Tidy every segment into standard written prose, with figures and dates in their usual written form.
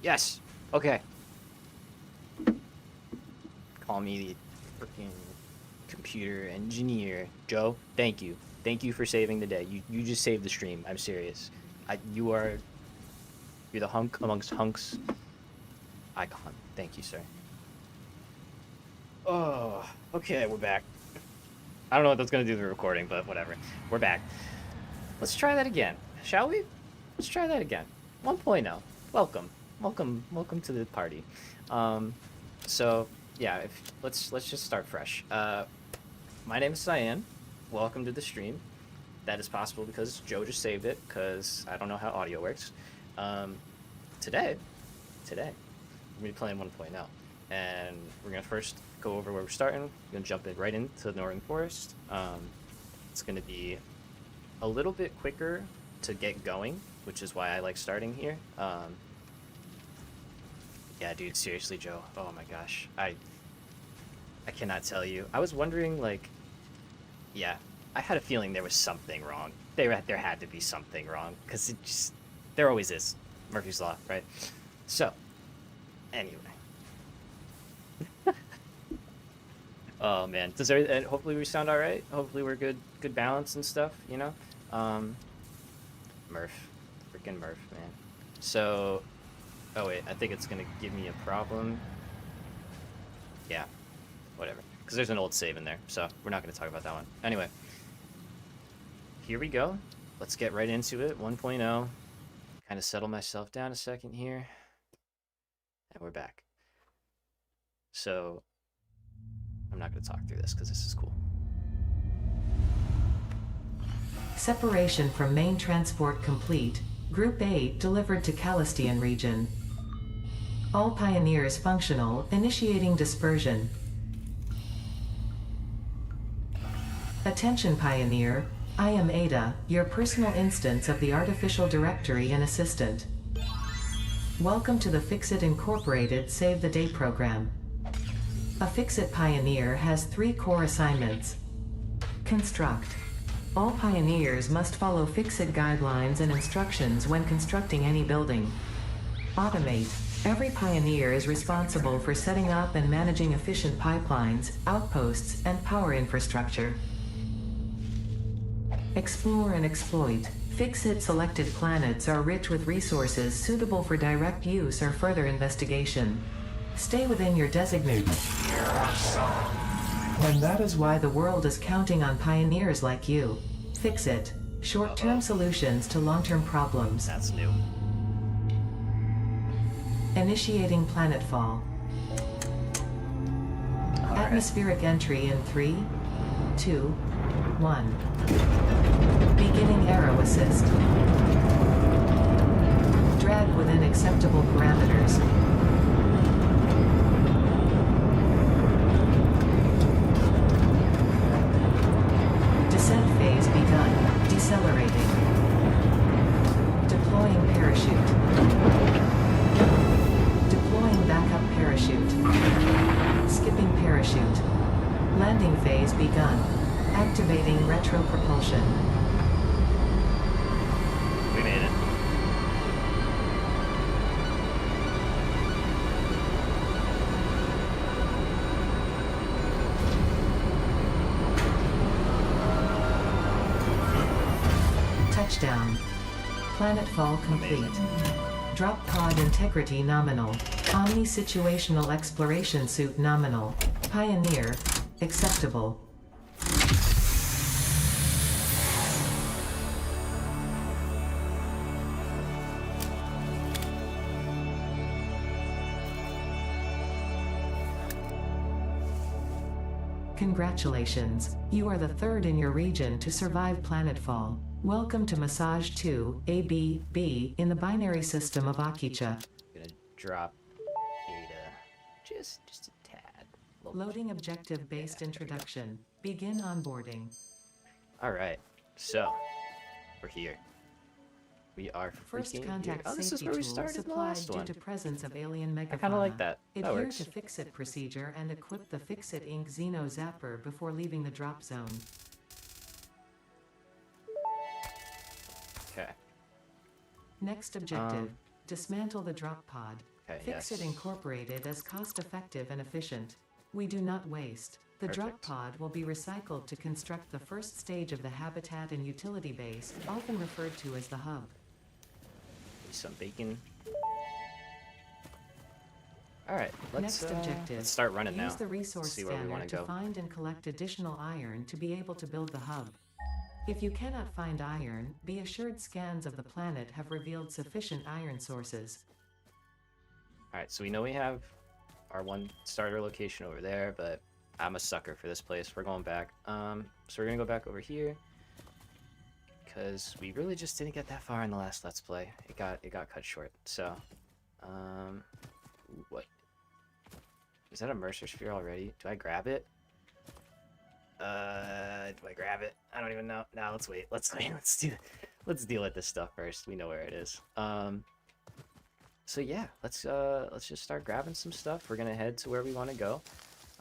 Yes. Okay. Call me the freaking computer engineer. Joe, thank you. Thank you for saving the day. You just saved the stream. I'm serious. You're the hunk amongst hunks icon. Thank you, sir. Oh, okay, we're back. I don't know what that's gonna do to the recording, but whatever. We're back. Let's try that again, shall we? Let's try that again. 1.0. Welcome, welcome to the party. So yeah, let's just start fresh. My name is Cyan. Welcome to the stream. That is possible because Joe just saved it, because I don't know how audio works. Today, we're gonna be playing 1.0, and we're gonna first go over where we're starting. We're gonna jump in right into the Northern Forest. It's gonna be a little bit quicker to get going, which is why I like starting here. Yeah, dude, seriously, Joe. Oh my gosh, I cannot tell you. I was wondering, like, yeah, I had a feeling there was something wrong. There had to be something wrong, because it just, there always is. Murphy's Law, right? So, anyway. Oh man, and hopefully we sound all right. Hopefully we're good balance and stuff, you know. Murph, freaking Murph, man. So, oh wait, I think it's gonna give me a problem. Yeah, whatever. Because there's an old save in there, so we're not gonna talk about that one. Anyway, here we go. Let's get right into it. 1.0. Kind of settle myself down a second here, and we're back. So, I'm not gonna talk through this because this is cool. Separation from main transport complete. Group 8 delivered to Calistian region. All pioneers functional, initiating dispersion. Attention Pioneer, I am Ada, your personal instance of the artificial directory and assistant. Welcome to the Fixit Incorporated Save the Day program. A Fixit Pioneer has 3 core assignments. Construct. All pioneers must follow Fixit guidelines and instructions when constructing any building. Automate. Every pioneer is responsible for setting up and managing efficient pipelines, outposts, and power infrastructure. Explore and exploit. Fixit selected planets are rich with resources suitable for direct use or further investigation. Stay within your designated. And that is why the world is counting on pioneers like you. Fixit. Short-term solutions to long-term problems. That's new. Initiating planetfall. Atmospheric entry in 3, 2, 1. Beginning aero assist. Drag within acceptable parameters. Descent phase begun. Decelerating. Deploying parachute. Deploying backup parachute. Skipping parachute. Landing phase begun. Activating retro propulsion. We made it. Touchdown. Planetfall complete. Amazing. Drop pod integrity nominal. Omni situational exploration suit nominal. Pioneer. Acceptable. Congratulations, you are the 3rd in your region to survive planetfall. Welcome to Massage 2, AB-B, in the binary system of Akicha. Gonna drop Ada just a tad. Loading objective-based introduction. Begin onboarding. Alright, so we're here. We are First freaking contact here. Oh, this is safety where we tool started the supplied last due one. to presence of alien megafauna. I kind of like that. That Adhere works. to Fixit procedure and equip the Fixit Inc. Xeno Zapper before leaving the drop zone. Okay. Next objective. Dismantle the drop pod. Okay, Fix-It yes. Incorporated is cost-effective and efficient. We do not waste. The drop Perfect. pod will be recycled to construct the first stage of the habitat and utility base, often referred to as the hub. Some bacon. Alright, Next objective. let's start running now. Use the resource See where we scanner want to go. find and collect additional iron to be able to build the hub. If you cannot find iron, be assured scans of the planet have revealed sufficient iron sources. Alright, so we know we have our one starter location over there, but I'm a sucker for this place. We're going back. So we're gonna go back over here because we really just didn't get that far in the last Let's Play. It got cut short. So, what? Is that a Mercer sphere already? Do I grab it? Do I grab it? I don't even know. No, let's wait. Let's wait. Let's deal with this stuff first. We know where it is. So yeah, let's just start grabbing some stuff. We're gonna head to where we want to go.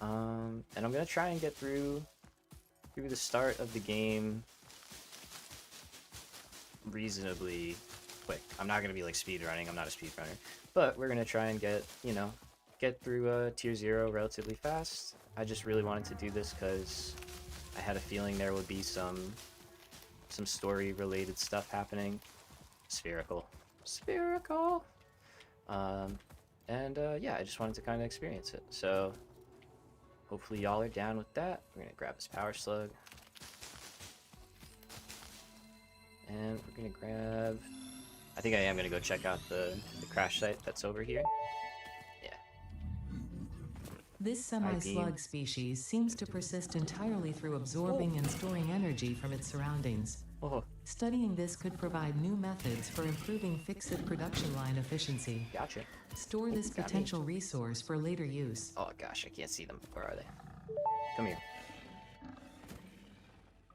And I'm gonna try and get through the start of the game reasonably quick. I'm not gonna be like speed running. I'm not a speedrunner, but we're gonna try and get through tier 0 relatively fast. I just really wanted to do this because I had a feeling there would be some story related stuff happening. Spherical. Yeah, I just wanted to kind of experience it. So hopefully y'all are down with that. We're gonna grab this power slug. And we're gonna grab... I think I am gonna go check out the crash site that's over here. Yeah. This semi-slug species seems to persist entirely through absorbing and storing energy from its surroundings. Oh, Studying this could provide new methods for improving Fix-It production line efficiency. gotcha. Store this Got me. potential resource for later use. Oh gosh, I can't see them. Where are they? Come here.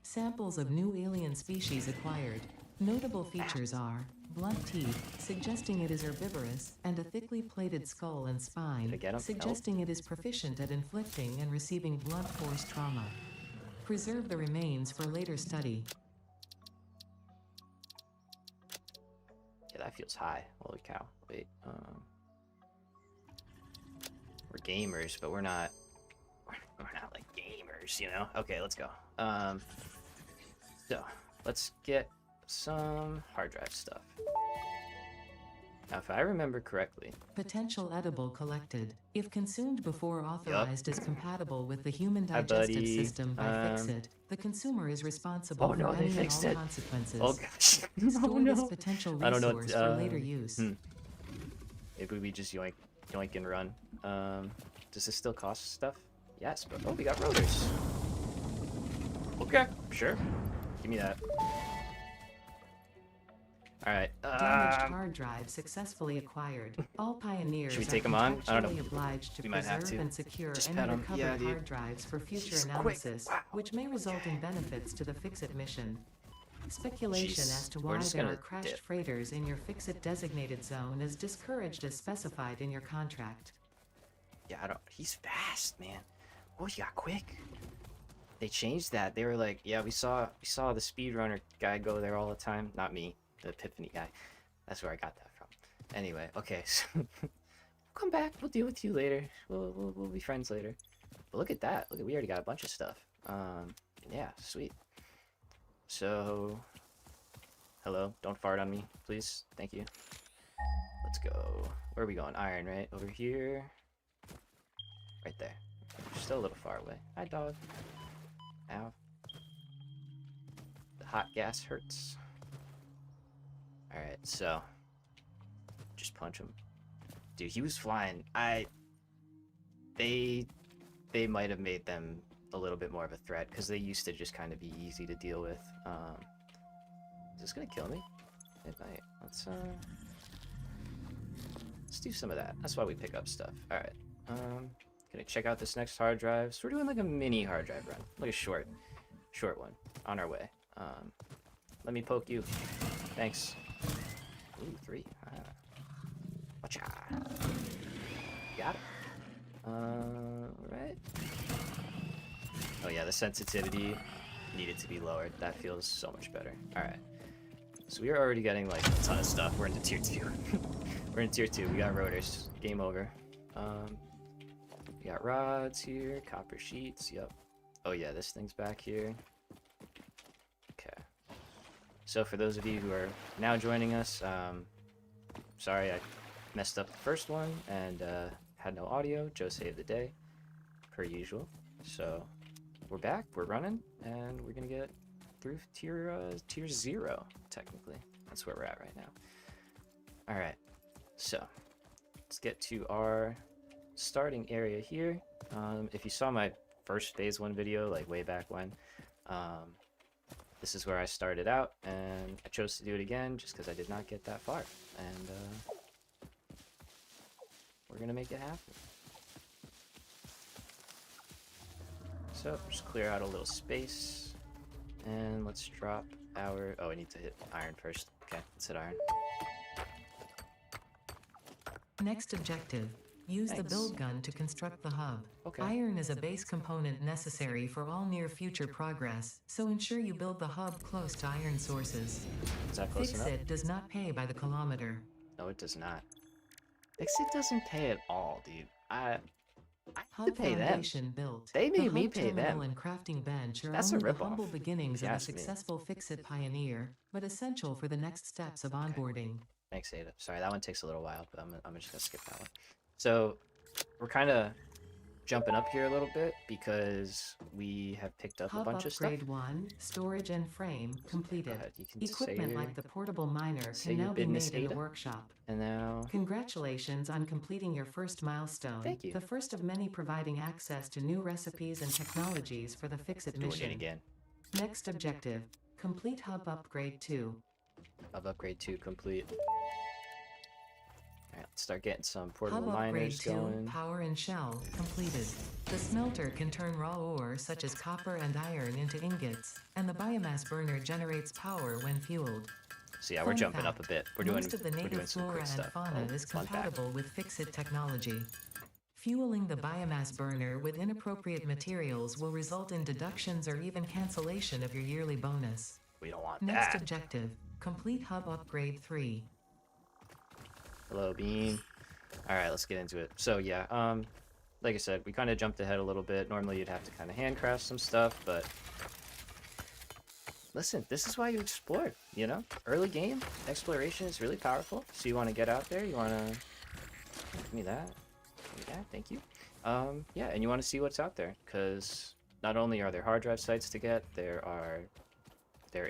Samples of new alien species acquired. Notable features are blunt teeth, suggesting it is herbivorous, and a thickly plated skull and spine, Did I get 'em? suggesting it is proficient at inflicting and receiving blunt force trauma. Preserve the remains for later study. Yeah, that feels high. Holy cow. Wait, we're gamers, but we're not like gamers, you know? Okay, let's go. So let's get some hard drive stuff. Now, if I remember correctly, Potential edible collected. If consumed before authorized is compatible with the human Hi, digestive buddy. system by Fix-It, the consumer is responsible Oh, no, for they any and fixed all it. consequences. oh gosh, Store this potential I don't know. resource for later use. Maybe we just yoink and run. Does this still cost stuff? Yes, but oh, we got rotors. Okay, sure. Give me that. All right. Damaged hard drive successfully acquired. All pioneers Should we are take 'em on? I don't know. contractually obliged to We might have preserve to. and secure Just any pet 'em. recovered Yeah, dude. hard drives for future She's quick. analysis, Wow. which may result in benefits to the Fix-It mission. Speculation Jeez. as to We're why just there gonna are crashed dip. freighters in your Fix-It designated zone is discouraged as specified in your contract. Yeah, I don't. He's fast, man. Oh, he got quick. They changed that. They were like, yeah, we saw the speedrunner guy go there all the time. Not me, the Epiphany guy. That's where I got that from. Anyway, okay, so come back. We'll deal with you later. We'll be friends later. But look at that. Look at, we already got a bunch of stuff. Yeah, sweet. So, hello. Don't fart on me, please. Thank you. Let's go. Where are we going? Iron, right? Over here. Right there. Still a little far away. Hi, dog. Ow. The hot gas hurts. Alright, so. Just punch him. Dude, he was flying. They might have made them a little bit more of a threat, because they used to just kind of be easy to deal with. Is this gonna kill me? It might. Let's do some of that. That's why we pick up stuff. Alright. Gonna check out this next hard drive. So we're doing like a mini hard drive run. Like a short one. On our way. Let me poke you. Thanks. Ooh, 3. Watcha. Got it. Right. Oh yeah, the sensitivity needed to be lowered. That feels so much better. Alright. So we are already getting like a ton of stuff. We're into tier 2. We're in tier 2. We got rotors. Game over. We got rods here, copper sheets. Yep. Oh yeah, this thing's back here. Okay. So for those of you who are now joining us, sorry I messed up the first one and had no audio. Joe saved the day, per usual. So we're back, we're running, and we're gonna get through tier 0, technically. That's where we're at right now. Alright, so let's get to our starting area here. If you saw my first phase 1 video, like way back when, this is where I started out, and I chose to do it again just because I did not get that far. And we're gonna make it happen. So just clear out a little space, and let's drop our... Oh, I need to hit iron first. Okay, let's hit iron. Next objective. Use Thanks. the build gun to construct the hub. Okay. Iron is a base component necessary for all near future progress, so ensure you build the hub close to iron sources. Is that close enough? Fix-It does not pay by the kilometer. No, it does not. Fix-It doesn't pay at all, dude. I have to Hub pay them. foundation built. They made The me hub pay terminal them. and crafting bench are That's a only the ripoff, humble beginnings if you of a ask me. successful Fix-It pioneer, but essential for the next steps of onboarding. Thanks, Ada. Sorry, that one takes a little while, but I'm just gonna skip that one. So we're kind of jumping up here a little bit because we have picked up a Hub bunch of stuff. upgrade 1, storage and frame, completed. Go ahead, you can Equipment say like the portable miner say can your now be business, made in the Ada. workshop. And now, Congratulations on completing your first milestone. Thank you. The first of many providing access to new recipes and technologies for the Fix-It doing it mission. again. Next objective. Complete Hub Upgrade 2. Hub upgrade 2 complete. All right, let's start getting some portable Hub Upgrade miners 2, going. Power and Shell, completed. The smelter can turn raw ore such as copper and iron into ingots, and the biomass burner generates power when fueled. So yeah, we're Fun jumping fact, up a bit. We're doing most of the some native flora quick and stuff. fauna Oh, is fun fact. compatible with Fix-It technology. Fueling the biomass burner with inappropriate materials will result in deductions or even cancellation of your yearly bonus. We don't want Next that. objective. Complete Hub Upgrade 3. Hello, Bean. All right, let's get into it. So yeah, like I said, we kind of jumped ahead a little bit. Normally you'd have to kind of handcraft some stuff, but listen, this is why you explore, you know? Early game exploration is really powerful. So you want to get out there, you want to give me that. Give me that, thank you. Yeah, and you want to see what's out there, because not only are there hard drive sites to get, there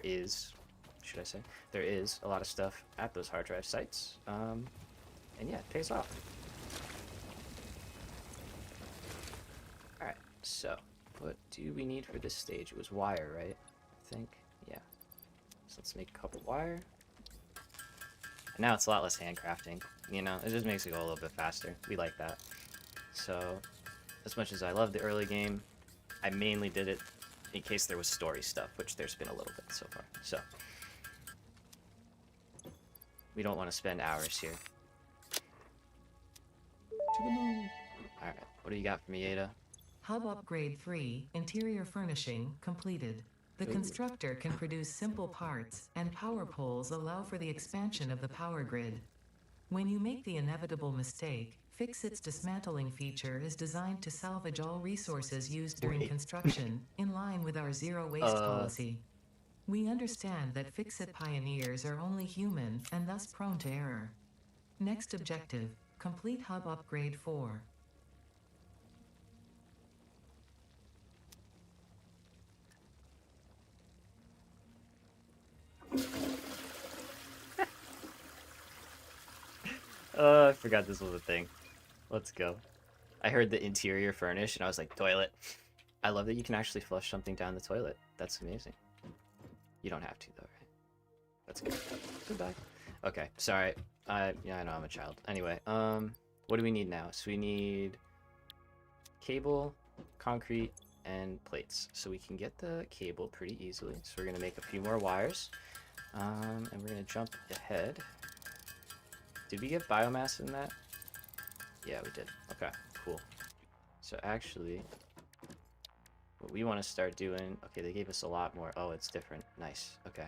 is a lot of stuff at those hard drive sites. And yeah, it pays off. Alright, so what do we need for this stage? It was wire, right? I think, yeah. So let's make a couple wire. And now it's a lot less handcrafting, you know? It just makes it go a little bit faster. We like that. So, as much as I love the early game, I mainly did it in case there was story stuff, which there's been a little bit so far. So, we don't want to spend hours here. To the moon. Alright, what do you got for me, Ada? Hub Upgrade 3, Interior Furnishing, completed. The constructor can produce simple parts, and power poles allow for the expansion of the power grid. When you make the inevitable mistake, Fix-It's dismantling feature is designed to salvage all resources used during construction, in line with our zero waste policy. We understand that Fix-It pioneers are only human and thus prone to error. Next objective, complete Hub Upgrade 4. I forgot this was a thing. Let's go. I heard the interior furnish and I was like, toilet. I love that you can actually flush something down the toilet. That's amazing. You don't have to though, right? That's good. Goodbye. Okay, sorry. Yeah, I know I'm a child. Anyway, what do we need now? So we need cable, concrete, and plates. So we can get the cable pretty easily. So we're gonna make a few more wires. And we're gonna jump ahead. Did we get biomass in that? Yeah, we did. Okay, cool. So actually, what we want to start doing... Okay, they gave us a lot more. Oh, it's different. Nice. Okay.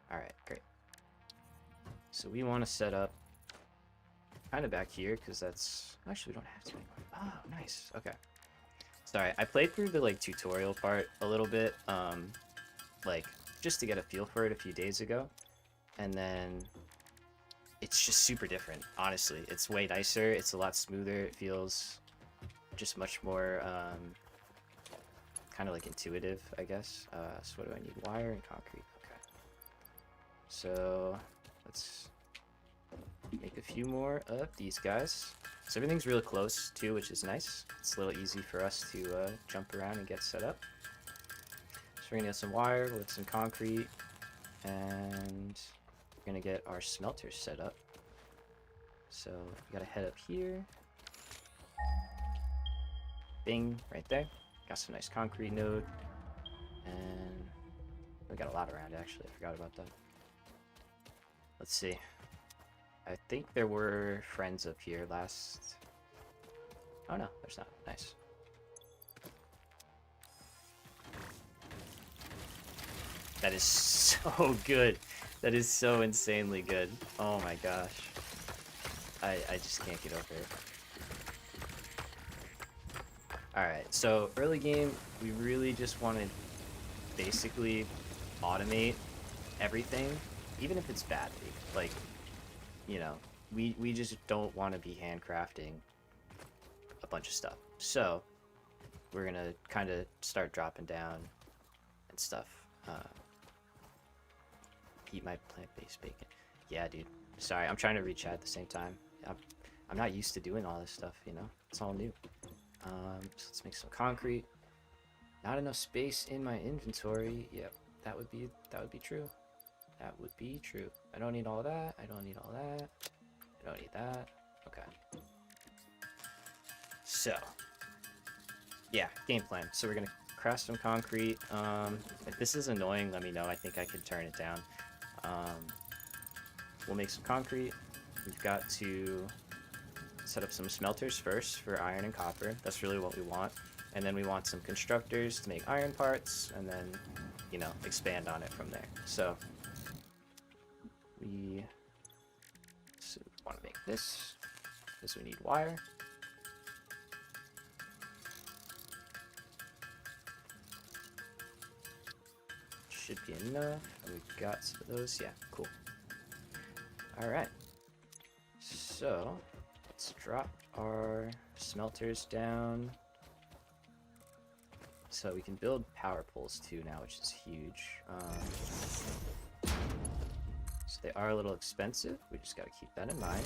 Alright, great. So we want to set up kind of back here because that's actually we don't have to anymore. Oh, nice. Okay. Sorry, I played through the like tutorial part a little bit, like just to get a feel for it a few days ago, and then it's just super different. Honestly, it's way nicer. It's a lot smoother. It feels just much more kind of like intuitive, I guess. So what do I need? Wire and concrete. Okay. So let's make a few more of these guys. So everything's really close too, which is nice. It's a little easy for us to jump around and get set up. So we're gonna get some wire with some concrete, and we're gonna get our smelters set up. So we gotta head up here. Bing, right there. Got some nice concrete node, and we got a lot around actually. I forgot about that. Let's see. I think there were friends up here last... Oh no, there's not. Nice. That is so good. That is so insanely good. Oh my gosh. I just can't get over it. Alright, so early game, we really just want to basically automate everything, even if it's badly. Like, you know, we just don't want to be handcrafting a bunch of stuff. So we're gonna kind of start dropping down and stuff. Eat my plant-based bacon. Yeah, dude. Sorry, I'm trying to read chat at the same time. I'm not used to doing all this stuff, you know? It's all new. So let's make some concrete. Not enough space in my inventory. Yep, that would be true. That would be true. I don't need all that. I don't need all that. I don't need that. Okay. So, yeah, game plan. So we're gonna craft some concrete. If this is annoying, let me know. I think I could turn it down. We'll make some concrete. We've got to set up some smelters first for iron and copper. That's really what we want. And then we want some constructors to make iron parts, and then, you know, expand on it from there. So we want to make this because we need wire. Should be enough. We've got some of those. Yeah, cool. Alright. So let's drop our smelters down. So we can build power poles too now, which is huge. So they are a little expensive. We just got to keep that in mind.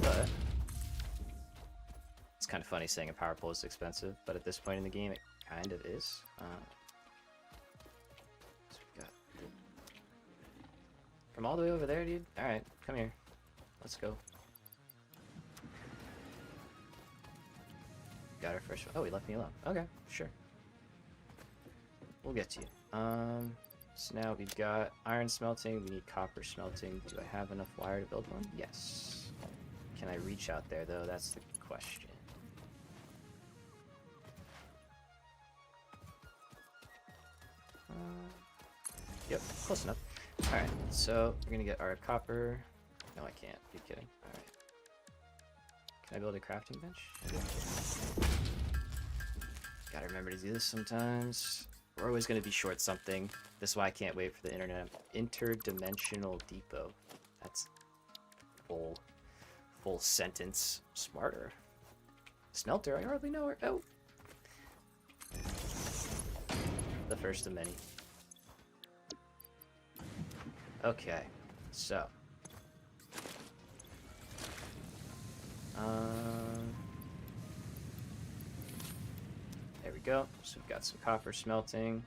But it's kind of funny saying a power pole is expensive, but at this point in the game, it kind of is. So we got from all the way over there, dude. All right, come here. Let's go. Got our first one. Oh, he left me alone. Okay, sure. We'll get to you. So now we've got iron smelting. We need copper smelting. Do I have enough wire to build one? Yes. Can I reach out there, though? That's the question. Yep, close enough. Alright, so we're gonna get our copper. No, I can't. You're kidding. Alright. Can I build a crafting bench? Gotta remember to do this sometimes. We're always gonna be short something. This is why I can't wait for the interdimensional depot. That's full sentence. Smarter. Smelter, I hardly know her. Oh. The first of many. Okay, so. There we go. So we've got some copper smelting.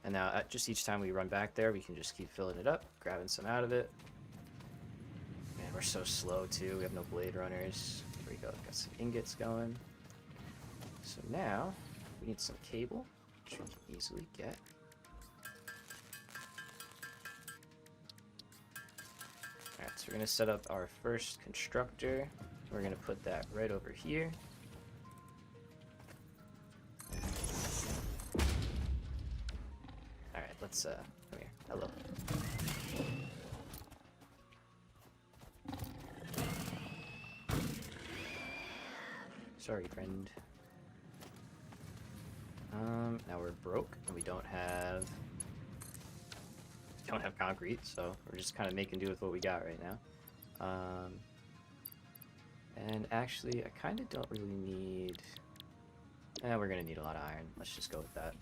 And now just each time we run back there, we can just keep filling it up, grabbing some out of it. Man, we're so slow too. We have no blade runners. There we go. Got some ingots going. So now we need some cable, which we can easily get. Alright, so we're going to set up our first constructor. We're going to put that right over here. Alright, let's, come here. Hello. Sorry, friend. Now we're broke and we don't have concrete, so we're just kind of making do with what we got right now. And actually, I kind of don't really need. We're gonna need a lot of iron. Let's just go with that.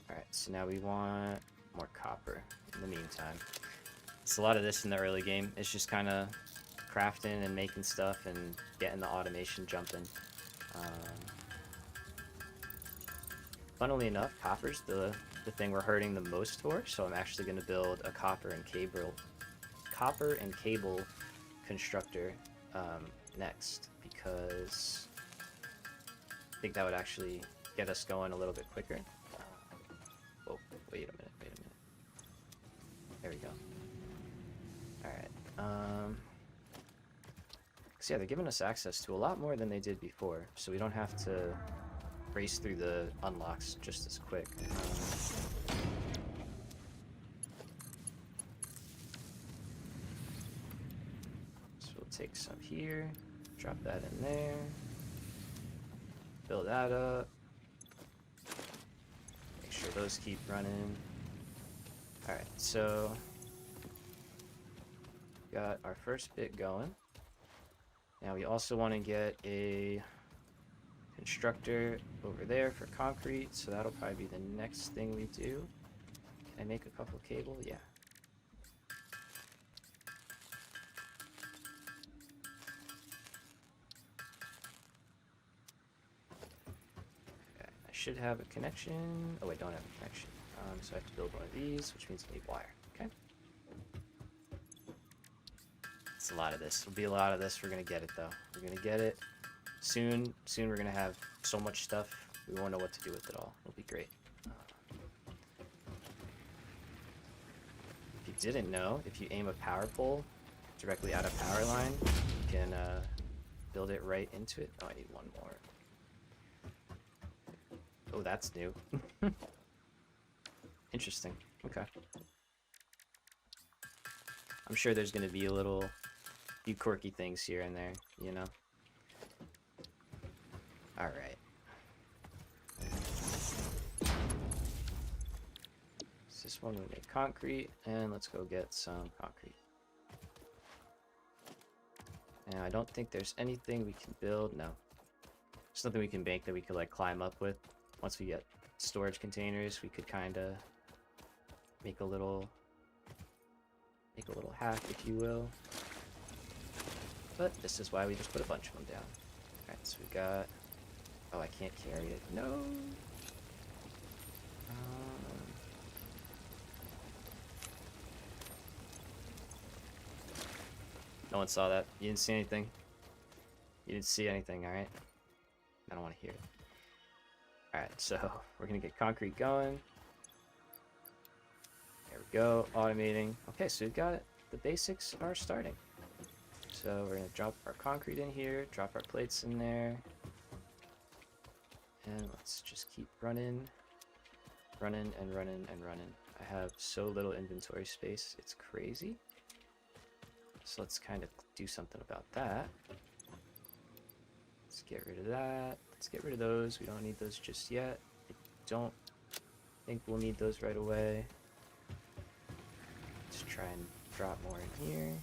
Alright, so now we want more copper in the meantime. It's a lot of this in the early game. It's just kind of crafting and making stuff and getting the automation jumping. Funnily enough, copper's the thing we're hurting the most for, so I'm actually going to build a copper and cable constructor next, because I think that would actually get us going a little bit quicker. Whoa, wait a minute. There we go. Alright, so yeah, they're giving us access to a lot more than they did before, so we don't have to race through the unlocks just as quick. So we'll take some here, drop that in there, fill that up, make sure those keep running. Alright, so got our first bit going. Now we also want to get a constructor over there for concrete, so that'll probably be the next thing we do. Can I make a couple cable? Yeah. Okay, I should have a connection. Oh, I don't have a connection. So I have to build one of these, which means I need wire. Okay. It's a lot of this. It'll be a lot of this. We're gonna get it though. We're gonna get it. Soon we're gonna have so much stuff, we won't know what to do with it all. It'll be great. If you didn't know, if you aim a power pole directly out of power line, you can build it right into it. Oh, I need one more. Oh, that's new. Interesting. Okay. I'm sure there's gonna be a few quirky things here and there, you know? Alright. So this one we make concrete, and let's go get some concrete. Now, I don't think there's anything we can build. No. There's nothing we can make that we could, like, climb up with. Once we get storage containers, we could kind of make a little hack, if you will. But this is why we just put a bunch of them down. Alright, so we got... Oh, I can't carry it. No! No one saw that. You didn't see anything? You didn't see anything, alright? I don't want to hear it. Alright, so we're going to get concrete going. There we go. Automating. Okay, so we've got it. The basics are starting. So we're going to drop our concrete in here, drop our plates in there. And let's just keep running. Running and running and running. I have so little inventory space, it's crazy. So let's kind of do something about that. Let's get rid of that. Let's get rid of those. We don't need those just yet. I don't think we'll need those right away. Let's try and drop more in here.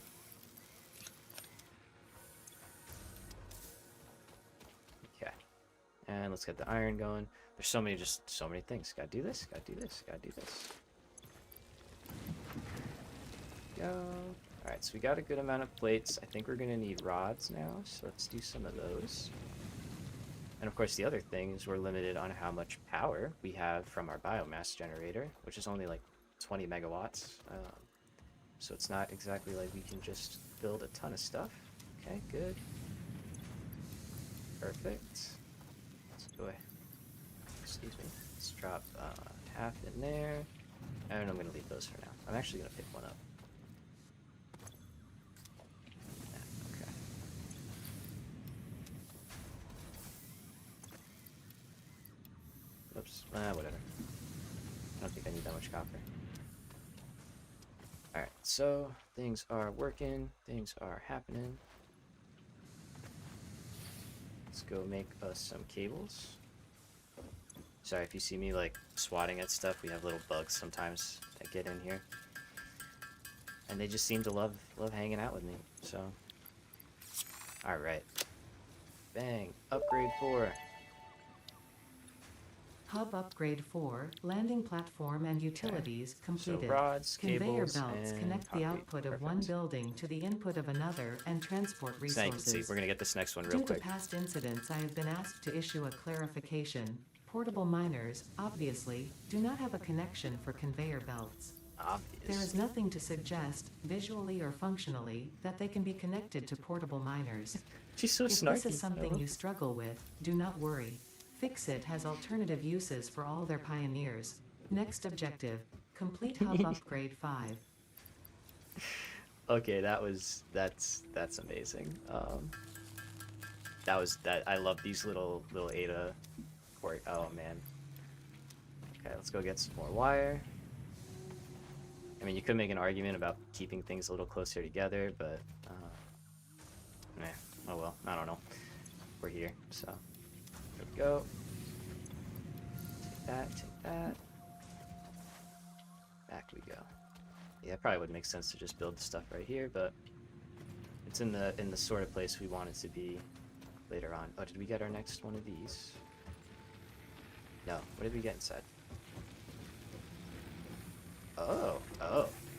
Okay. And let's get the iron going. There's so many things. Gotta do this, gotta do this, gotta do this. Go. Alright, so we got a good amount of plates. I think we're gonna need rods now, so let's do some of those. And of course the other thing is we're limited on how much power we have from our biomass generator, which is only like 20 megawatts. So it's not exactly like we can just build a ton of stuff. Okay, good. Perfect. Let's go ahead. Excuse me. Let's drop half in there. And I'm gonna leave those for now. I'm actually gonna pick one up. Okay. Oops. Whatever. I don't think I need that much copper. Alright, so things are working, things are happening. Let's go make us some cables. Sorry if you see me like swatting at stuff. We have little bugs sometimes that get in here, and they just seem to love hanging out with me. So, all right, bang, upgrade 4. Hub upgrade 4, landing platform and utilities completed. So rods, Conveyor cables, belts and connect the concrete. output of Perfect. one building to the input of another and transport So now you can see resources. we're gonna get this next one real Due quick. to past incidents, I have been asked to issue a clarification. Portable miners, obviously, do not have a connection for conveyor belts. Obvious. There is nothing to suggest, visually or functionally, that they can be connected to portable miners. She's so If snarky. this is something you struggle with, do not worry. Fixit has alternative uses for all their pioneers. Next objective, complete hub upgrade 5. Okay, that's amazing. That I love these little Ada quirk. Oh man. Okay, let's go get some more wire. I mean, you could make an argument about keeping things a little closer together, but oh well, I don't know. We're here, so there we go. Take that. Back we go. Yeah, it probably would make sense to just build stuff right here, but it's in the sort of place we want it to be later on. Oh, did we get our next one of these? No. What did we get inside? Oh,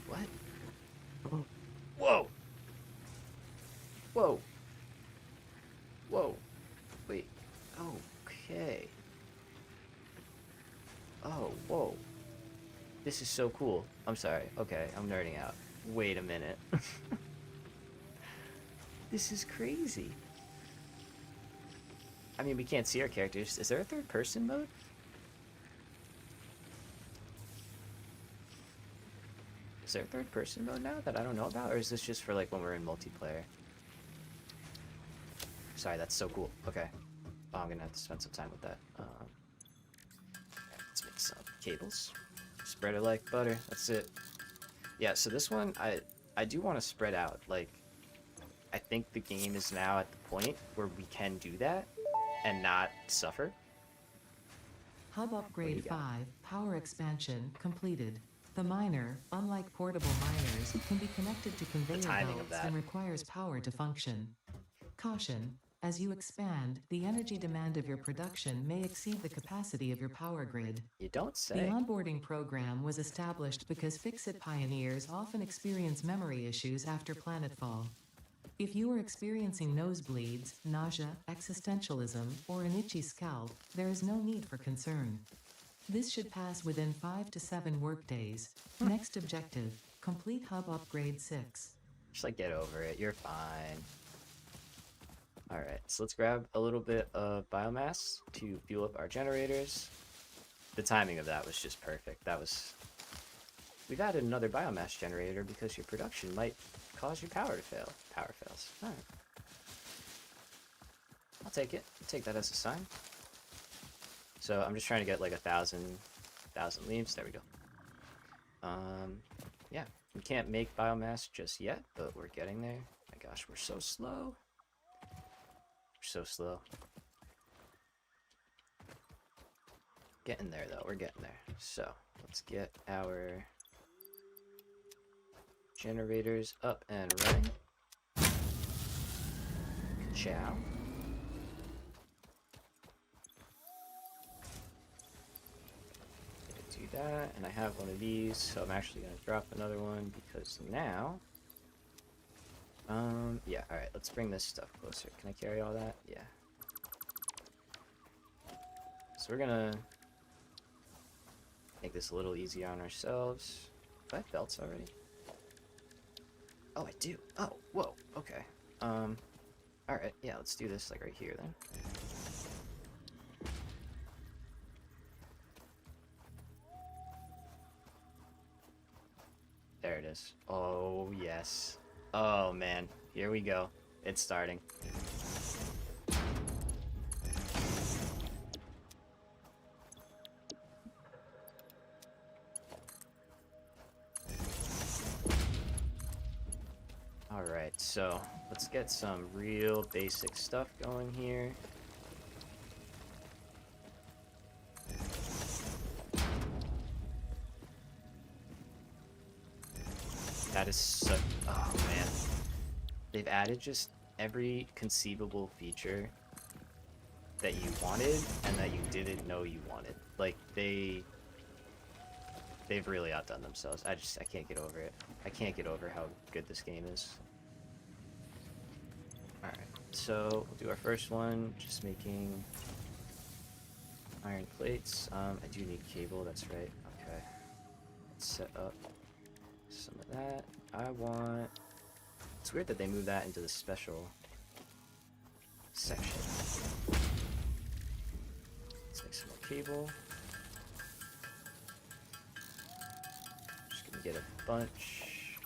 what? Whoa! Whoa! Whoa! Wait. Okay. Oh, whoa. This is so cool. I'm sorry. Okay, I'm nerding out. Wait a minute. This is crazy. I mean, we can't see our characters. Is there a third person mode? Is there a third person mode now that I don't know about? Or is this just for like when we're in multiplayer? Sorry, that's so cool. Okay. Oh, I'm gonna have to spend some time with that. Let's make some cables. Spread it like butter. That's it. Yeah, so this one, I do want to spread out. Like, I think the game is now at the point where we can do that and not suffer. Hub upgrade 5, power expansion, completed. The miner, unlike portable miners, can be connected to conveyor belts and requires power to function. Caution, as you expand, the energy demand of your production may exceed the capacity of your power grid. You don't say. The onboarding program was established because Fixit pioneers often experience memory issues after Planetfall. If you are experiencing nosebleeds, nausea, existentialism, or an itchy scalp, there is no need for concern. This should pass within 5 to 7 workdays. Next objective, complete hub upgrade 6. Just like get over it, you're fine. Alright, so let's grab a little bit of biomass to fuel up our generators. The timing of that was just perfect. We've added another biomass generator because your production might cause your power to fail. Power fails. Alright. I'll take it. I'll take that as a sign. So I'm just trying to get like 1,000 leaves. There we go. Yeah, we can't make biomass just yet, but we're getting there. My gosh, we're so slow. So slow. Getting there though, we're getting there. So let's get our generators up and running. Ciao. Do that, and I have one of these, so I'm actually gonna drop another one because now yeah, alright, let's bring this stuff closer. Can I carry all that? Yeah. So we're gonna make this a little easier on ourselves. Do I have belts already? Oh, I do. Oh, whoa, okay. Alright, yeah, let's do this like right here then. There it is. Oh, yes. Oh, man. Here we go. It's starting. Alright, so let's get some real basic stuff going here. That is so... Oh, man. They've added just every conceivable feature that you wanted and that you didn't know you wanted. Like, they've really outdone themselves. I can't get over it. I can't get over how good this game is. Alright, so we'll do our first one, just making iron plates. I do need cable, that's right. Okay. Let's set up some of that. I want... It's weird that they moved that into the special section. Let's make some more cable. Just gonna get a bunch.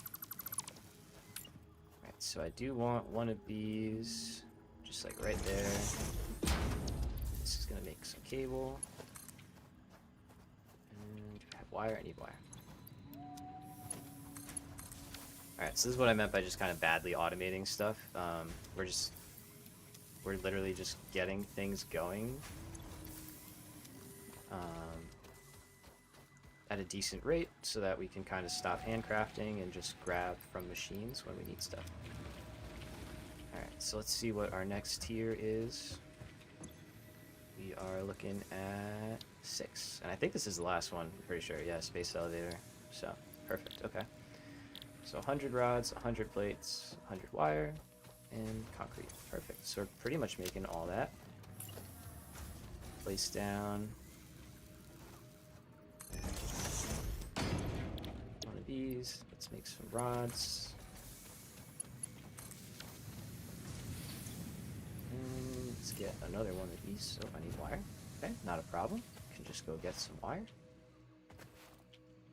Alright, so I do want one of these, just like right there. This is gonna make some cable. And do I have wire? I need wire. Alright, so this is what I meant by just kind of badly automating stuff. We're literally just getting things going at a decent rate so that we can kind of stop handcrafting and just grab from machines when we need stuff. Alright, so let's see what our next tier is. We are looking at 6. And I think this is the last one, I'm pretty sure. Yeah, space elevator. So, perfect, okay. So 100 rods, 100 plates, 100 wire, and concrete. Perfect. So we're pretty much making all that. Place down one of these. Let's make some rods. And let's get another one of these. So I need wire. Okay, not a problem. Can just go get some wire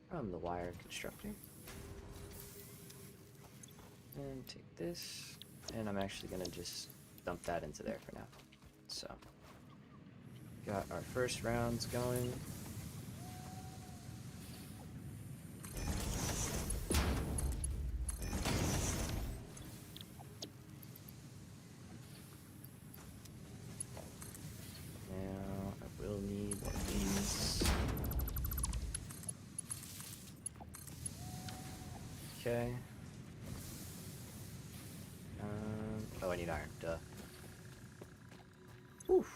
from the wire constructor. And take this, and I'm actually gonna just dump that into there for now. So, got our first rounds going. Now, I will need one of these. Okay. Oh, I need iron. Duh. Oof.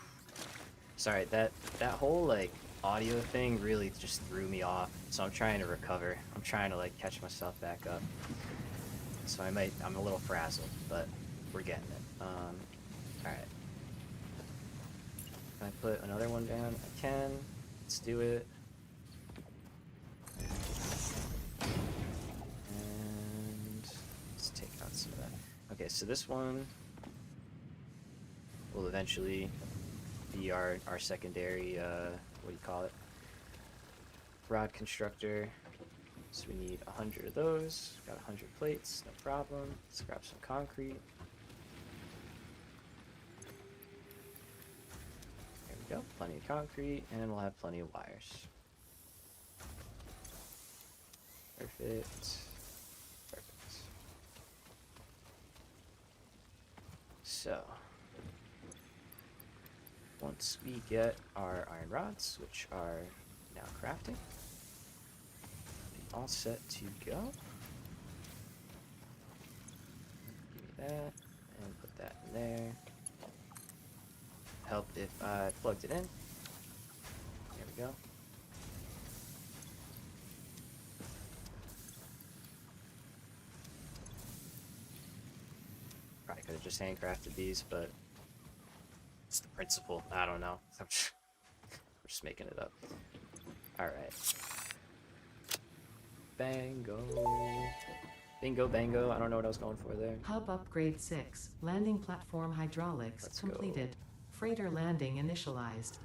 Sorry, that whole, like, audio thing really just threw me off. So I'm trying to recover. I'm trying to, like, catch myself back up. So I'm a little frazzled, but we're getting it. Alright. Can I put another one down? I can. Let's do it. And let's take out some of that. Okay, so this one will eventually be our secondary, what do you call it? Rod constructor. So we need 100 of those. Got 100 plates, no problem. Let's grab some concrete. There we go, plenty of concrete, and we'll have plenty of wires. Perfect. So, once we get our iron rods, which are now crafting, all set to go. Give me that, and put that in there. Help if I plugged it in. There we go. Probably could have just handcrafted these, but it's the principle. I don't know. I'm just making it up. Alright. Bango. Bingo bango. I don't know what I was going for there. Hub upgrade 6. Landing platform hydraulics Let's completed. go. Freighter landing initialized.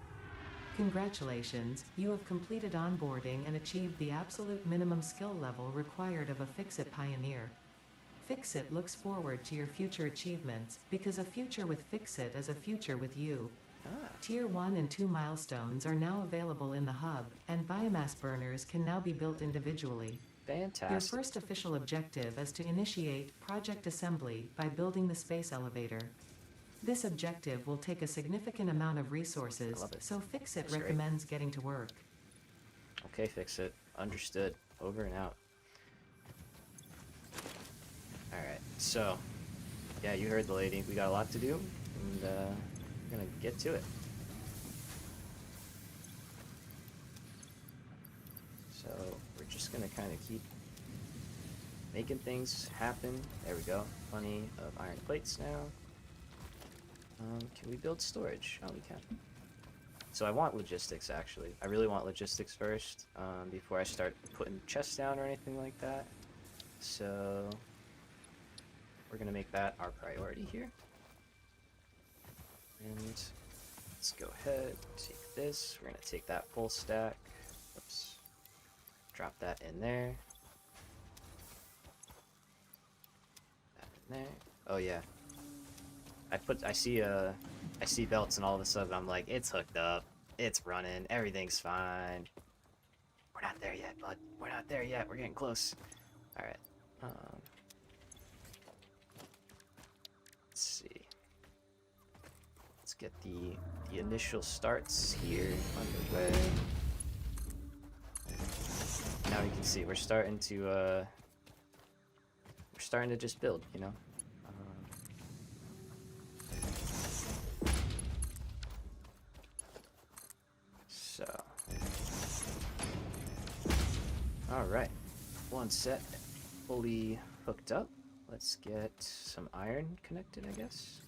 Congratulations, you have completed onboarding and achieved the absolute minimum skill level required of a Fix-It pioneer. Fix-It looks forward to your future achievements, because a future with Fix-It is a future with you. Tier 1 and 2 milestones are now available in the hub, and biomass burners can now be built individually. Fantastic. Your first official objective is to initiate project assembly by building the space elevator. This objective will take a significant amount of resources, so Fix-It That's recommends getting to work. Okay, Fix-It. Understood. Over and out. Alright, so, yeah, you heard the lady. We got a lot to do, and we're gonna get to it. So, we're just gonna kind of keep making things happen. There we go. Plenty of iron plates now. Can we build storage? Oh, we can. So I want logistics, actually. I really want logistics first, before I start putting chests down or anything like that. So we're going to make that our priority here. And let's go ahead, take this. We're going to take that full stack. Oops. Drop that in there. That in there. Oh yeah. I see belts, and all of a sudden I'm like, it's hooked up. It's running. Everything's fine. We're not there yet, bud. We're not there yet. We're getting close. Alright. Let's see. Let's get the initial starts here underway. Now you can see we're starting to just build, you know. So, all right, one set fully hooked up. Let's get some iron connected, I guess.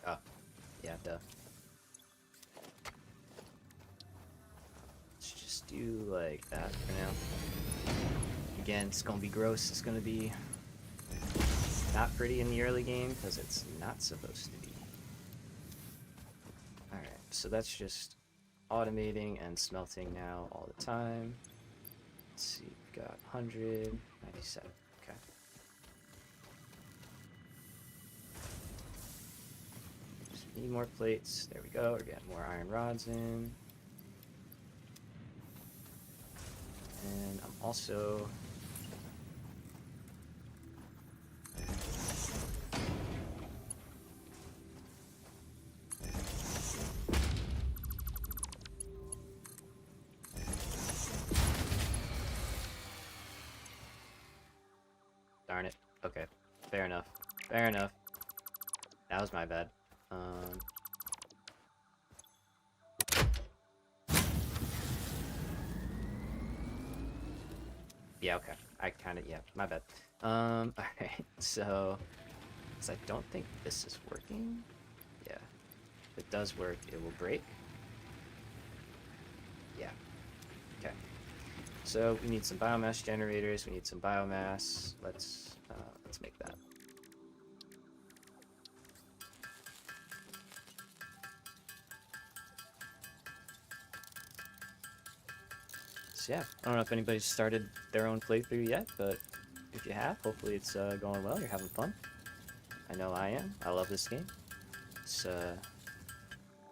Oh, yeah, duh. Let's just do like that for now. Again, it's gonna be gross. It's gonna be not pretty in the early game because it's not supposed to be. Alright, so that's just automating and smelting now all the time. Let's see, we've got 197. Okay. Just need more plates. There we go. We're getting more iron rods in. And I'm also... Darn it. Okay. Fair enough. Fair enough. That was my bad. Yeah, okay. Yeah, my bad. Alright, so I don't think this is working. Yeah. If it does work, it will break. Yeah. Okay. So we need some biomass generators, we need some biomass. Let's make that. So yeah, I don't know if anybody's started their own playthrough yet, but if you have, hopefully it's going well, you're having fun. I know I am. I love this game. It's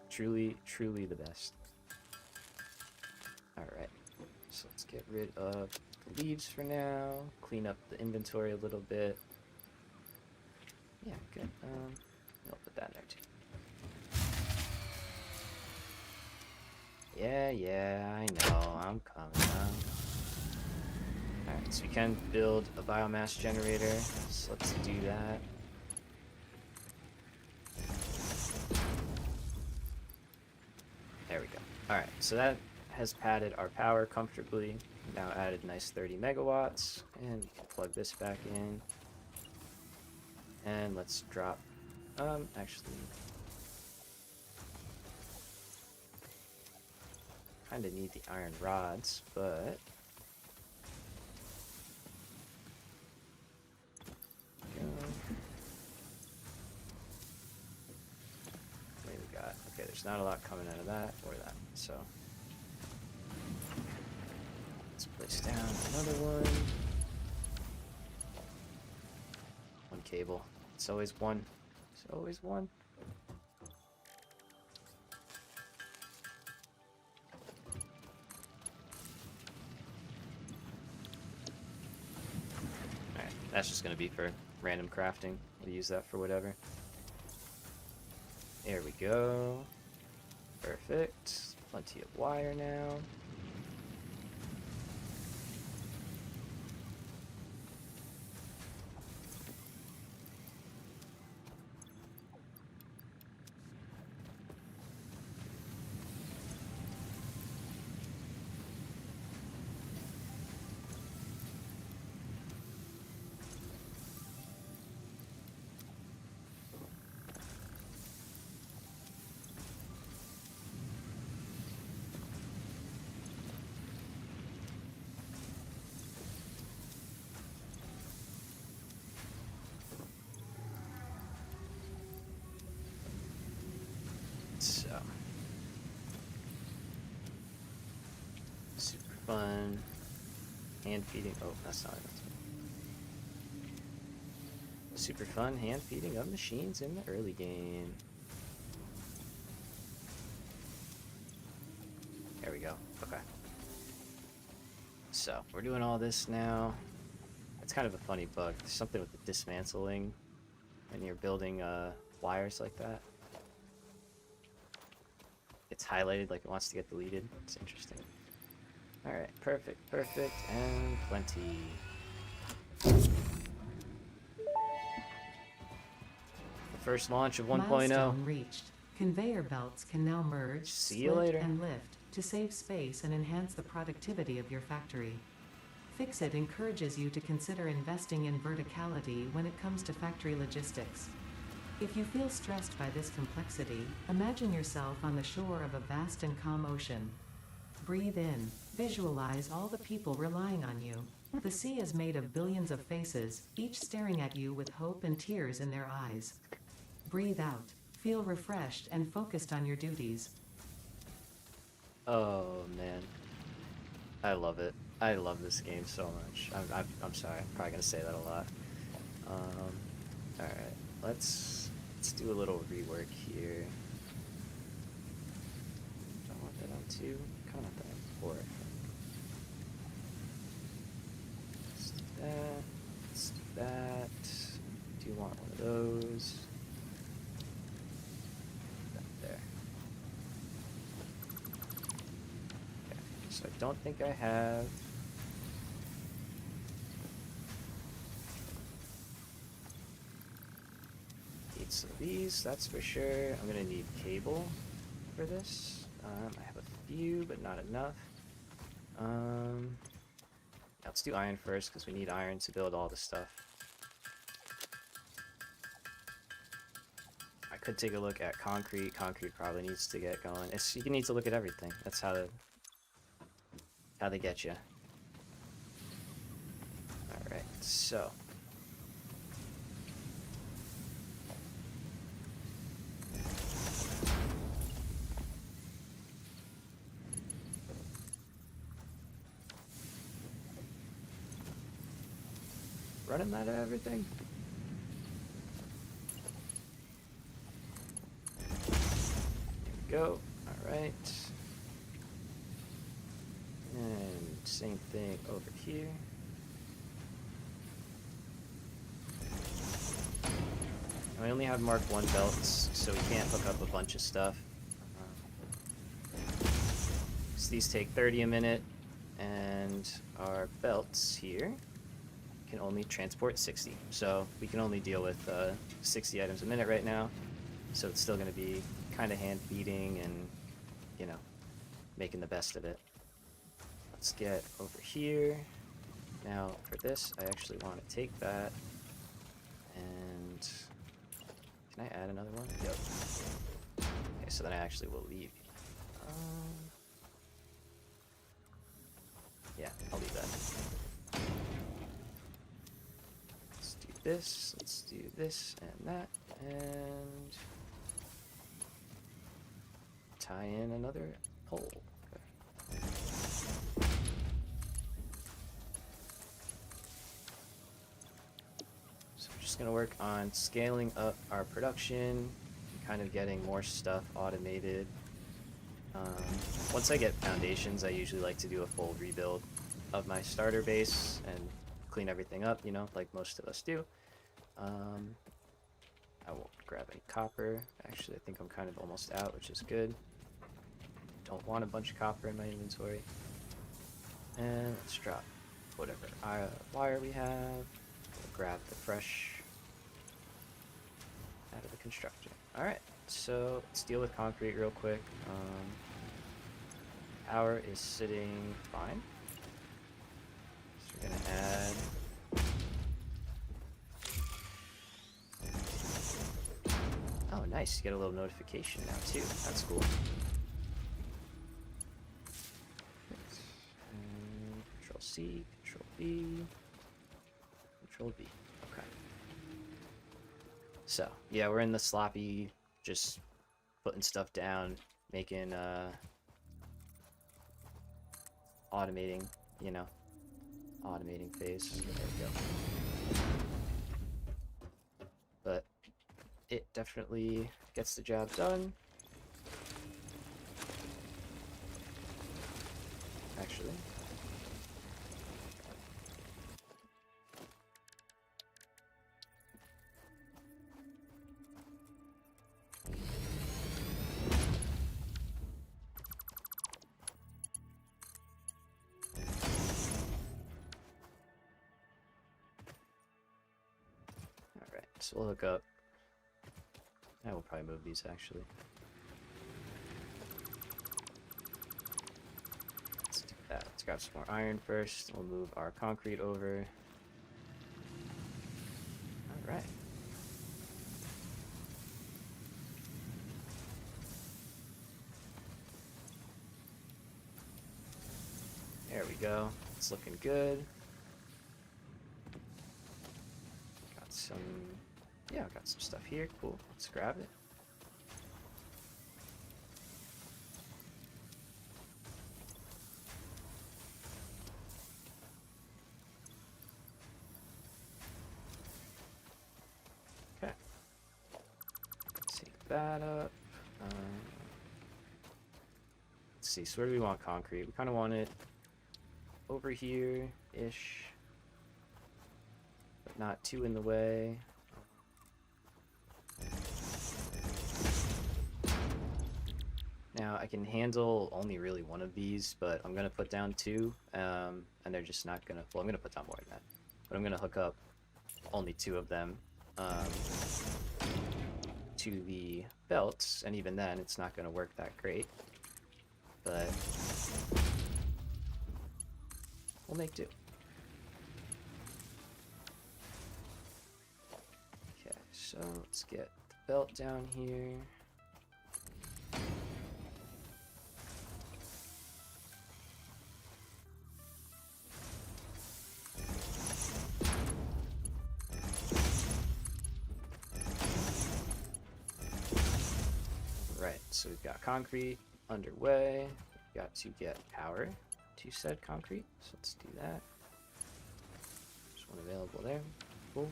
truly the best. Alright, so let's get rid of the leaves for now, clean up the inventory a little bit. Yeah, good. I'll put that in there too. Yeah, I know. I'm coming. Alright, so we can build a biomass generator. So let's do that. There we go. Alright, so that has padded our power comfortably. Now added nice 30 megawatts. And we can plug this back in. And let's drop... actually... Kinda need the iron rods, but... What do we got? Okay, there's not a lot coming out of that or that, so... Let's place down another one. One cable. It's always one. It's always one. Alright, that's just gonna be for random crafting. We'll use that for whatever. There we go. Perfect. Plenty of wire now. So, super fun. Hand feeding. Oh, that's not it. Super fun hand feeding of machines in the early game. There we go. Okay. So, we're doing all this now. It's kind of a funny bug. There's something with the dismantling when you're building wires like that. It's highlighted like it wants to get deleted. It's interesting. Alright, perfect, perfect, and plenty. The first launch of 1.0. Milestone reached. Conveyor belts can now merge, See you split, later. and lift to save space and enhance the productivity of your factory. Fixit encourages you to consider investing in verticality when it comes to factory logistics. If you feel stressed by this complexity, imagine yourself on the shore of a vast and calm ocean. Breathe in. Visualize all the people relying on you. The sea is made of billions of faces, each staring at you with hope and tears in their eyes. Breathe out. Feel refreshed and focused on your duties. Oh man, I love it. I love this game so much. I'm sorry. I'm probably gonna say that a lot. All right, let's do a little rework here. Don't want that on 2. Kind of want that on 4. Let's do that. Let's do that. Do you want one of those? There. Okay, so I don't think I have. Need some of these, that's for sure. I'm gonna need cable for this. I have a few, but not enough. Let's do iron first, because we need iron to build all the stuff. I could take a look at concrete. Concrete probably needs to get going. You need to look at everything. That's how they get you. Alright, so. Running out of everything. There we go. Alright. And same thing over here. I only have Mark 1 belts, so we can't hook up a bunch of stuff. So these take 30 a minute, and our belts here can only transport 60. So we can only deal with 60 items a minute right now. So it's still going to be kind of hand feeding and, you know, making the best of it. Let's get over here. Now for this, I actually want to take that and can I add another one? Yep. Okay, so then I actually will leave. Yeah, I'll leave that. Let's do this, let's do this and that, and tie in another pole. Okay. So we're just gonna work on scaling up our production, kind of getting more stuff automated. Once I get foundations, I usually like to do a full rebuild of my starter base and clean everything up, you know, like most of us do. I won't grab any copper. Actually, I think I'm kind of almost out, which is good. don't want a bunch of copper in my inventory. And let's drop whatever wire we have. We'll grab the fresh out of the constructor. Alright, so let's deal with concrete real quick. Power is sitting fine. So we're gonna add oh nice, you get a little notification now too. That's cool. Control C, Control B, Control B. Okay. So, yeah, we're in the sloppy, just putting stuff down, making, automating, you know, automating phase. There we go. But it definitely gets the job done. Actually. Alright, so we'll hook up. I will probably move these actually. Let's do that. Let's grab some more iron first. We'll move our concrete over. Alright. There we go. It's looking good. Got some... yeah, I got some stuff here. Cool. Let's grab it. Okay. Take that up. Let's see. So where do we want concrete? We kind of want it over here-ish. But not too in the way. Now, I can handle only really one of these, but I'm going to put down two, and they're just not going to... well, I'm going to put down more than that. But I'm going to hook up only two of them to the belts, and even then, it's not going to work that great. But we'll make do. Okay, so let's get the belt down here. Right, so we've got concrete underway. We've got to get power to said concrete, so let's do that. There's one available there. Cool.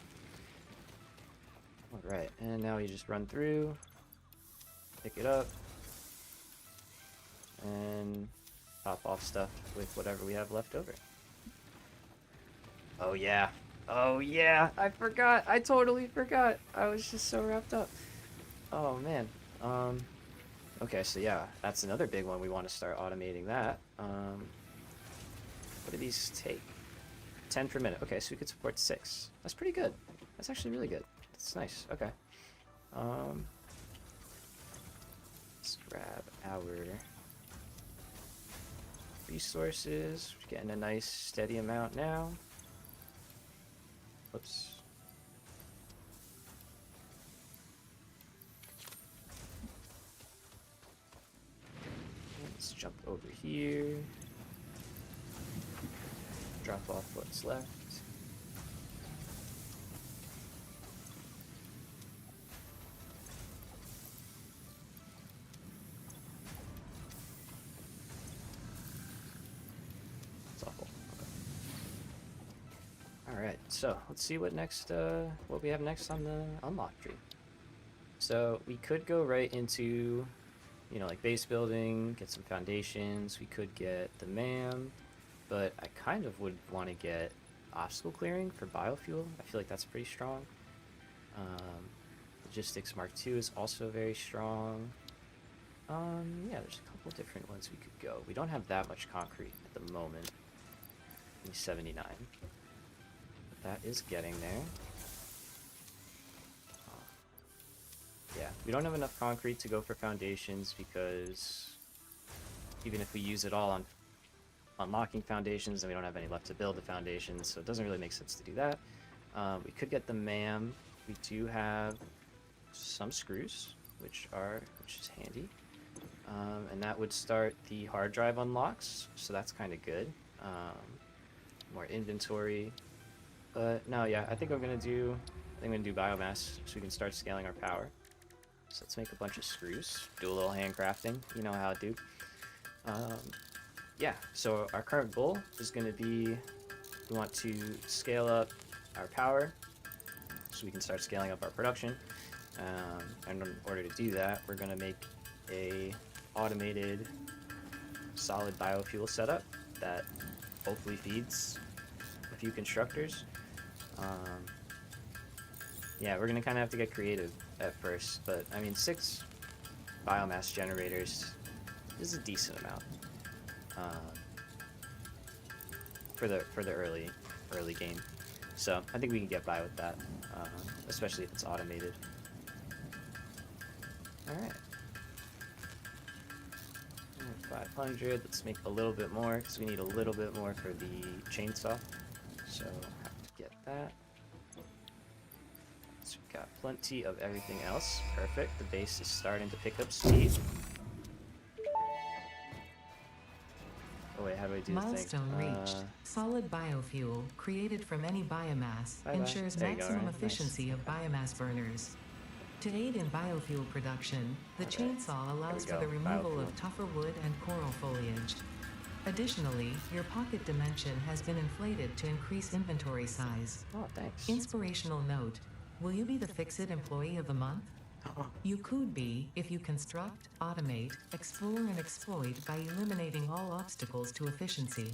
Alright, and now you just run through, pick it up, and pop off stuff with whatever we have left over. Oh yeah. Oh yeah, I forgot. I totally forgot. I was just so wrapped up. Oh man. Okay, so yeah, that's another big one. We want to start automating that. What do these take? 10 per minute. Okay, so we could support 6. That's pretty good. That's actually really good. That's nice. Okay. Let's grab our resources. We're getting a nice steady amount now. Whoops. Let's jump over here. Drop off what's left. It's awful. Okay. Alright, so let's see what next what we have next on the unlock tree. So we could go right into, you know, like base building, get some foundations. We could get the MAM, but I kind of would want to get obstacle clearing for biofuel. I feel like that's pretty strong. Logistics Mark II is also very strong. Yeah, there's a couple different ones we could go. We don't have that much concrete at the moment. Only 79. But that is getting there. Yeah, we don't have enough concrete to go for foundations because even if we use it all on unlocking foundations, then we don't have any left to build the foundations, so it doesn't really make sense to do that. We could get the MAM. We do have some screws, which is handy. And that would start the hard drive unlocks, so that's kind of good. More inventory. But no, yeah, I think I'm gonna do biomass so we can start scaling our power. So let's make a bunch of screws, do a little handcrafting, you know how I do. Yeah, so our current goal is going to be, we want to scale up our power so we can start scaling up our production. And in order to do that, we're going to make a automated solid biofuel setup that hopefully feeds a few constructors. Yeah, we're going to kind of have to get creative at first, but I mean 6 biomass generators is a decent amount for the early game. So I think we can get by with that, especially if it's automated. All right. 500. Let's make a little bit more because we need a little bit more for the chainsaw. So have to get that. So we've got plenty of everything else. Perfect. The base is starting to pick up speed. Oh wait, how do I do Milestone the thing? reached. Solid biofuel, created from any biomass, Bye-bye. ensures There you go, maximum right? efficiency Nice. of biomass burners. To aid in biofuel production, the chainsaw allows for the removal of tougher wood and coral foliage. Additionally, your pocket dimension has been inflated to increase inventory size. Oh, thanks. Inspirational note: will you be the Fix-It Employee of the Month? You could be if you construct, automate, explore, and exploit by eliminating all obstacles to efficiency.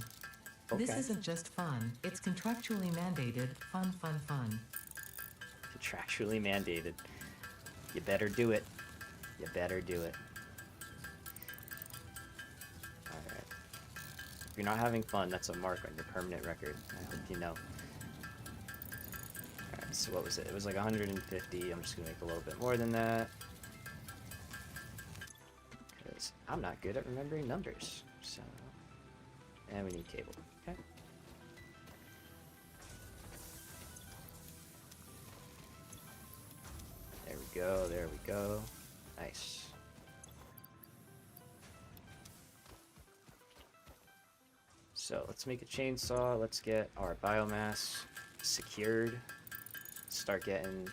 Okay. This isn't just fun, it's contractually mandated fun, fun, fun. Contractually mandated. You better do it. You better do it. Alright. If you're not having fun, that's a mark on your permanent record. I hope you know. Alright, so what was it? It was like 150. I'm just gonna make a little bit more than that. Because I'm not good at remembering numbers. So. And we need cable. Okay. There we go, there we go. Nice. So let's make a chainsaw, let's get our biomass secured. Start getting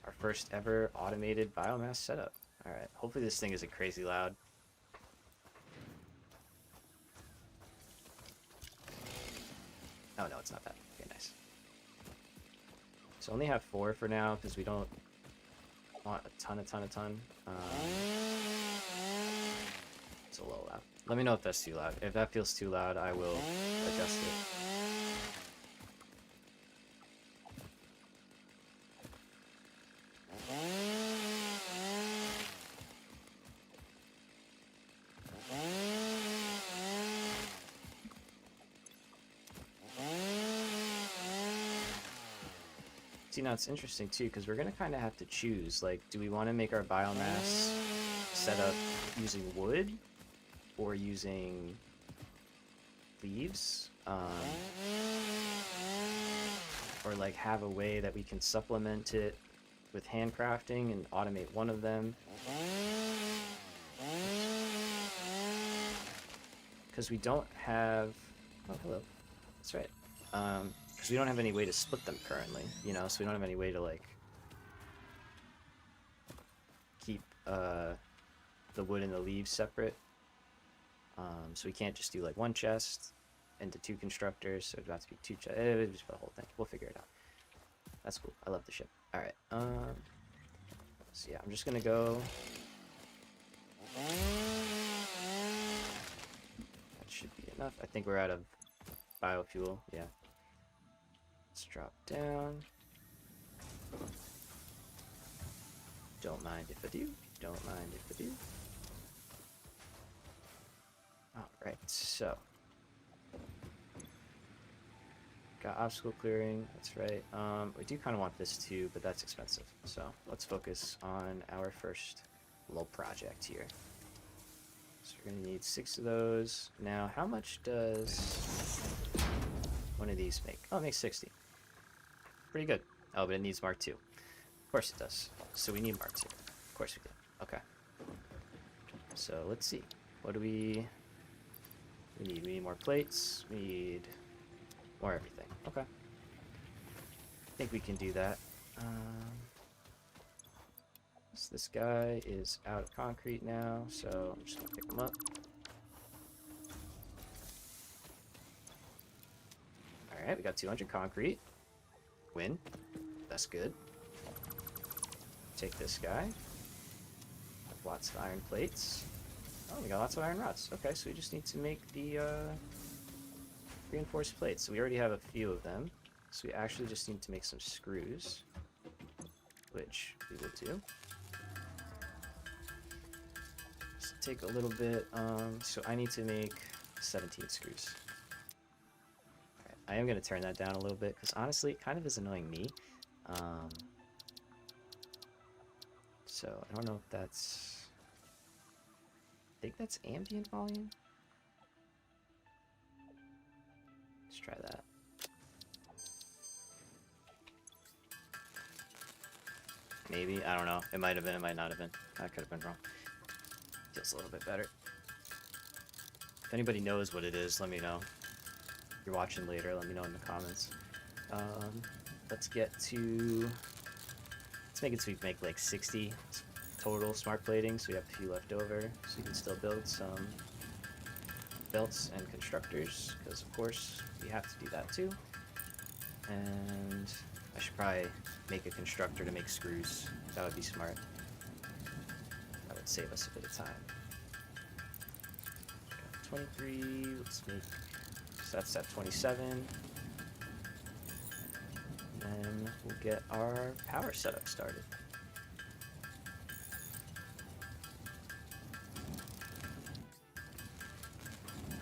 our first ever automated biomass setup. Alright, hopefully this thing isn't crazy loud. Oh no, it's not bad. Okay, nice. So only have 4 for now because we don't want a ton. It's a little loud. Let me know if that's too loud. If that feels too loud, I will adjust it. See, now it's interesting too, because we're gonna kind of have to choose, like, do we want to make our biomass setup using wood or using leaves, or like have a way that we can supplement it with handcrafting and automate one of them, because we don't have, oh hello, that's right, because we don't have any way to split them currently, you know, so we don't have any way to, like, keep the wood and the leaves separate. So we can't just do, like, one chest into 2 constructors, so it'd have to be 2 chests. It would just be the whole thing. We'll figure it out. That's cool. I love the ship. Alright, so yeah, I'm just gonna go. That should be enough. I think we're out of biofuel, yeah. Let's drop down. Don't mind if I do. Don't mind if I do. Right, so got obstacle clearing, that's right. We do kind of want this too, but that's expensive. So let's focus on our first little project here. So we're gonna need 6 of those. Now, how much does one of these make? Oh, it makes 60. Pretty good. Oh, but it needs Mark II. Of course it does. So we need Mark II. Of course we do. Okay. So let's see. What do we need? We need more plates. We need more everything. Okay. I think we can do that. So this guy is out of concrete now, so I'm just gonna pick him up. Alright, we got 200 concrete. Win. That's good. Take this guy. Have lots of iron plates. Oh, we got lots of iron rods. Okay, so we just need to make the reinforced plates. So we already have a few of them. So we actually just need to make some screws, which we will do. So take a little bit. So I need to make 17 screws. Alright, I am going to turn that down a little bit because honestly, it kind of is annoying me. So I don't know if that's... I think that's ambient volume. Let's try that. Maybe, I don't know. It might have been, it might not have been. I could have been wrong. Feels a little bit better. If anybody knows what it is, let me know. If you're watching later, let me know in the comments. Let's get to... Let's make it so we make like 60 total smart plating, so we have a few left over, so we can still build some belts and constructors, because of course we have to do that too. And I should probably make a constructor to make screws. That would be smart. That would save us a bit of time. 23, let's make, so that's at 27. And then we'll get our power setup started.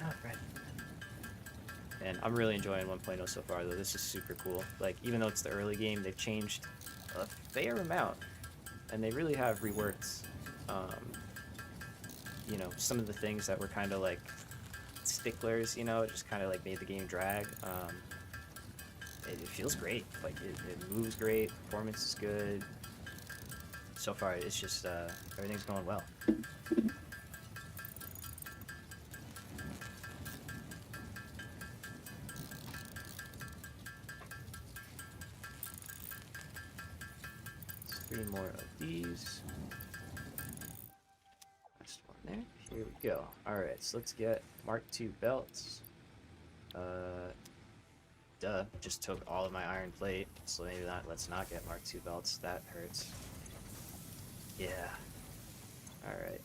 Alright. And I'm really enjoying 1.0 so far, though. This is super cool. Like, even though it's the early game, they've changed a fair amount. And they really have reworked, you know, some of the things that were kind of like sticklers, you know, it just kind of like made the game drag. It feels great. Like, it moves great, performance is good. So far, it's just, everything's going well. Three more of these. Last one there. Here we go. Alright, so let's get Mark II belts. Duh, just took all of my iron plate, so maybe not. Let's not get Mark II belts. That hurts. Yeah. Alright.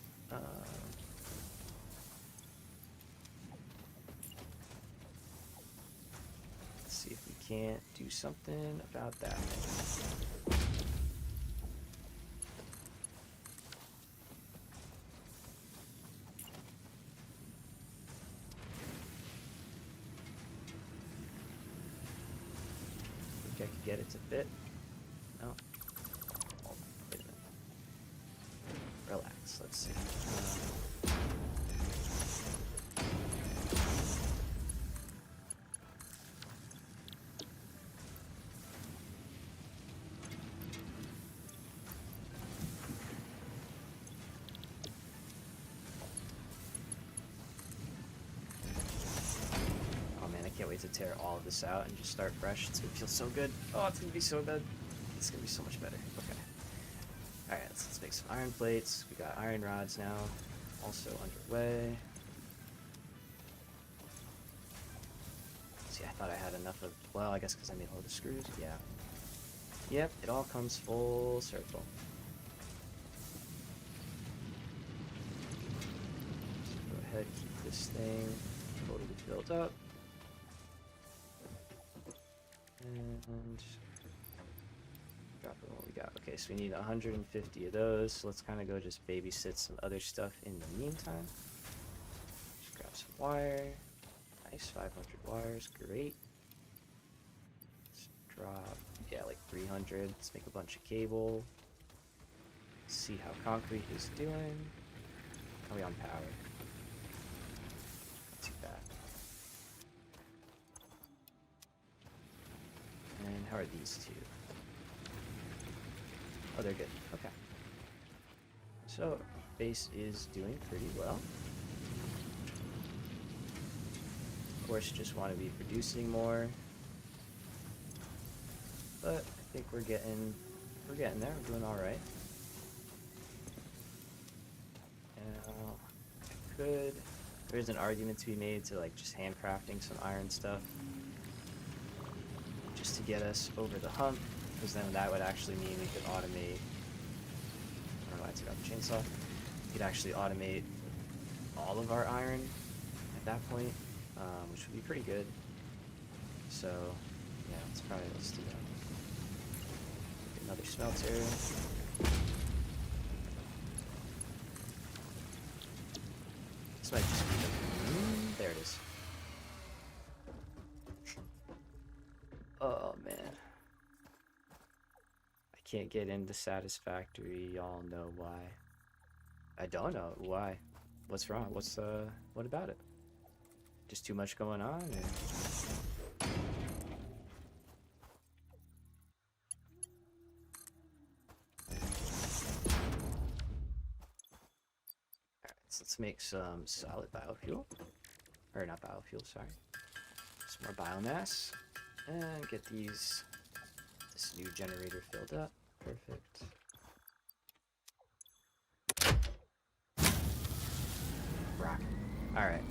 Let's see if we can't do something about that. I could get it to fit. No. Oh, wait a minute. Relax. Let's see. Can't wait to tear all of this out and just start fresh. It's gonna feel so good. Oh, it's gonna be so good. It's gonna be so much better. Okay. Alright, let's make some iron plates. We got iron rods now. Also underway. See, I thought I had enough of... Well, I guess because I made all the screws. Yeah. Yep, it all comes full circle. So go ahead, keep this thing totally filled up. And drop it what we got. Okay, so we need 150 of those. So let's kind of go just babysit some other stuff in the meantime. Just grab some wire. Nice, 500 wires, great. Let's drop, yeah, like 300. Let's make a bunch of cable. See how concrete is doing. How are we on power? Not too bad. And how are these two? Oh, they're good. Okay. So, base is doing pretty well. Of course, just want to be producing more. But I think we're getting there. We're doing all right. Now, there's an argument to be made to like just handcrafting some iron stuff, just to get us over the hump, because then that would actually mean we could automate. I don't know why I took out the chainsaw. We could actually automate all of our iron at that point, which would be pretty good. So, yeah, let's do that. Get another smelter. This might just be the... there it is. Oh, man. I can't get into Satisfactory. Y'all know why. I don't know why. What's wrong? What about it? Just too much going on? Or... So let's make some solid biofuel. Or not biofuel, sorry. Some more biomass. And get this new generator filled up. Perfect. Rock. Alright.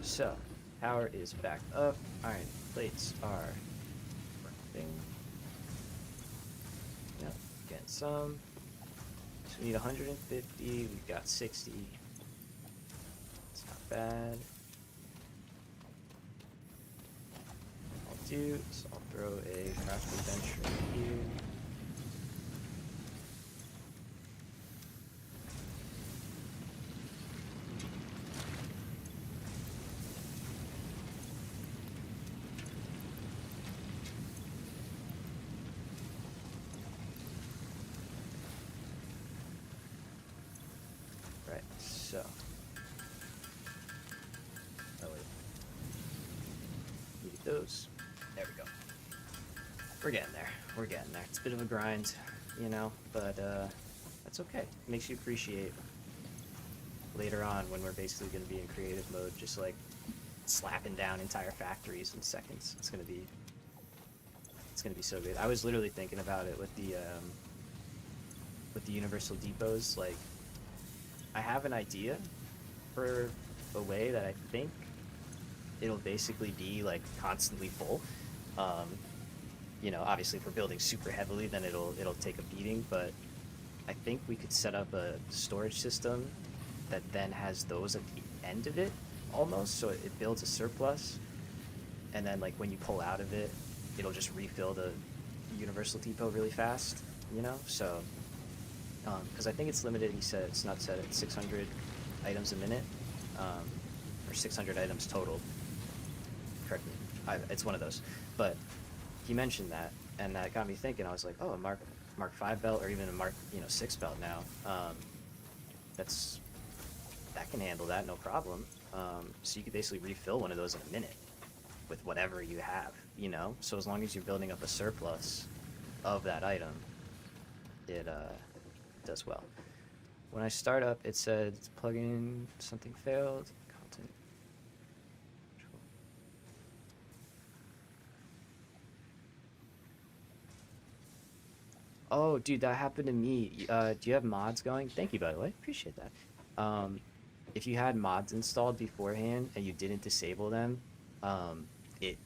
So, power is back up. Iron plates are working. Yep, getting some. So we need 150. We've got 60. It's not bad. I'll do is I'll throw a crafting bench right here. Right, so. Oh wait. Need those. There we go. We're getting there. We're getting there. It's a bit of a grind, you know, but that's okay. It makes you appreciate later on when we're basically going to be in creative mode, just like slapping down entire factories in seconds. It's gonna be so good. I was literally thinking about it with the universal depots. Like, I have an idea for a way that I think it'll basically be like constantly full. You know, obviously if we're building super heavily, then it'll take a beating, but I think we could set up a storage system that then has those at the end of it almost, so it builds a surplus, and then like when you pull out of it, it'll just refill the universal depot really fast, you know? So because I think it's limited, he said it's not set at 600 items a minute, or 600 items total. Correct me, it's one of those. But he mentioned that, and that got me thinking. I was like, oh, a Mark 5 belt, or even a Mark 6 belt now. That can handle that, no problem. So you could basically refill one of those in a minute with whatever you have, you know? So as long as you're building up a surplus of that item, it does well. When I start up, it said plugin something failed. Content. Oh, dude, that happened to me. Do you have mods going? Thank you, by the way. Appreciate that. If you had mods installed beforehand and you didn't disable them, it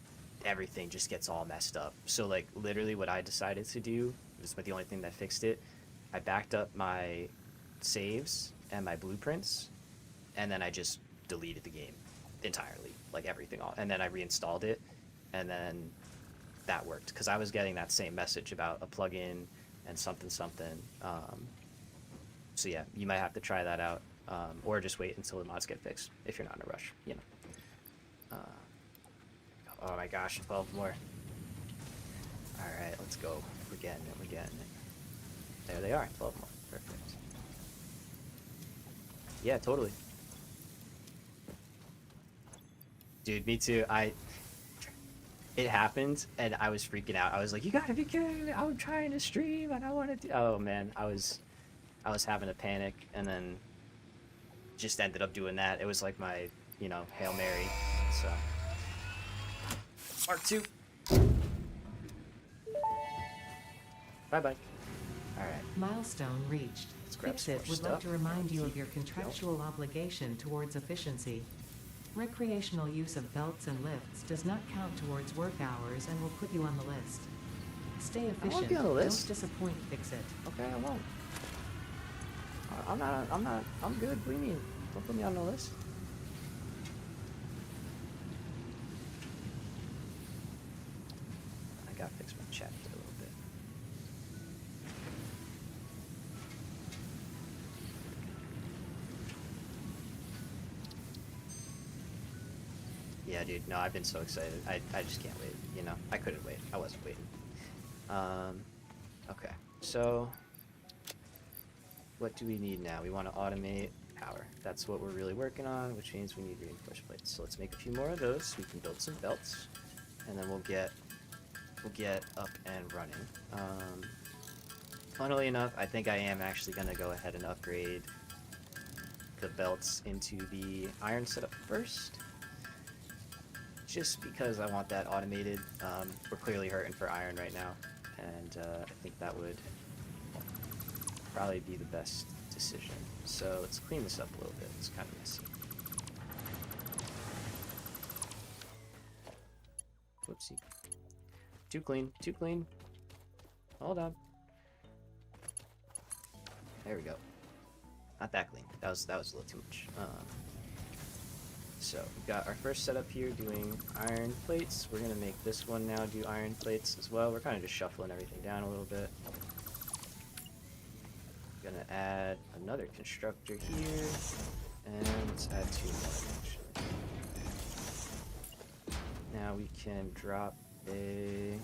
everything just gets all messed up. So like literally what I decided to do was the only thing that fixed it. I backed up my saves and my blueprints, and then I just deleted the game entirely, like everything all, and then I reinstalled it, and then that worked because I was getting that same message about a plugin and something something. So yeah, you might have to try that out, or just wait until the mods get fixed if you're not in a rush, you know. Oh my gosh, 12 more. Alright, let's go. We're getting it, we're getting it. There they are, 12 more. Perfect. Yeah, totally. Dude, me too. It happened, and I was freaking out. I was like, "You gotta be kidding me! I'm trying to stream, and I want to do." Oh man, I was having a panic, and then just ended up doing that. It was like my, Hail Mary. So, Mark 2. Bye bye. All right. Milestone reached. Let's grab some Fixit more would like stuff. to remind you of your Keep contractual obligation towards efficiency. Recreational use of belts and lifts does not count towards work hours and will put you on the list. Stay won't efficient. be on the list. Don't disappoint Fixit. Okay, I won't. I'm not. I'm good. What do you mean? Don't put me on the list. I gotta fix my chat a little bit. Yeah, dude. No, I've been so excited. I just can't wait. I couldn't wait. I wasn't waiting. Okay. So, what do we need now? We want to automate power. That's what we're really working on, which means we need reinforced plates. So let's make a few more of those so we can build some belts, and then we'll get up and running. Funnily enough, I think I am actually gonna go ahead and upgrade the belts into the iron setup first, just because I want that automated. We're clearly hurting for iron right now, and I think that would probably be the best decision. So let's clean this up a little bit. It's kind of messy. Whoopsie. Too clean. Too clean. Hold on. There we go. Not that clean. That was a little too much. So we've got our first setup here doing iron plates. We're gonna make this one now do iron plates as well. We're kind of just shuffling everything down a little bit. Gonna add another constructor here, and let's add 2 more actually. Now we can drop a.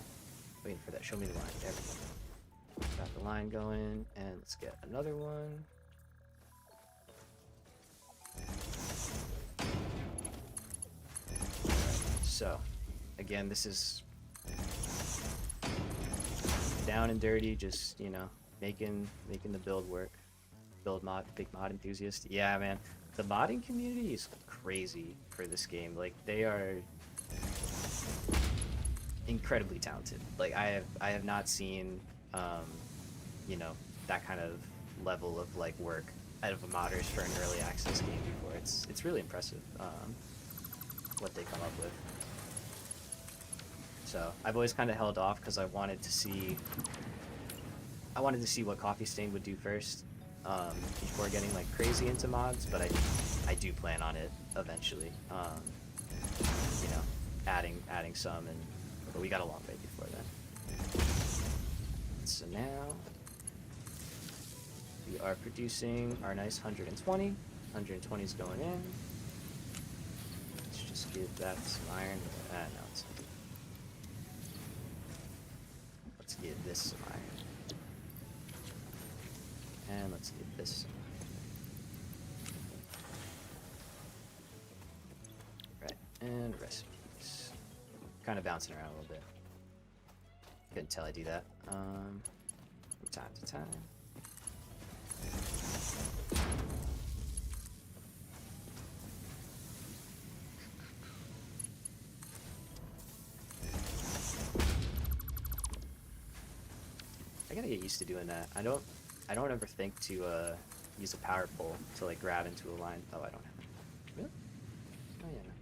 Waiting for that. Show me the line. There we go. Got the line going, and let's get another one. So, again, this is down and dirty, just, making the build work. Big mod enthusiast. Yeah, man. The modding community is crazy for this game. Like, they are incredibly talented. Like, I have not seen, that kind of level of, like, work out of a modders for an early access game before. It's really impressive, what they come up with. So I've always kind of held off because I wanted to see what Coffee Stain would do first, before getting like crazy into mods. But I do plan on it eventually. Adding some, but we got a long way before then. So now we are producing our nice 120. 120 is going in. Let's just give that some iron. No, it's not. Let's give this some iron. And let's give this some iron. Right, and recipes. Kind of bouncing around a little bit. Couldn't tell I do that. From time to time. I gotta get used to doing that. I don't ever think to use a power pole to like grab into a line. Oh, I don't have it. Really? Oh yeah. No.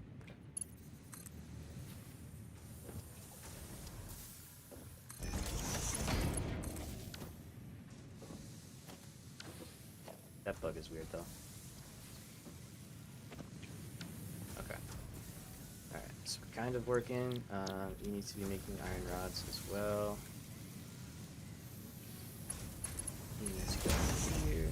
That bug is weird though. Okay. Alright, so we're kind of working. You need to be making iron rods as well. You need to go here.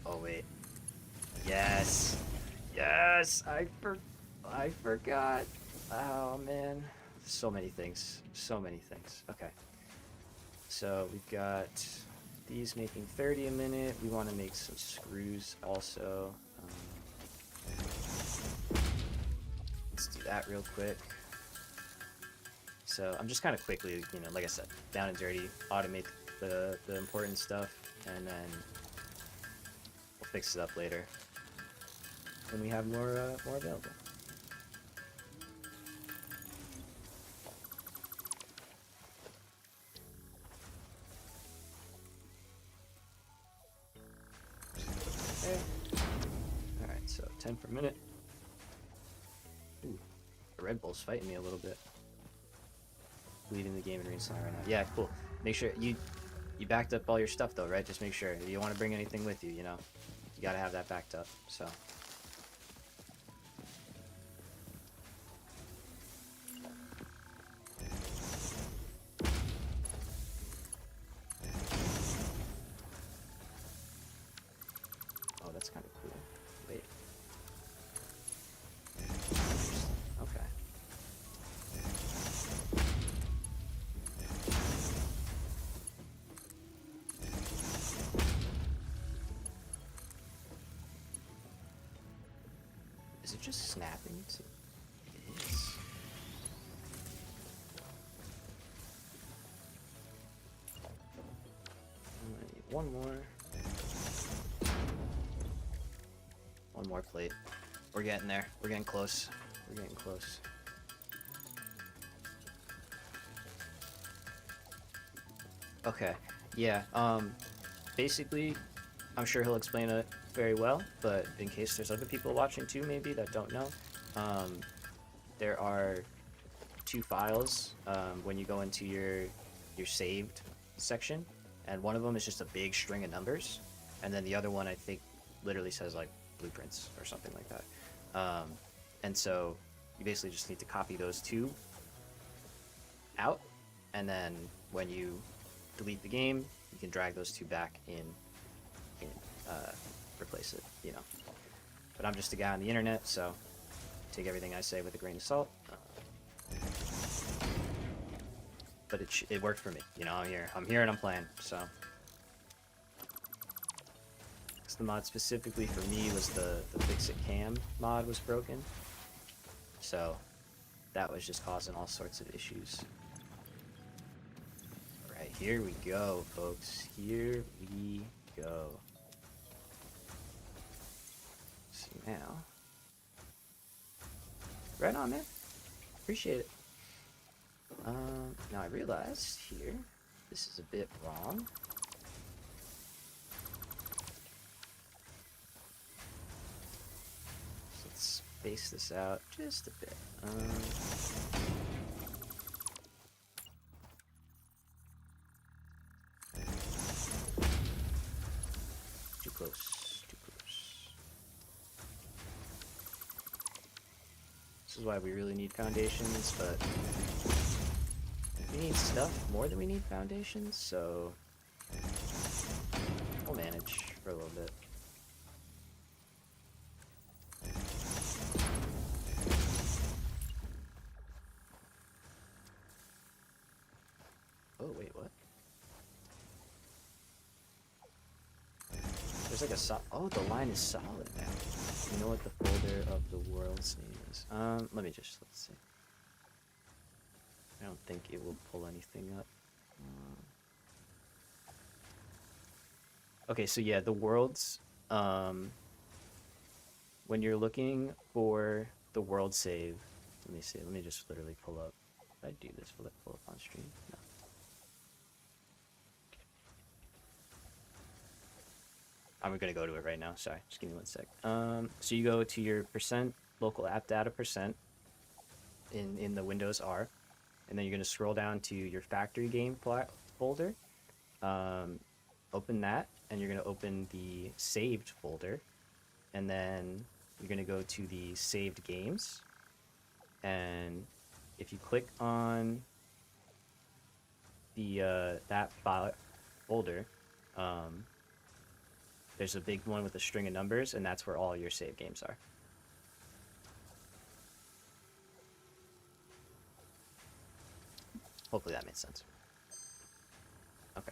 Oh wait. Yes. Yes. I forgot. Oh man. So many things. So many things. Okay. So we've got these making 30 a minute. We want to make some screws also. Let's do that real quick. So I'm just kind of quickly, you know, like I said, down and dirty, automate the important stuff, and then we'll fix it up later when we have more available. Okay. All right, so 10 per minute. Ooh, the Red Bull's fighting me a little bit. Leading the game in Reinstein right now. Yeah, cool. Make sure you backed up all your stuff though, right? Just make sure. If you want to bring anything with you, you know, you gotta have that backed up. So. Oh, that's kind of cool. Wait. Okay. Is it just snapping? It is. I need one more. One more plate. We're getting there. We're getting close. We're getting close. Okay. Yeah. Basically, I'm sure he'll explain it very well, but in case there's other people watching too, maybe that don't know, there are two files when you go into your saved section, and one of them is just a big string of numbers, and then the other one I think literally says like blueprints or something like that. And so you basically just need to copy those two out, and then when you delete the game, you can drag those two back in replace it, you know. But I'm just a guy on the internet, so take everything I say with a grain of salt. But it worked for me, you know. I'm here and I'm playing. So the mod specifically for me was the fix it cam mod was broken, so that was just causing all sorts of issues. All right, here we go, folks. Here we go. So now, right on, man. Appreciate it. Now I realized here, this is a bit wrong. So let's space this out just a bit. Too close, too close. This is why we really need foundations, but we need stuff more than we need foundations, so we'll manage for a little bit. Oh, wait, what? There's like a oh, the line is solid now. You know what the folder of the world's name is? Let's see. I don't think it will pull anything up. Okay, so yeah, the worlds, when you're looking for the world save, let me see, let me just literally pull up. If I do this, will it pull up on stream? No. I'm gonna go to it right now, sorry, just give me 1 sec. So you go to your percent local app data percent in the Windows R, and then you're gonna scroll down to your factory game folder. Open that, and you're gonna open the saved folder, and then you're gonna go to the saved games, and if you click on the that file folder, There's a big one with a string of numbers, and that's where all your save games are. Hopefully that made sense. Okay.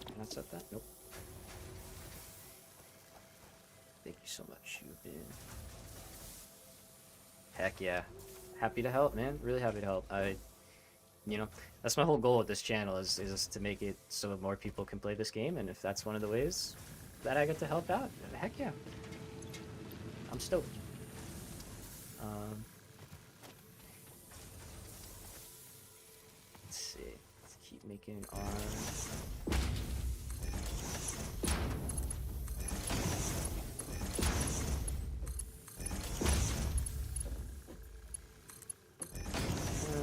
Can I set that? Nope. Thank you so much. You've been... Heck yeah. Happy to help, man. Really happy to help. You know, that's my whole goal with this channel is to make it so more people can play this game, and if that's one of the ways that I get to help out, heck yeah. I'm stoked. Let's see. Let's keep making our...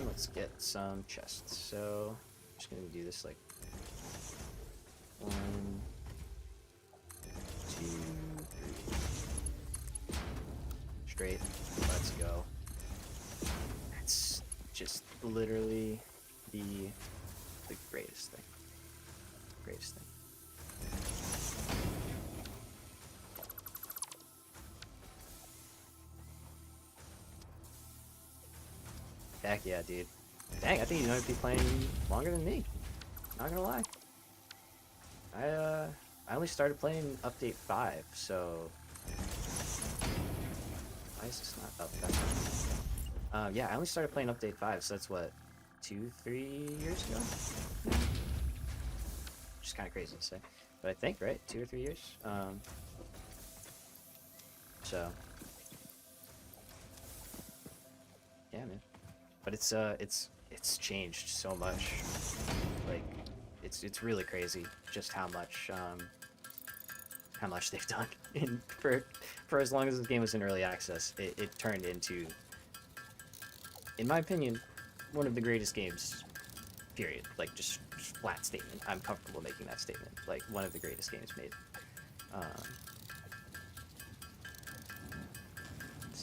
Let's get some chests. So, I'm just gonna do this like 1, 2, 3. Straight. Let's go. That's just literally the greatest thing. Greatest thing. Heck yeah, dude. Dang, I think you might be playing longer than me. Not gonna lie. I only started playing update 5, so... Why is this not up that much? Yeah, I only started playing update 5, so that's what, 2, 3 years ago? Yeah. Which is kind of crazy to say. But I think, right? 2 or 3 years? So... Yeah, man. But it's changed so much. Like, it's really crazy just how much they've done for as long as this game was in early access. It turned into, in my opinion, one of the greatest games. Period. Like, just flat statement. I'm comfortable making that statement. Like, one of the greatest games made. Let's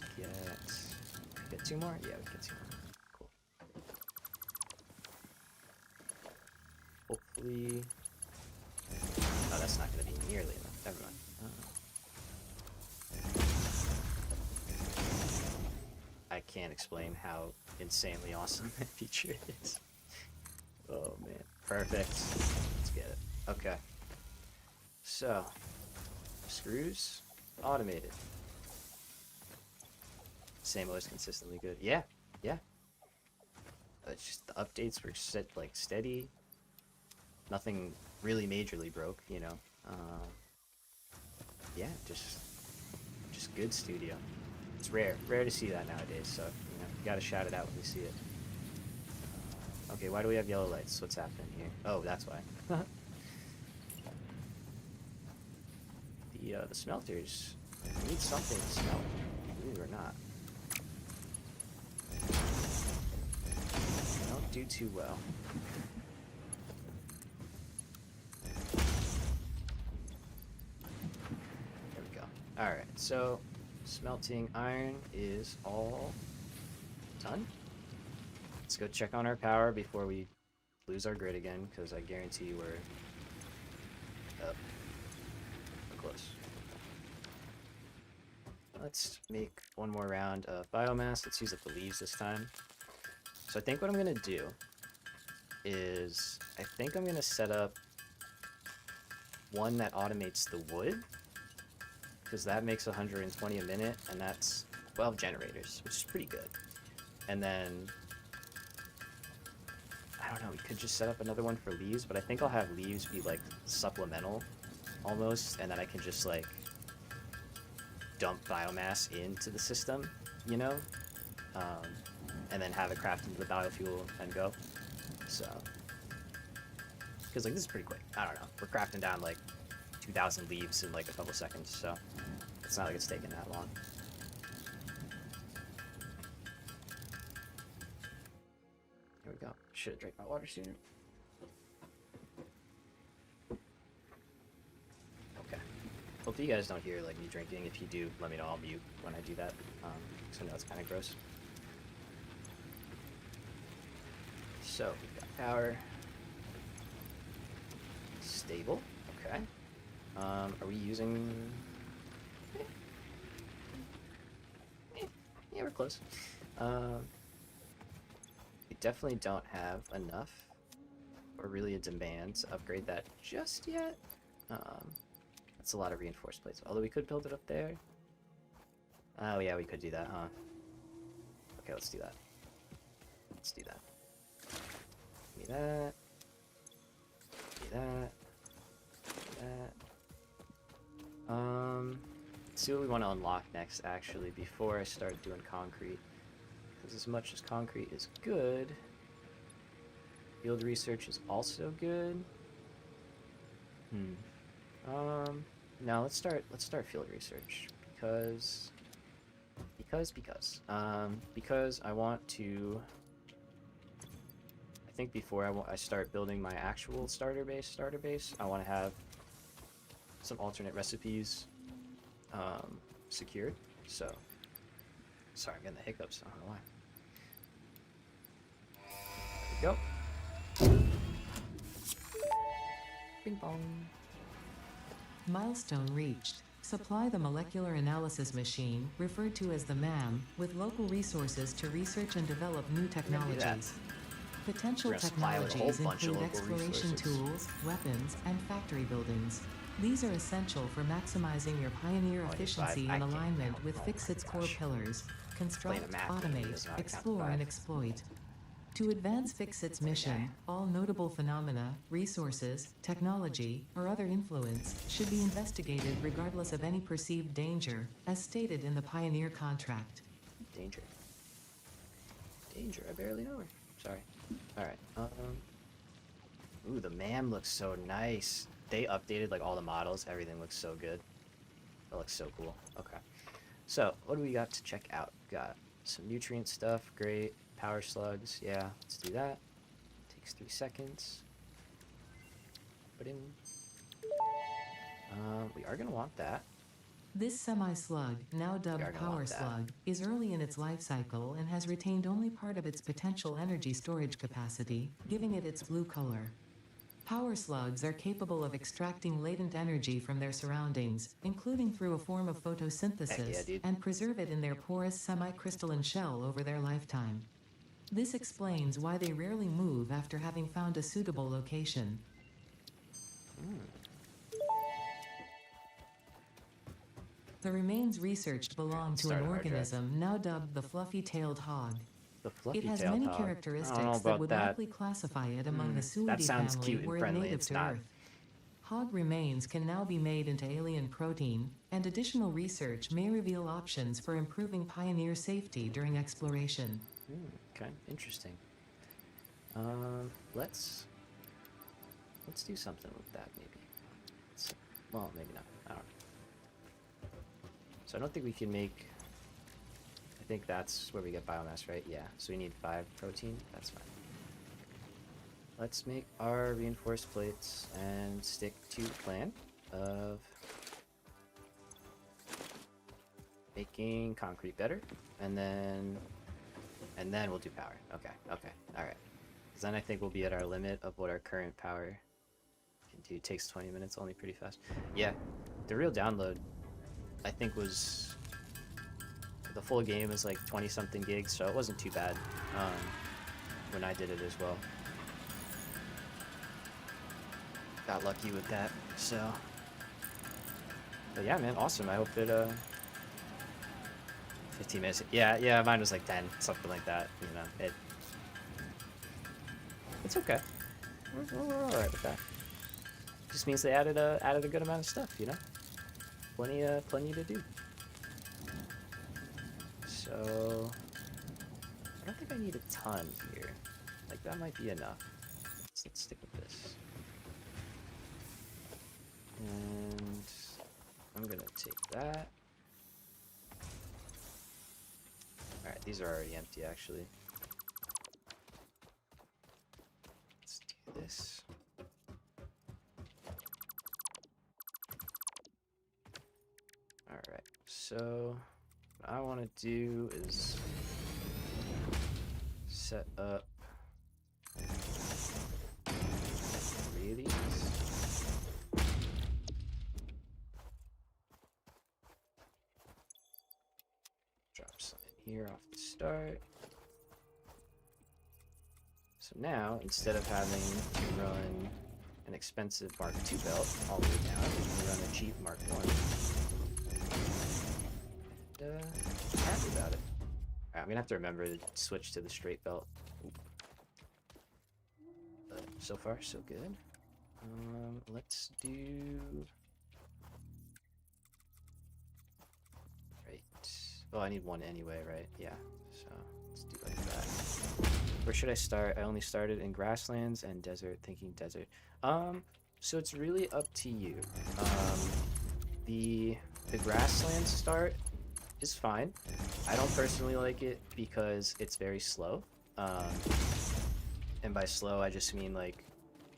get 2 more. Yeah, we get 2 more. Hopefully... Oh, that's not going to be nearly enough. Never mind. I can't explain how insanely awesome that feature is. Oh, man. Perfect. Let's get it. Okay. So, screws, automated. Same always consistently good. Yeah, yeah. It's just the updates were set, like, steady. Nothing really majorly broke, you know. Yeah, just good studio. It's rare to see that nowadays. So you gotta shout it out when you see it. Okay, why do we have yellow lights? What's happening here? Oh, that's why. The smelters need something to smelt, believe it or not. They don't do too well. Alright, so smelting iron is all done. Let's go check on our power before we lose our grid again, because I guarantee you we're up. We're close. Let's make one more round of biomass. Let's use up the leaves this time. So I think what I'm going to do is, I think I'm going to set up one that automates the wood, because that makes 120 a minute, and that's 12 generators, which is pretty good. And then, I don't know, we could just set up another one for leaves, but I think I'll have leaves be, like, supplemental, almost, and then I can just, like, dump biomass into the system, you know? And then have it craft into the biofuel and go. So, because, like, this is pretty quick. I don't know. We're crafting down, like, 2,000 leaves in, like, a couple seconds, so it's not like it's taking that long. we go. Should have drank my water sooner. Okay. Hopefully you guys don't hear like me drinking. If you do, let me know. I'll mute when I do that. So I know it's kind of gross. So we've got power. Stable. Okay. Are we using? Yeah, we're close. We definitely don't have enough, or really a demand to upgrade that just yet. That's a lot of reinforced plates. Although we could build it up there. Oh yeah, we could do that, huh? Okay, let's do that. Let's do that. Give me that. Give me that. Give me that. Let's see what we want to unlock next, actually, before I start doing concrete. Because as much as concrete is good, field research is also good. No, let's start field research because I want to. I think before I start building my actual starter base, I want to have some alternate recipes secured. So, sorry, I'm getting the hiccups. I don't know why. There we go. Bing bong. Milestone reached. Supply the molecular analysis machine, referred to as the MAM, with local resources to research and develop new technologies. Potential technologies include exploration tools, weapons, and factory buildings. These are essential for maximizing your Pioneer efficiency in alignment with Fixit's core pillars: construct, automate, explore, and exploit. To advance Fixit's mission, all notable phenomena, resources, technology, or other influence should be investigated regardless of any perceived danger, as stated in the Pioneer contract. Danger. Danger, I barely know her. Sorry. Alright, ooh, the MAM looks so nice. They updated, like, all the models. Everything looks so good. That looks so cool. Okay. So, what do we got to check out? Got some nutrient stuff. Great. Power slugs. Yeah, let's do that. Takes 3 seconds. Put in. We are going to want that. This semi-slug, now dubbed Power Slug, is early in its life cycle and has retained only part of its potential energy storage capacity, giving it its blue color. Power slugs are capable of extracting latent energy from their surroundings, including through a form of photosynthesis, and preserve it in their porous semi-crystalline shell over their lifetime. This explains why they rarely move after having found a suitable location. The remains researched belong to an organism now dubbed the fluffy-tailed hog. It has many characteristics that would likely classify it among the Suidae family were it native to Earth. Hog remains can now be made into alien protein, and additional research may reveal options for improving Pioneer safety during exploration. Okay, interesting. Let's do something with that, maybe. Well, maybe not. I don't know. So I don't think we can make. I think that's where we get biomass, right? Yeah. So we need 5 protein. That's fine. Let's make our reinforced plates and stick to the plan of making concrete better, and then we'll do power. Okay. Okay. All right. Because then I think we'll be at our limit of what our current power can do. It takes 20 minutes, only pretty fast. Yeah. The real download, I think, was the full game is like 20 something gigs, so it wasn't too bad when I did it as well. Got lucky with that, so. But yeah, man, awesome. I hope it 15 minutes. Yeah, mine was like 10, something like that. You know, it's okay. We're all right with that. Just means they added a good amount of stuff, you know. Plenty to do. So I don't think I need a ton here. Like that might be enough. Let's stick with this. And I'm gonna take that. Alright, these are already empty actually. this. Alright, so what I want to do is set up 3 of these. Drop some in here off the start. So now, instead of having to run an expensive Mark II belt all the way down, we can run a cheap Mark I. And, happy about it. Alright, I'm gonna have to remember to switch to the straight belt. But so far, so good. Let's do... Right. Oh, I need one anyway, right? Yeah. So, let's do like that. Where should I start? I only started in grasslands and desert, thinking desert. So it's really up to you. The grassland start is fine. I don't personally like it because it's very slow. And by slow, I just mean like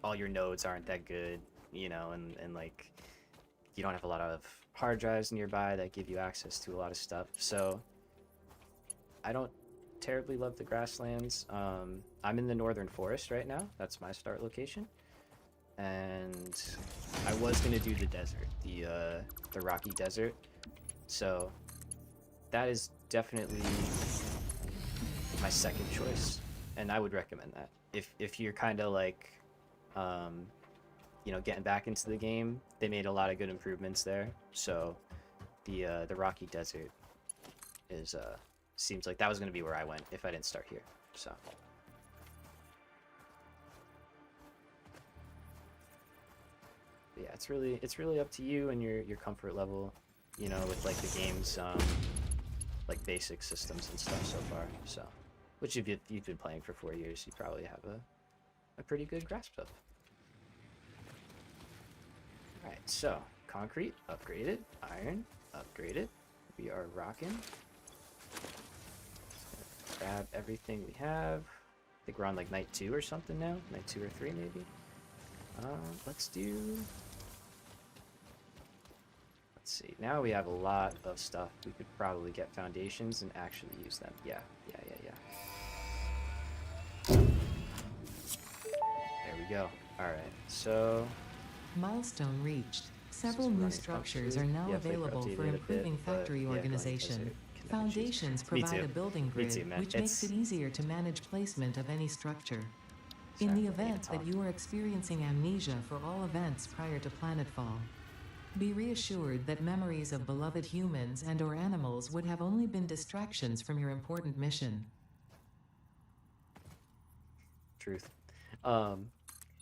all your nodes aren't that good, you know, and like you don't have a lot of hard drives nearby that give you access to a lot of stuff. So I don't terribly love the grasslands. I'm in the northern forest right now. That's my start location. And I was gonna do the desert, the rocky desert. So that is definitely my second choice, and I would recommend that if you're kind of like, you know, getting back into the game. They made a lot of good improvements there. So the rocky desert is seems like that was gonna be where I went if I didn't start here. So. Yeah, it's really up to you and your comfort level, you know, with like the game's like basic systems and stuff so far. So, which if you've been playing for 4 years, you probably have a pretty good grasp of. All right, so concrete upgraded, iron upgraded. We are rocking. Grab everything we have. I think we're on like night 2 or something now. Night 2 or 3 maybe. Let's do... Let's see. Now we have a lot of stuff. We could probably get foundations and actually use them. Yeah. There we go. Alright, so... Milestone reached. Several new structures are now available for improving factory organization. Foundations provide a building grid, which makes it easier to manage placement of any structure. In the event that you are experiencing amnesia for all events prior to Planetfall, be reassured that memories of beloved humans and/or animals would have only been distractions from your important mission. Truth.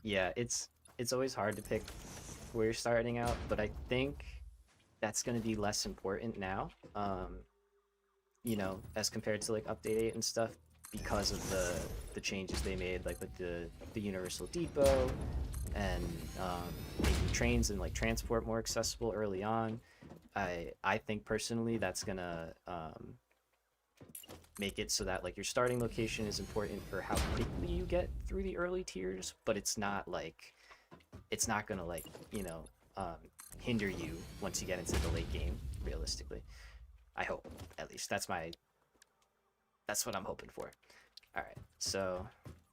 Yeah, it's always hard to pick where you're starting out, but I think that's going to be less important now. You know, as compared to like update 8 and stuff, because of the changes they made, like with the universal depot and making trains and like transport more accessible early on. I think personally that's gonna make it so that like your starting location is important for how quickly you get through the early tiers, but it's not gonna like, you know, hinder you once you get into the late game, realistically. I hope, at least. That's what I'm hoping for. Alright, so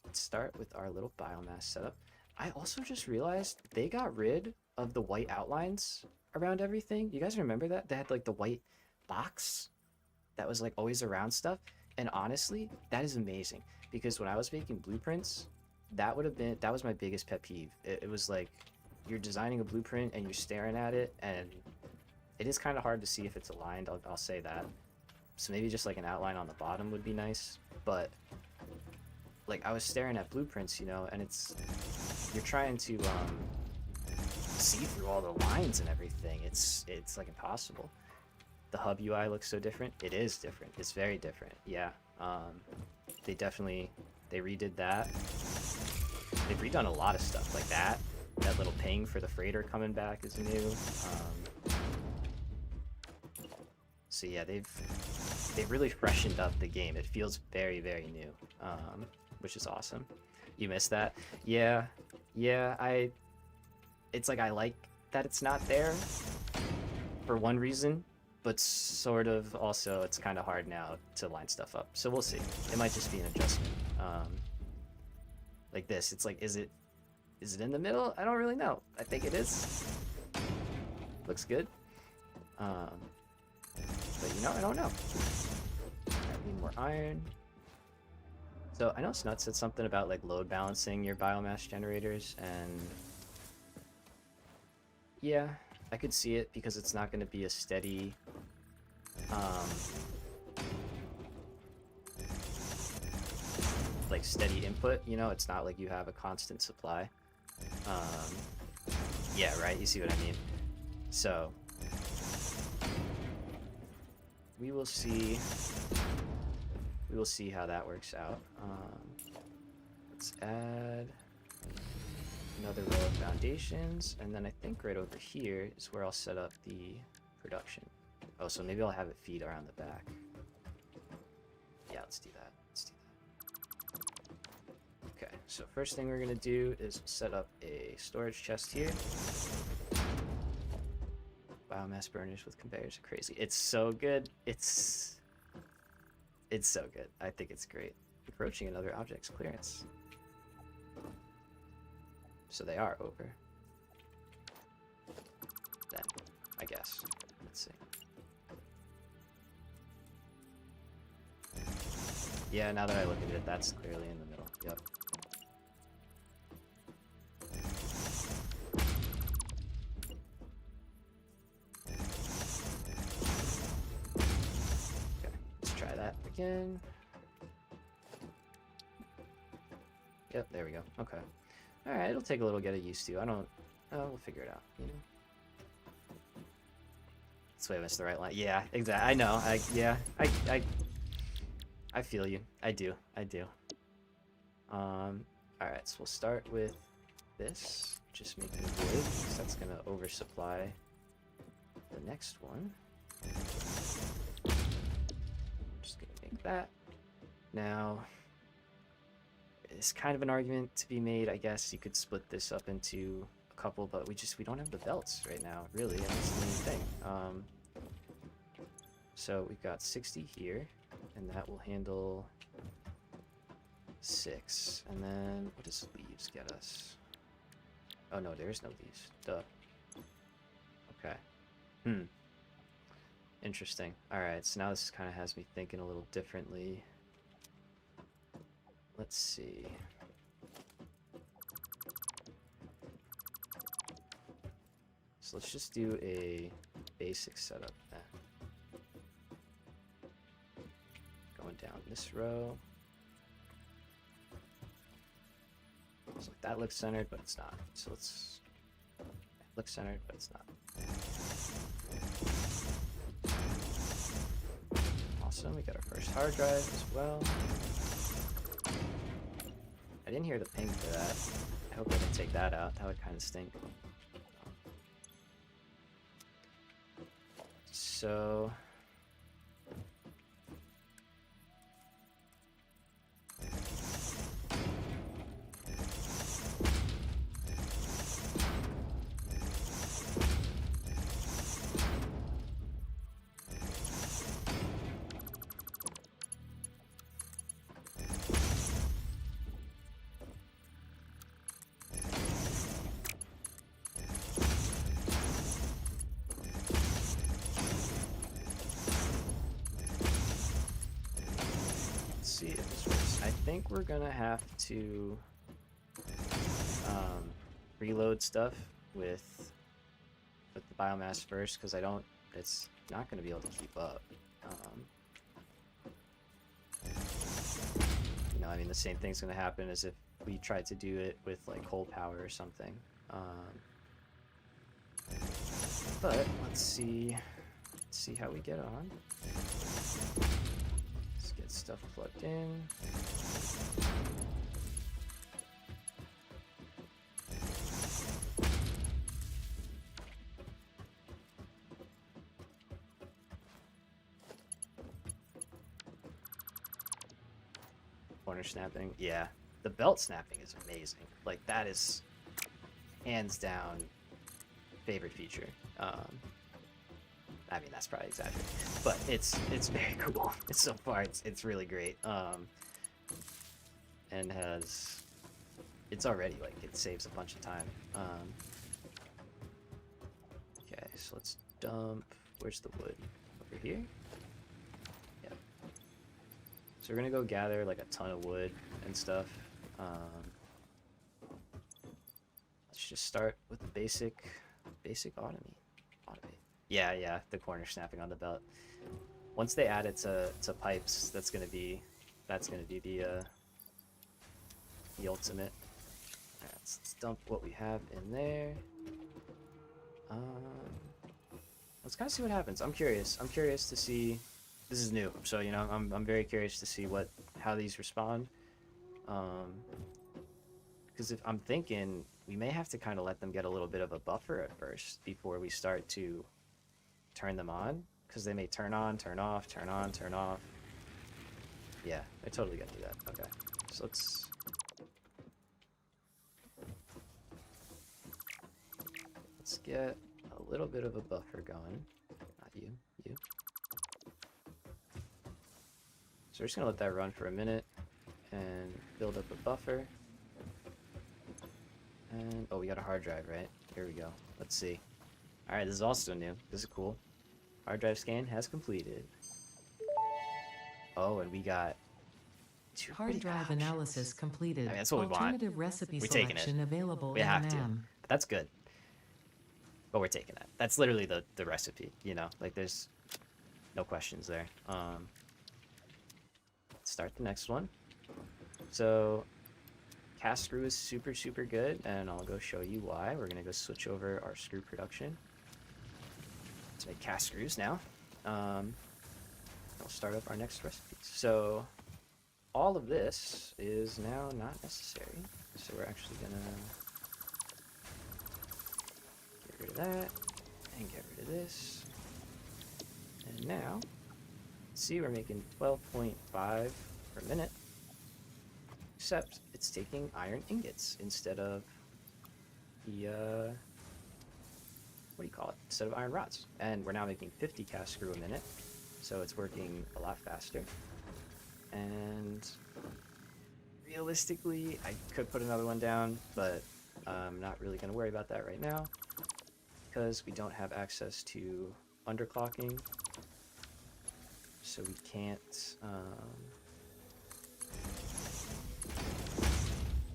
let's start with our little biomass setup. I also just realized they got rid of the white outlines around everything. You guys remember that? They had like the white box that was like always around stuff. And honestly, that is amazing, because when I was making blueprints, that was my biggest pet peeve. It was like you're designing a blueprint and you're staring at it, and it is kind of hard to see if it's aligned. I'll say that. So maybe just like an outline on the bottom would be nice. But like I was staring at blueprints, you know, and you're trying to see through all the lines and everything. It's like impossible. The hub UI looks so different. It is different. It's very different. Yeah. They redid that. They've redone a lot of stuff like that. That little ping for the freighter coming back is new. So yeah, they've really freshened up the game. It feels very, very new, which is awesome. You missed that? Yeah, Yeah, it's like I like that it's not there for one reason, but sort of also it's kind of hard now to line stuff up. So we'll see. It might just be an adjustment. Like this, it's like, is it in the middle? I don't really know. I think it is. Looks good. But you know, I don't know. I need more iron. So I know Snut said something about like load balancing your biomass generators, and yeah, I could see it because it's not going to be a steady like steady input, you know. It's not like you have a constant supply. Yeah, right, you see what I mean. So we will see how that works out. Let's add another row of foundations, and then I think right over here is where I'll set up the production. Oh, so maybe I'll have it feed around the back. Yeah, let's do that. Okay, so first thing we're gonna do is set up a storage chest here. Biomass burners with conveyors are crazy. It's so good. It's so good. I think it's great. Approaching another object's clearance. So they are over. Then, I guess. Let's see. Yeah, now that I look at it, that's clearly in the middle. Yep. Okay, let's try that again. Yep, there we go. Okay. Alright, it'll take a little getting used to. We'll figure it out, you know? This way I missed the right line. Yeah, exactly. I know. I feel you. I do. Alright, so we'll start with this. Just making wood, because that's gonna oversupply the next one. Just gonna make that. Now, it's kind of an argument to be made. I guess you could split this up into a couple, but we don't have the belts right now, really. That's the main thing. So we've got 60 here, and that will handle 6. And then what does leaves get us? Oh no, there is no leaves. Duh. Okay. Interesting. Alright, so now this kind of has me thinking a little differently. Let's see. So let's just do a basic setup then. Going down this row. So that looks centered, but it's not. So let's look centered, but it's not. Awesome, we got our first hard drive as well. I didn't hear the ping for that. I hope I didn't take that out. That would kind of stink. So... see if this works. I think we're gonna have to reload stuff with the biomass first, because it's not gonna be able to keep up. You know, I mean, the same thing's gonna happen as if we tried to do it with like coal power or something. But let's see how we get on. Let's get stuff plugged in. Corner snapping, yeah. The belt snapping is amazing. Like, that is hands down favorite feature. I mean, that's probably exaggerated, but it's very cool. It's so far it's really great. And it's already like it saves a bunch of time. Okay, so let's dump. Where's the wood? Over here. Yep. So we're gonna go gather like a ton of wood and stuff. Let's just start with the basic automate. Yeah, the corner snapping on the belt. Once they add it to pipes, that's gonna be the ultimate. Alright, let's dump what we have in there. Let's kind of see what happens. I'm curious. I'm curious to see. This is new, so you know I'm very curious to see how these respond. Because if I'm thinking we may have to kind of let them get a little bit of a buffer at first before we start to turn them on, because they may turn on, turn off, turn on, turn off. Yeah, they're totally gonna do that. Okay, so let's get a little bit of a buffer going. Not you. So we're just gonna let that run for a minute and build up a buffer. And oh, we got a hard drive, right? Here we go. Let's see. All right, this is also new. This is cool. Hard drive scan has completed. Oh, and we got two Hard drive analysis completed. I mean, that's what we want. Alternative recipe We're taking it. selection available We in have to. NAM. But that's good. But we're taking that. That's literally the recipe, you know? Like, there's no questions there. Let's start the next one. So, cast screw is super, super good, and I'll go show you why. We're going to go switch over our screw production. Let's make cast screws now. We'll start up our next recipe. So, all of this is now not necessary. So we're actually going to get rid of that and get rid of this. And now, see, we're making 12.5 per minute. Except it's taking iron ingots instead of the, what do you call it? Instead of iron rods. And we're now making 50 cast screw a minute. So it's working a lot faster. And realistically, I could put another one down, but I'm not really going to worry about that right now because we don't have access to underclocking. So we can't...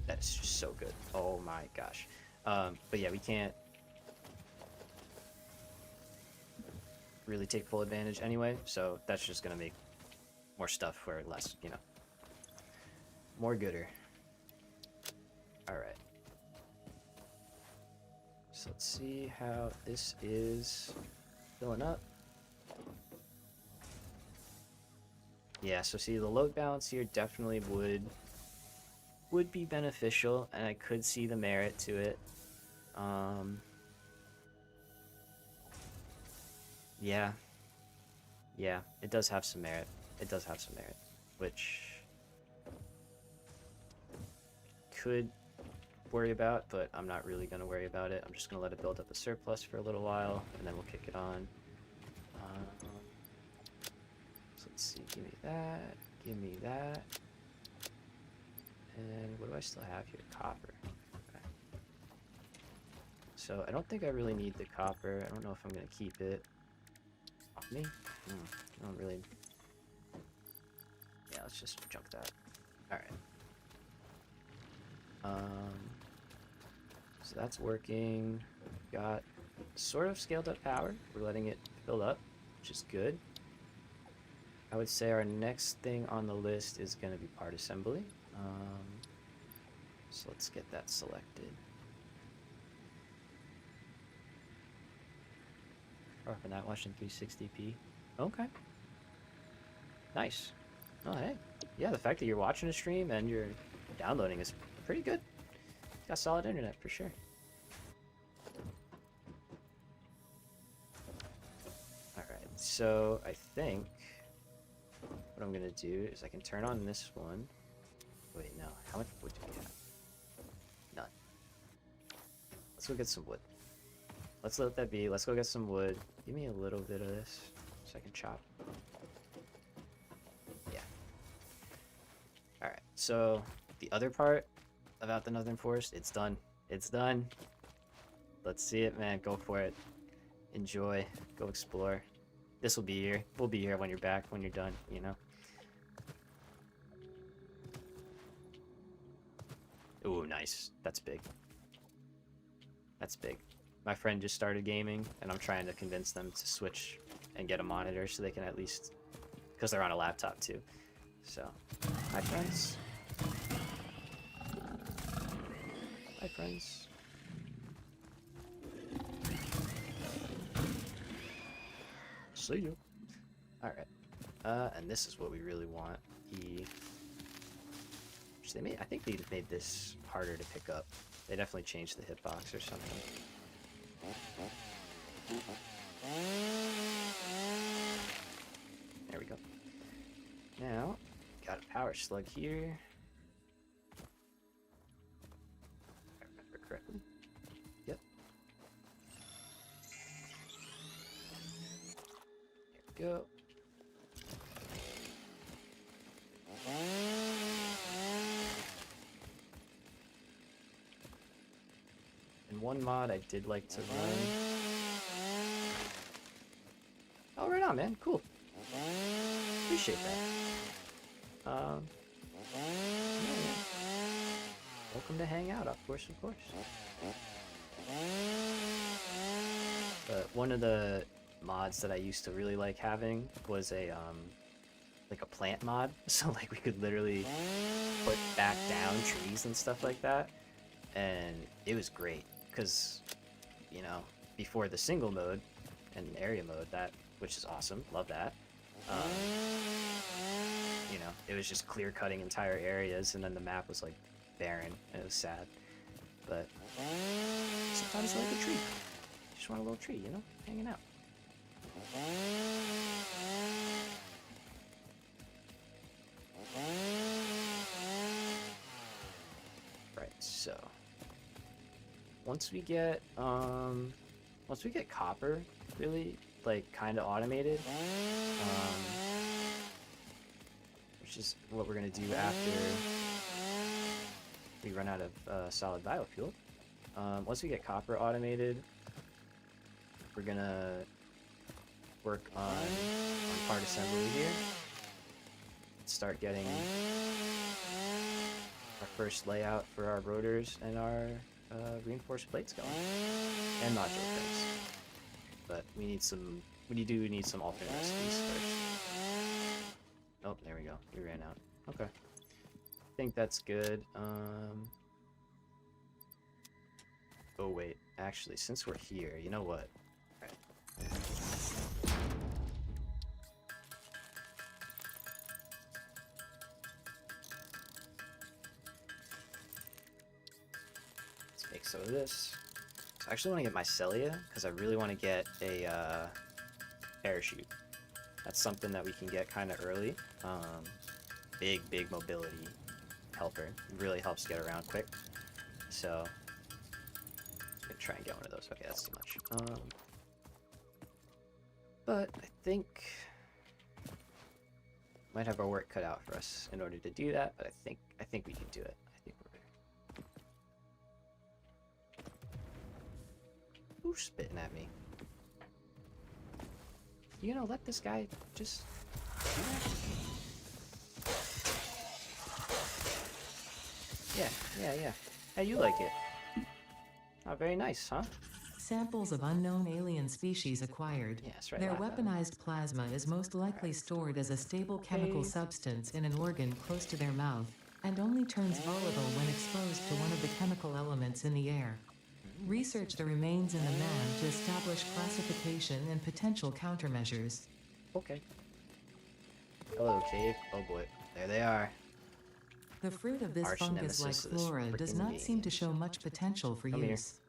That's just so good. Oh my gosh. But yeah, we can't really take full advantage anyway, so that's just gonna make more stuff for less, you know, more gooder. Alright. So let's see how this is filling up. Yeah, so see the load balance here definitely would be beneficial, and I could see the merit to it. Yeah, it does have some merit. It does have some merit, which could worry about, but I'm not really going to worry about it. I'm just going to let it build up a surplus for a little while, and then we'll kick it on. So let's see, give me that, give me that. And what do I still have here? Copper. Okay. So I don't think I really need the copper. I don't know if I'm going to keep it. Off me? I don't really... Yeah, let's just junk that. Alright. So that's working. Got sort of scaled up power. We're letting it fill up, which is good. I would say our next thing on the list is going to be part assembly. So let's get that selected. Or for that, watching 360p. Okay. Nice. Oh, hey. Yeah, the fact that you're watching a stream and you're downloading is pretty good. Got solid internet for sure. Alright, so I think what I'm gonna do is I can turn on this one. Wait, no. How much wood do we have? None. Let's go get some wood. Let's let that be. Let's go get some wood. Give me a little bit of this so I can chop. Yeah. Alright, so the other part about the Northern Forest, it's done. It's done. Let's see it, man. Go for it. Enjoy. Go explore. This will be here. We'll be here when you're back, when you're done, you know? Ooh, nice. That's big. That's big. My friend just started gaming, and I'm trying to convince them to switch and get a monitor so they can at least... Because they're on a laptop, too. So, hi, friends. Hi, friends. See you. Alright. And this is what we really want. Which they made... I think they made this harder to pick up. They definitely changed the hitbox or something. There we go. Now, got a power slug here. If I remember correctly. Yep. There we go. And one mod I did like to run. Oh, right on, man. Cool. Appreciate that. Yeah. Welcome to hang out, of course, of course. But one of the mods that I used to really like having was a like a plant mod. So like we could literally put back down trees and stuff like that, and it was great because, you know, before the single mode and area mode, that, which is awesome, love that. You know, it was just clear cutting entire areas, and then the map was like barren, and it was sad. But sometimes I like a tree. Just want a little tree, you know, hanging out. Right, so once we get copper really like kind of automated, which is what we're gonna do after we run out of solid biofuel. Once we get copper automated, we're gonna work on part assembly here. Start getting our first layout for our rotors and our reinforced plates going, and module frames. But we need some. We do need some alternate recipes first. Oh, there we go. We ran out. Okay. I think that's good. Oh wait, actually, since we're here, you know what? Let's make some of this. So I actually want to get mycelia because I really want to get a parachute. That's something that we can get kind of early. Big mobility helper. It really helps get around quick. So I'm gonna try and get one of those. Okay, that's too much. But I think might have our work cut out for us in order to do that. But I think we can do it. I think we're. Who's spitting at me? You gonna let this guy just do that? Yeah. Hey, you like it? Oh, very nice, huh? Samples of unknown alien species acquired. Yeah, that's right. Their weaponized plasma is most likely stored as a stable chemical substance in an organ close to their mouth, and only turns volatile when exposed to one of the chemical elements in the air. Research the remains in the man to establish classification and potential countermeasures. Okay. Hello, cave. Oh boy, there they are. The fruit of this Arch fungus-like nemesis of this flora does frickin' not game. seem to show much potential for Come here. use.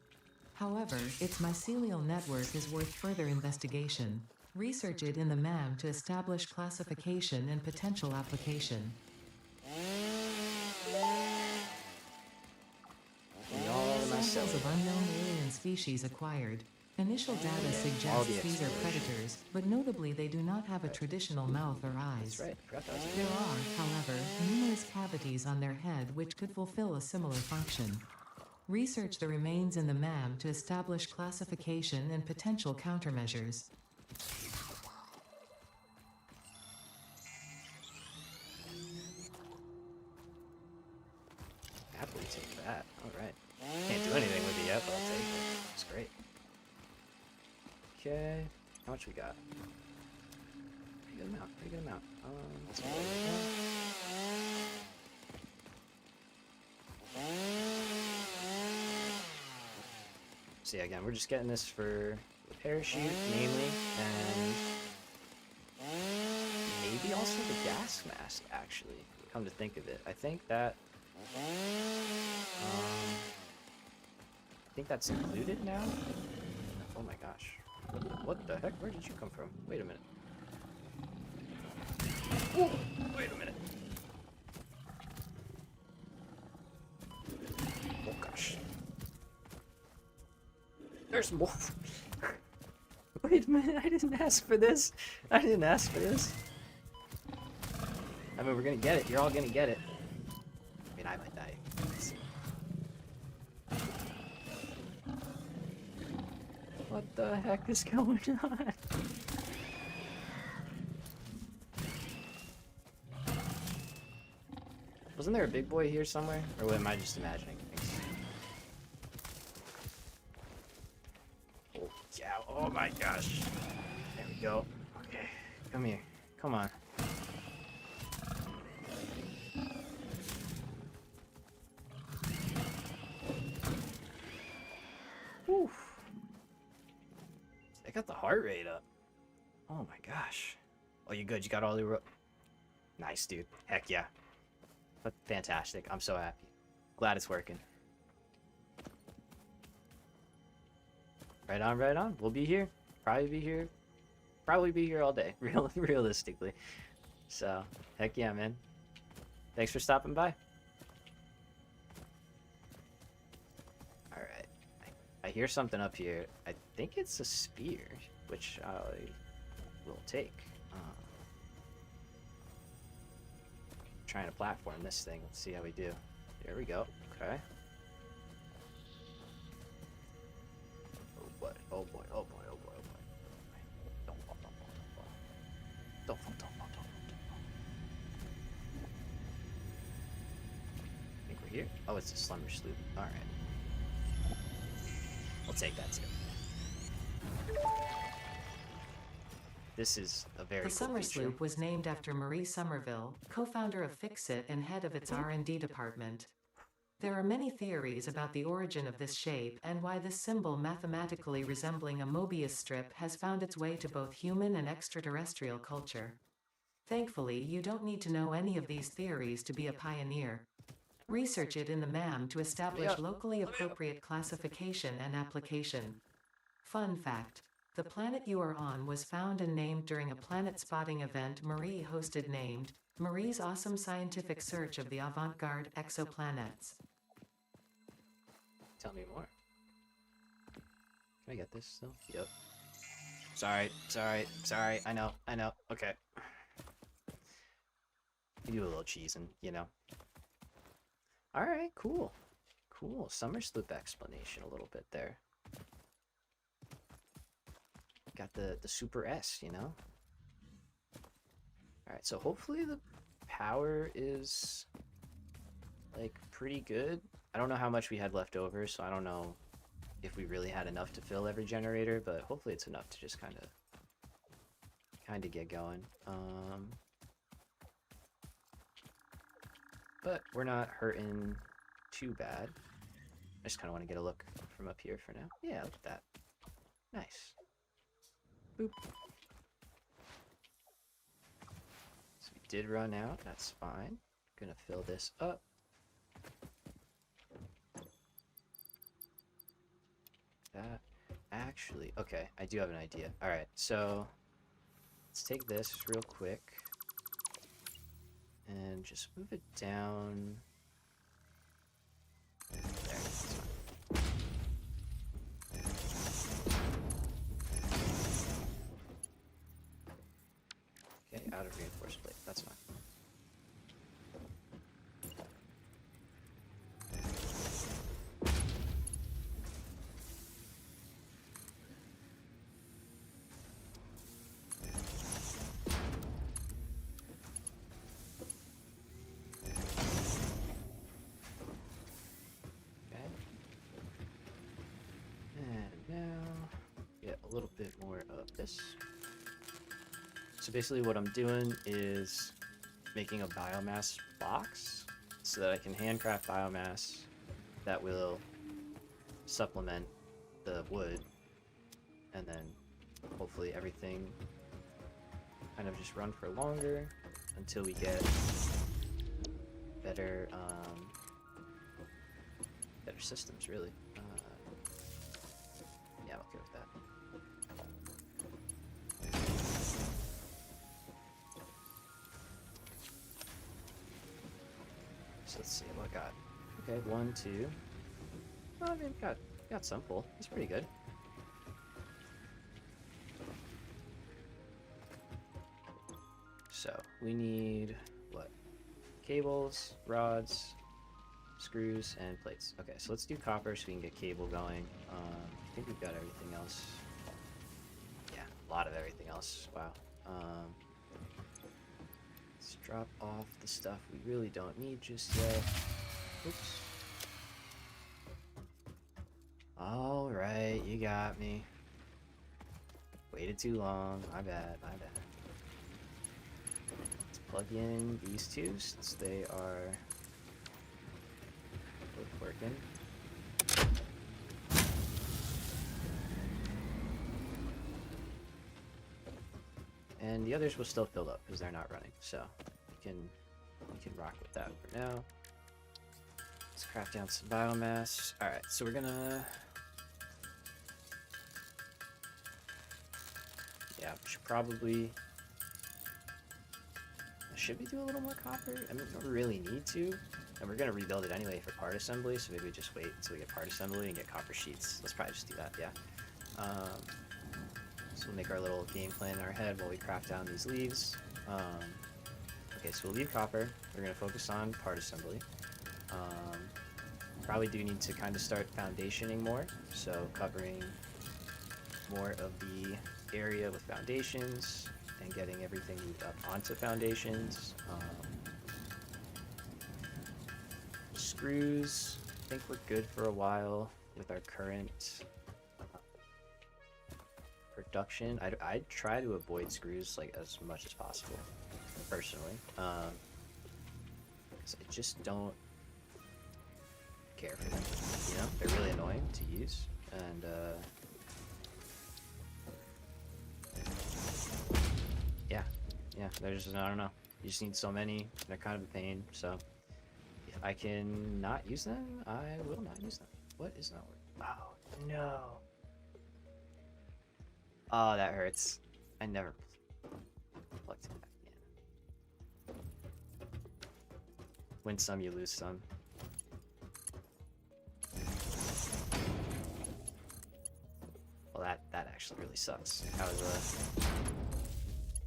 However, its mycelial network is worth further investigation. Research it in the MAM to establish classification and potential application. All of Samples mycelia. of unknown alien species acquired. Initial data All suggests the these are explosion. predators, but notably they do not have a traditional mouth or eyes. That's right. I forgot that was There are, however, numerous cavities on their head which could fulfill a similar function. Research the remains in the MAM to establish classification and potential countermeasures. happily take that. Alright. Can't do anything with it yet, but I'll take it. It's great. Okay. How much we got? Pretty good amount. Pretty good amount. Let's go. So yeah, again, we're just getting this for the parachute, mainly, and maybe also the gas mask, actually, come to think of it. I think that, I think that's included now? Oh my gosh. What the heck? Where did you come from? Wait a minute. Whoa! Wait a minute. Oh gosh. There's more. Wait a minute, I didn't ask for this. I didn't ask for this. I mean, we're gonna get it. You're all gonna get it. I mean, I might die. Let's see. What the heck is going on? Wasn't there a big boy here somewhere? Or am I just imagining things? Oh, yeah. Oh my gosh. There we go. Okay. Come here. Come on. Whew. I got the heart rate up. Oh my gosh. Oh, you good? You got all the Nice, dude. Heck yeah. But fantastic. I'm so happy. Glad it's working. Right on, right on. We'll be here. Probably be here. Probably be here all day, realistically. So, heck yeah, man. Thanks for stopping by. Alright. I hear something up here. I think it's a spear, which I will take. Trying to platform this thing. Let's see how we do. There we go. Okay. Oh boy. Oh boy. Oh boy. Oh boy. Oh boy. Don't fall. Don't fall. Don't fall. Don't fall. Don't fall. Don't fall. Don't fall. I think we're here. Oh, it's a slumber sloop. All right. I'll take that too. This is a very The cool Summer feature. Sloop was named after Marie Somerville, co-founder of Fixit and head of its R&D department. There are many theories about the origin of this shape and why this symbol mathematically resembling a Mobius strip has found its way to both human and extraterrestrial culture. Thankfully, you don't need to know any of these theories to be a pioneer. Research it in the MAM to establish locally appropriate classification and application. Fun fact. The planet you are on was found and named during a planet spotting event Marie hosted named Marie's Awesome Scientific Search of the Avant-Garde Exoplanets. Tell me more. Can I get this still? Yep. Sorry. I know. Okay. You do a little cheesing, you know. Alright, cool. Cool. Summer Sloop explanation a little bit there. Got the super S, you know? Alright, so hopefully the power is, like, pretty good. I don't know how much we had left over, so I don't know if we really had enough to fill every generator, but hopefully it's enough to just kind of get going. But we're not hurting too bad. I just kind of want to get a look from up here for now. Yeah, look at that. Nice. Boop. So we did run out. That's fine. Gonna fill this up. That actually, okay, I do have an idea. All right, so let's take this real quick and just move it down. There. out of reinforced plate. That's fine. A little bit more of this. So basically what I'm doing is making a biomass box so that I can handcraft biomass that will supplement the wood, and then hopefully everything kind of just run for longer until we get better better systems, really. Yeah, I'm okay with that. So let's see what I got. Okay, 1, 2. Oh, I mean, got some pull. That's pretty good. So we need what? Cables, rods, screws, and plates. Okay, so let's do copper so we can get cable going. I think we've got everything else. Yeah, a lot of everything else. Wow. Let's drop off the stuff we really don't need just yet. Oops. Alright, you got me. Waited too long. My bad, my bad. Let's plug in these two since they are both working. And the others will still fill up because they're not running, so we can rock with that for now. Let's craft down some biomass. All right, so we're gonna. Yeah, we should probably. Should we do a little more copper? I mean, we don't really need to, and we're gonna rebuild it anyway for part assembly. So maybe we just wait until we get part assembly and get copper sheets. Let's probably just do that. Yeah. So we'll make our little game plan in our head while we craft down these leaves. Okay, so we'll leave copper. We're going to focus on part assembly. Probably do need to kind of start foundationing more, so covering more of the area with foundations and getting everything moved up onto foundations. Screws, I think we're good for a while with our current production. I'd try to avoid screws like as much as possible, personally. Because I just don't care for them. You know, they're really annoying to use, and yeah, they're just, I don't know. You just need so many. They're kind of a pain. So if I can not use them, I will not use them. What is not working? Oh no. Oh, that hurts. I never plugged it back in. Win some, you lose some. Well, that actually really sucks.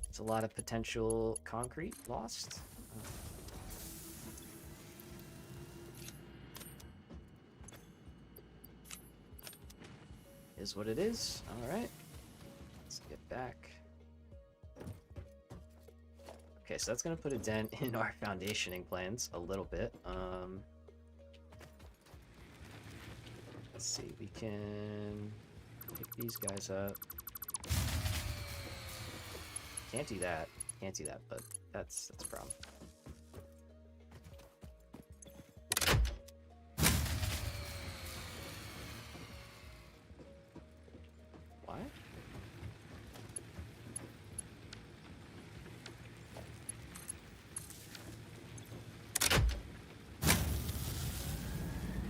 It's a lot of potential concrete lost. Is what it is. All right. Let's get back. Okay, so that's gonna put a dent in our foundationing plans a little bit. Let's see, we can pick these guys up. Can't do that, but that's a problem. Why?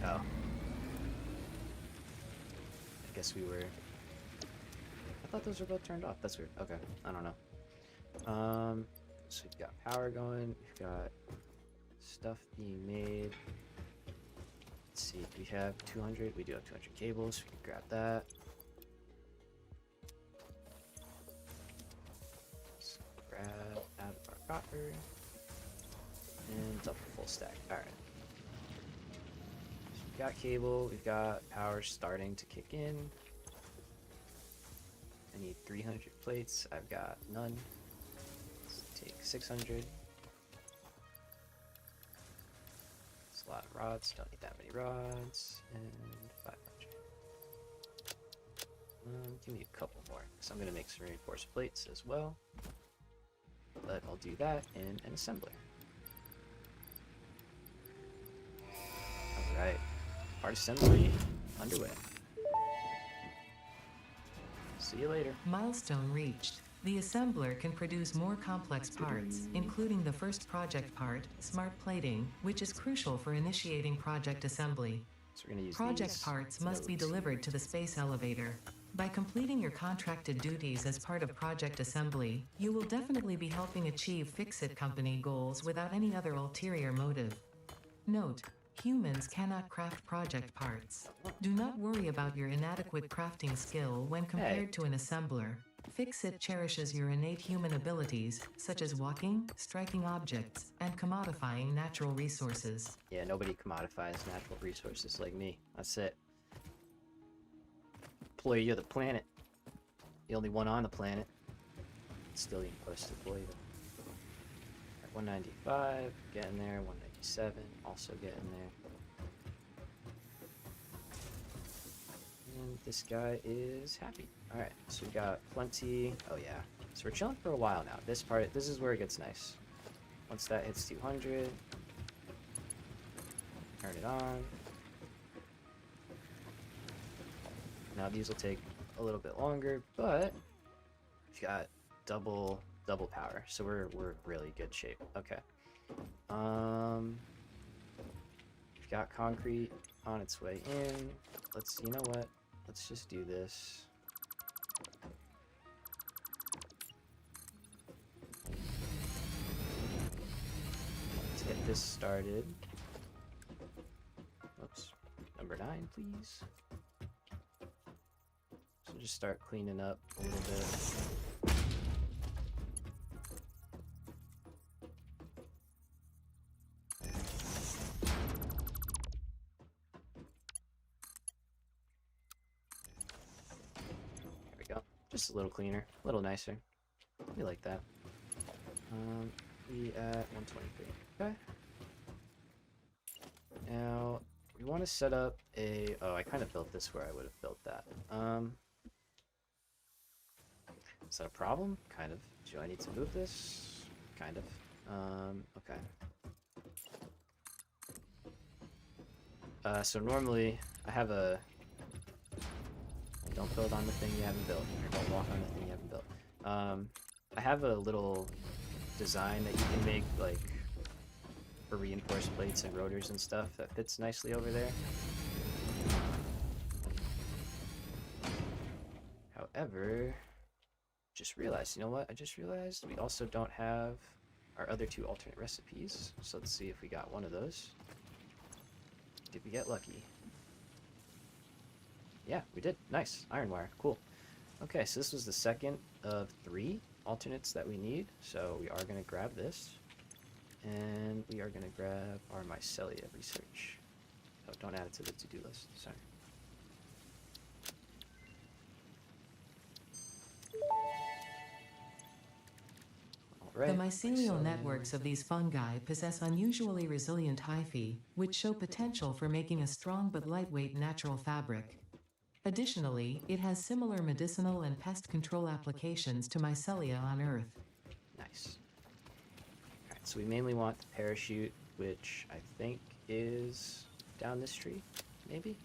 Oh. I guess we were... I thought those were both turned off. That's weird. Okay, I don't know. So we've got power going. We've got stuff being made. Let's see, do we have 200? We do have 200 cables. We can grab that. grab out of our copper. And double full stack. Alright. So we've got cable, we've got power starting to kick in. I need 300 plates, I've got none. Let's take 600. It's a lot of rods, don't need that many rods. And 500. Give me a couple more, because I'm going to make some reinforced plates as well. But I'll do that in an assembler. Alright, part assembly underway. See you later. Milestone reached. The assembler can produce more complex parts, including the first project part, smart plating, which is crucial for initiating project assembly. So we're going to use Project these parts must be nodes. delivered to the space elevator. By completing your contracted duties as part of project assembly, you will definitely be helping achieve Fix-It Company goals without any other ulterior motive. Note: humans cannot craft project parts. Do not worry about your inadequate crafting skill when compared to an assembler. Fix-It cherishes your innate human abilities, such as walking, striking objects, and commodifying natural resources. Yeah, nobody commodifies natural resources like me. That's it. Employee of the planet. The only one on the planet. Still even close to employee. At 195, getting there. 197, also getting there. And this guy is happy. Alright, so we got plenty. Oh yeah. So we're chilling for a while now. This is where it gets nice. Once that hits 200, turn it on. Now these will take a little bit longer, but we've got double power, so we're really good shape. Okay. We've got concrete on its way in. You know what? Let's just do this. Let's get this started. Oops. Number 9, please. So just start cleaning up a little bit. There we go. Just a little cleaner, a little nicer. We like that. We at 123. Okay. Now we want to set up a. Oh, I kind of built this where I would have built that. Is that a problem? Kind of. Do I need to move this? Kind of. Okay. So normally I have a don't build on the thing you haven't built, or don't walk on the thing you haven't built. I have a little design that you can make, like, for reinforced plates and rotors and stuff that fits nicely over there. However, just realized, you know what? I just realized we also don't have our other 2 alternate recipes. So let's see if we got one of those. Did we get lucky? Yeah, we did. Nice. Iron wire. Cool. Okay, so this was the second of 3 alternates that we need. So we are going to grab this. And we are going to grab our mycelia research. Oh, don't add it to the to-do list. Sorry. The mycelial networks of these fungi possess unusually resilient hyphae, which show potential for making a strong but lightweight natural fabric. Additionally, it has similar medicinal and pest control applications to mycelia on Earth. Nice. Alright, so we mainly want the parachute, which I think is down this tree, maybe?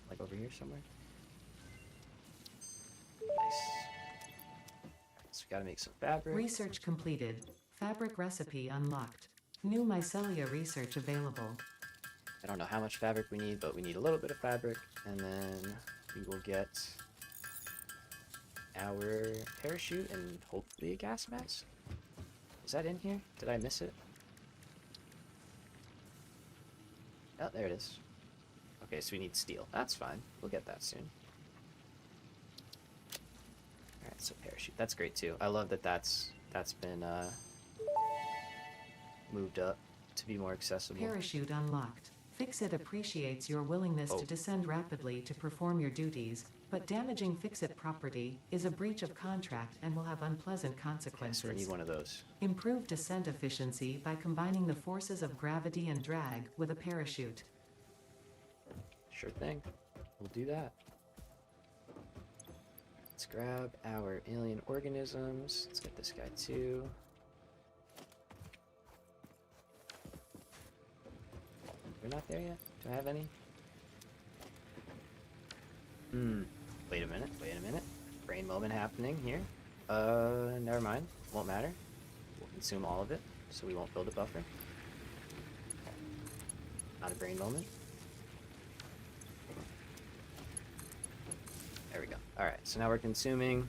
Like over here somewhere. Nice. So we gotta make some fabric. Research completed. Fabric recipe unlocked. New mycelia research available. I don't know how much fabric we need, but we need a little bit of fabric, and then we will get our parachute and hopefully a gas mask. Is that in here? Did I miss it? Oh, there it is. Okay, so we need steel. That's fine. We'll get that soon. Alright, so parachute. That's great too. I love that that's That's been moved up to be more accessible. Parachute unlocked. Fixit appreciates your willingness Oh. to descend rapidly to perform your duties, but damaging Fixit property is a breach of contract and will have unpleasant Yes, we consequences. need one of those. Improve descent efficiency by combining the forces of gravity and drag with a parachute. Sure thing. We'll do that. Let's grab our alien organisms. Let's get this guy too. We're not there yet? Do I have any? Wait a minute, wait a minute. Brain moment happening here. Never mind. Won't matter. We'll consume all of it, so we won't build a buffer. Not a brain moment. There we go. Alright, so now we're consuming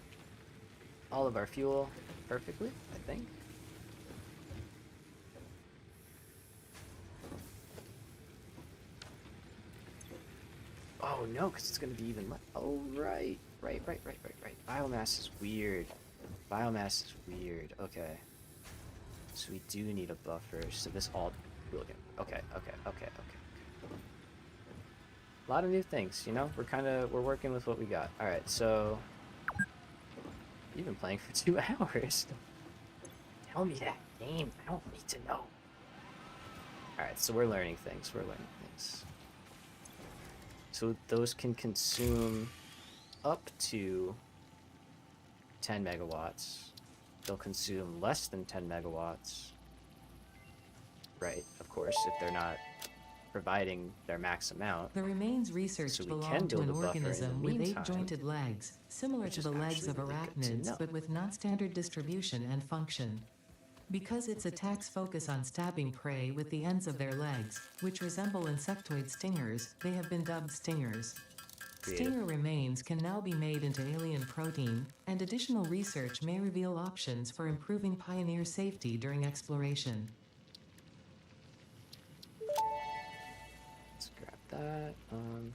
all of our fuel perfectly, I think. Oh no, because it's going to be even less. Oh, right. Right. Biomass is weird. Biomass is weird. Okay. So we do need a buffer, so this all will get... Okay. A lot of new things, you know? We're working with what we got. Alright, so... You've been playing for 2 hours. Tell me that game. I don't need to know. Alright, so we're learning things. So those can consume up to 10 megawatts. They'll consume less than 10 megawatts. Right, of course, if they're not providing their max amount. The remains researched So we belong can to build an a buffer in the organism with meantime, 8-jointed legs, similar which to is the legs actually of really good to arachnids, know. but with non-standard distribution and function. Because its attacks focus on stabbing prey with the ends of their legs, which resemble insectoid stingers, they have been dubbed stingers. Creative. Stinger remains can now be made into alien protein, and additional research may reveal options for improving pioneer safety during exploration. Let's grab that.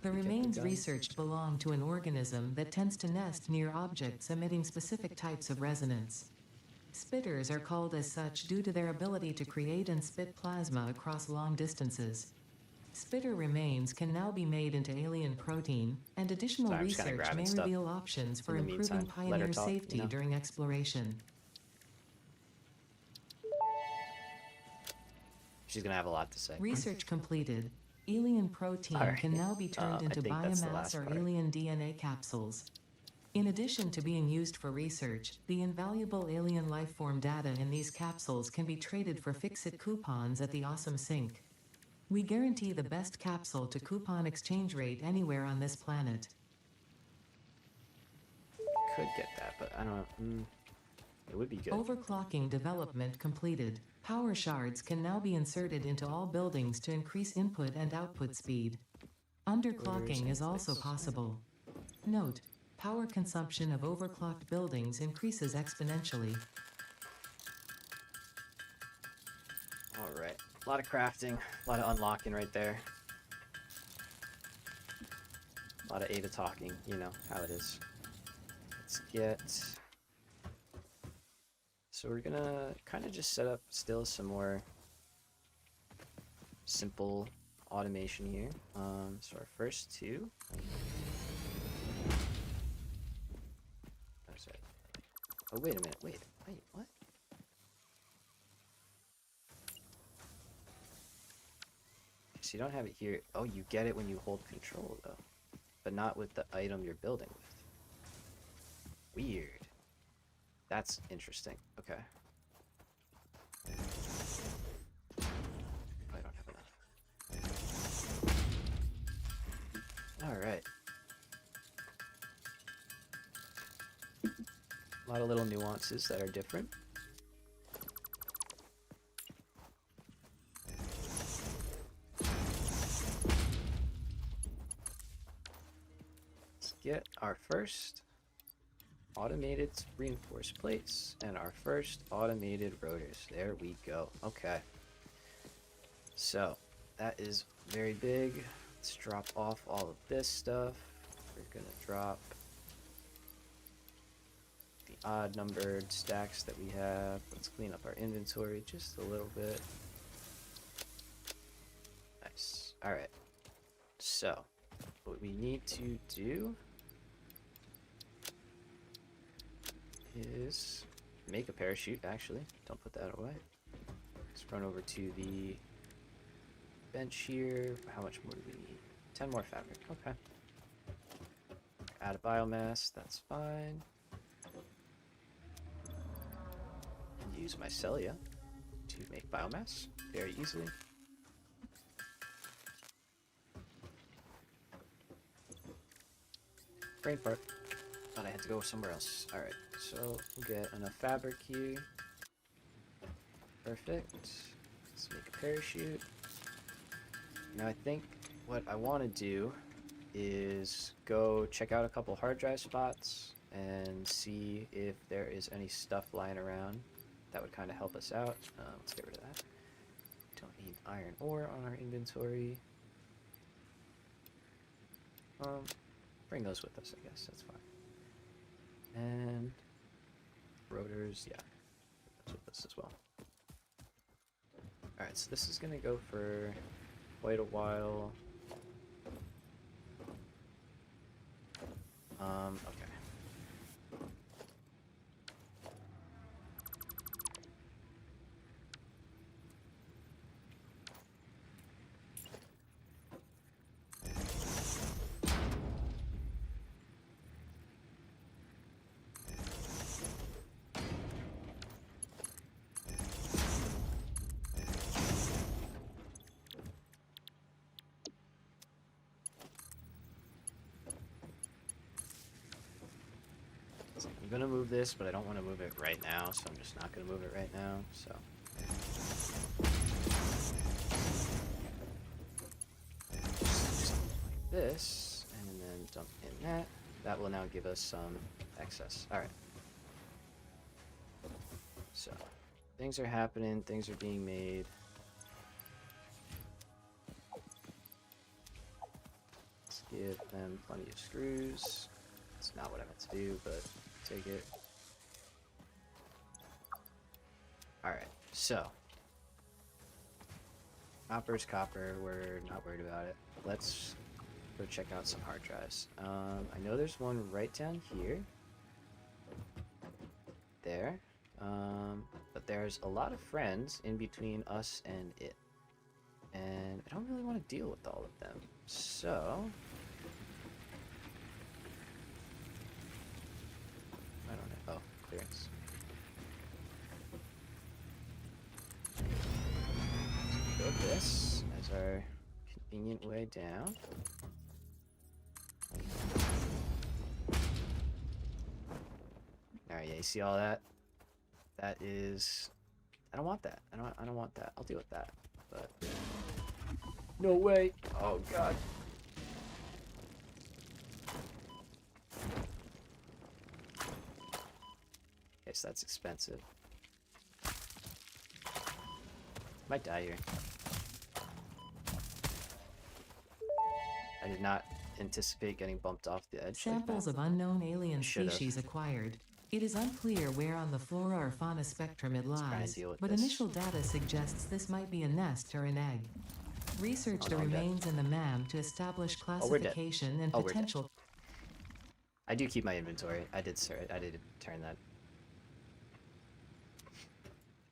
The get remains gun. researched belong to an organism that tends to nest near objects emitting specific types of resonance. Spitters are called as such due to their ability to create and spit plasma across long distances. Spitter remains can now be made into alien protein, and additional Sorry, I'm just kinda research grabbing may stuff reveal options for in the improving meantime. Let her pioneer talk, you safety know? during exploration. She's gonna have a lot to say. Research completed. Alien protein Alright. can now be turned I into think that's the biomass last or part. alien DNA capsules. In addition to being used for research, the invaluable alien lifeform data in these capsules can be traded for Fixit coupons at the Awesome Sync. We guarantee the best capsule to coupon exchange rate anywhere on this planet. Could get that, but I don't... it would be good. Overclocking development completed. Power shards can now be inserted into all buildings to increase input and output speed. Underclocking is also possible. Note: power consumption of overclocked buildings increases exponentially. Alright. A lot of crafting, a lot of unlocking right there. A lot of Ada talking, you know how it is. Let's get... So we're gonna kind of just set up still some more simple automation here. So our first two... Oh, sorry. Oh, wait a minute. Wait, what? So you don't have it here. Oh, you get it when you hold control, though. But not with the item you're building with. Weird. That's interesting. Okay. Oh, I don't have enough. Alright. A lot of little nuances that are different. Let's get our first automated reinforced plates and our first automated rotors. There we go. Okay. So that is very big. Let's drop off all of this stuff. We're gonna drop the odd numbered stacks that we have. Let's clean up our inventory just a little bit. Nice. Alright. So, what we need to do is make a parachute, actually. Don't put that away. Let's run over to the bench here. How much more do we need? 10 more fabric. Okay. Add a biomass. That's fine. And use my Celia to make biomass very easily. Brain fart. Thought I had to go somewhere else. Alright, so we'll get enough fabric here. Perfect. Let's make a parachute. Now I think what I want to do is go check out a couple hard drive spots and see if there is any stuff lying around that would kind of help us out. Let's get rid of that. Don't need iron ore on our inventory. Bring those with us, I guess. That's fine. And rotors, yeah, those with us as well. Alright, so this is gonna go for quite a while. Okay. I'm gonna move this, but I don't want to move it right now, so I'm just not gonna move it right now, so. Just like this, and then dump in that. That will now give us some excess. Alright. So, things are happening, things are being made. Let's give them plenty of screws. It's not what I meant to do, but take it. Alright, so. Copper's copper, we're not worried about it. Let's go check out some hard drives. I know there's one right down here. There. But there's a lot of friends in between us and it. And I don't really want to deal with all of them. So... I don't know. Oh, clearance. Go this as our convenient way down. Alright, yeah, you see all that? That is... I don't want that. I don't want that. I'll deal with that. But... No way! Oh, God. Okay, so that's expensive. Might die here. I did not anticipate getting bumped off the edge. Samples of unknown alien species acquired. It is unclear where on the flora or fauna spectrum it lies, but initial data suggests this might be a nest or an egg. Research the remains in the MAM to establish classification and potential. I do keep my inventory. I did turn that.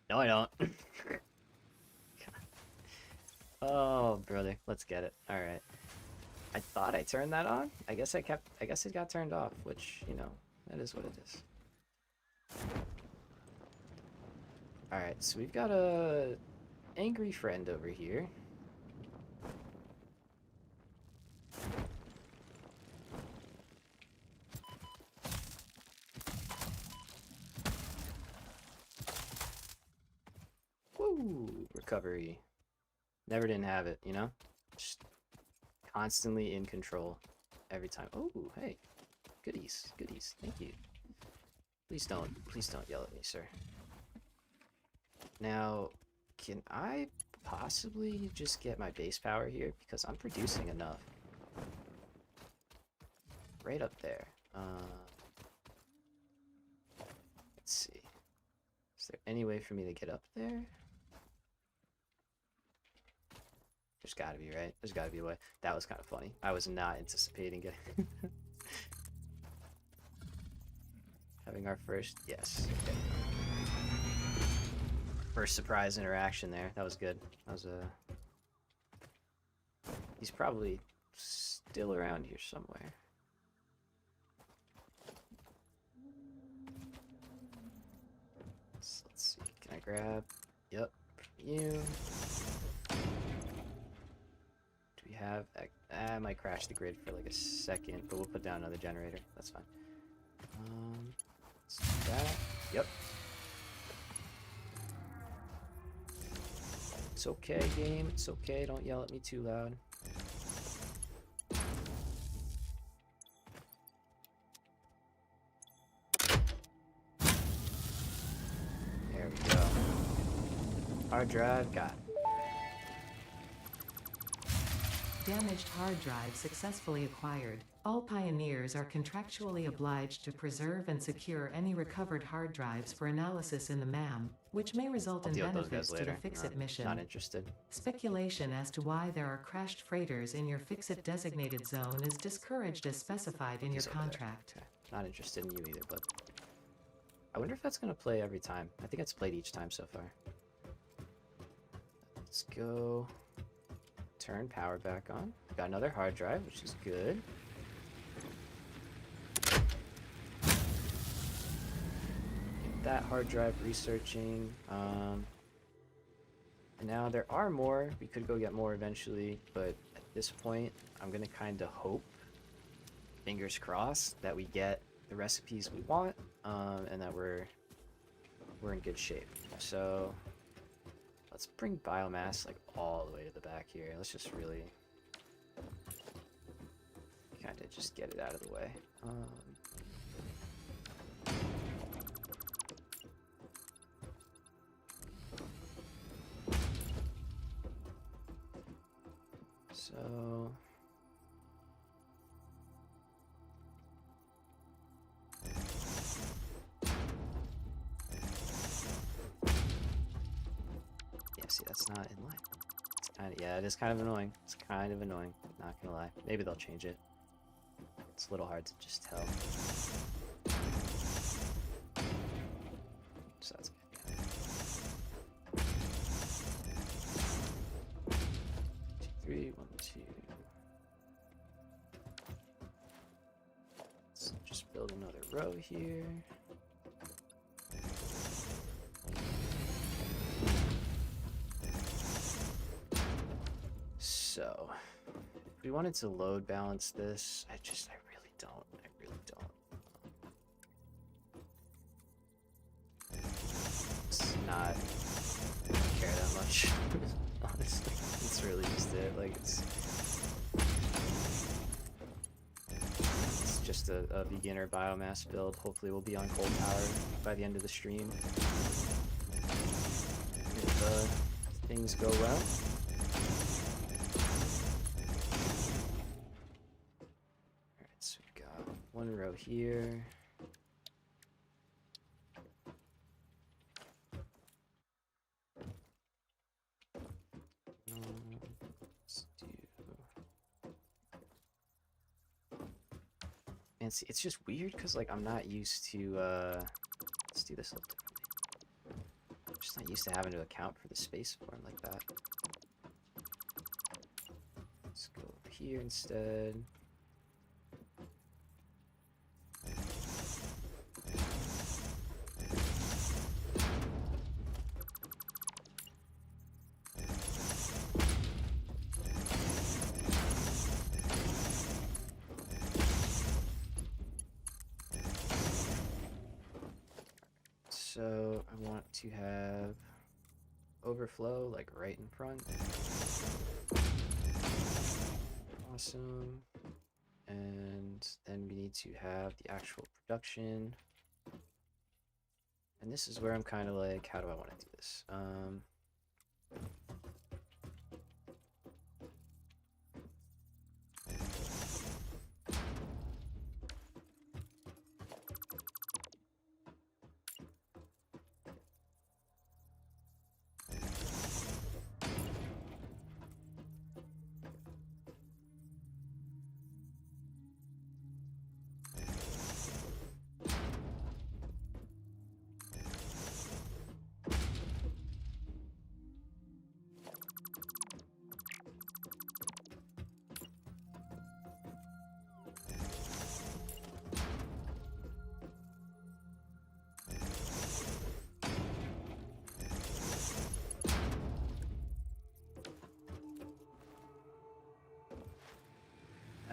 No, I don't. Oh, brother. Let's get it. Alright. I thought I turned that on. I guess it got turned off, which, you know, that is what it is. Alright, so we've got a angry friend over here. Woo! Recovery. Never didn't have it, you know? Just constantly in control every time. Oh, hey. Goodies. Goodies. Thank you. Please don't yell at me, sir. Now, can I possibly just get my base power here? Because I'm producing enough. Right up there. there any way for me to get up there? There's gotta be, right? There's gotta be a way. That was kind of funny. I was not anticipating getting... Having our first... Yes. Okay. First surprise interaction there. That was good. That was a... He's probably still around here somewhere. So let's see. Can I grab? Yep. You. Do we have... I might crash the grid for like a second, but we'll put down another generator. That's fine. Let's do that. Yep. It's okay, game. It's okay. Don't yell at me too loud. There we go. Hard drive, got it. Damaged hard drive successfully acquired. All pioneers are contractually obliged to preserve and secure any recovered hard drives for analysis in the MAM, which may result in benefits to the Fix-It mission. Not interested. Speculation as to why there are crashed freighters in your Fix-It designated zone is discouraged as specified in your contract. Okay. Not interested in you either, but I wonder if that's going to play every time. I think it's played each time so far. Let's go. Turn power back on. Got another hard drive, which is good. Get that hard drive researching. And now there are more. We could go get more eventually, but at this point, I'm gonna kind of hope, fingers crossed, that we get the recipes we want, and that we're in good shape. So let's bring biomass like all the way to the back here. Let's just really kind of just get it out of the way. So see, that's not in line. It's kind of, yeah, it is kind of annoying. It's kind of annoying, not gonna lie. Maybe they'll change it. It's a little hard to just tell. So that's good. Yeah. 2, 3, 1, 2. Let's just build another row here. So, if we wanted to load balance this, I really don't. It's not, I don't care that much, honestly. It's really just it, like, it's just a beginner biomass build. Hopefully we'll be on coal power by the end of the stream, if things go well. One row here. Let's do... And see, it's just weird because like I'm not used to let's do this a little differently. I'm just not used to having to account for the space form like that. Let's go over here instead. So I want to have overflow like right in front. Awesome. And then we need to have the actual production. And this is where I'm kind of like, how do I want to do this?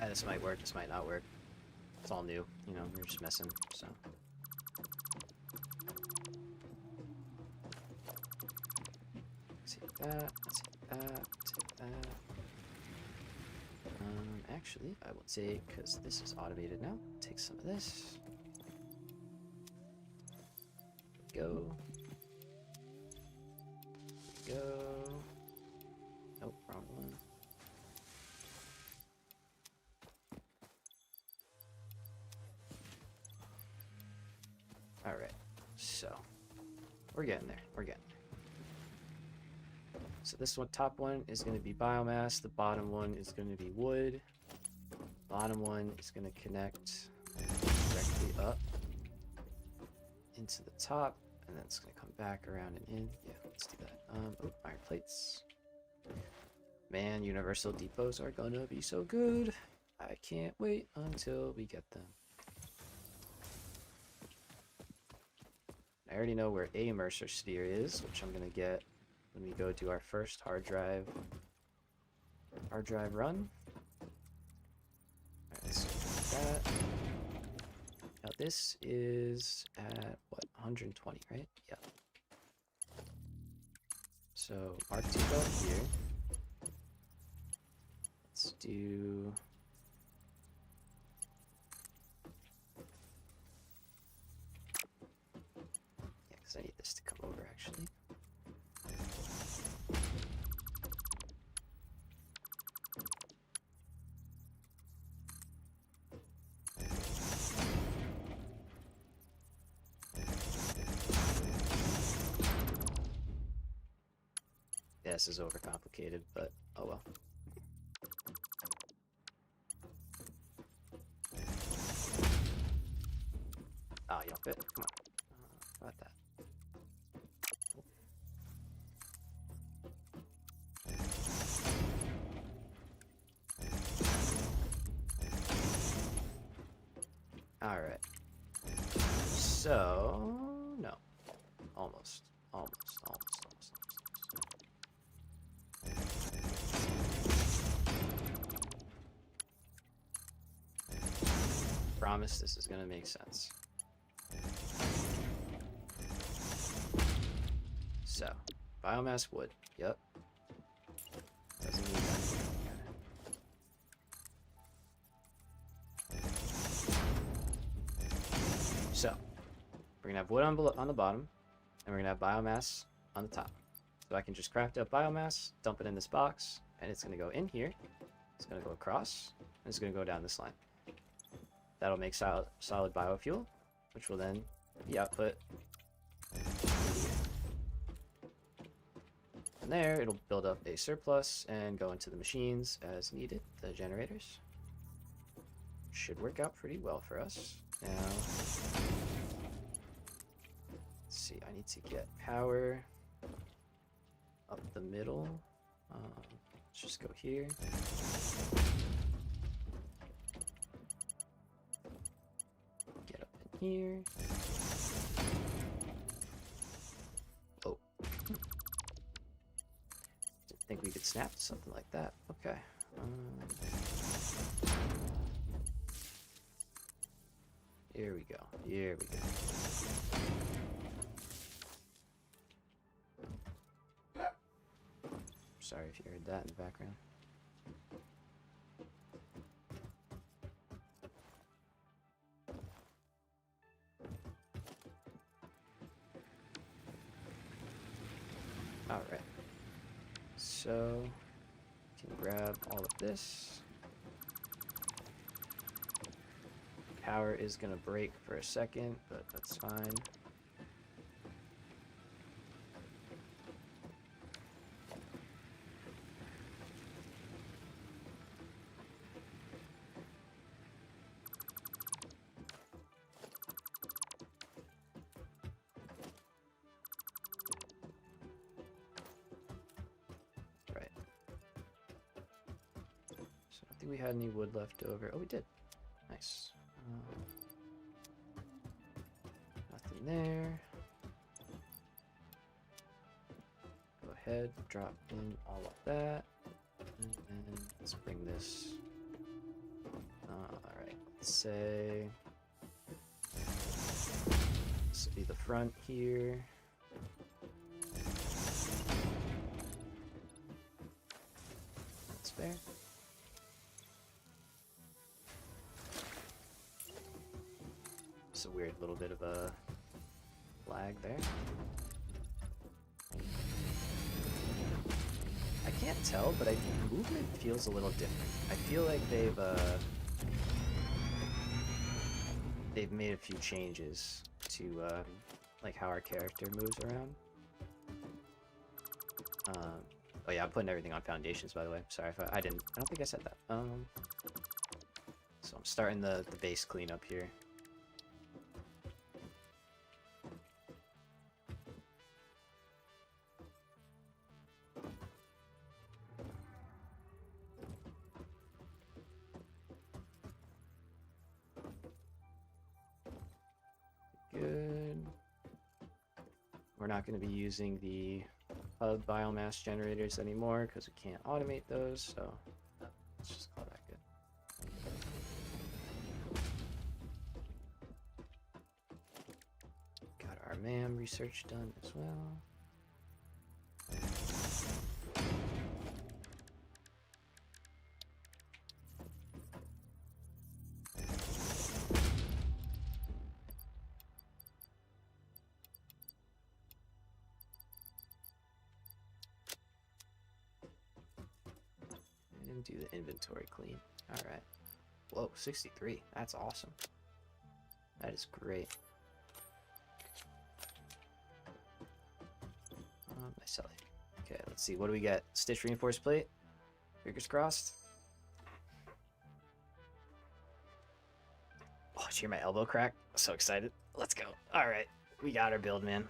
This might work, this might not work. It's all new, you know, we're just messing, so. Take that, take that, take that. Actually, I will take, because this is automated now, take some of this. Go. Go. Nope, wrong one. Alright, so we're getting there. We're getting there. So this one, top one is going to be biomass. The bottom one is going to be wood. Bottom one is going to connect directly up into the top, and then it's going to come back around and in. Yeah, let's do that. Oh, iron plates. Man, universal depots are gonna be so good. I can't wait until we get them. I already know where a Mercer sphere is, which I'm gonna get when we go do our first hard drive run. Alright, so that. Now this is at what, 120, right? Yeah. So mark 2 go here. Let's do. Yeah, because I need this to come over actually. Yeah, this is overcomplicated, but oh well. Oh, you don't fit? Come on. How about that? Alright. So, no. Almost. Promise this is gonna make sense. So, biomass wood. Yep. Doesn't need that. So, we're gonna have wood on the bottom, and we're gonna have biomass on the top. So I can just craft up biomass, dump it in this box, and it's gonna go in here. It's gonna go across, and it's gonna go down this line. That'll make solid biofuel, which will then be output. From there, it'll build up a surplus and go into the machines as needed, the generators. Should work out pretty well for us. Now, let's see, I need to get power up the middle. Let's just go here. Get up in here. Oh. Didn't think we could snap to something like that. Okay. Here we go. Here we go. Sorry if you heard that in the background. Alright. So, can grab all of this. Power is going to break for a second, but that's fine. Right. So I don't think we had any wood left over. Oh, we did. Nice. Nothing there. Go ahead, drop in all of that. And then let's bring this Alright, let's say this will be the front here. That's fair. It's a weird little bit of a lag there. I can't tell, but movement feels a little different. I feel like they've made a few changes to like how our character moves around. Oh yeah, I'm putting everything on foundations, by the way. Sorry if I don't think I said that. So I'm starting the base cleanup here. Good. We're not going to be using the hub biomass generators anymore because we can't automate those, so let's just call that good. Got our MAM research done as well. And do the inventory clean. Alright. Whoa, 63. That's awesome. That is great. Nice. Okay, let's see. What do we get? Stitch reinforced plate? Fingers crossed. Oh, did you hear my elbow crack? I'm so excited. Let's go. Alright. We got our build, man.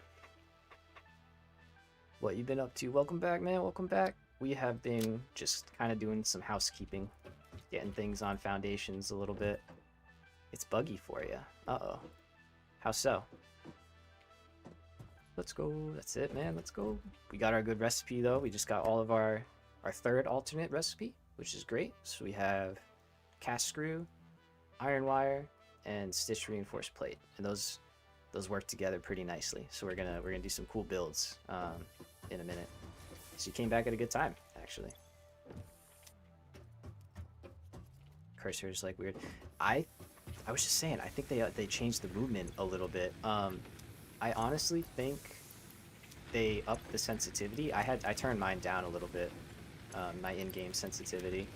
What you been up to? Welcome back, man. Welcome back. We have been just kind of doing some housekeeping. Getting things on foundations a little bit. It's buggy for you. Uh-oh. How so? Let's go. That's it, man. Let's go. We got our good recipe, though. We just got all of our third alternate recipe, which is great. So we have cast screw, iron wire, and stitch reinforced plate. And those work together pretty nicely. So we're gonna do some cool builds in a minute. So you came back at a good time, actually. Cursor is like weird. I was just saying, I think they changed the movement a little bit. I honestly think they upped the sensitivity. I turned mine down a little bit, my in-game sensitivity.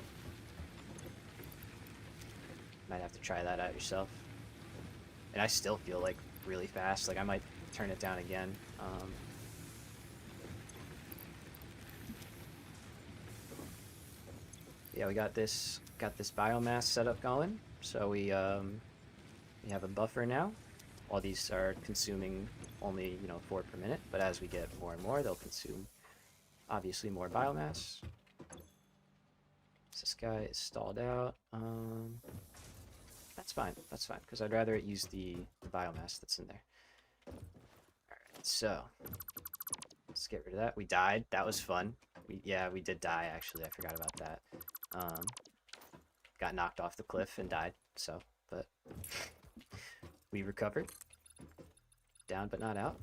Might have to try that out yourself. And I still feel like really fast. Like I might turn it down again. Yeah, we got this biomass setup going. So we have a buffer now. All these are consuming only 4 per minute, but as we get more and more, they'll consume obviously more biomass. This guy is stalled out. That's fine, because I'd rather it use the biomass that's in there. Alright, so let's get rid of that. We died. That was fun. We did die, actually. I forgot about that. Got knocked off the cliff and died, but we recovered. Down but not out.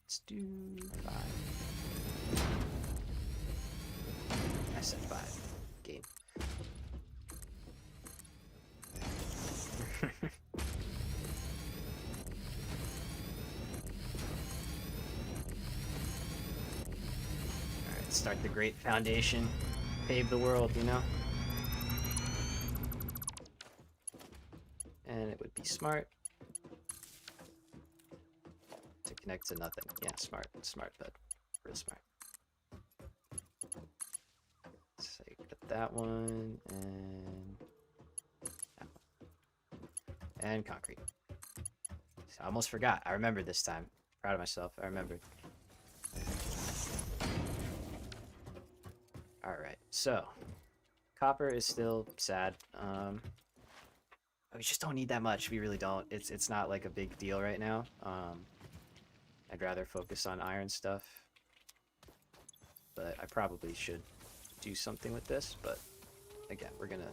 Let's do 5. I said 5. Game. Alright, start the great foundation. Pave the world, And it would be smart to connect to nothing. Yeah, smart, but real smart. So you get that one and that one. And concrete. So I almost forgot. I remembered this time. Proud of myself. I remembered. Alright, so copper is still sad. We just don't need that much. We really don't. It's not like a big deal right now. I'd rather focus on iron stuff. But I probably should do something with this. But again, we're gonna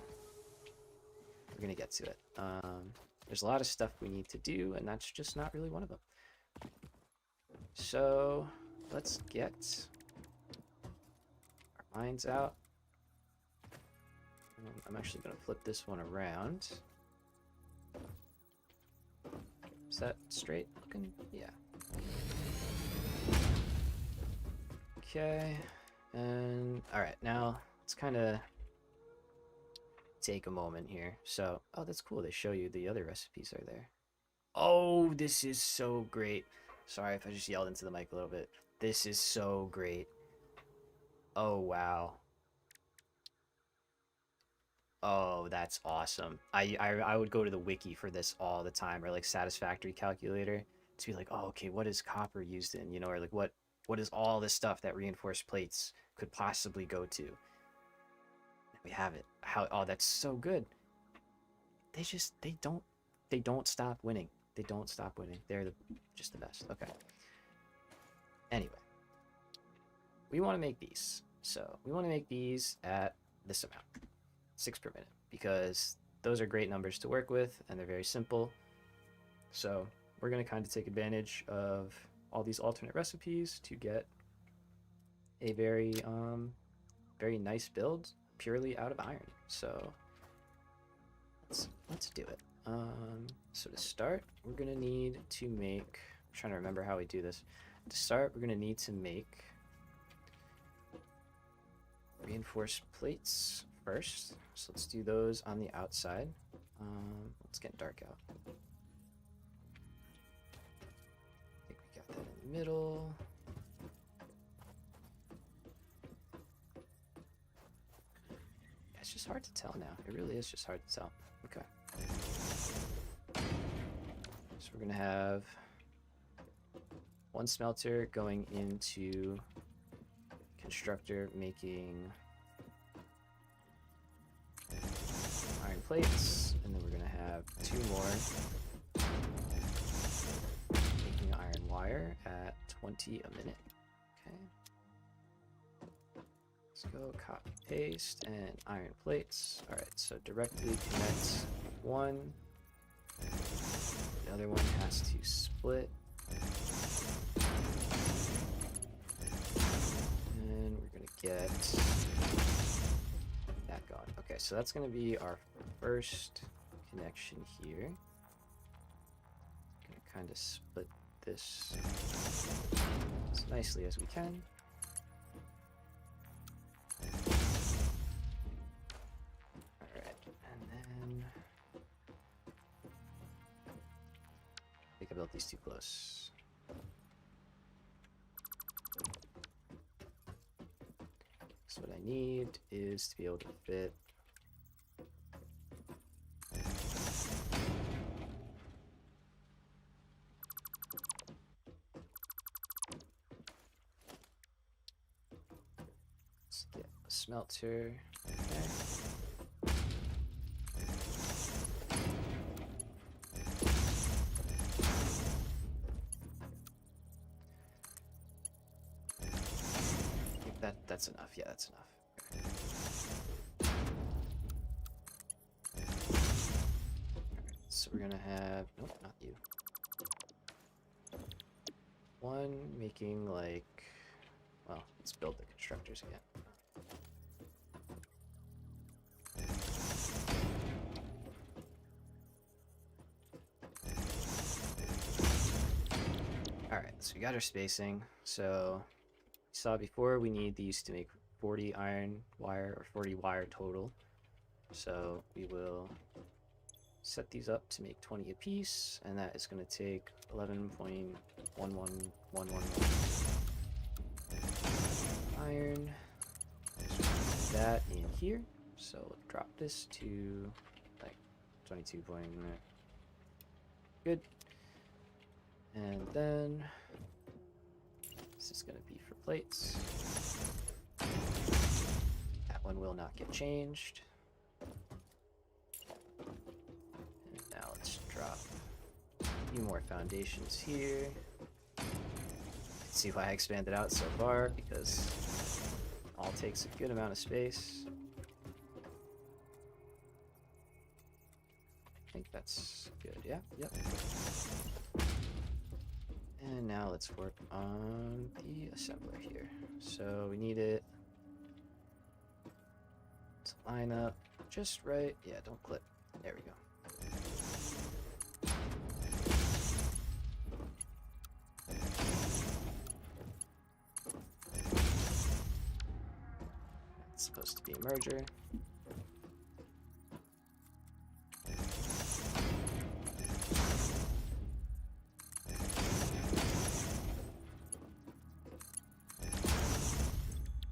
we're gonna get to it. There's a lot of stuff we need to do, and that's just not really one of them. So let's get our mines out. I'm actually gonna flip this one around. Is that straight looking? Yeah. Okay. And all right, now let's kind of take a moment here. So, oh, that's cool. They show you the other recipes are there. Oh, this is so great. Sorry if I just yelled into the mic a little bit. This is so great. Oh, wow. Oh, that's awesome. I would go to the wiki for this all the time, or like Satisfactory calculator to be like, oh, okay, what is copper used in, you know, or like what is all this stuff that reinforced plates could possibly go to. We have it. How? Oh, that's so good. They don't stop winning. They don't stop winning. They're just the best. Okay. Anyway, we want to make these. So we want to make these at this amount, 6 per minute, because those are great numbers to work with and they're very simple. So we're going to kind of take advantage of all these alternate recipes to get a very very nice build purely out of iron. So let's do it. So to start, we're gonna need to make. I'm trying to remember how we do this. To start, we're gonna need to make reinforced plates first. So let's do those on the outside. It's getting dark out. I think we got that in the middle. It's just hard to tell now. It really is just hard to tell. Okay. So we're gonna have one smelter going into constructor making iron plates, and then we're gonna have 2 more making iron wire at 20 a minute. Okay. Let's go copy paste and iron plates. All right, so directly connect one. The other one has to split. And we're gonna get that going. Okay, so that's gonna be our first connection here. Gonna kind of split this as nicely as we can. Alright, and then I think I built these too close. So what I need is to be able to fit let's get a smelter. Okay. I think that's enough. Yeah, that's enough. So we're gonna have, nope, not you. One making like, well, let's build the constructors again. Alright, so we got our spacing. So you saw before we need these to make 40 iron wire or 40 wire total. So we will set these up to make 20 a piece, and that is going to take 11.11111 iron. So put that in here. So we'll drop this to like 22 point. Good. And then this is going to be for plates. That one will not get changed. And now let's drop a few more foundations here. You can see why I expanded out so far, because it all takes a good amount of space. think that's good. Yeah, yep. And now let's work on the assembler here. So we need it to line up just right. Yeah, don't clip. There we go. It's supposed to be a merger.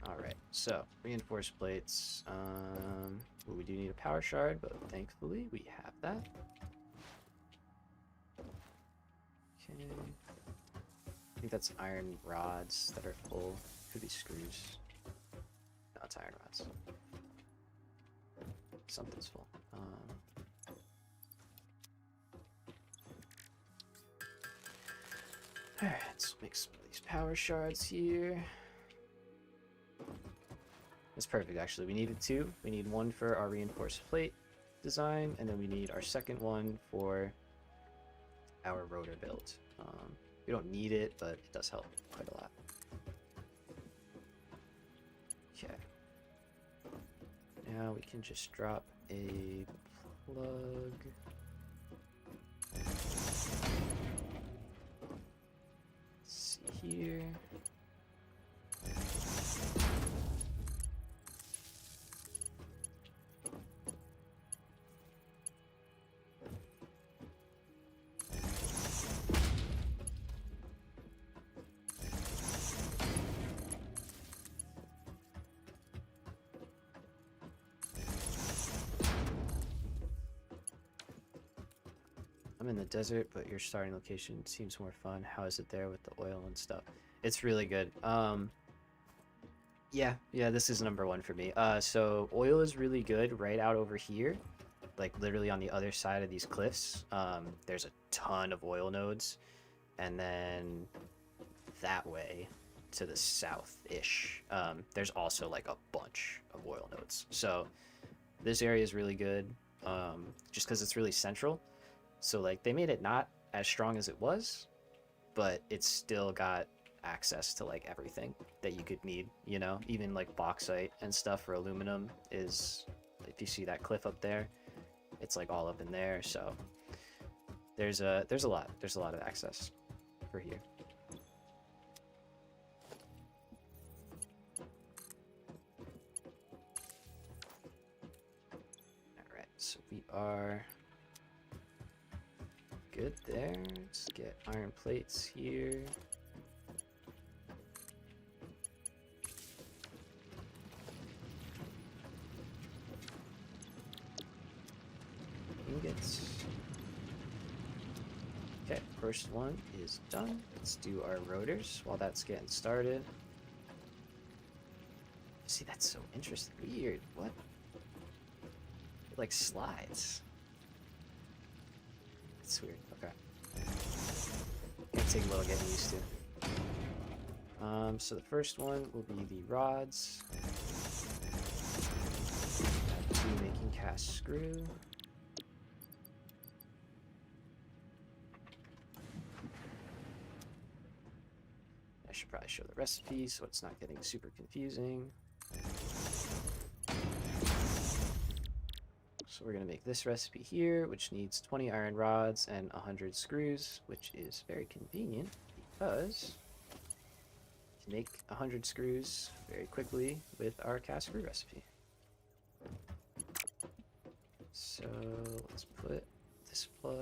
Alright, so reinforced plates. Well, we do need a power shard, but thankfully we have that. Okay. I think that's iron rods that are full. Could be screws. No, it's iron rods. Something's full. Alright, let's make some of these power shards here. That's perfect, actually. We needed two. We need one for our reinforced plate design, and then we need our second one for our rotor build. We don't need it, but it does help quite a lot. Okay. Now we can just drop a plug. Let's see here. I'm in the desert, but your starting location seems more fun. How is it there with the oil and stuff? It's really good. Yeah, this is number one for me. So oil is really good right out over here, like literally on the other side of these cliffs. There's a ton of oil nodes, and then that way to the south-ish, there's also like a bunch of oil nodes. So this area is really good, just because it's really central. So like they made it not as strong as it was, but it's still got access to like everything that you could need, you know, even like bauxite and stuff for aluminum is, if you see that cliff up there, it's like all up in there. So there's a lot of access for here. All right, so we are good there. Let's get iron plates here. Ingots. Okay, first one is done. Let's do our rotors while that's getting started. See, that's so interesting. Weird. What? It like slides. It's weird. Okay. Gonna take a little getting used to. So the first one will be the rods. Got two making cast screw. I should probably show the recipe so it's not getting super confusing. So we're going to make this recipe here, which needs 20 iron rods and 100 screws, which is very convenient because we can make 100 screws very quickly with our cast screw recipe. So let's put this plug.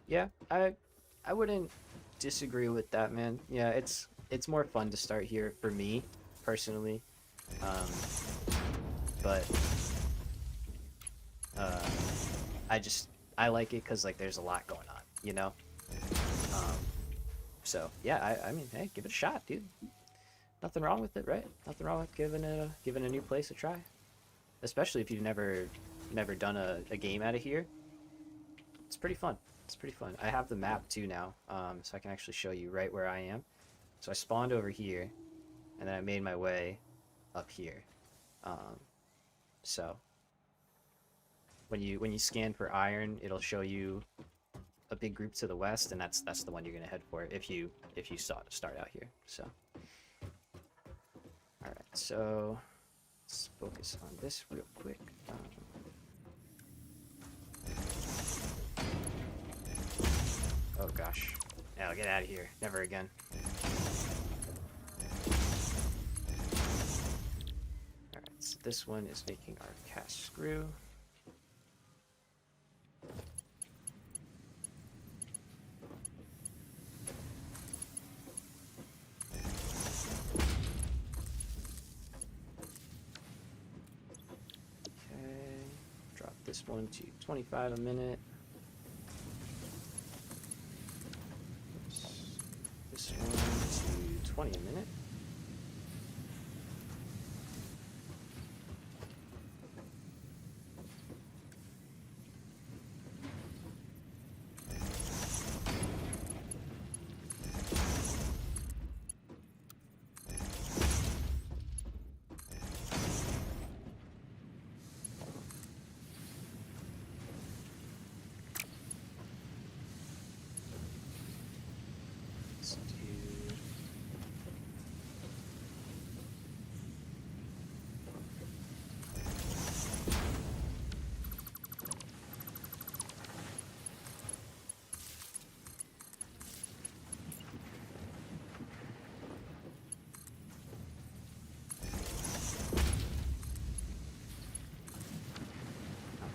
Yeah, I wouldn't disagree with that, man. Yeah, it's more fun to start here for me personally. But I like it because like there's a lot going on, you know. So yeah, I mean, hey, give it a shot, dude. Nothing wrong with it, right? Nothing wrong with giving a new place a try, especially if you've never done a game out of here. It's pretty fun. It's pretty fun. I have the map too now, so I can actually show you right where I am. So I spawned over here, and then I made my way up here. So when you scan for iron, it'll show you a big group to the west, and that's the one you're gonna head for if you start out here. So, all right. So let's focus on this real quick. Oh gosh. Now get out of here. Never again. Alright, so this one is making our cast screw. Okay. Drop this one to 25 a minute. This one to 20 a minute. Let's do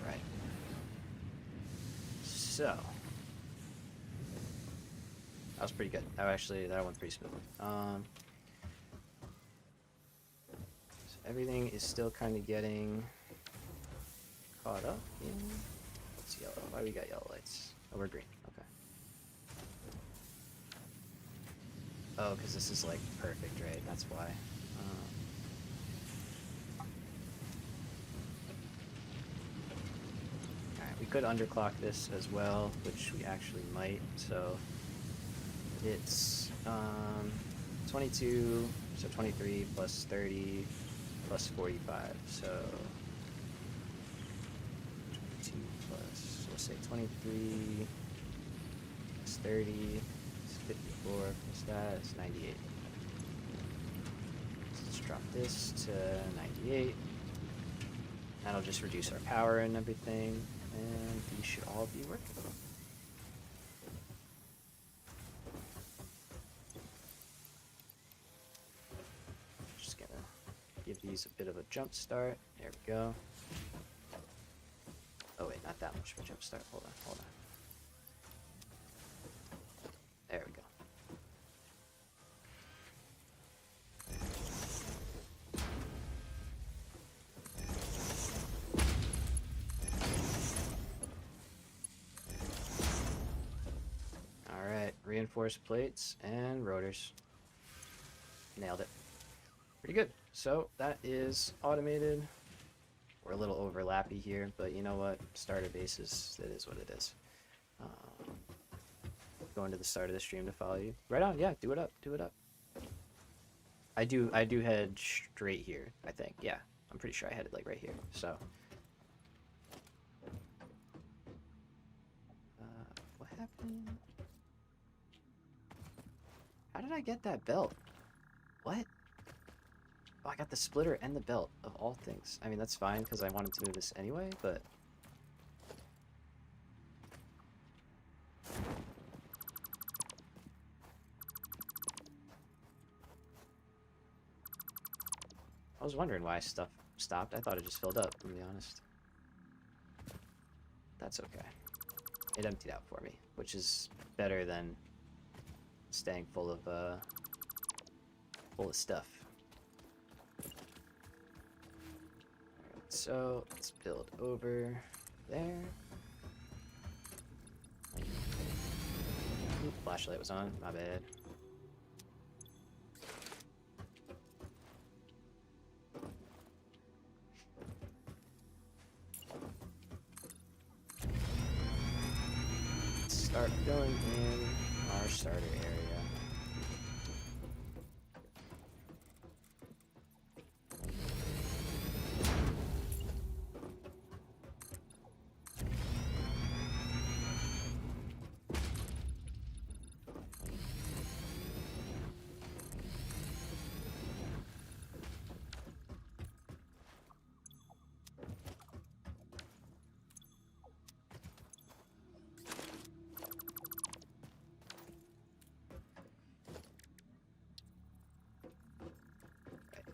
Alright. So that was pretty good. That went pretty smoothly. So everything is still kind of getting caught up in. What's yellow? Why we got yellow lights? Oh, we're green. Okay. Oh, because this is like perfect, right? That's why. Alright, we could underclock this as well, which we actually might. So it's 22, so 23 plus 30 plus 45. So 22 plus, we'll say 23 plus 30 is 54 plus that is 98. So let's drop this to 98. That'll just reduce our power and everything, and these should all be working. Just gonna give these a bit of a jump start. There we go. Oh wait, not that much of a jump start. Hold on. There we go. Alright, reinforced plates and rotors. Nailed it. Pretty good. So that is automated. We're a little overlappy here, but you know what? Starter bases, it is what it is. Going to the start of the stream to follow you. Right on, yeah, do it up. I do head straight here, I think. Yeah, I'm pretty sure I headed like right here. So what happened? How did I get that belt? What? Oh, I got the splitter and the belt, of all things. I mean, that's fine, because I wanted to move this anyway, but... I was wondering why stuff stopped. I thought it just filled up, to be honest. That's okay. It emptied out for me, which is better than staying full of stuff. So let's build over there. Ooh, flashlight was on, my bad. Let's our starter area.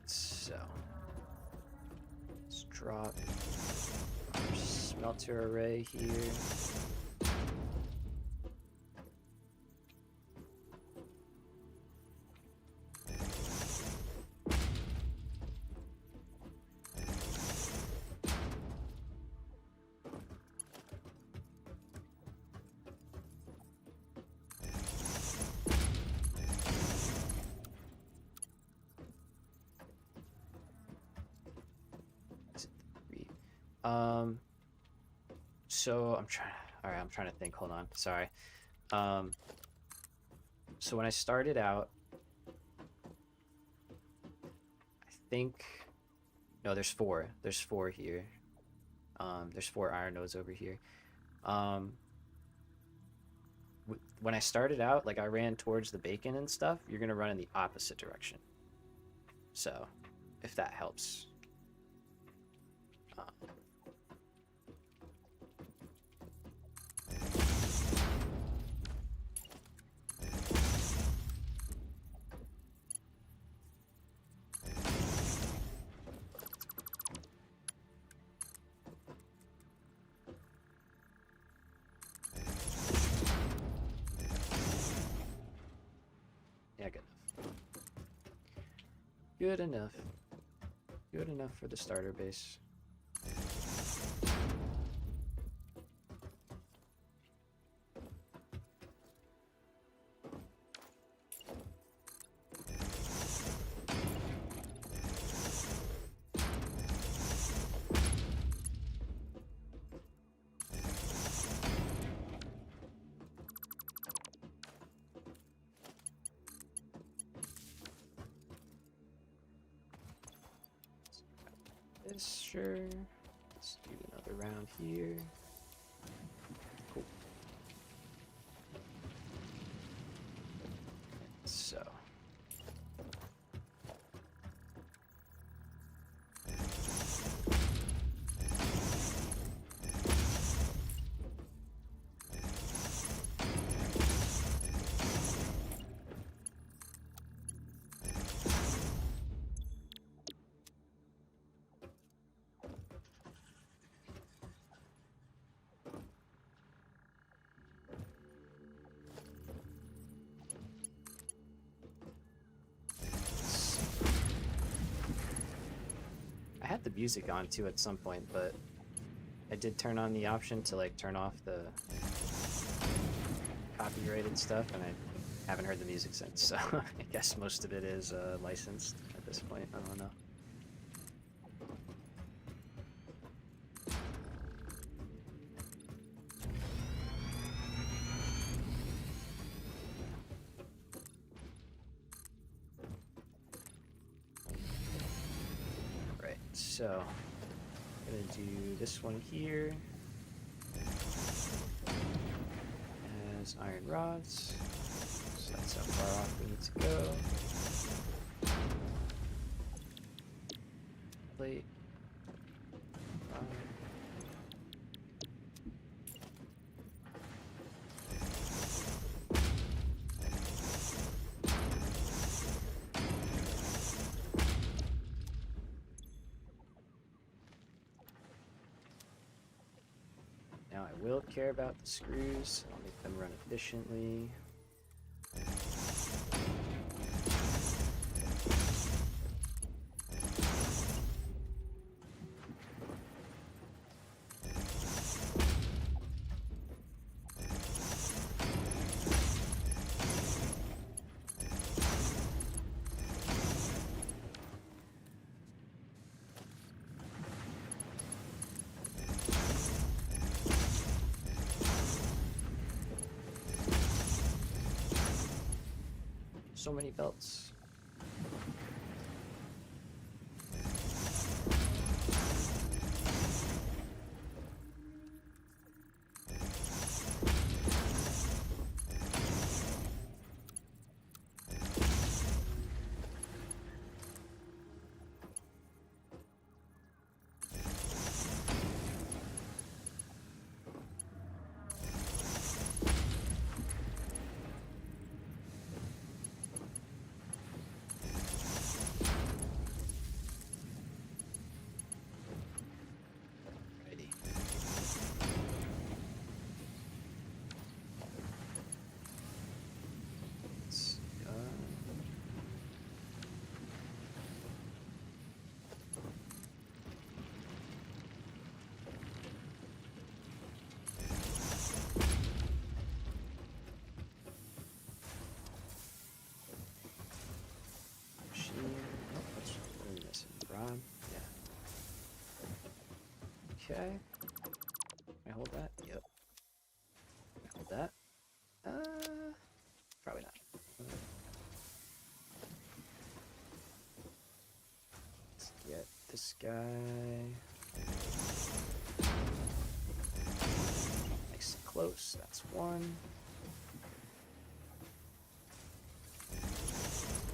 So let's drop our smelter array here. So I'm trying to think. Hold on. Sorry. So when I started out, I think no, there's four. There's four here. There's four iron nodes over here. When I started out, like I ran towards the bacon and stuff, you're gonna run in the opposite direction. So, if that helps. Yeah, good enough. Good enough. Good enough for the starter base. Sure. Let's do another round here. Cool. So. I had the music on too at some point, but I did turn on the option to like turn off the copyrighted stuff, and I haven't heard the music since, so I guess most of it is licensed at this point. I don't know. Right, so I'm gonna do this one here as iron rods. So that's how far off we need to go. Plate. Now I will care about the screws. I'll make them run efficiently. So many belts. Rod? Yeah. Okay. Can I hold that? Yep. Can I hold that? Probably not. Let's get this guy. Nice and close. That's one.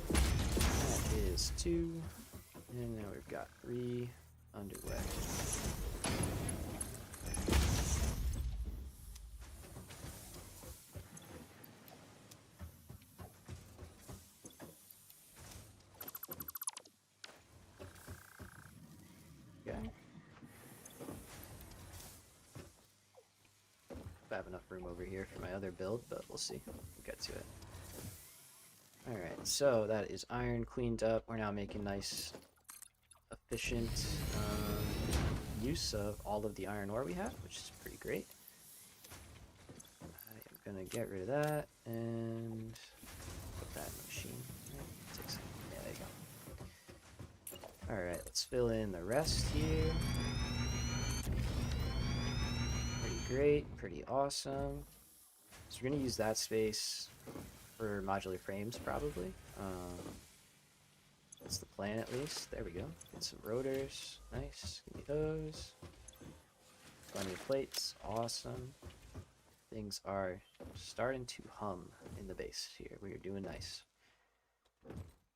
That is two. And now we've got 3 underway. Okay. I have enough room over here for my other build, but we'll see. We'll get to it. Alright, so that is iron cleaned up. We're now making nice, efficient use of all of the iron ore we have, which is pretty great. I am going to get rid of that and put that in the machine. Take some. Yeah, there you go. Alright, let's fill in the rest here. Pretty great, pretty awesome. So we're going to use that space for modular frames, probably. That's the plan, at least. There we go. Get some rotors. Nice. Give me those. Plenty of plates. Awesome. Things are starting to hum in the base here. We are doing nice.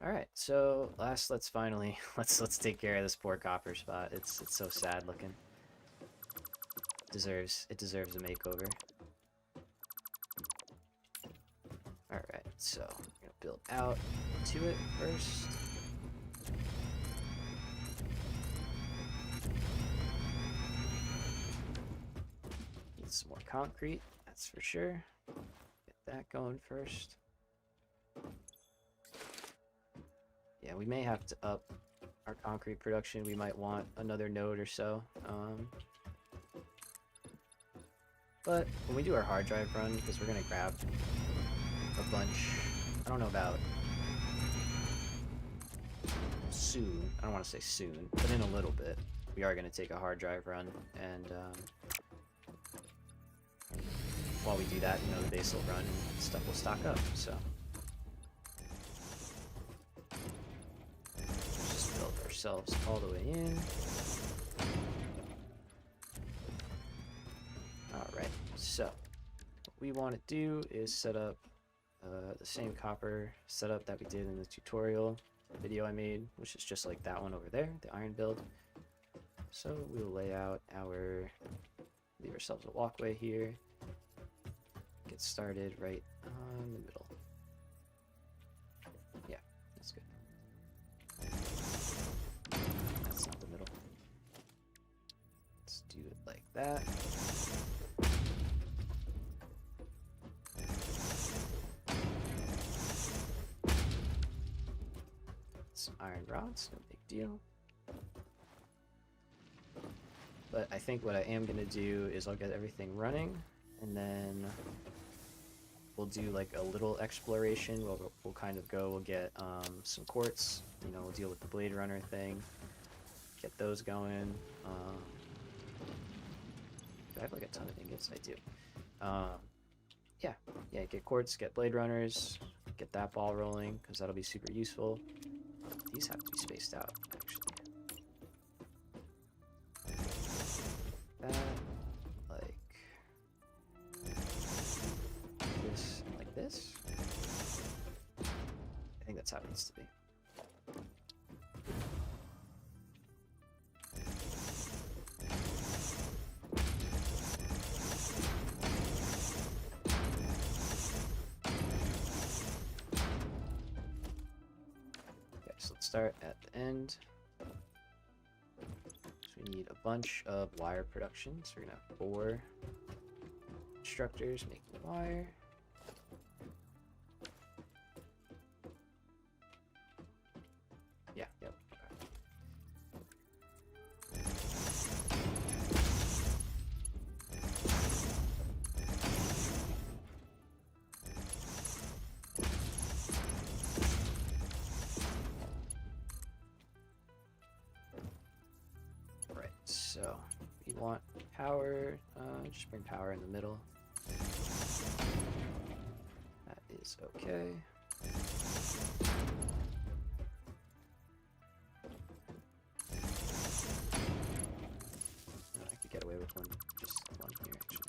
Alright, so let's finally let's take care of this poor copper spot. It's so sad looking. It deserves a makeover. Alright, so I'm gonna build out to it first. Need some more concrete, that's for sure. Get that going first. Yeah, we may have to up our concrete production. We might want another node or so. But when we do our hard drive run, because we're gonna grab a bunch, I don't know about soon, I don't want to say soon, but in a little bit, we are going to take a hard drive run, and while we do that, you know, the base will run and stuff will stock up, so. Let's just build ourselves all the way in. Alright, so what we want to do is set up the same copper setup that we did in the tutorial video I made, which is just like that one over there, the iron build. So we'll lay out leave ourselves a walkway here, get started right on the middle. Yeah, that's good. That's not the middle. Let's do it like that. Some iron rods, no big deal. But I think what I am going to do is I'll get everything running, and then we'll do like a little exploration. We'll kind of go, we'll get some quartz, you know, we'll deal with the Blade Runner thing, get those going. Do I have like a ton of ingots? I do. Yeah, get quartz, get Blade Runners, get that ball rolling, because that'll be super useful. These have to be spaced out, actually. That, like this, and like this. I think that's how it needs to be. So let's start at the end. So we need a bunch of wire production. So we're gonna have 4 constructors making wire. Yeah, yep. So we want power, just bring power in the middle. That is okay. I could get away with just one here actually.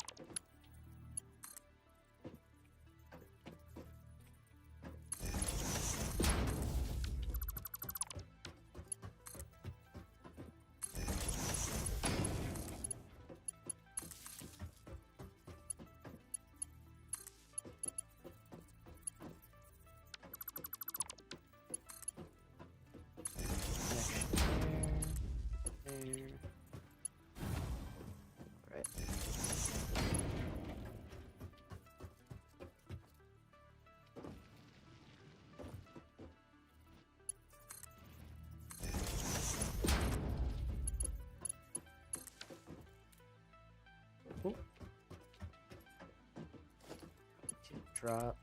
Drop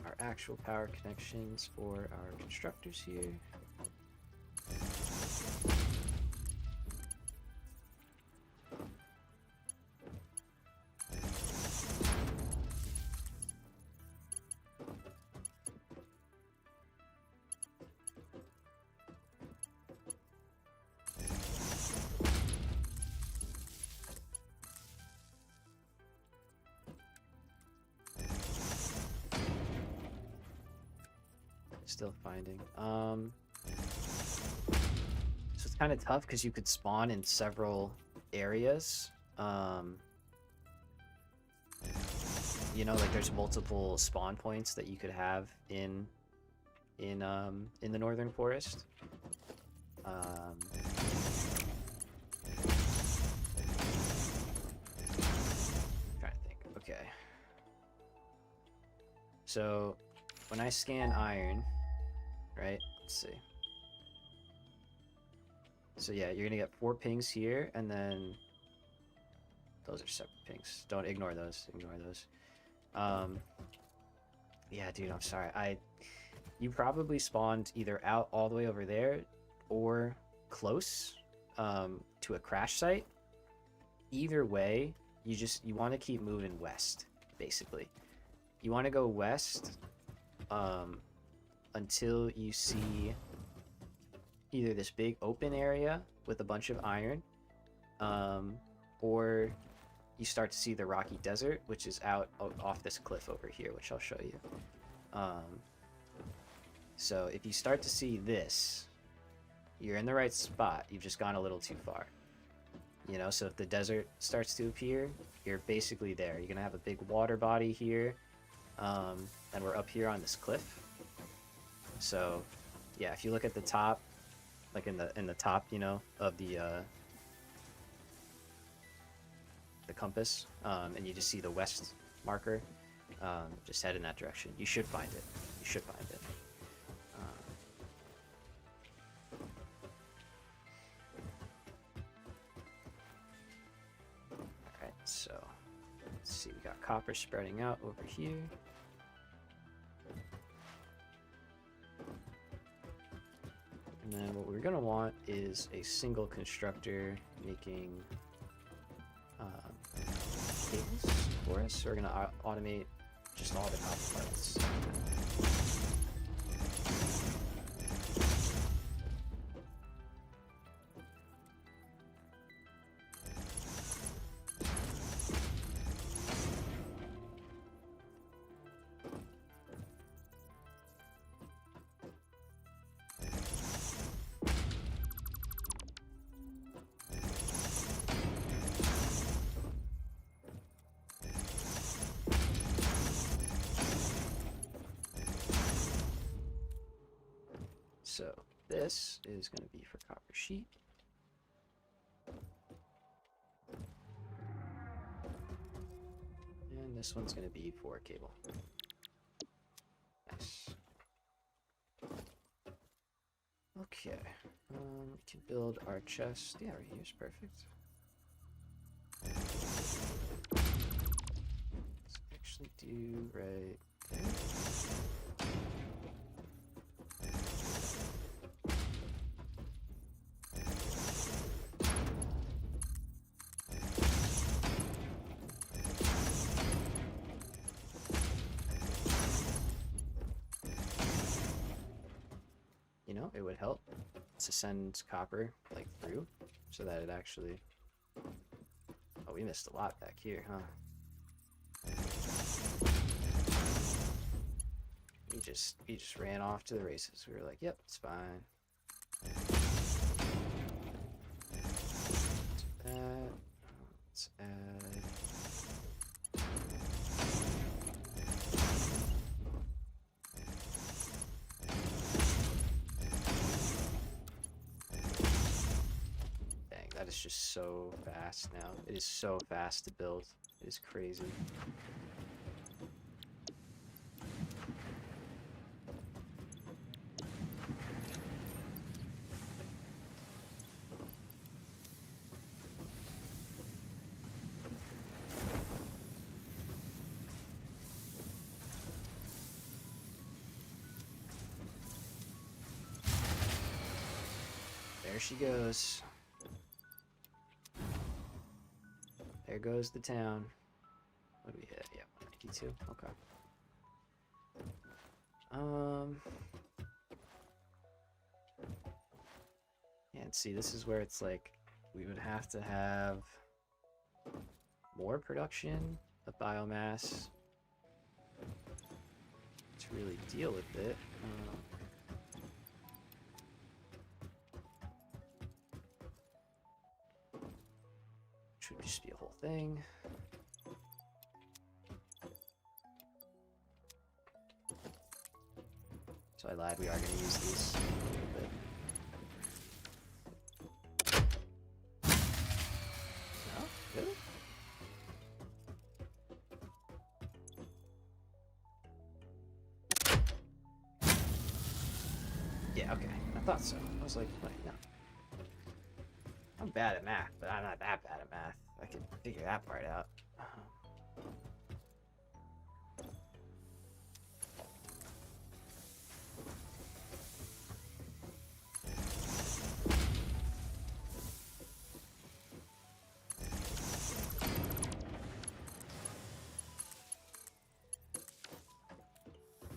our actual power connections for our constructors here. Still finding. So it's kind of tough because you could spawn in several areas. You know, like there's multiple spawn points that you could have in the northern forest. Trying to think. Okay. So when I scan iron, right? Let's see. So yeah, you're gonna get 4 pings here, and then those are separate pings. Don't ignore those. Ignore those. Yeah, dude, I'm sorry. You probably spawned either out all the way over there, or close to a crash site. Either way, you want to keep moving west, basically. You want to go west until you see either this big open area with a bunch of iron, or you start to see the rocky desert, which is out off this cliff over here, which I'll show you. So if you start to see this, you're in the right spot. You've just gone a little too far. You know, so if the desert starts to appear, you're basically there. You're gonna have a big water body here, and we're up here on this cliff. So yeah, if you look at the top, like in the top, you know, of the compass, and you just see the west marker, just head in that direction. You should find it. You should find it. Alright, so let's see, we got copper spreading out over here. And then what we're going to want is a single constructor making cables for us. So we're going to automate just all the copper parts. So this is going to be for copper sheet. And this one's going to be for cable. Nice. Okay. We can build our chest. Yeah, right here's perfect. Let's actually do right there. You know, it would help to send copper like through so that it actually. Oh, we missed a lot back here, huh? We just ran off to the races. We were like, yep, it's fine. Let's add. Dang, that is just so fast now. It is so fast to build. It is crazy. There she goes. There goes the town. What do we hit? Yeah, 192. Okay. Yeah, and see, this is where it's like we would have to have more production of biomass to really deal with it. Which would just be a whole thing. So I lied, we are going to use these a little bit. No? Really? Yeah, okay. I thought so. I was like, wait, no. I'm bad at math, but I'm not that bad at math. I can figure that part out.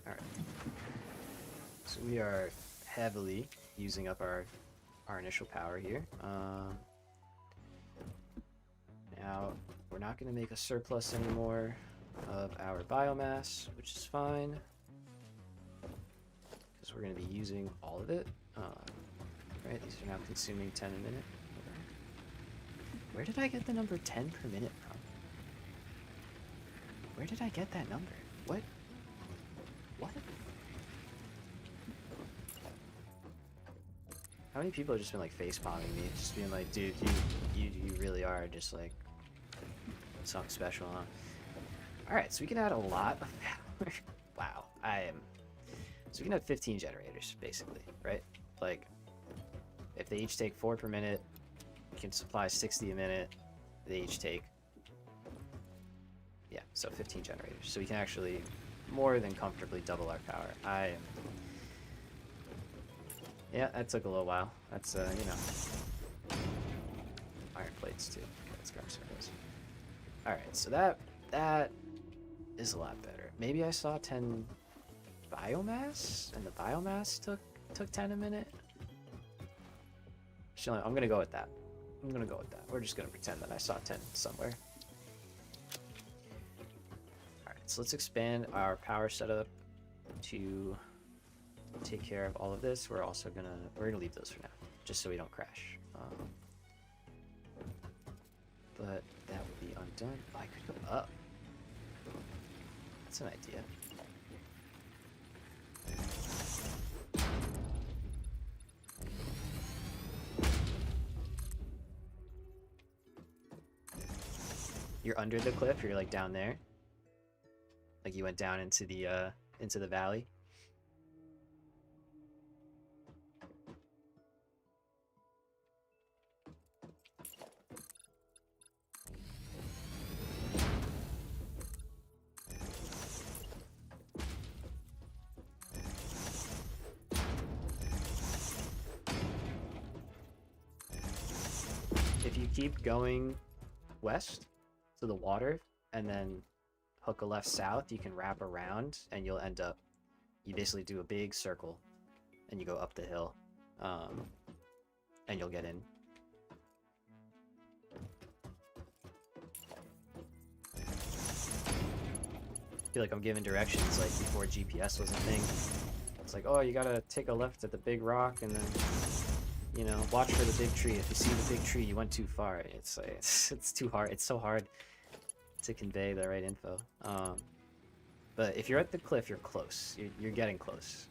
Alright. So we are heavily using up our initial power here. Now, we're not going to make a surplus anymore of our biomass, which is fine, because we're going to be using all of it. Right, these are now consuming 10 a minute. Where did I get the number 10 per minute from? Where did I get that number? What? What? How many people have just been like face palming me, just being like, dude, you really are just like something special, huh? Alright, so we can add a lot of power. Wow, so we can have 15 generators, basically, right? Like, if they each take 4 per minute, we can supply 60 a minute. They each take, yeah, so 15 generators. So we can actually more than comfortably double our power. Yeah, that took a little while. That's, you know, iron plates too. Let's grab some of those. Alright, so that is a lot better. Maybe I saw 10 biomass, and the biomass took 10 a minute? Actually, I'm gonna go with that. We're just gonna pretend that I saw 10 somewhere. Alright, so let's expand our power setup to take care of all of this. We're gonna leave those for now, just so we don't crash. But that would be undone. Oh, I could go up. That's an idea. you're under the cliff, you're like down there. Like you went down into the valley. If you keep going west to the water and then hook a left south, you can wrap around and you'll end up, you basically do a big circle and you go up the hill, and you'll get in. I feel like I'm giving directions like before GPS was a thing. It's like, oh, you gotta take a left at the big rock and then, you know, watch for the big tree. If you see the big tree, you went too far. It's like, it's too hard. It's so hard to convey the right info. But if you're at the cliff, you're close. You're getting close.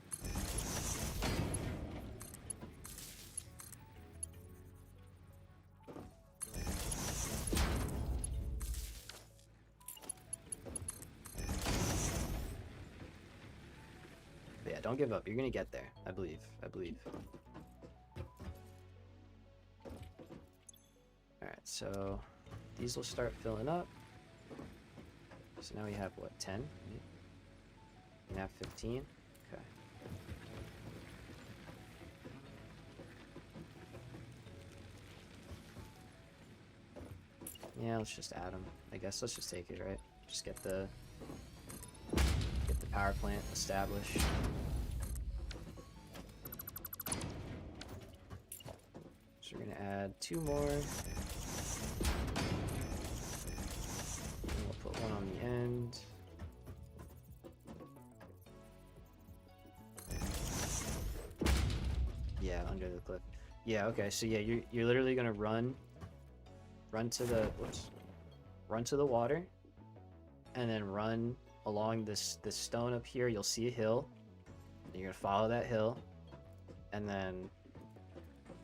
But yeah, don't give up. You're gonna get there. I believe. I believe. Alright, so these will start filling up. So now we have, what, 10? We have 15? Okay. Yeah, let's just add them. I guess let's just take it, right? Just get the power plant established. So we're gonna add 2 more. And we'll put 1 on the end. Yeah, under the cliff. Yeah, okay, so yeah, you're literally gonna run to the run to the water, and then run along this stone up here. You'll see a hill, and you're gonna follow that hill, and then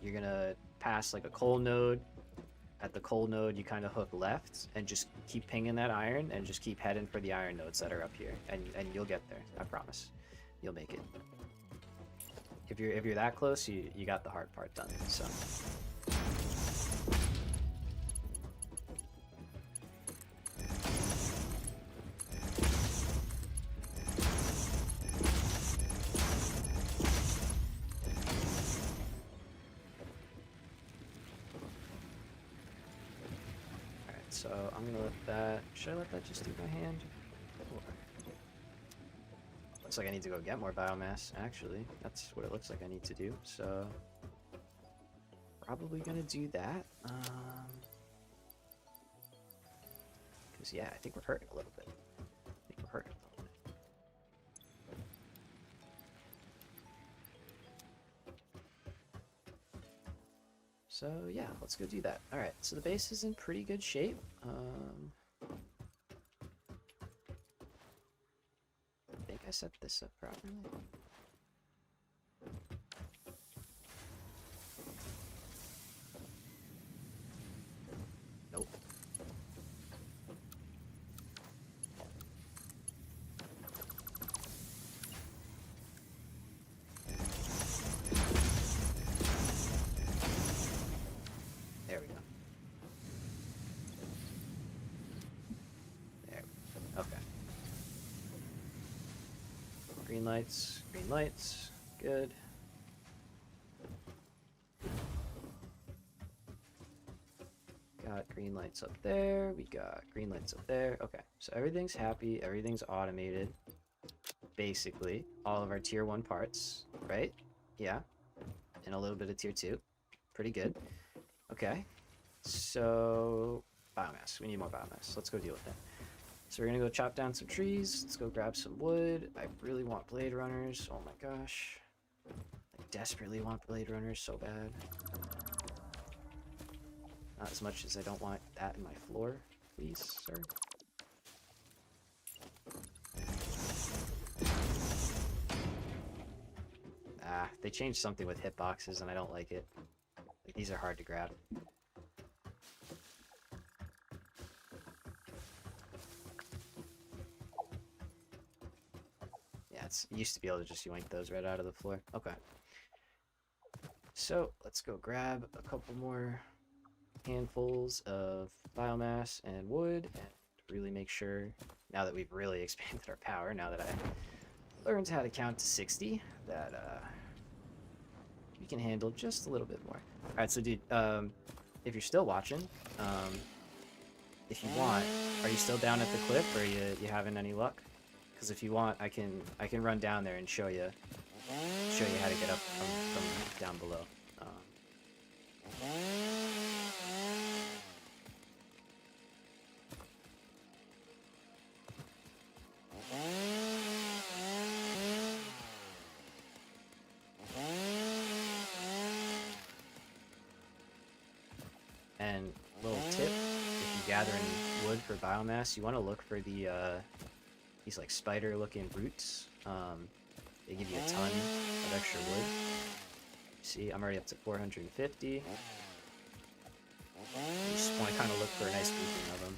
you're gonna pass like a coal node. At the coal node, you kind of hook left and just keep pinging that iron and just keep heading for the iron nodes that are up here, and you'll get there. I promise, you'll make it. If you're that close, you got the hard part done. So. So I'm gonna let that, should I let that just do my hand? Or... Looks like I need to go get more biomass, actually. That's what it looks like I need to do, so... Probably gonna do that. Cause yeah, I think we're hurting a little bit. So yeah, let's go do that. Alright, so the base is in pretty good shape. I think I set this up properly. Nope. There we go. There. Okay. Green lights. Good. Got green lights up there. We got green lights up there. Okay, so everything's happy. Everything's automated. Basically, all of our tier 1 parts, right? Yeah. And a little bit of tier 2. Pretty good. Okay. So, biomass. We need more biomass. Let's go deal with that. So we're gonna go chop down some trees. Let's go grab some wood. I really want blade runners. Oh my gosh. I desperately want blade runners so bad. Not as much as I don't want that in my floor, please, sir. Ah, they changed something with hitboxes and I don't like it. Like, these are hard to grab. sense. You used to be able to just yoink those right out of the floor. Okay. So let's go grab a couple more handfuls of biomass and wood and really make sure, now that we've really expanded our power, now that I learned how to count to 60, that we can handle just a little bit more. All right, so dude, if you're still watching, if you want, are you still down at the cliff, or you having any luck? Because if you want, I can run down there and show you how to get up from down below. And little tip, if you gather any wood for biomass, you want to look for these like spider-looking roots. They give you a ton of extra wood. See, I'm already up to 450. You just want to kind of look for a nice grouping of them.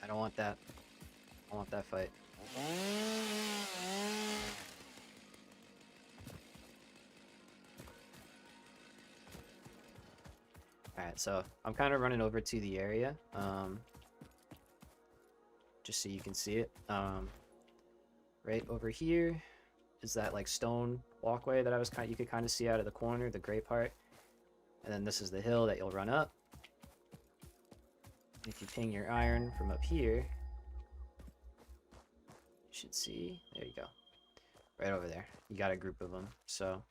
I don't want that. I want that fight. Alright, so I'm kind of running over to the area, just so you can see it. Right over here is that like stone walkway that you could kind of see out of the corner, the gray part. And then this is the hill that you'll run up. If you ping your iron from up here, you should see, there you go, right over there. You got a group of them, so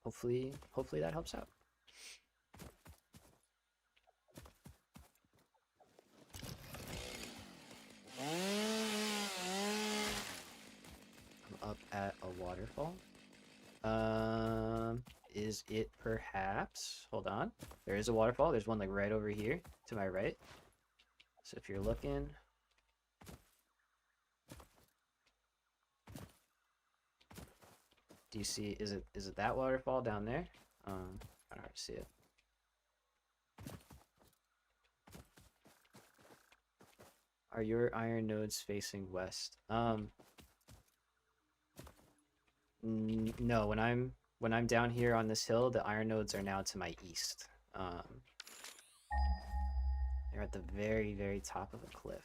hopefully that helps out. I'm up at a waterfall. Is it perhaps? Hold on. There is a waterfall. There's one like right over here to my right. So if you're looking, do you see? Is it that waterfall down there? I don't hard to see it. Are your iron nodes facing west? No. When I'm down here on this hill, the iron nodes are now to my east. They're at the very, very top of a cliff.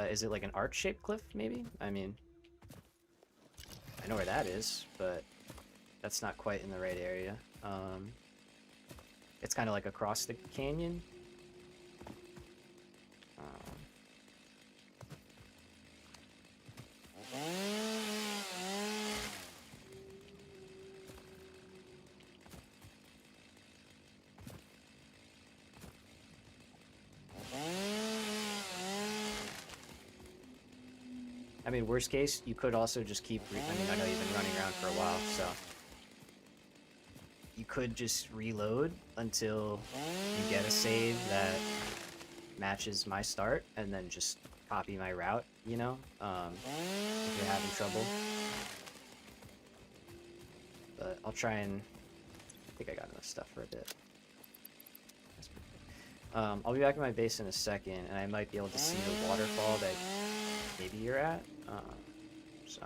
Is it like an arch-shaped cliff, maybe? I mean, I know where that is, but that's not quite in the right area. It's kind of like across the canyon. I mean, worst case, you could also just keep... I mean, I know you've been running around for a while, so... You could just reload until you get a save that matches my start, and then just copy my route, you know? If you're having trouble. But I'll try and... I think I got enough stuff for a bit. I'll be back in my base in a second, and I might be able to see the waterfall that maybe you're at. So,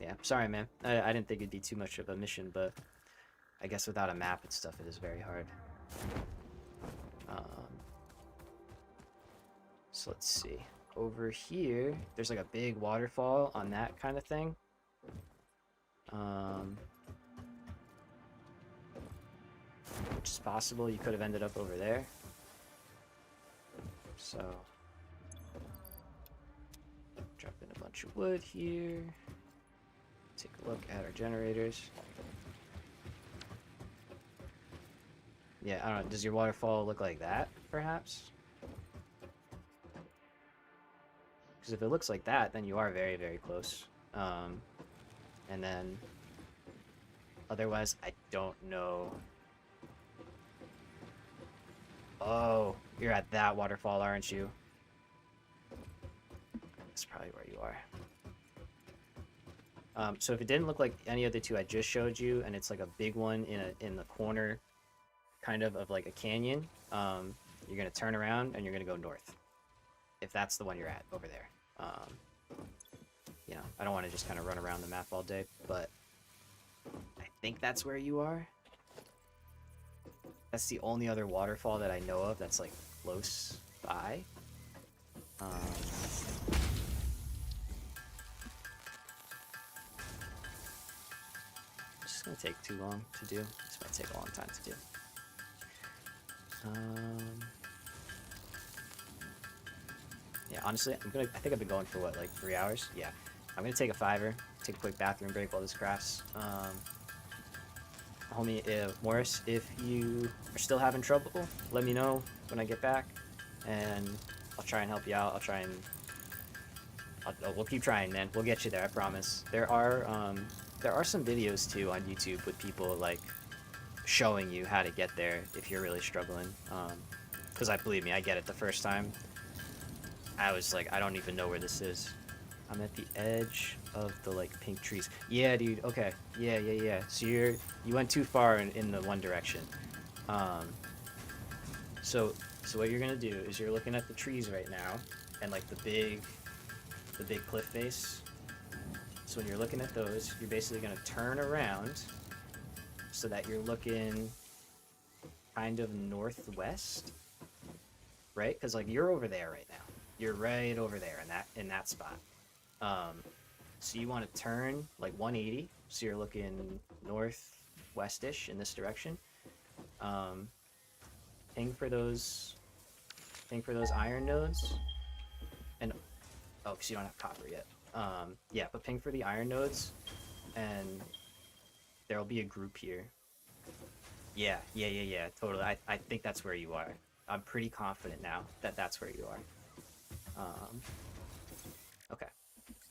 yeah. Sorry, man. I didn't think it'd be too much of a mission, but I guess without a map and stuff, it is very hard. So let's see. Over here, there's like a big waterfall on that kind of thing. Which is possible. You could have ended up over there. So drop in a bunch of wood here. Take a look at our generators. Yeah, I don't know. Does your waterfall look like that, perhaps? Because if it looks like that, then you are very, very close. And then, otherwise, I don't know. Oh, you're at that waterfall, aren't you? That's probably where you are. So if it didn't look like any of the two I just showed you, and it's like a big one in the corner, kind of like a canyon, you're gonna turn around and you're gonna go north. If that's the one you're at over there. You know, I don't want to just kind of run around the map all day, but I think that's where you are. That's the only other waterfall that I know of that's like close by. It's just gonna take too long to do. This might take a long time to do. Yeah, honestly, I think I've been going for what, like 3 hours? Yeah. I'm gonna take a 5-er, take a quick bathroom break while this crafts. Homie, Morris, if you are still having trouble, let me know when I get back, and I'll try and help you out. We'll keep trying, man. We'll get you there, I promise. There are some videos too on YouTube with people like showing you how to get there if you're really struggling. Because believe me, I get it. The first time, I was like, I don't even know where this is. I'm at the edge of the like pink trees. Yeah, dude. Okay. Yeah. So you went too far in the one direction. So what you're gonna do is you're looking at the trees right now, and like the big cliff face. So when you're looking at those, you're basically gonna turn around so that you're looking kind of northwest, right? Because like you're over there right now. You're right over there in that spot. So you want to turn like 180, so you're looking northwestish in this direction. Ping for those iron nodes, and oh, because you don't have copper yet. Yeah, but ping for the iron nodes, and there'll be a group here. Yeah, totally. I think that's where you are. I'm pretty confident now that that's where you are. Okay.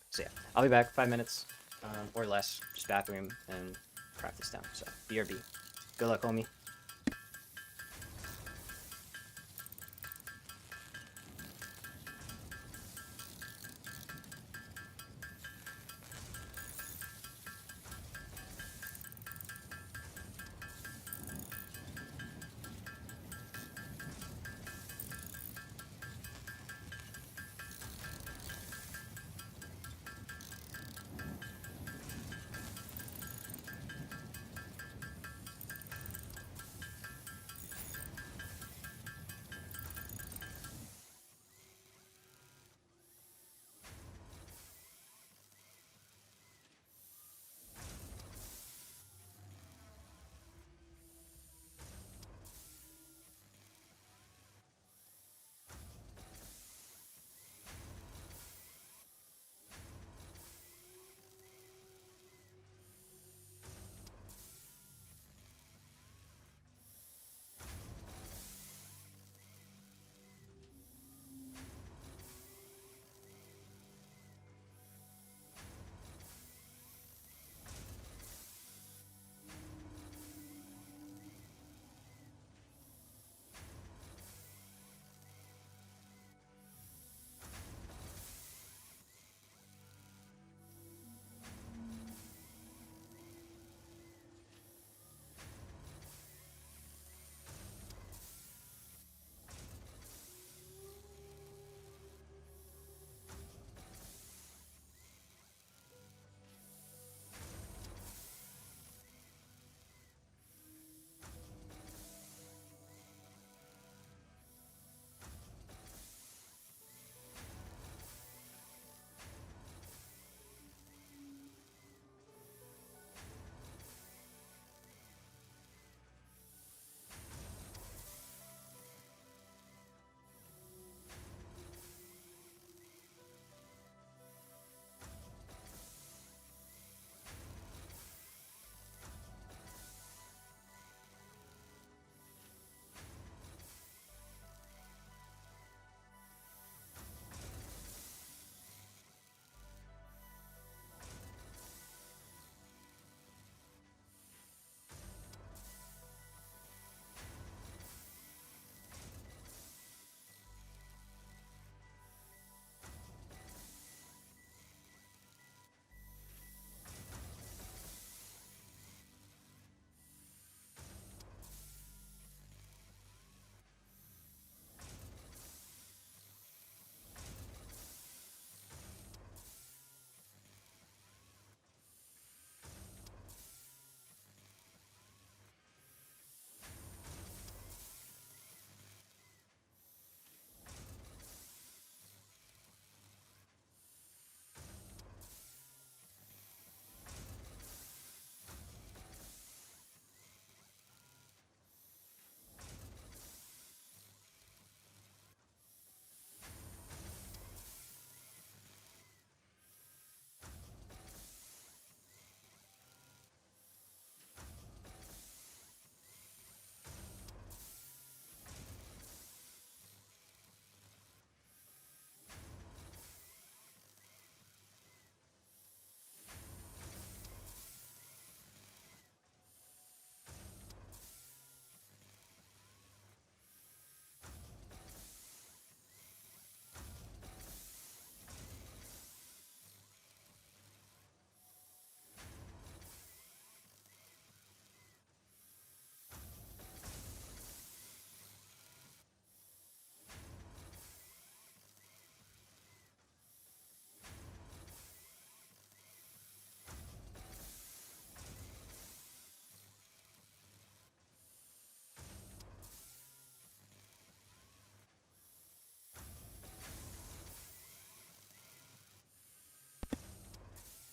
So yeah, I'll be back 5 minutes or less. Just bathroom and craft this down. So BRB. Good luck, homie.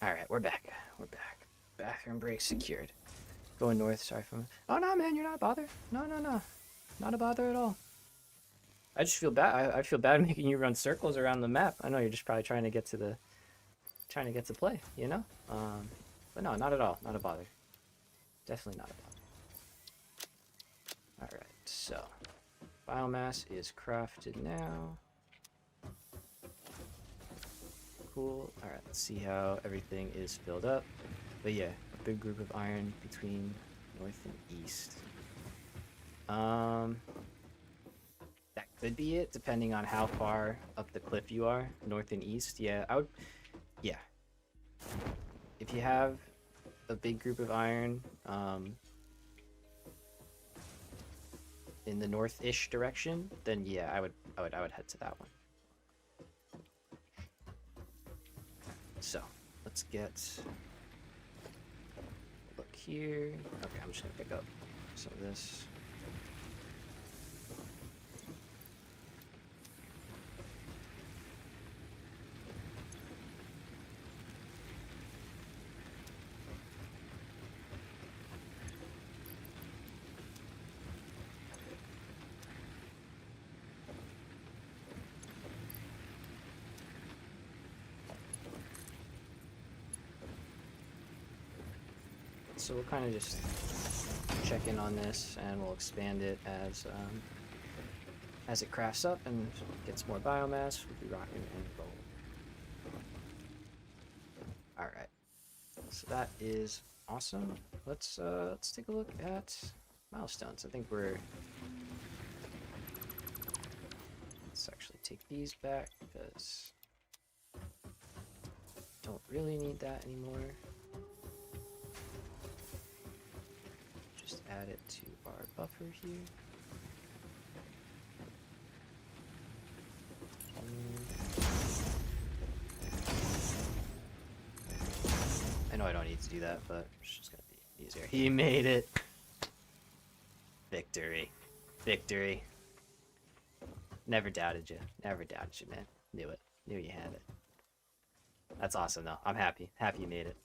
Alright, we're back. We're back. Bathroom break secured. Going north, sorry for... Oh, no, man, you're not a bother. No, no, no. Not a bother at all. I just feel bad. I feel bad making you run circles around the map. I know you're just probably trying to get to the... Trying to get to play, you know? But no, not at all. Not a bother. Definitely not a bother. Alright, so... Biomass is crafted now. Cool. Alright, let's see how everything is filled up. But yeah, a big group of iron between north and east. That could be it, depending on how far up the cliff you are, north and east. Yeah, I would... Yeah. If you have a big group of iron, in the north-ish direction, then yeah, I would head to that one. So, let's get a look here. Okay, I'm just gonna pick up some of this. So we'll kind of just check in on this, and we'll expand it as it crafts up and gets more biomass. We'll be rocking and rolling. All right, so that is awesome. Let's take a look at milestones. I think we're... Let's actually take these back because don't really need that anymore. Just add it to our buffer here. I know I don't need to do that, but it's just gonna be easier. He made it! Victory. Victory. Never doubted you. Never doubted you, man. Knew it. Knew you had it. That's awesome, though. I'm happy. Happy you made it.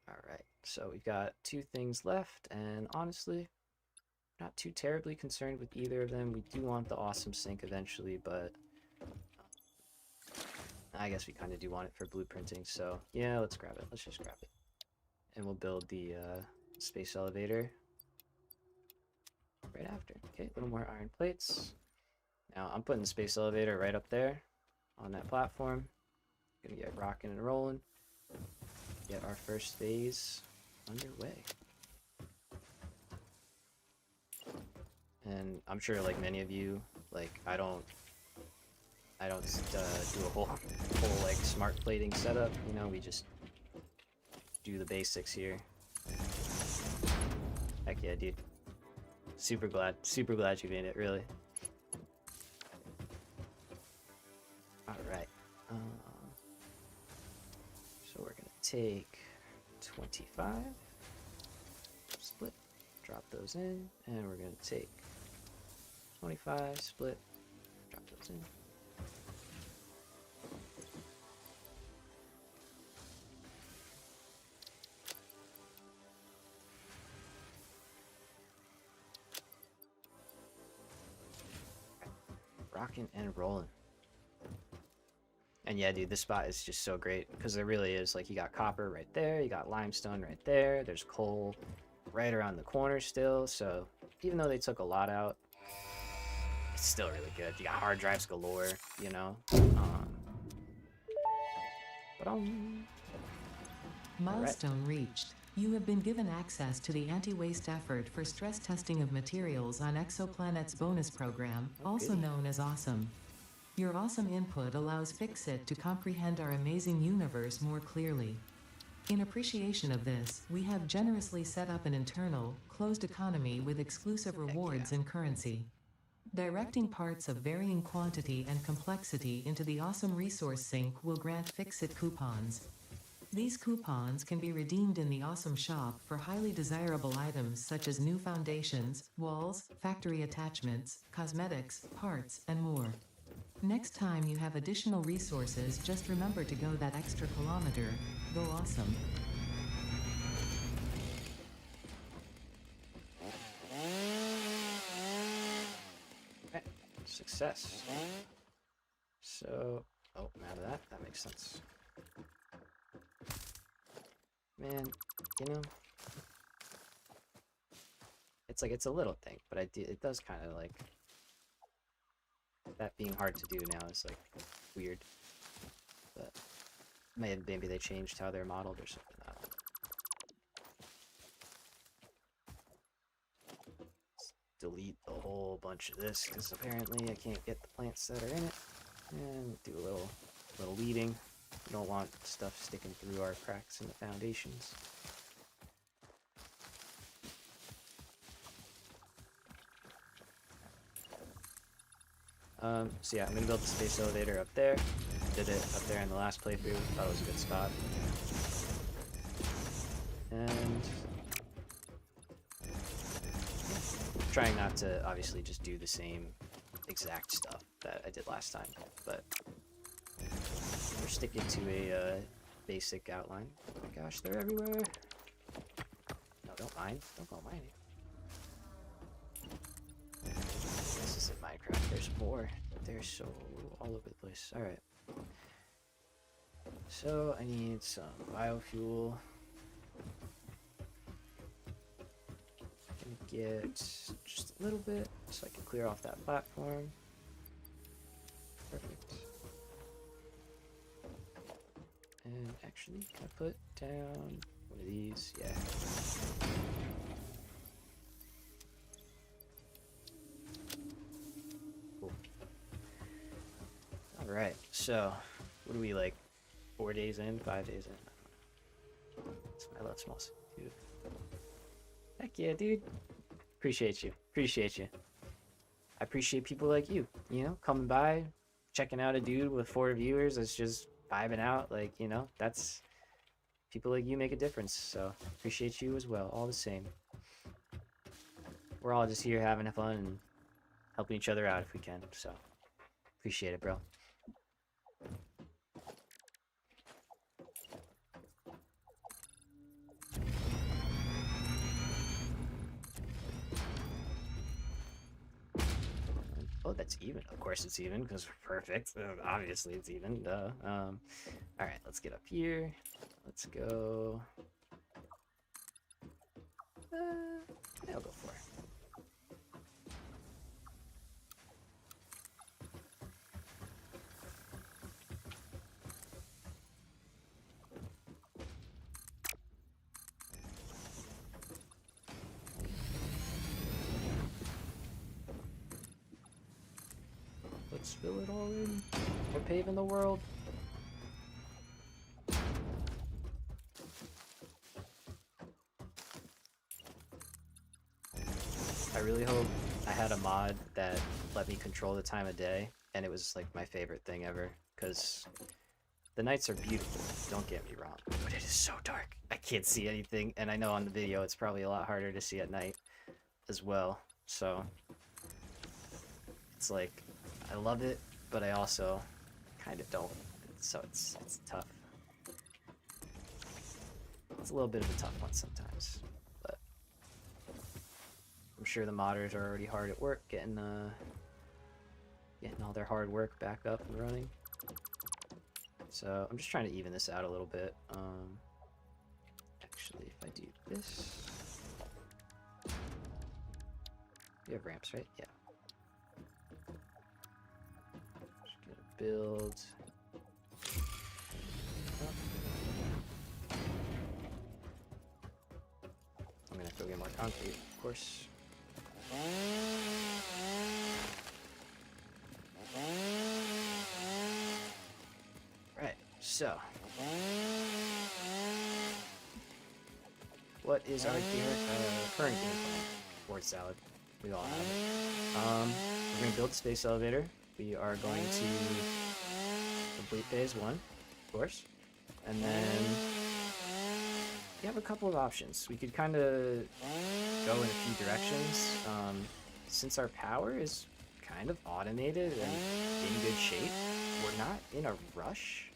Alright, so we've got 2 things left, and honestly, not too terribly concerned with either of them. We do want the awesome sink eventually, but I guess we kind of do want it for blueprinting, so yeah, let's grab it. Let's just grab it. And we'll build the space elevator right after. Okay, a little more iron plates. Now, I'm putting the space elevator right up there on that platform. Gonna get rocking and rolling. Get our first phase underway. And I'm sure, like many of you, like I don't do a whole like smart plating setup. You know, we just do the basics here. Heck yeah, dude. Super glad you made it, really. All right. So we're gonna take 25, split, drop those in, and we're gonna take 25, split, drop those in. Rocking and rolling. And yeah, dude, this spot is just so great because there really is, like, you got copper right there, you got limestone right there, there's coal right around the corner still, so even though they took a lot out, it's still really good. You got hard drives galore, you know. Milestone reached. You have been given access to the anti-waste effort for stress testing of materials on Exoplanet's bonus program, also known as Awesome. Your awesome input allows Fixit to comprehend our amazing universe more clearly. In appreciation of this, we have generously set up an internal, closed economy with exclusive rewards and currency. Directing parts of varying quantity and complexity into the awesome resource sink will grant Fixit coupons. These coupons can be redeemed in the Awesome Shop for highly desirable items such as new foundations, walls, factory attachments, cosmetics, parts, and more. Next time you have additional resources, just remember to go that extra kilometer. Go awesome. Okay, success. So, oh, I'm out of that. That makes sense. Man, you know, it's like, it's a little thing, but it does kind of like, that being hard to do now is like weird. But maybe they changed how they're modeled or something. I don't know. Let's delete a whole bunch of this because apparently I can't get the plants that are in it. And do a little weeding. We don't want stuff sticking through our cracks in the foundations. So yeah, I'm gonna build the space elevator up there. Did it up there in the last playthrough. Thought it was a good spot. And yeah, trying not to obviously just do the same exact stuff that I did last time, but we're sticking to a basic outline. Oh my gosh, they're everywhere. No, don't mind. Don't go mining. This isn't Minecraft. There's more. They're so all over the place. Alright. So I need some biofuel. Gonna get just a little bit so I can clear off that platform. Perfect. And actually, can I put down one of these? Yeah. Cool. Alright, so what are we like? 4 days in? 5 days in? It's my love smells. Dude. Heck yeah, dude. Appreciate you. Appreciate you. I appreciate people like you, you know, coming by, checking out a dude with 4 viewers that's just vibing out. Like, you know, that's people like you make a difference. So appreciate you as well. All the same. We're all just here having fun and helping each other out if we can. So appreciate it, bro. Oh, that's even. Of course it's even, because we're perfect. Obviously it's even, duh. Alright, let's get up here. Let's go... I'll go for it. Let's fill it all in. We're paving the world. I really hope I had a mod that let me control the time of day, and it was like my favorite thing ever, because the nights are beautiful, don't get me wrong, but it is so dark. I can't see anything, and I know on the video it's probably a lot harder to see at night as well, so it's like, I love it, but I also kind of don't, so it's tough. It's a little bit of a tough one sometimes, but I'm sure the modders are already hard at work getting all their hard work back up and running. So I'm just trying to even this out a little bit. Actually, if I do this, you have ramps, right? Yeah. Just gonna build. Up. I'm gonna have to go get more concrete, of course. Right, so what is our current game plan? Word salad. We all have it. We're gonna build the space elevator. We are going to complete phase 1, of course, and then we have a couple of options. We could kind of go in a few directions. Since our power is kind of automated and in good shape. We're not in a rush,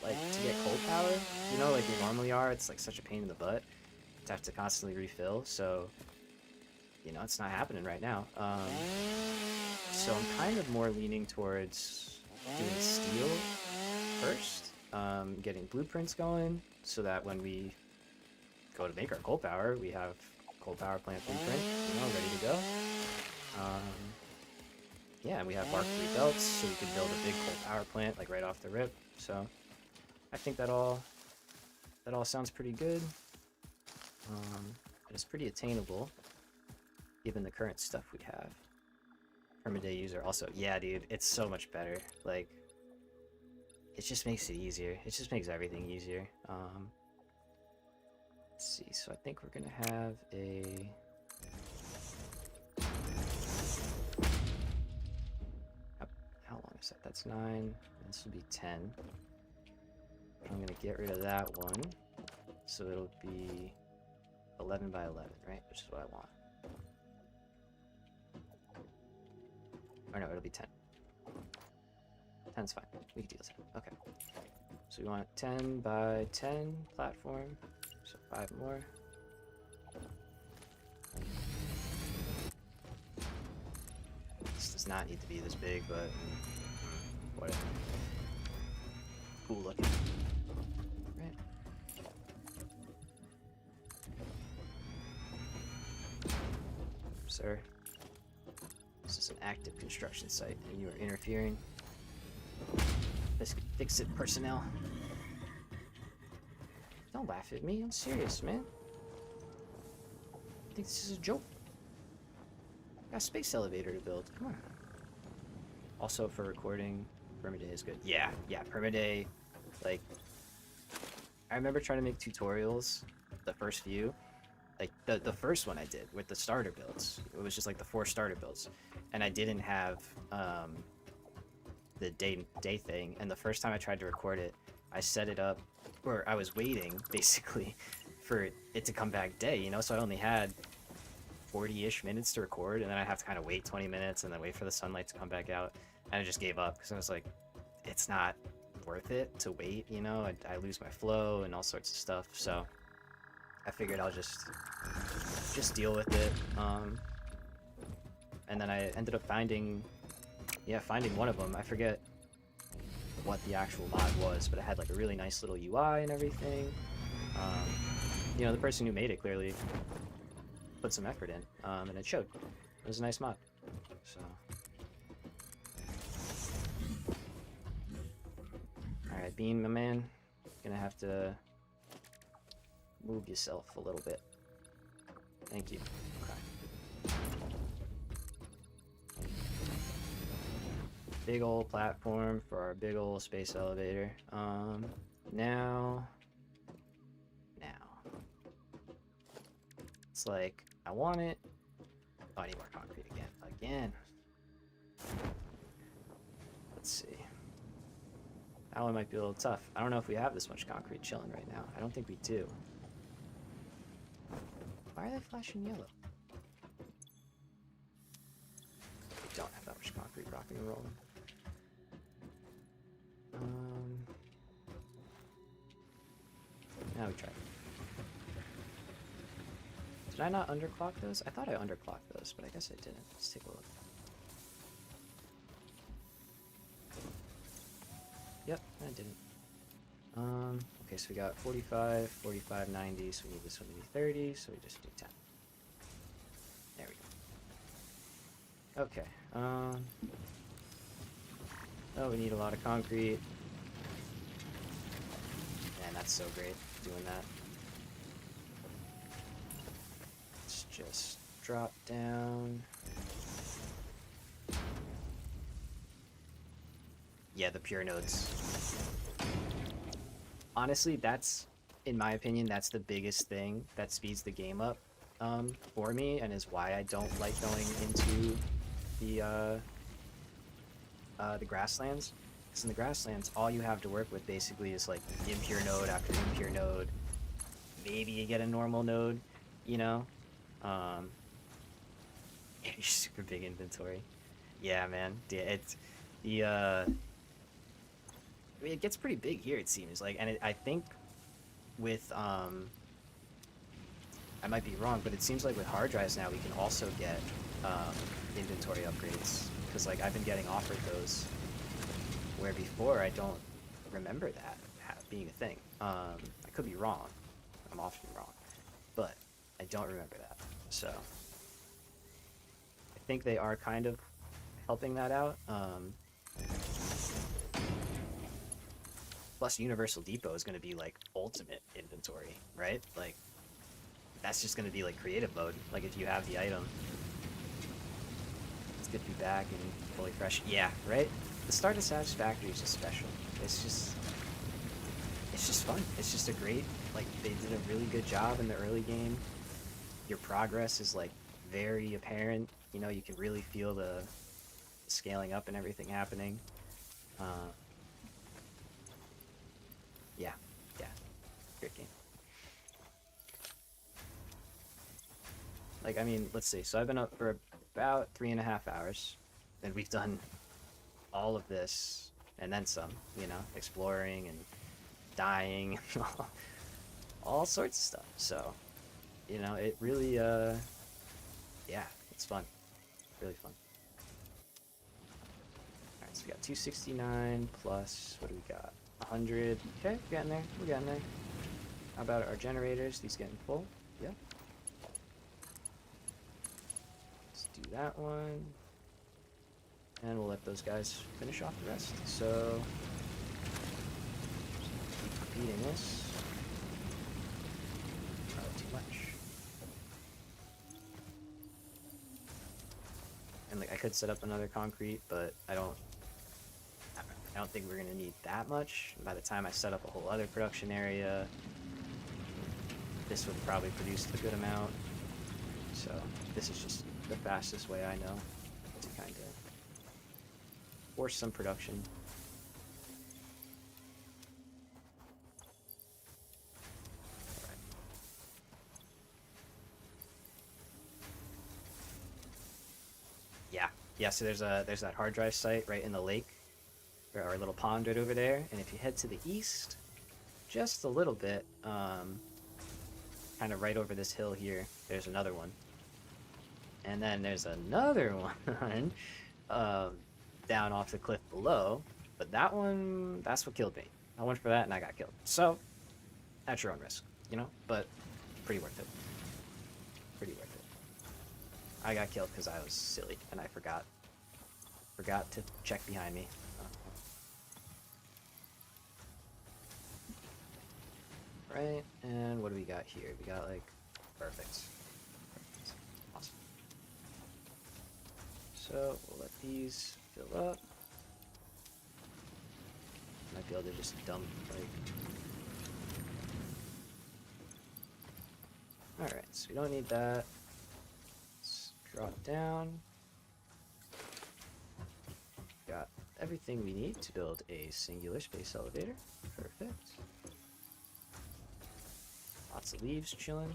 like, to get coal power. You know, like we normally are. It's like such a pain in the butt to have to constantly refill. So, you know, it's not happening right now. So I'm kind of more leaning towards doing steel first, getting blueprints going, so that when we go to make our coal power, we have coal power plant blueprint, you know, ready to go. Yeah, and we have Mark 3 belts, so we can build a big coal power plant like right off the rip. So I think that all sounds pretty good. And it's pretty attainable given the current stuff we have. Permaday user also, yeah, dude, it's so much better. Like, it just makes it easier. It just makes everything easier. Let's see. So I think we're gonna have a. How long is that? That's 9. This will be 10. I'm gonna get rid of that one, so it'll be 11 by 11, right? Which is what I want. Or no, it'll be 10. 10's fine. We can deal with 10. Okay. So we want 10 by 10 platform. So 5 more. This does not need to be this big, but whatever. Cool looking. Right. Sir. This is an active construction site, and you are interfering. Let's fix it, personnel. Don't laugh at me. I'm serious, man. I think this is a joke. Got a space elevator to build. Come on. Also, for recording, permaday is good. Yeah, permaday. Like, I remember trying to make tutorials, the first few. Like, the first one I did with the starter builds. It was just like the 4 starter builds. And I didn't have the day thing. And the first time I tried to record it, I set it up, or I was waiting, basically, for it to come back day, you know? So I only had 40-ish minutes to record, and then I have to kind of wait 20 minutes and then wait for the sunlight to come back out. And I just gave up, because I was like, it's not worth it to wait, you know? I lose my flow and all sorts of stuff, so I figured I'll just deal with it. And then I ended up finding one of them. I forget what the actual mod was, but it had like a really nice little UI and everything. You know, the person who made it clearly put some effort in, and it showed. It was a nice mod. So, all right, Bean, my man, gonna have to move yourself a little bit. Thank you. Okay. Big old platform for our big old space elevator. Now, it's like I want it. Oh, I need more concrete again. Let's see. That one might be a little tough. I don't know if we have this much concrete chilling right now. I don't think we do. Why are they flashing yellow? We don't have that much concrete rocking and rolling. Now we try. Did I not underclock those? I thought I underclocked those, but I guess I didn't. Let's take a look. Yep, I didn't. Okay, so we got 45, 45, 90, so we need this one to be 30, so we just do 10. There we go. Okay, oh, we need a lot of concrete. Man, that's so great, doing that. Let's just drop down. Yeah, the pure nodes. Honestly, that's, in my opinion, that's the biggest thing that speeds the game up for me, and is why I don't like going into the grasslands. Because in the grasslands, all you have to work with basically is like impure node after impure node. Maybe you get a normal node, you know? Super big inventory. Yeah, man. Yeah, it's the I mean, it gets pretty big here, it seems like, and I think with I might be wrong, but it seems like with hard drives now we can also get inventory upgrades, because like I've been getting offered those, where before I don't remember that being a thing. I could be wrong. I'm often wrong, but I don't remember that. So I think they are kind of helping that out. Plus, Universal Depot is going to be like ultimate inventory, right? Like, that's just going to be like creative mode. Like, if you have the item, it's good to be back and fully fresh. Yeah, right? The start of Satisfactory is just special. It's just fun. It's just a great, like, they did a really good job in the early game. Your progress is like very apparent. You know, you can really feel the scaling up and everything happening. Yeah, yeah, great game. Like, I mean, let's see. So I've been up for about 3.5 hours, and we've done all of this and then some. You know, exploring and dying, all sorts of stuff. So, you know, it really, yeah, it's fun. Really fun. All right, so we got 269 plus, what do we got? 100. Okay, we're getting there. We're getting there. How about our generators? These getting full? Yeah. Let's do that one. And we'll let those guys finish off the rest. So, keep repeating this. Not too much. And like, I could set up another concrete, but I don't think we're gonna need that much. By the time I set up a whole other production area, this would probably produce a good amount. So this is just the fastest way I know to kind of force some production. All right. Yeah. So there's that hard drive site right in the lake, or our little pond right over there. And if you head to the east, just a little bit, kind of right over this hill here, there's another one. And then there's another one down off the cliff below. But that one, that's what killed me. I went for that and I got killed. So, at your own risk, you know? But pretty worth it. Pretty worth it. I got killed because I was silly and I forgot to check behind me. Right, and what do we got here? We got like, perfect. Awesome. So we'll let these fill up. Might be able to just dump like. Alright, so we don't need that. Let's drop down. Got everything we need to build a singular space elevator. Perfect. Lots of leaves chilling.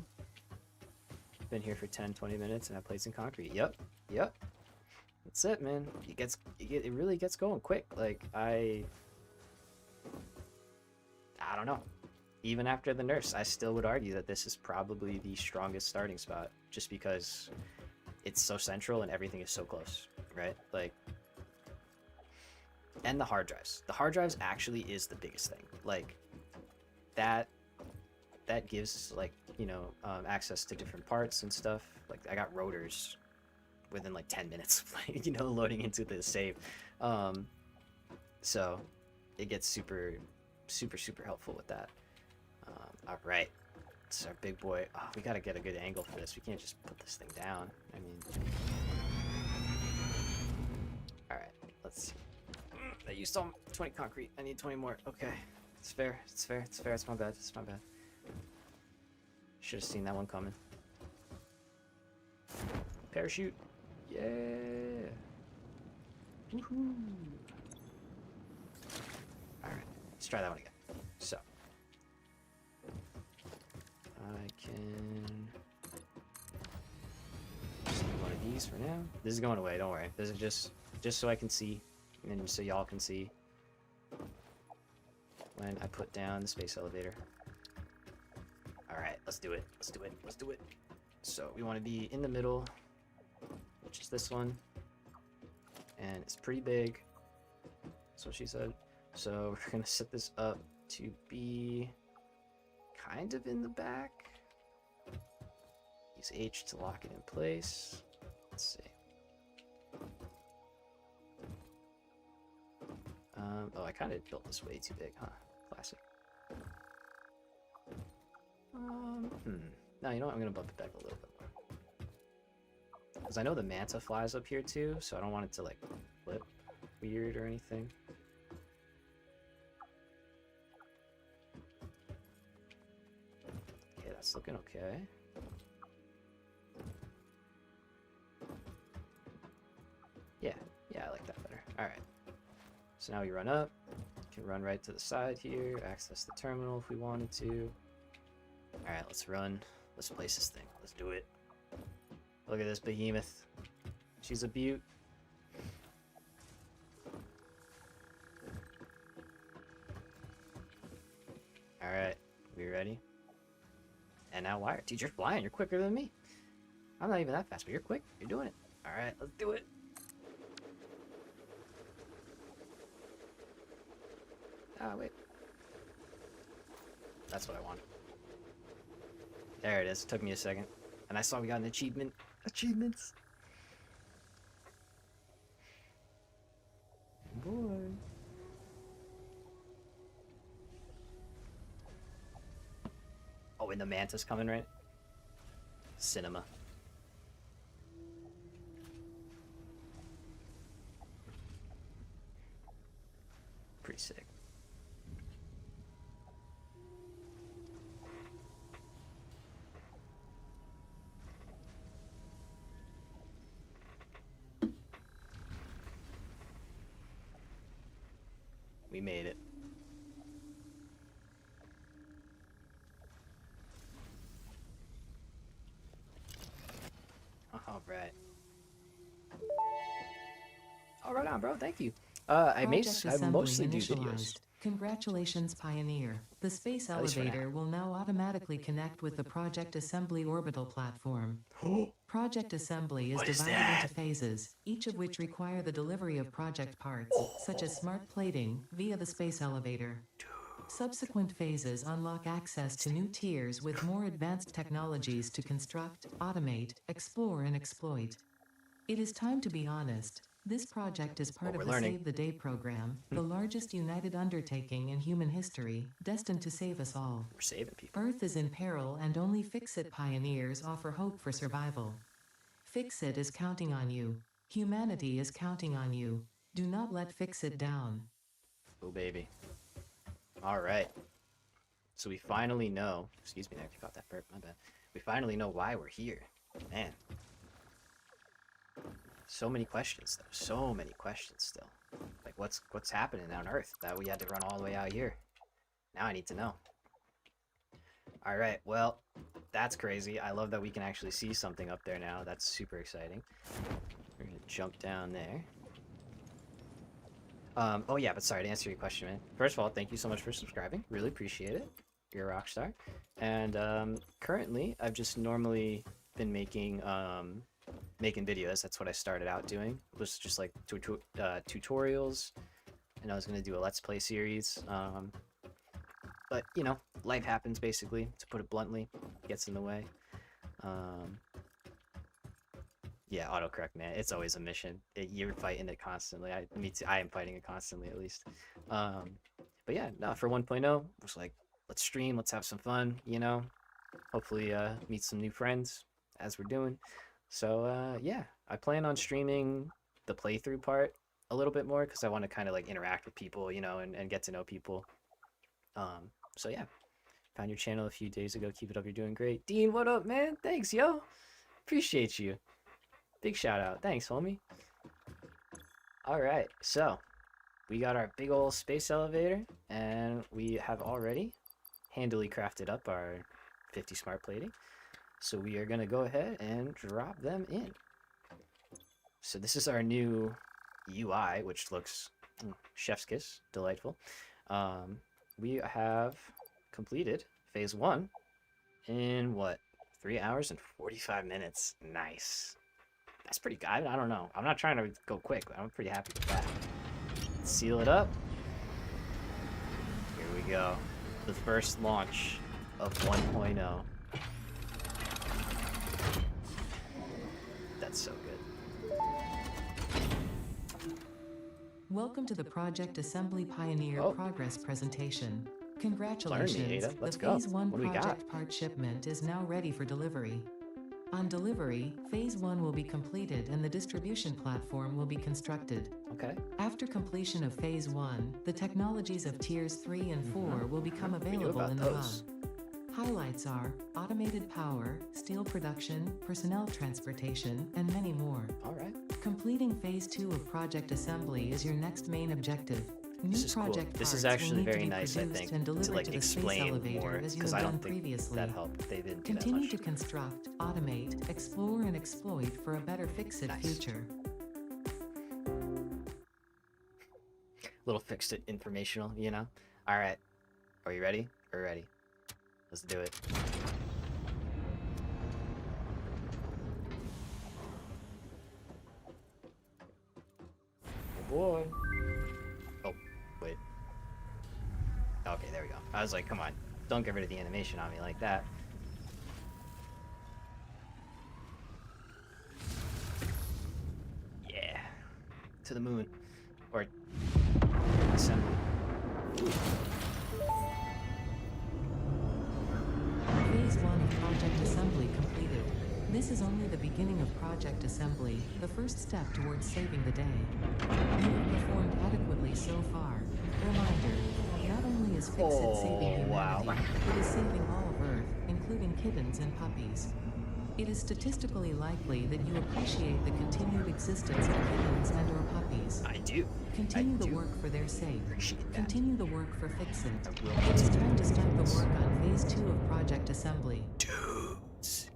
Been here for 10-20 minutes and I played some concrete. Yep. That's it, man. It really gets going quick. Like, I don't know. Even after the nurse, I still would argue that this is probably the strongest starting spot, just because it's so central and everything is so close, right? Like, and the hard drives. The hard drives actually is the biggest thing. Like, that gives, like, you know, access to different parts and stuff. Like, I got rotors within like 10 minutes of like, you know, loading into the save. So it gets super helpful with that. All right, it's our big boy. Oh, we gotta get a good angle for this. We can't just put this thing down. I mean, all right, let's see. I used all 20 concrete. I need 20 more. Okay, it's fair. It's my bad. Should have seen that one coming. Parachute. Yeah. Woohoo. Alright, let's try that one again. So, I can just do one of these for now. This is going away, don't worry. This is just just so I can see, and so y'all can see when I put down the space elevator. Alright, let's do it. Let's do it. Let's do it. So we want to be in the middle, which is this one. And it's pretty big. That's what she said. So we're going to set this up to be kind of in the back. Use H to lock it in place. Let's see. Oh, I kind of built this way too big, huh? Classic. No, you know what? I'm going to bump it back a little bit more. Because I know the manta flies up here too, so I don't want it to like flip weird or anything. Okay, that's looking okay. Yeah, I like that better. Alright. So now we run up. Can run right to the side here, access the terminal if we wanted to. Alright, let's run. Let's place this thing. Let's do it. Look at this behemoth. She's a beaut. Alright, we ready? And now wire. Dude, you're flying. You're quicker than me. I'm not even that fast, but you're quick. You're doing it. Alright, let's do it. Ah, wait. That's what I want. There it is. Took me a second. And I saw we got an achievement. Achievements. Boy. Oh, and the manta's coming, right? Cinema. Pretty sick. We made it. All right. All right on, bro. Thank you. I mostly do videos. Congratulations, Pioneer. The space elevator will now automatically connect with the Project Assembly orbital platform. Project Assembly is divided into phases, each of which require the delivery of project parts, such as smart plating, via the space elevator. Subsequent phases unlock access to new tiers with more advanced technologies to construct, automate, explore, and exploit. It is time to be honest. This project is part of the Save the Day program, the largest united undertaking in human history, destined to save us all. We're saving people. Earth is in peril and only Fix-It pioneers offer hope for survival. Fix-It is counting on you. Humanity is counting on you. Do not let Fix-It down. Oh, baby. All right. So we finally know. Excuse me, I forgot that burp. My bad. We finally know why we're here. Man. So many questions, though. So many questions still. Like, what's happening on Earth that we had to run all the way out here? Now I need to know. All right. Well, that's crazy. I love that we can actually see something up there now. That's super exciting. We're gonna jump down there. Oh yeah, but sorry to answer your question, man. First of all, thank you so much for subscribing. Really appreciate it. You're a rock star. And currently, I've just normally been making videos. That's what I started out doing. It was just like tutorials, and I was gonna do a Let's Play series. But you know, life happens basically. To put it bluntly, it gets in the way. Yeah, autocorrect, man. It's always a mission. You're fighting it constantly. Me too. I am fighting it constantly, at least. But yeah, no, for 1.0, just like, let's stream, let's have some fun, you know? Hopefully meet some new friends as we're doing. So yeah, I plan on streaming the playthrough part a little bit more because I want to kind of like interact with people, you know, and get to know people. So yeah, found your channel a few days ago. Keep it up, you're doing great. Dean, what up, man? Thanks, yo. Appreciate you. Big shout out. Thanks, homie. All right, so we got our big old space elevator, and we have already handily crafted up our 50 smart plating. So we are gonna go ahead and drop them in. So this is our new UI, which looks chef's kiss, delightful. We have completed phase 1 in what, 3 hours and 45 minutes. Nice. That's pretty good. I don't know. I'm not trying to go quick, but I'm pretty happy with that. Seal it up. Here we go. The first launch of 1.0. That's so good. Welcome to the Project Assembly Pioneer Progress presentation. Learn Congratulations, me, Ada. Let's the go. Phase 1 What do we got? project part shipment is now ready for delivery. On delivery, Phase 1 will be completed and the distribution platform will be constructed. Okay. After completion of Phase 1, the technologies of Tiers 3 and 4 will become We knew available about in the those. hub. Highlights are automated power, steel production, personnel transportation, and many more. All right. Completing Phase 2 of Project Assembly is your next main objective. New This is cool. project This is parts will actually need to very be nice, I produced think, and to delivered like to the space explain elevator more, as you because have I done don't think previously. that helped. They didn't do that Continue much. to construct, automate, explore, and exploit for a better fix-it Nice. future. Little fixed it informational, you know? All right. Are you ready? We're ready. Let's do it. Oh boy. Oh, wait. Okay, there we go. I was like, come on. Don't get rid of the animation on me like that. Yeah. To the moon. Or assembly. Phase 1 of Project Assembly completed. This is only the beginning of Project Assembly, the first step towards saving the day. You have performed adequately so far. Reminder, not only is Fix-It saving humanity, wow. it is saving all of Earth, including kittens and puppies. It is statistically likely that you appreciate the continued existence of kittens and or puppies. I do. Continue I the do work for their sake. appreciate that. Continue the work for Fix-It. I will It is continue time to start the this. work on Phase 2 of Project Assembly. Dudes.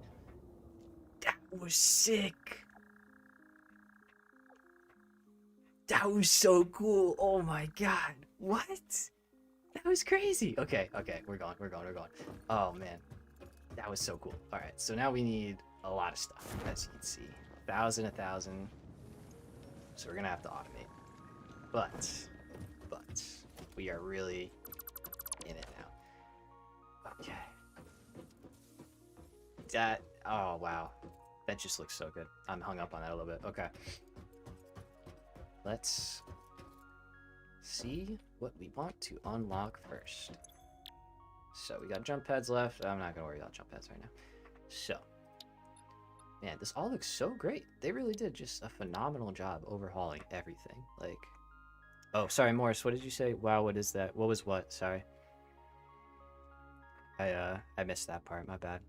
That was sick. That was so cool. Oh my god. What? That was crazy. Okay, we're going. Oh man. That was so cool. Alright, so now we need a lot of stuff, as you can see. 1,000. So we're gonna have to automate. But we are really in it now. Okay. That, oh wow. That just looks so good. I'm hung up on that a little bit. Okay. Let's see what we want to unlock first. So we got jump pads left. I'm not gonna worry about jump pads right now. So, man, this all looks so great. They really did just a phenomenal job overhauling everything. Like, oh, sorry, Morris, what did you say? Wow, what is that? What was what? Sorry. I missed that part. My bad.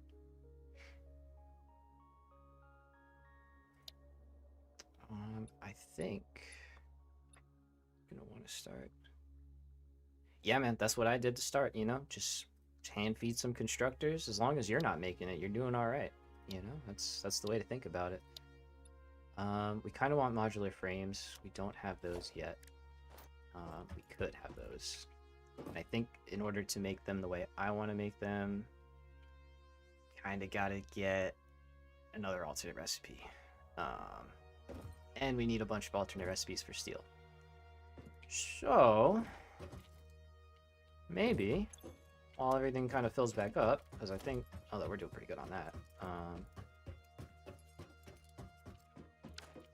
I think I'm gonna want to start. Yeah, man, that's what I did to start. You know, just hand feed some constructors. As long as you're not making it, you're doing all right. You know, that's the way to think about it. We kind of want modular frames. We don't have those yet. We could have those. And I think in order to make them the way I want to make them, kind of gotta get another alternate recipe. And we need a bunch of alternate recipes for steel. So, maybe, while everything kind of fills back up, because I think, although we're doing pretty good on that, I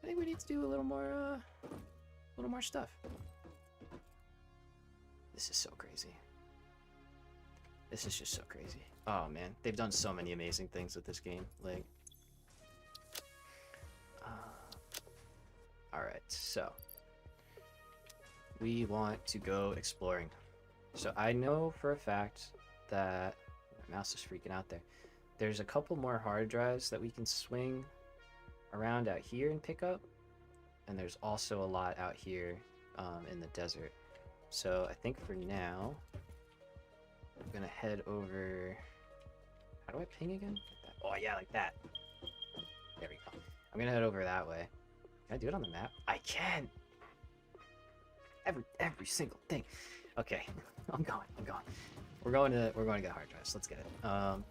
think we need to do a little more stuff. This is so crazy. This is just so crazy. Oh man, they've done so many amazing things with this game. Like, all right, so we want to go exploring. So I know for a fact that my mouse is freaking out there. There's a couple more hard drives that we can swing around out here and pick up, and there's also a lot out here in the desert. So I think for now I'm gonna head over. How do I ping again? Like that. Oh yeah, like that. There we go. I'm gonna head over that way. Can I do it on the map? I can. Every single thing. Okay, I'm going. We're going to get hard drives. Let's get it. So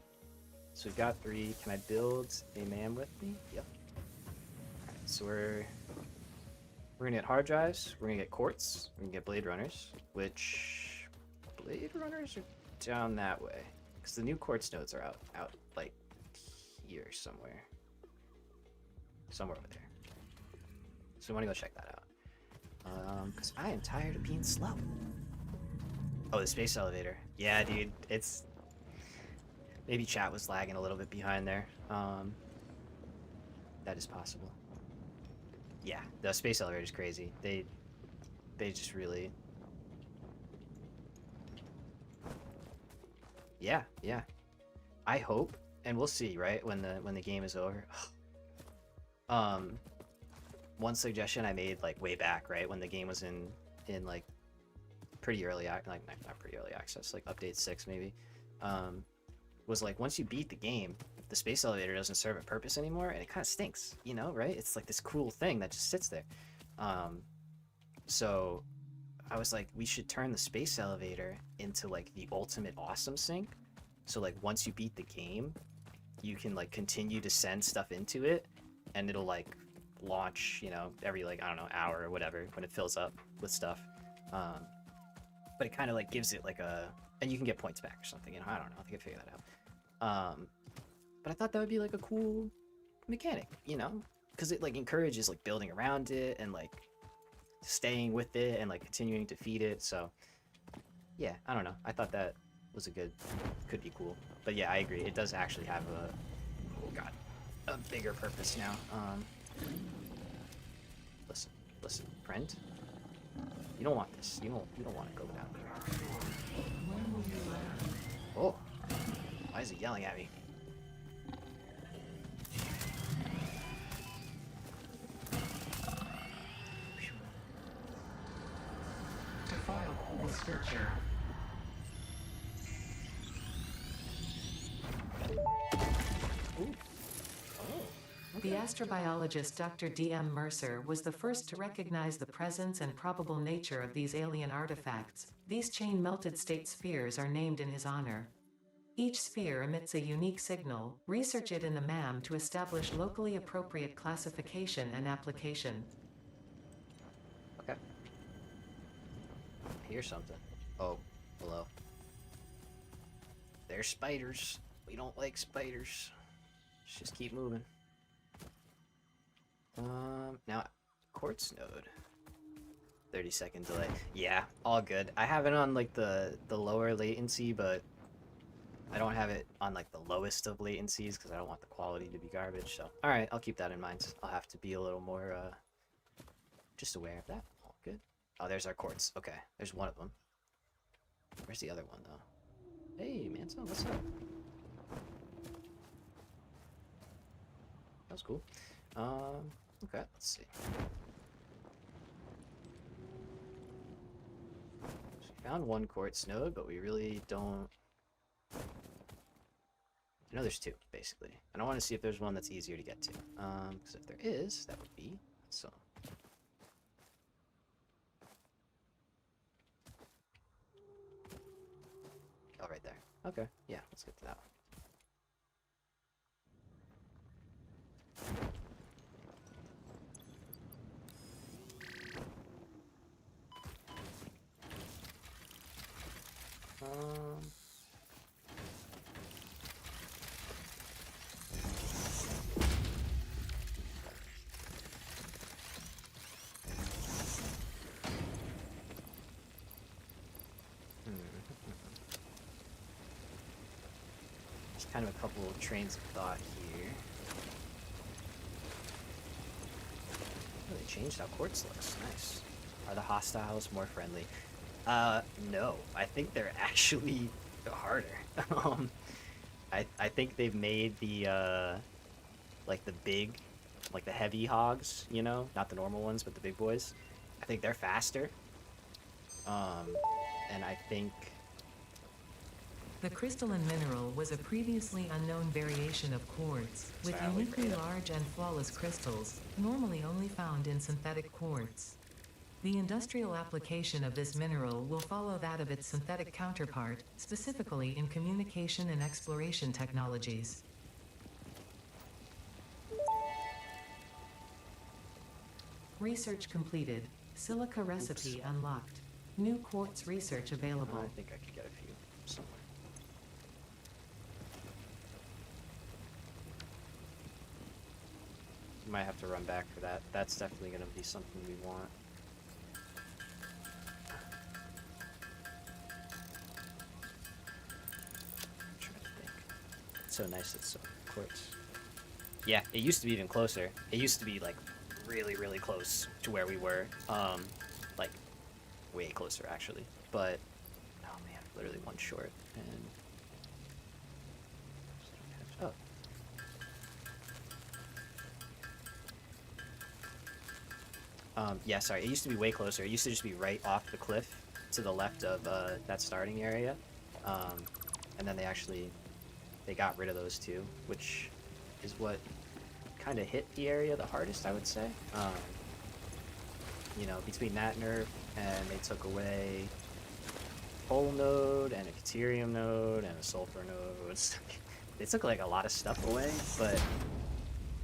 we've got 3. Can I build a man with me? Yep. Alright, so we're gonna get hard drives. We're gonna get quartz. We're gonna get blade runners. Which blade runners are down that way, because the new quartz nodes are out like here somewhere over there. So we want to go check that out. Because I am tired of being slow. Oh, the space elevator. Yeah, dude, it's... Maybe chat was lagging a little bit behind there. That is possible. Yeah, the space elevator is crazy. They just really... Yeah. I hope, and we'll see, right, when the game is over. One suggestion I made like way back, right, when the game was in like pretty early not pretty early access, like update 6 maybe, was like once you beat the game, the space elevator doesn't serve a purpose anymore, and it kind of stinks, you know, right? It's like this cool thing that just sits there. So I was like, we should turn the space elevator into like the ultimate awesome sink. So like once you beat the game, you can like continue to send stuff into it, and it'll like launch, you know, every like, I don't know, hour or whatever when it fills up with stuff. But it kind of like gives it like a, and you can get points back or something, you know, I don't know, I think I figured that out. But I thought that would be like a cool mechanic, you know, because it like encourages like building around it and like staying with it and like continuing to feed it. So yeah, I don't know, I thought that was could be cool. But yeah, I agree, it does actually have a bigger purpose now. Listen, friend. You don't want this. You don't want to go down there. Oh, why is he yelling at me? To file the scripture. Ooh. The astrobiologist Dr. D.M. Mercer was the first to recognize the presence and probable nature of these alien artifacts. These chain-melted state spheres are named in his honor. Each sphere emits a unique signal. Research it in the MAM to establish locally appropriate classification and application. Okay. I hear something. Oh, hello. There's spiders. We don't like spiders. Let's just keep moving. Now, quartz node. 30-second delay. Yeah, all good. I have it on like the lower latency, but I don't have it on like the lowest of latencies because I don't want the quality to be garbage. So, all right, I'll keep that in mind. I'll have to be a little more just aware of that. All good. Oh, there's our quartz. Okay, there's one of them. Where's the other one though? Hey, Manso, what's up? That was cool. Okay, let's see. So we found one quartz node, but we really don't... I know there's 2, basically. And I want to see if there's one that's easier to get to. Because if there is, that would be awesome. Oh, right there. Okay, yeah, let's get to that one. There's kind of a couple of trains of thought here. Oh, they changed how quartz looks. Nice. Are the hostiles more friendly? No. I think they're actually harder. I think they've made the, like the big, like the heavy hogs, you know? Not the normal ones, but the big boys. I think they're faster. And I think... The crystalline mineral was a previously unknown variation of quartz, with uniquely large and flawless crystals, normally only found in synthetic quartz. The industrial application of this mineral will follow that of its synthetic counterpart, specifically in communication and exploration technologies. Research completed. Silica recipe unlocked. New quartz research available. I think I could get a few somewhere. You might have to run back for that. That's definitely going to be something we want. I'm trying to think. It's so nice it's so quartz. Yeah, it used to be even closer. It used to be like really, really close to where we were. Like way closer actually. But oh man, literally one short and oh. Yeah, sorry. It used to be way closer. It used to just be right off the cliff to the left of that starting area. And then they got rid of those two, which is what kind of hit the area the hardest, I would say. You know, between that nerf and they took away coal node and a deuterium node and a sulfur node. They took like a lot of stuff away, but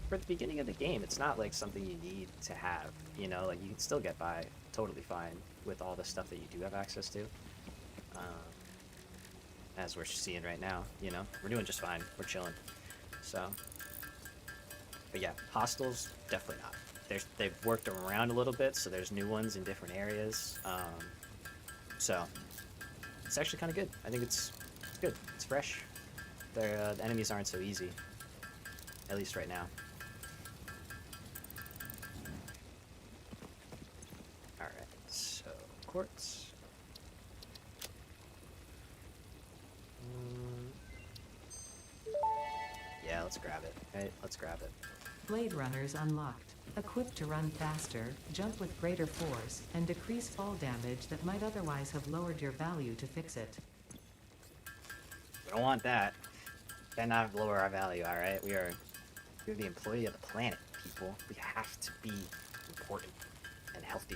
for the beginning of the game, it's not like something you need to have, you know, like you can still get by totally fine with all the stuff that you do have access to. As we're seeing right now, you know, we're doing just fine. We're chilling. So, but yeah, hostels, definitely not. They've worked them around a little bit, so there's new ones in different areas. So it's actually kind of good. I think it's good. It's fresh. The enemies aren't so easy, at least right now. Alright, so quartz. Yeah, let's grab it. Right, let's grab it. Blade runners unlocked. Equipped to run faster, jump with greater force, and decrease fall damage that might otherwise have lowered your value to fix it. We don't want that. Cannot lower our value, alright? We're the employee of the planet, people. We have to be important and healthy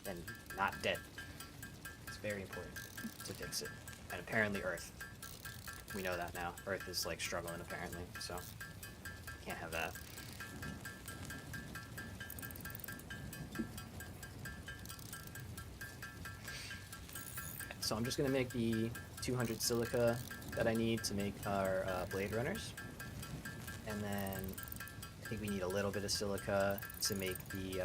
and not dead. It's very important to fix it. And apparently Earth. We know that now. Earth is like struggling apparently, so can't have that. So I'm just gonna make the 200 silica that I need to make our blade runners, and then I think we need a little bit of silica to make the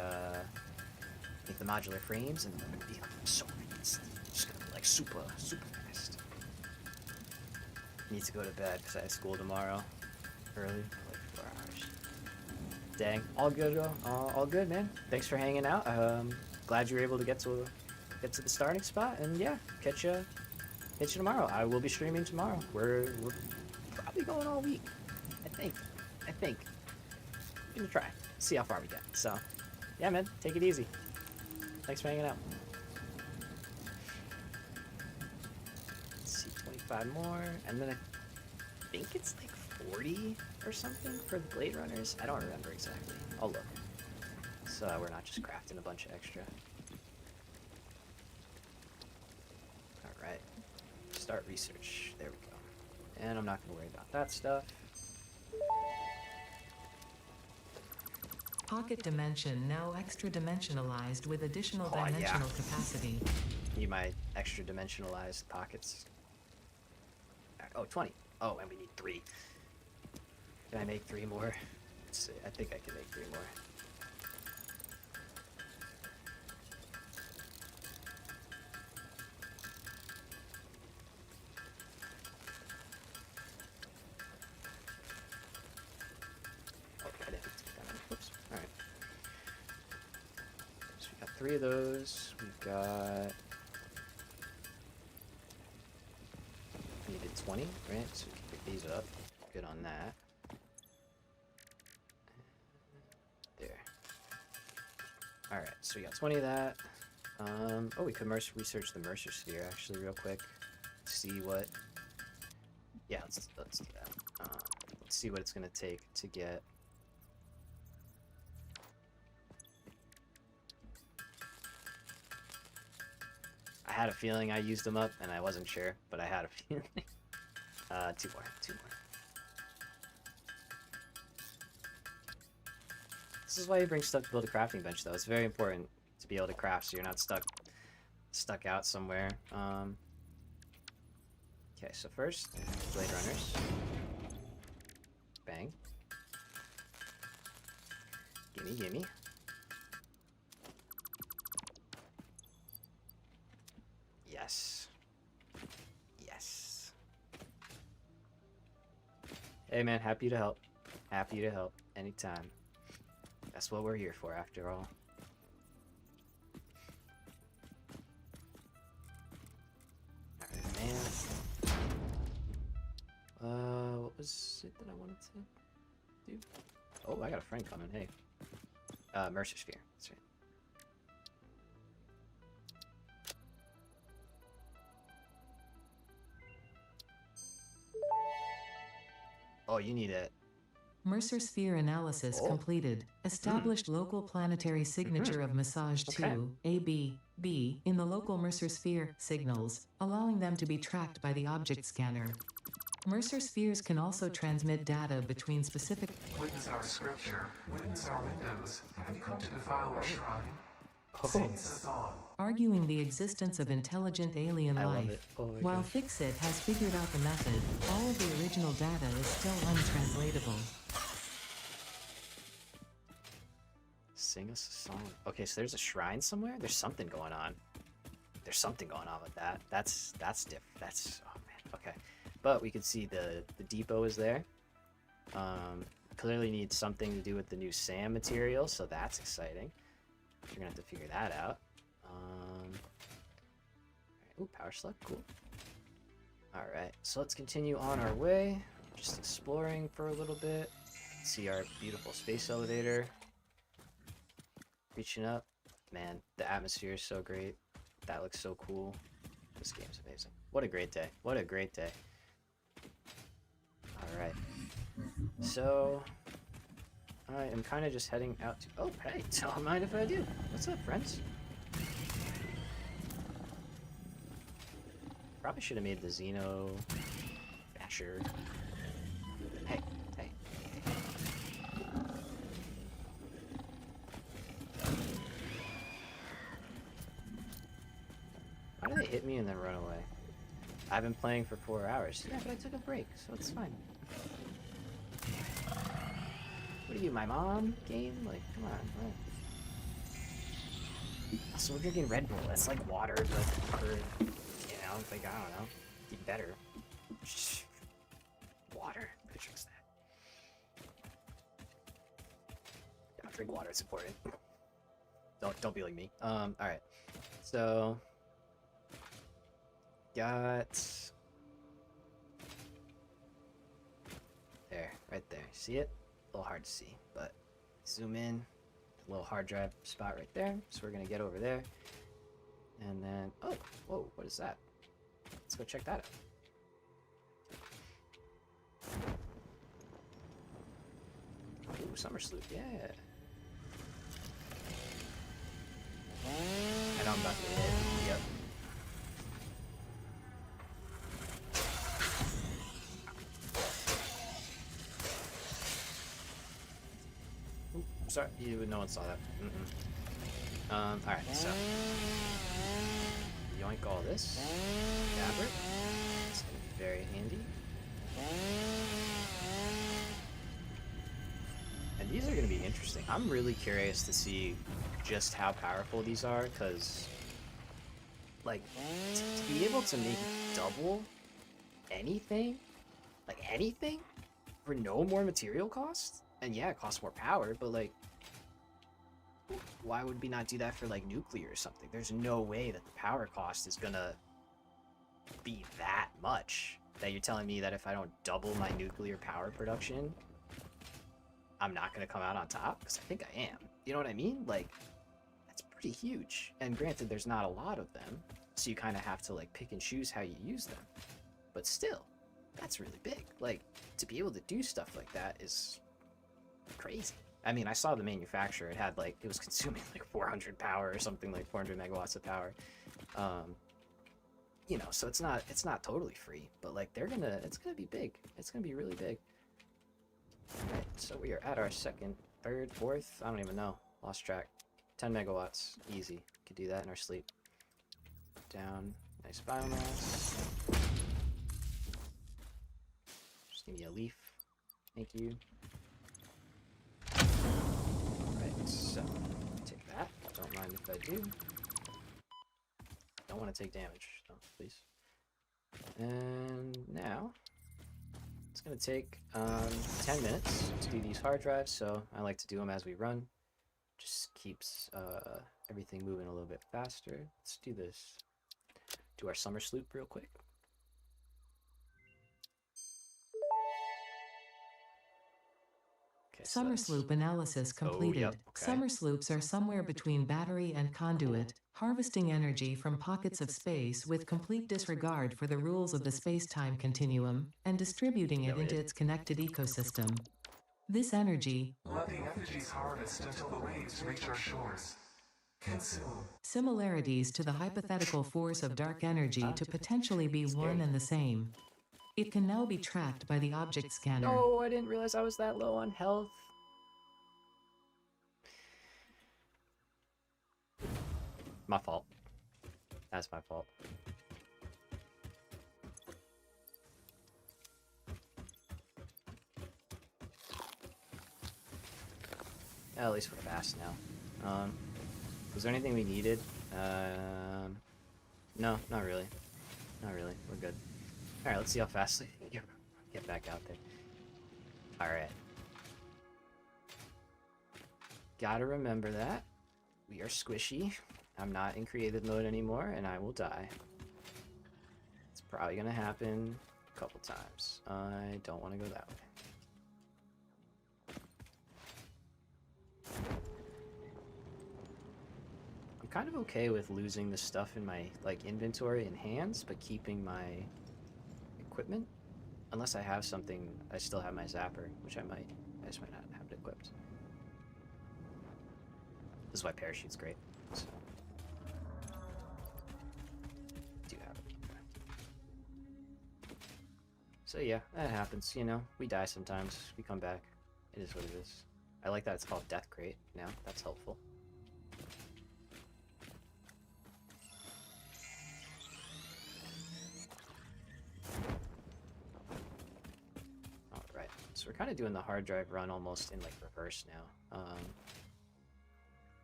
modular frames, and then we're gonna be so it's just gonna be like super fast. Need to go to bed because I have school tomorrow early, like 4 hours. Dang, all good, all good, man. Thanks for hanging out. Glad you were able to get to the starting spot, and yeah, catch you tomorrow. I will be streaming tomorrow. We're probably going all week. I think. I'm gonna try. See how far we get. So, yeah, man, take it easy. Thanks for hanging out. Let's see, 25 more, and then I think it's like 40 or something for the Blade Runners. I don't remember exactly. I'll look. So we're not just crafting a bunch of extra. Alright. Start research. There we go. And I'm not going to worry about that stuff. Pocket dimension now extra dimensionalized with additional dimensional capacity. Need my extra dimensionalized pockets. Oh, 20. Oh, and we need 3. Can I make 3 more? Let's see. I think I can make 3 more. Oh, I didn't take that one. Whoops. Alright. So we got 3 of those. We've got... We needed 20, right? So we can pick these up. Good on that. There. Alright, so we got 20 of that. Oh, we could research the Mercer Sphere actually real quick. See what... Yeah, let's do that. Let's see what it's gonna take to get... had a feeling I used them up, and I wasn't sure, but I had a feeling. Two more. This is why you bring stuff to build a crafting bench, though. It's very important to be able to craft, so you're not stuck out somewhere. Okay, so first, Blade Runners. Bang. Gimme. Yes. Hey man, happy to help. Happy to help. Anytime. That's what we're here for, after all. Alright, man. What was it that I wanted to do? Oh, I got a friend coming, hey. Mercer Sphere, that's right. Oh, you need it. Mercer Sphere analysis completed. Established local planetary signature of massage 2, AB, in the local Mercer Sphere signals, allowing them to be tracked by the object scanner. Mercer spheres can also transmit data between specific. Witness our scripture, witness our windows. Have you come to defile our shrine? Oh. Saints on. Arguing the existence of intelligent alien I love life. it. Oh my While gosh. Fixit has figured out the method, all of the original data is still untranslatable. Sing us a song. Okay, so there's a shrine somewhere? There's something going on. There's something going on with that. That's different. That's, oh man, okay. But we can see the depot is there. Clearly needs something to do with the new SAM material, so that's exciting. You're gonna have to figure that out. Ooh, power slug, cool. Alright, so let's continue on our way. Just exploring for a little bit. See our beautiful space elevator. Reaching up. Man, the atmosphere is so great. That looks so cool. This game's amazing. What a great day. What a great day. Alright. So, I am kind of just heading out to... Oh, hey, don't mind if I do. What's up, friends? Probably should have made the Xeno Basher. Hey. Why do they hit me and then run away? I've been playing for 4 hours. Yeah, but I took a break, so it's fine. What are you, my mom? Game? Like, come on. What? So we're drinking Red Bull. That's like water, but for, you know, like, I don't know. Get better. Water. Who drinks that? Yeah, drink water. It's important. Don't be like me. Alright. So... got... there. Right there. See it? A little hard to see, but zoom in. A little hard drive spot right there. So we're gonna get over there. And then... oh! Whoa, what is that? Let's go check that out. Ooh, Summer Sloop, yeah. I know I'm about to hit. Yep. Ooh, sorry, no one saw that. Alright, so yoink all this. Grab it. It's gonna be very handy. And these are gonna be interesting. I'm really curious to see just how powerful these are, because like to be able to make double anything, like anything, for no more material cost, and yeah, it costs more power, but like, why would we not do that for like nuclear or something? There's no way that the power cost is gonna be that much that you're telling me that if I don't double my nuclear power production, I'm not gonna come out on top? Because I think I am. You know what I mean? Like, that's pretty huge. And granted, there's not a lot of them, so you kind of have to like pick and choose how you use them. But still, that's really big. Like, to be able to do stuff like that is crazy. I mean, I saw the manufacturer. It had like, it was consuming like 400 power or something, like 400 megawatts of power. you know, so it's not totally free, but like it's gonna be big. It's gonna be really big. Alright, so we are at our second, third, fourth, I don't even know. Lost track. 10 megawatts. Easy. Could do that in our sleep. Down. Nice biomass. Just give me a leaf. Thank you. Alright, so take that. Don't mind if I do. Don't want to take damage, though, please. And now it's gonna take 10 minutes to do these hard drives, so I like to do them as we run. Just keeps everything moving a little bit faster. Let's do this. Do our summer sloop real quick. Okay, Summer sloop analysis completed. yep, okay. Summer sloops are somewhere between battery and conduit, harvesting energy from pockets of space with complete disregard for the rules of the space-time continuum, and distributing it into its connected ecosystem. This energy, Let the effigies harvest until the waves reach our shores. Consume. similarities to the hypothetical force of dark energy to potentially be one and the same. It can now be tracked by the object scanner. Oh, I didn't realize I was that low on health. My fault. That's my fault. At least we're fast now. Was there anything we needed? No, not really. Not really. We're good. Alright, let's see how fast we get back out there. Alright. Gotta remember that. We are squishy. I'm not in creative mode anymore, and I will die. It's probably gonna happen a couple times. I don't want to go that way. I'm kind of okay with losing the stuff in my like inventory and hands, but keeping my equipment. Unless I have something, I still have my zapper, which I might. I just might not have it equipped. This is why parachute's great. So, do have it. So yeah, that happens. You know, we die sometimes. We come back. It is what it is. I like that it's called Death Crate now. That's helpful. Alright, so we're kind of doing the hard drive run almost in like reverse now.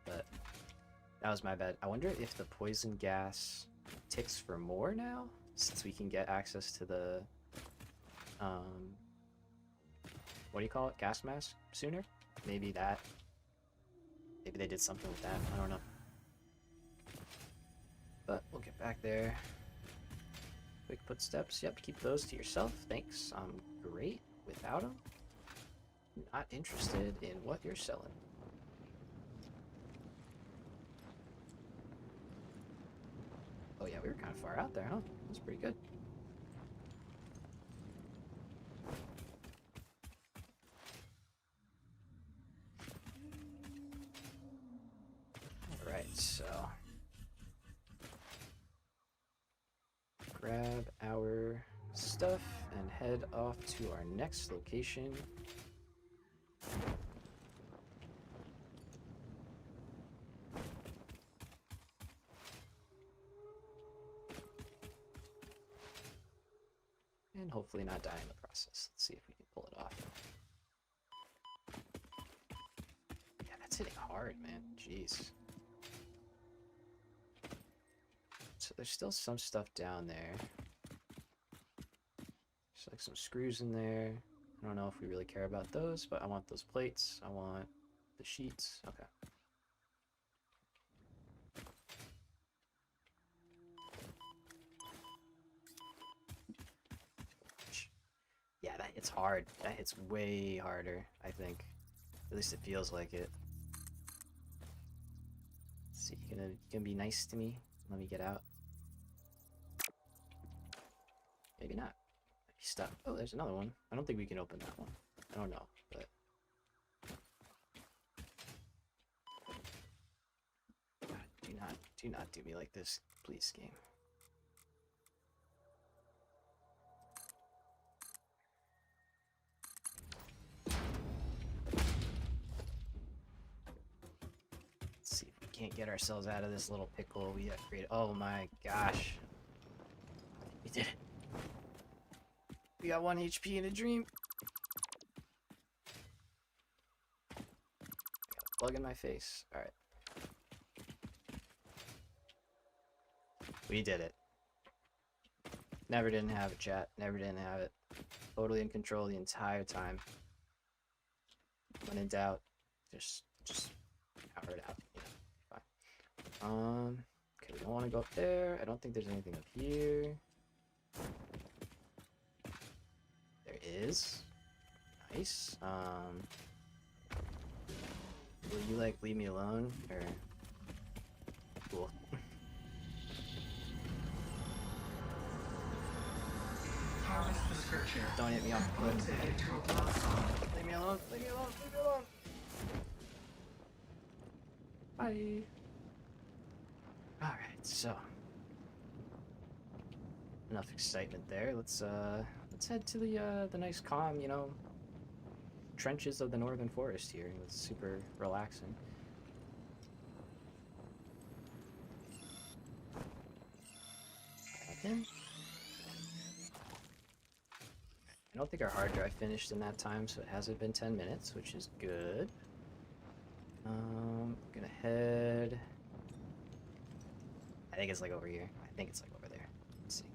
But that was my bad. I wonder if the poison gas ticks for more now, since we can get access to the what do you call it? Gas mask sooner? Maybe that. Maybe they did something with that. I don't know. But we'll get back there. Quick footsteps. Yep, keep those to yourself. Thanks. I'm great without them. Not interested in what you're selling. Oh yeah, we were kind of far out there, huh? That's pretty good. Alright, so grab our stuff and head off to our next location. And hopefully not die in the process. Let's see if we can pull it off. Yeah, that's hitting hard, man. Jeez. So there's still some stuff down there. There's like some screws in there. I don't know if we really care about those, but I want those plates. I want the sheets. Okay. Yeah, that hits hard. That hits way harder, I think. At least it feels like it. Let's see, you gonna be nice to me? Let me get out. Maybe not. Maybe stop. Oh, there's another one. I don't think we can open that one. I don't know, but God, do not do me like this, please, game. can't get ourselves out of this little pickle we have created. Oh my gosh. We did it. We got 1 HP in a dream. I got a bug in my face. Alright. We did it. Never didn't have it, chat. Never didn't have it. Totally in control the entire time. When in doubt, just power it out. You know, fine. Okay, we don't want to go up there. I don't think there's anything up here. There is. Nice. Will you like leave me alone or? Cool. Harvest the scripture. Don't hit me off the cliff. Leave me alone. Leave me alone. Leave me alone. Bye. Alright, so enough excitement there. Let's head to the nice calm, you know, trenches of the northern forest here. It's super relaxing. Happen. I don't think our hard drive finished in that time, so it hasn't been 10 minutes, which is good. Gonna head. I think it's like over here. I think it's like over there. Let's see.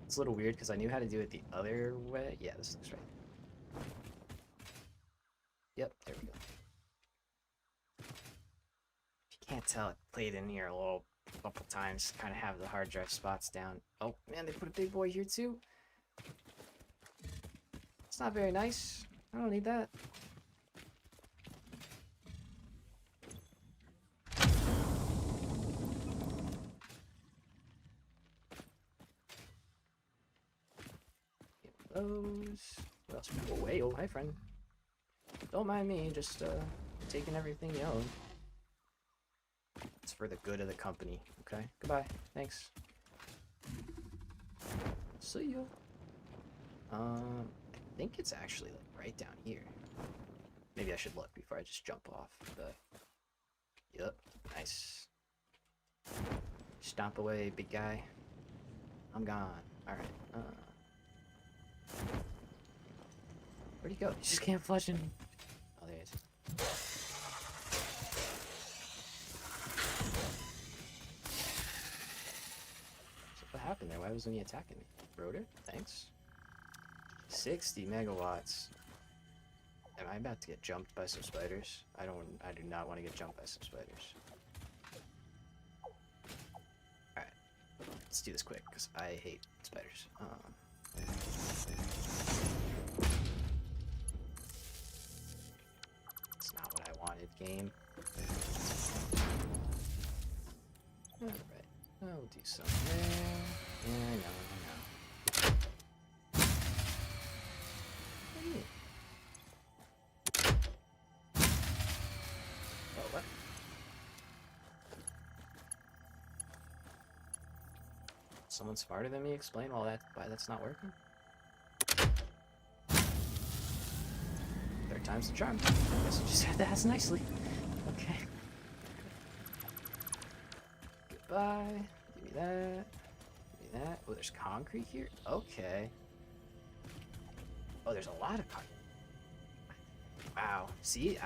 It's a little weird because I knew how to do it the other way. Yeah, this looks right. Yep, there we go. If you can't tell, it played in here a little couple times. Kind of have the hard drive spots down. Oh man, they put a big boy here too. It's not very nice. I don't need that. Those. What else? Oh, whale. Hi, friend. Don't mind me, just taking everything you own. It's for the good of the company. Okay. Goodbye. Thanks. See you. I think it's actually like right down here. Maybe I should look before I just jump off. But yep. Nice. Stomp away, big guy. I'm gone. All right. Where'd he go? He just can't flush in. Oh, there he is. So what happened there? Why wasn't he attacking me? Rotor? Thanks. 60 megawatts. Am I about to get jumped by some spiders? I do not want to get jumped by some spiders. Alright. Let's do this quick, because I hate spiders. That's not what I wanted, game. Alright. I'll do something there. Yeah, I know. What do you mean? Oh, what? Someone smarter than me explain why that's not working? Third time's the charm. I guess you just had to ask nicely. Okay. Goodbye. Give me that. Give me that. Oh, there's concrete here? Okay. Oh, there's a lot of concrete. Wow. See,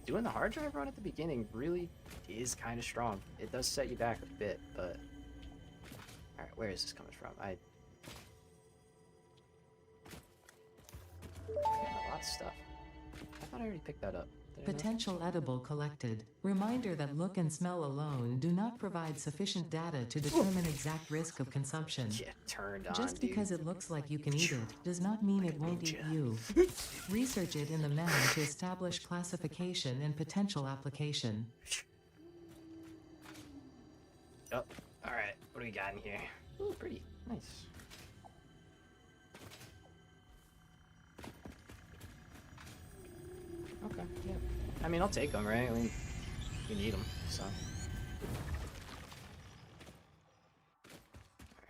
doing the hard drive run at the beginning really is kind of strong. It does set you back a bit, but... Alright, where is this coming from? I a lot of stuff. I thought I already picked that up. Did I not? Potential edible collected. Reminder that look and smell alone do not provide sufficient data to determine exact risk of consumption. Yeah, turned on, Just dude. because it looks like you can eat it does not mean it won't eat you. Research it in the manner to establish classification and potential application. Oh, alright. What do we got in here? Ooh, pretty. Nice. Okay, yeah. I mean, I'll take them, right? I mean, we need them, so.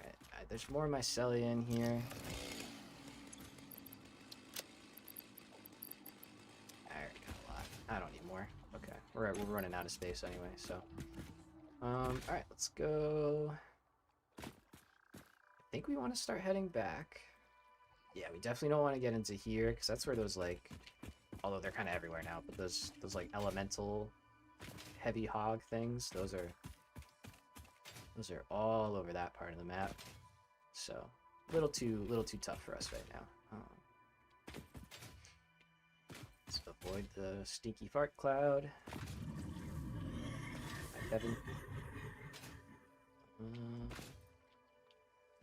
Alright, there's more mycelia in here. I already got a lot. I don't need more. Okay, we're running out of space anyway, so. Alright, let's go. I think we want to start heading back. Yeah, we definitely don't want to get into here, because that's where those, like, although they're kind of everywhere now, but those like elemental heavy hog things, those are all over that part of the map. So, a little too tough for us right now. Let's avoid the stinky fart cloud. Hi, Kevin. And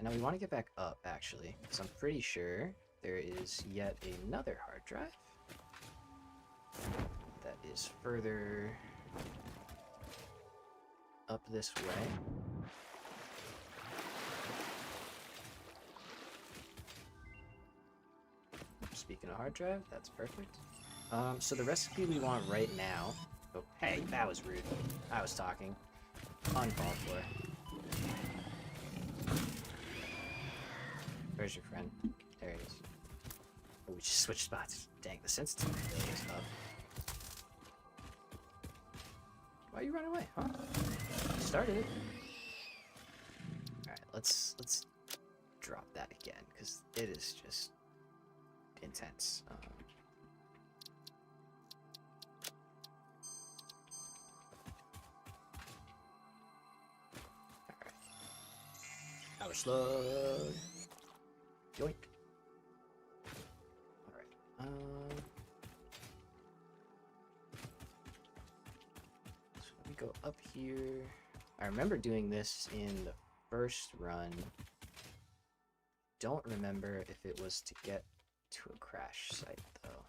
now we want to get back up, actually, because I'm pretty sure there is yet another hard drive that is further up this way. Speaking of hard drive, that's perfect. So the recipe we want right now... Oh, hey, that was rude. I was talking. Uncalled for. Where's your friend? There he is. Oh, we just switched spots. Dang, the sensitivity really is up. Why you run away, huh? You started it. Alright, let's drop that again, because it is just intense. Alright. Power slug. Yoink. Alright. So let me go up here. I remember doing this in the first run. Don't remember if it was to get to a crash site, though.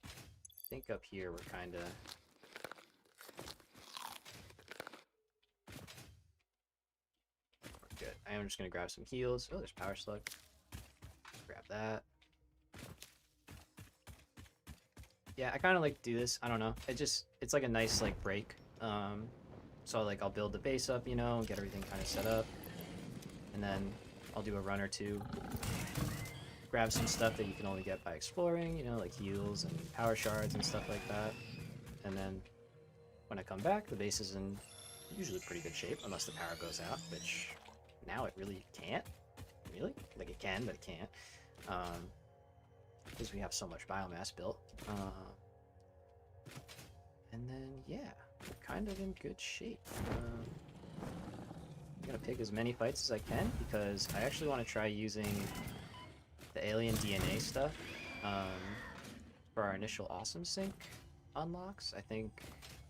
I think up here we're kind of... We're good. I am just going to grab some heals. Oh, there's Power Slug. Grab that. Yeah, I kind of like to do this. I don't know. It's like a nice, like, break. So, like, I'll build the base up, you know, get everything kind of set up. And then I'll do a run or two. Grab some stuff that you can only get by exploring, you know, like heals and power shards and stuff like that. And then when I come back, the base is in usually pretty good shape, unless the power goes out, which now it really can't. Really? Like, it can, but it can't. Because we have so much biomass built. And then, yeah, we're kind of in good shape. I'm gonna pick as many fights as I can, because I actually want to try using the alien DNA stuff for our initial awesome sync unlocks. I think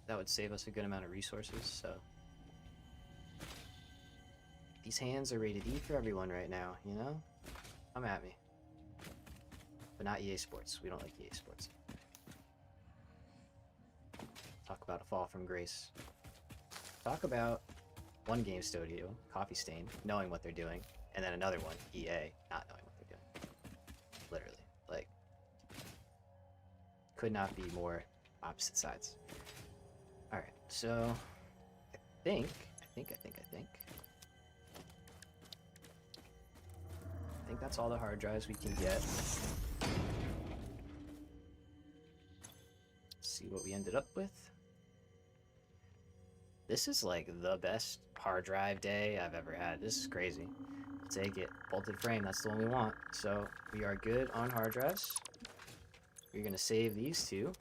that would save us a good amount of resources, so... These hands are rated E for everyone right now, you know? Come at me. But not EA Sports. We don't like EA Sports. Talk about a fall from grace. Talk about one game studio, Coffee Stain, knowing what they're doing, and then another one, EA, not knowing what they're doing. Literally. Like, could not be more opposite sides. Alright, so I think that's all the hard drives we can get. Let's see what we ended up with. This is like the best hard drive day I've ever had. This is crazy. I'll take it. Bolted frame, that's the one we want. So we are good on hard drives. We're gonna save these two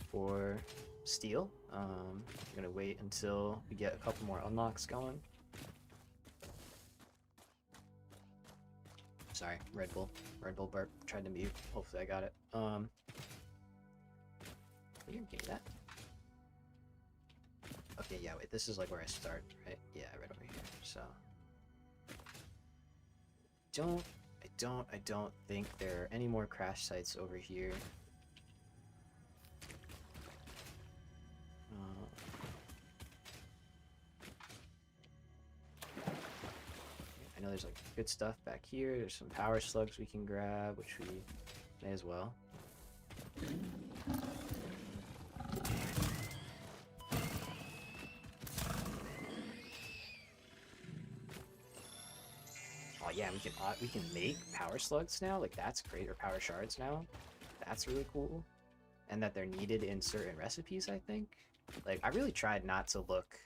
for steel. I'm gonna wait until we get a couple more unlocks going. Sorry, Red Bull burp. Tried to mute. Hopefully I got it. You can give me that. Okay, yeah, wait, this is like where I start, right? Yeah, right over here. So I don't think there are any more crash sites over here. I know there's like good stuff back here. There's some power slugs we can grab, which we may as well. Oh yeah, we can make power slugs now. Like, that's great, or power shards now. that's really cool, and that they're needed in certain recipes, I think. Like, I really tried not to look,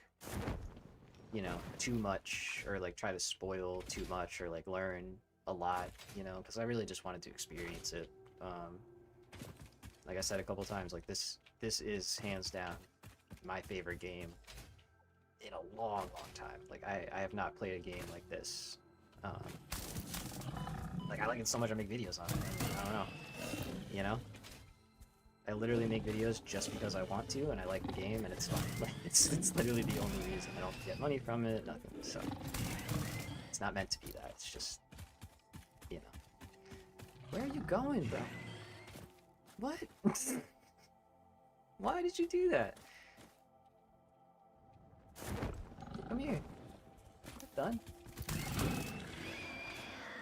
you know, too much, or like try to spoil too much, or like learn a lot, you know, because I really just wanted to experience it. Like I said a couple times, like this is hands down my favorite game in a long time. Like I have not played a game like this. Like I like it so much I make videos on it. I don't know, you know. I literally make videos just because I want to, and I like the game, and it's fun. Like it's literally the only reason. I don't get money from it, nothing. So it's not meant to be that. It's just, you know. Where are you going, bro? What? Why did you do that? Come here. We're done.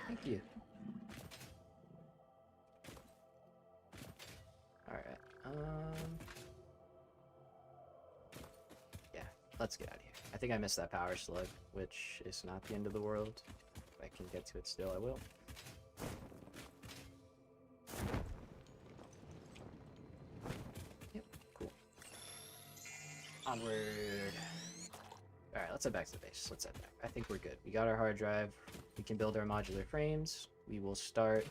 Thank you. Alright. Yeah, let's get out of here. I think I missed that power slug, which is not the end of the world. If I can get to it still, I will. Yep, cool. Onward. Alright, let's head back to the base. Let's head back. I think we're good. We got our hard drive. We can build our modular frames. We will start...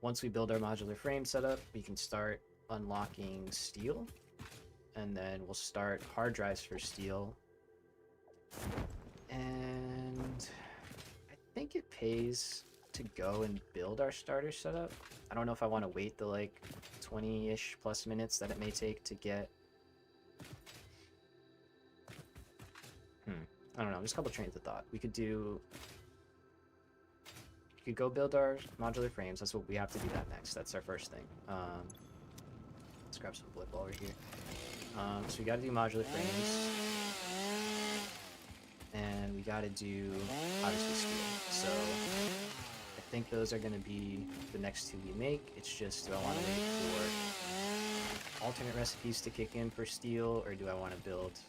Once we build our modular frame setup, we can start unlocking steel. And then we'll start hard drives for steel. And... I think it pays to go and build our starter setup. I don't know if I want to wait the, like, 20-ish plus minutes that it may take to get... I don't know, just a couple trains of thought. We could do... We could go build our modular frames. That's what we have to do that next. That's our first thing. Let's grab some blip while we're here. So we gotta do modular frames. And we gotta do, obviously, steel. So I think those are gonna be the next two we make. It's just, do I want to wait for alternate recipes to kick in for steel, or do I want to build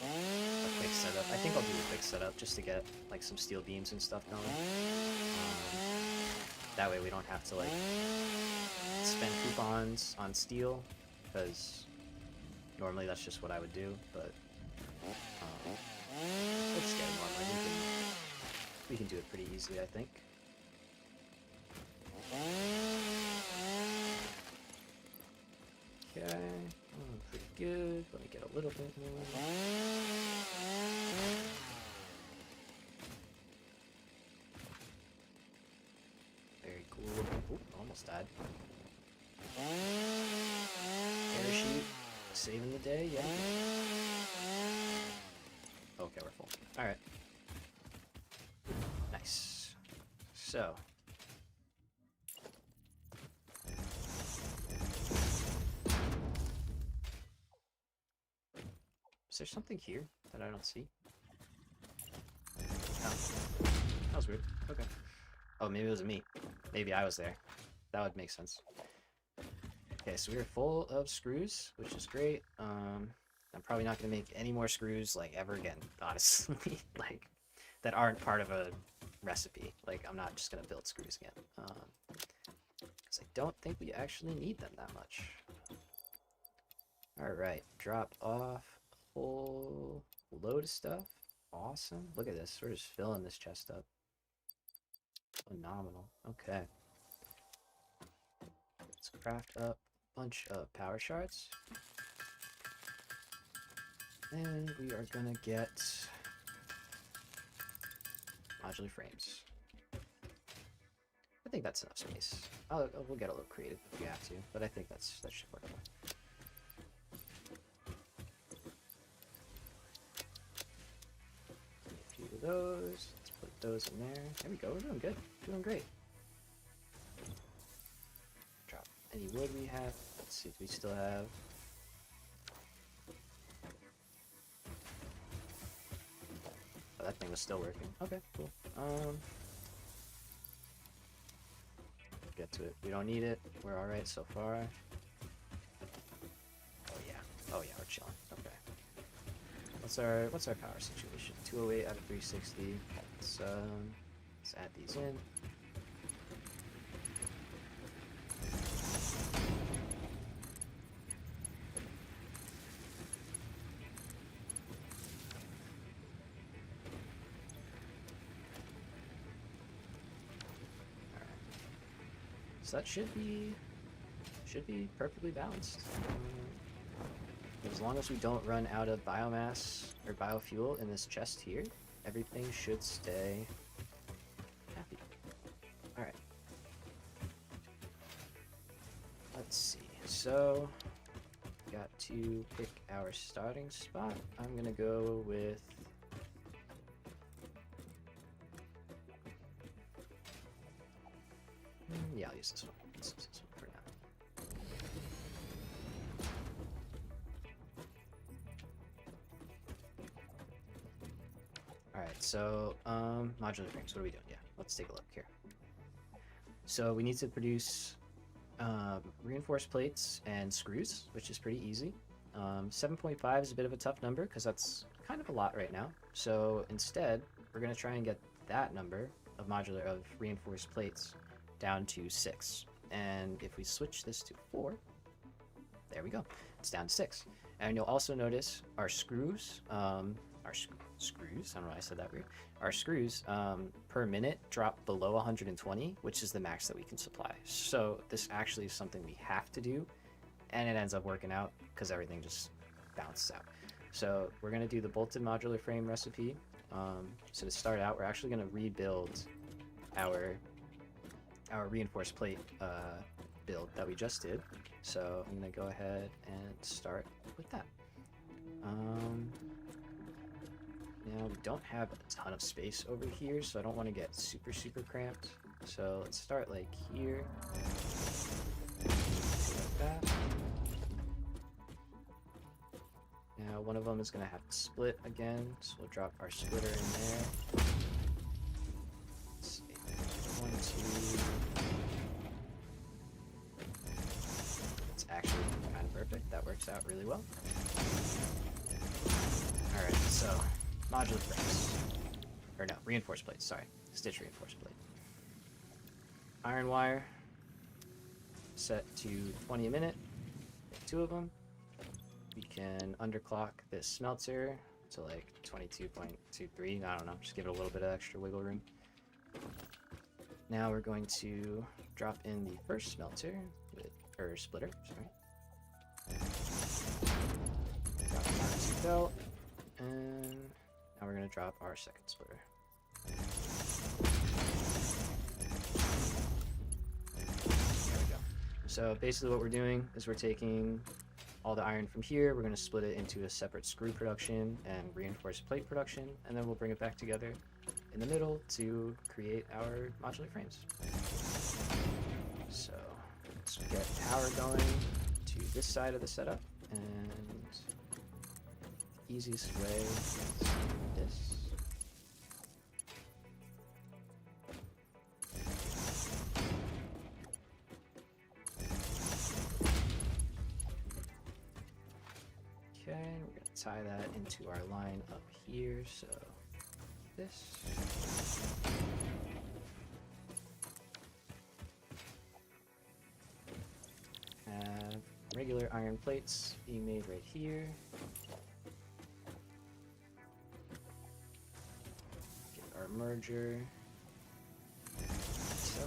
a quick setup? I think I'll do a quick setup just to get like some steel beams and stuff going. That way we don't have to like spend coupons on steel, because normally that's just what I would do, but we'll just get it normally. We can do it pretty easily, I think. Okay, pretty good. Let me get a little bit more. Very cool. Oop, almost died. Parachute, saving the day, yeah. Okay, we're full. Alright. Nice. So. Is there something here that I don't see? Oh. That was weird. Okay. Oh, maybe it was me. Maybe I was there. That would make sense. Okay, so we're full of screws, which is great. I'm probably not going to make any more screws, like, ever again, honestly. Like, that aren't part of a recipe. Like, I'm not just going to build screws again. Because I don't think we actually need them that much. Alright, drop off a whole load of stuff. Awesome. Look at this. We're just filling this chest up. Phenomenal. Okay. Let's craft up a bunch of power shards. And we are gonna get modular frames. I think that's enough space. We'll get a little creative if we have to, but I think that should work. A few of those. Let's put those in there. There we go. We're doing good. Doing great. Drop any wood we have. Let's see if we still have. Oh, that thing was still working. Okay, cool. Get to it. We don't need it. We're alright so far. Oh yeah. Oh yeah, we're chilling. Okay. What's our power situation? 208 out of 360. Let's add these in. So that should be perfectly balanced. As long as we don't run out of biomass or biofuel in this chest here, everything should stay happy. Alright. Let's see. So, got to pick our starting spot. I'm gonna go with... yeah, I'll use this one. Let's use this one for now. Alright, so, modular frames, what are we doing? Yeah, let's take a look here. So we need to produce reinforced plates and screws, which is pretty easy. 7.5 is a bit of a tough number because that's kind of a lot right now. So instead, we're going to try and get that number of reinforced plates down to 6. And if we switch this to 4, there we go. It's down to 6. And you'll also notice our screws, screws, I don't know why I said that weird. Our screws per minute drop below 120, which is the max that we can supply. So this actually is something we have to do, and it ends up working out because everything just bounces out. So we're going to do the bolted modular frame recipe. So to start out, we're actually going to rebuild our reinforced plate build that we just did. So I'm going to go ahead and start with that. Now we don't have a ton of space over here, so I don't want to get super cramped. So let's start like here, like that. Now one of them is going to have to split again, so we'll drop our splitter in there. Let's see, 1, 2. It's actually kind of perfect. That works out really well. Alright, so modular frames. Or no, reinforced plates, sorry. Stitch reinforced plate. Iron wire. Set to 20 a minute. Make 2 of them. We can underclock this smelter to like 22.23. I don't know, just give it a little bit of extra wiggle room. Now we're going to drop in the first smelter, or splitter, sorry. Drop the Mark II belt, and now we're going to drop our second splitter. There we go. So basically what we're doing is we're taking all the iron from here, we're going to split it into a separate screw production and reinforced plate production, and then we'll bring it back together in the middle to create our modular frames. So let's get power going to this side of the setup, and the easiest way is this. Okay, we're going to tie that into our line up here, so this. Have regular iron plates being made right here. Get our merger. So.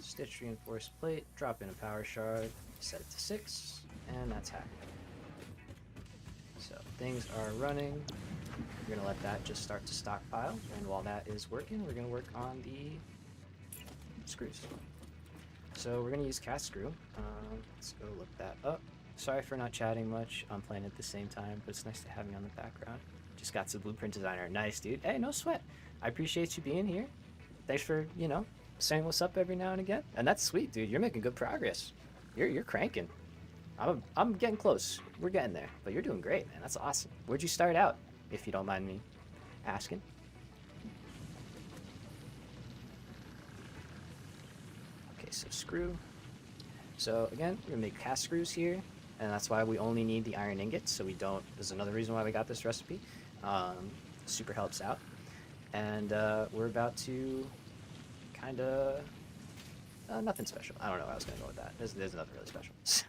Stitch reinforced plate, drop in a power shard, set it to 6, and that's happy. So things are running. We're gonna let that just start to stockpile, and while that is working, we're gonna work on the screws. So we're gonna use cast screw. Let's go look that up. Sorry for not chatting much. I'm playing at the same time, but it's nice to have you on the background. Just got to Blueprint Designer. Nice, dude. Hey, no sweat. I appreciate you being here. Thanks for, saying what's up every now and again. And that's sweet, dude. You're making good progress. You're cranking. I'm getting close. We're getting there. But you're doing great, man. That's awesome. Where'd you start out, if you don't mind me asking? Okay, so screw. So again, we're gonna make cast screws here, and that's why we only need the iron ingots, so we don't. There's another reason why we got this recipe. Super helps out. And we're about to kind of Nothing special. I don't know where I was gonna go with that. There's nothing really special. So,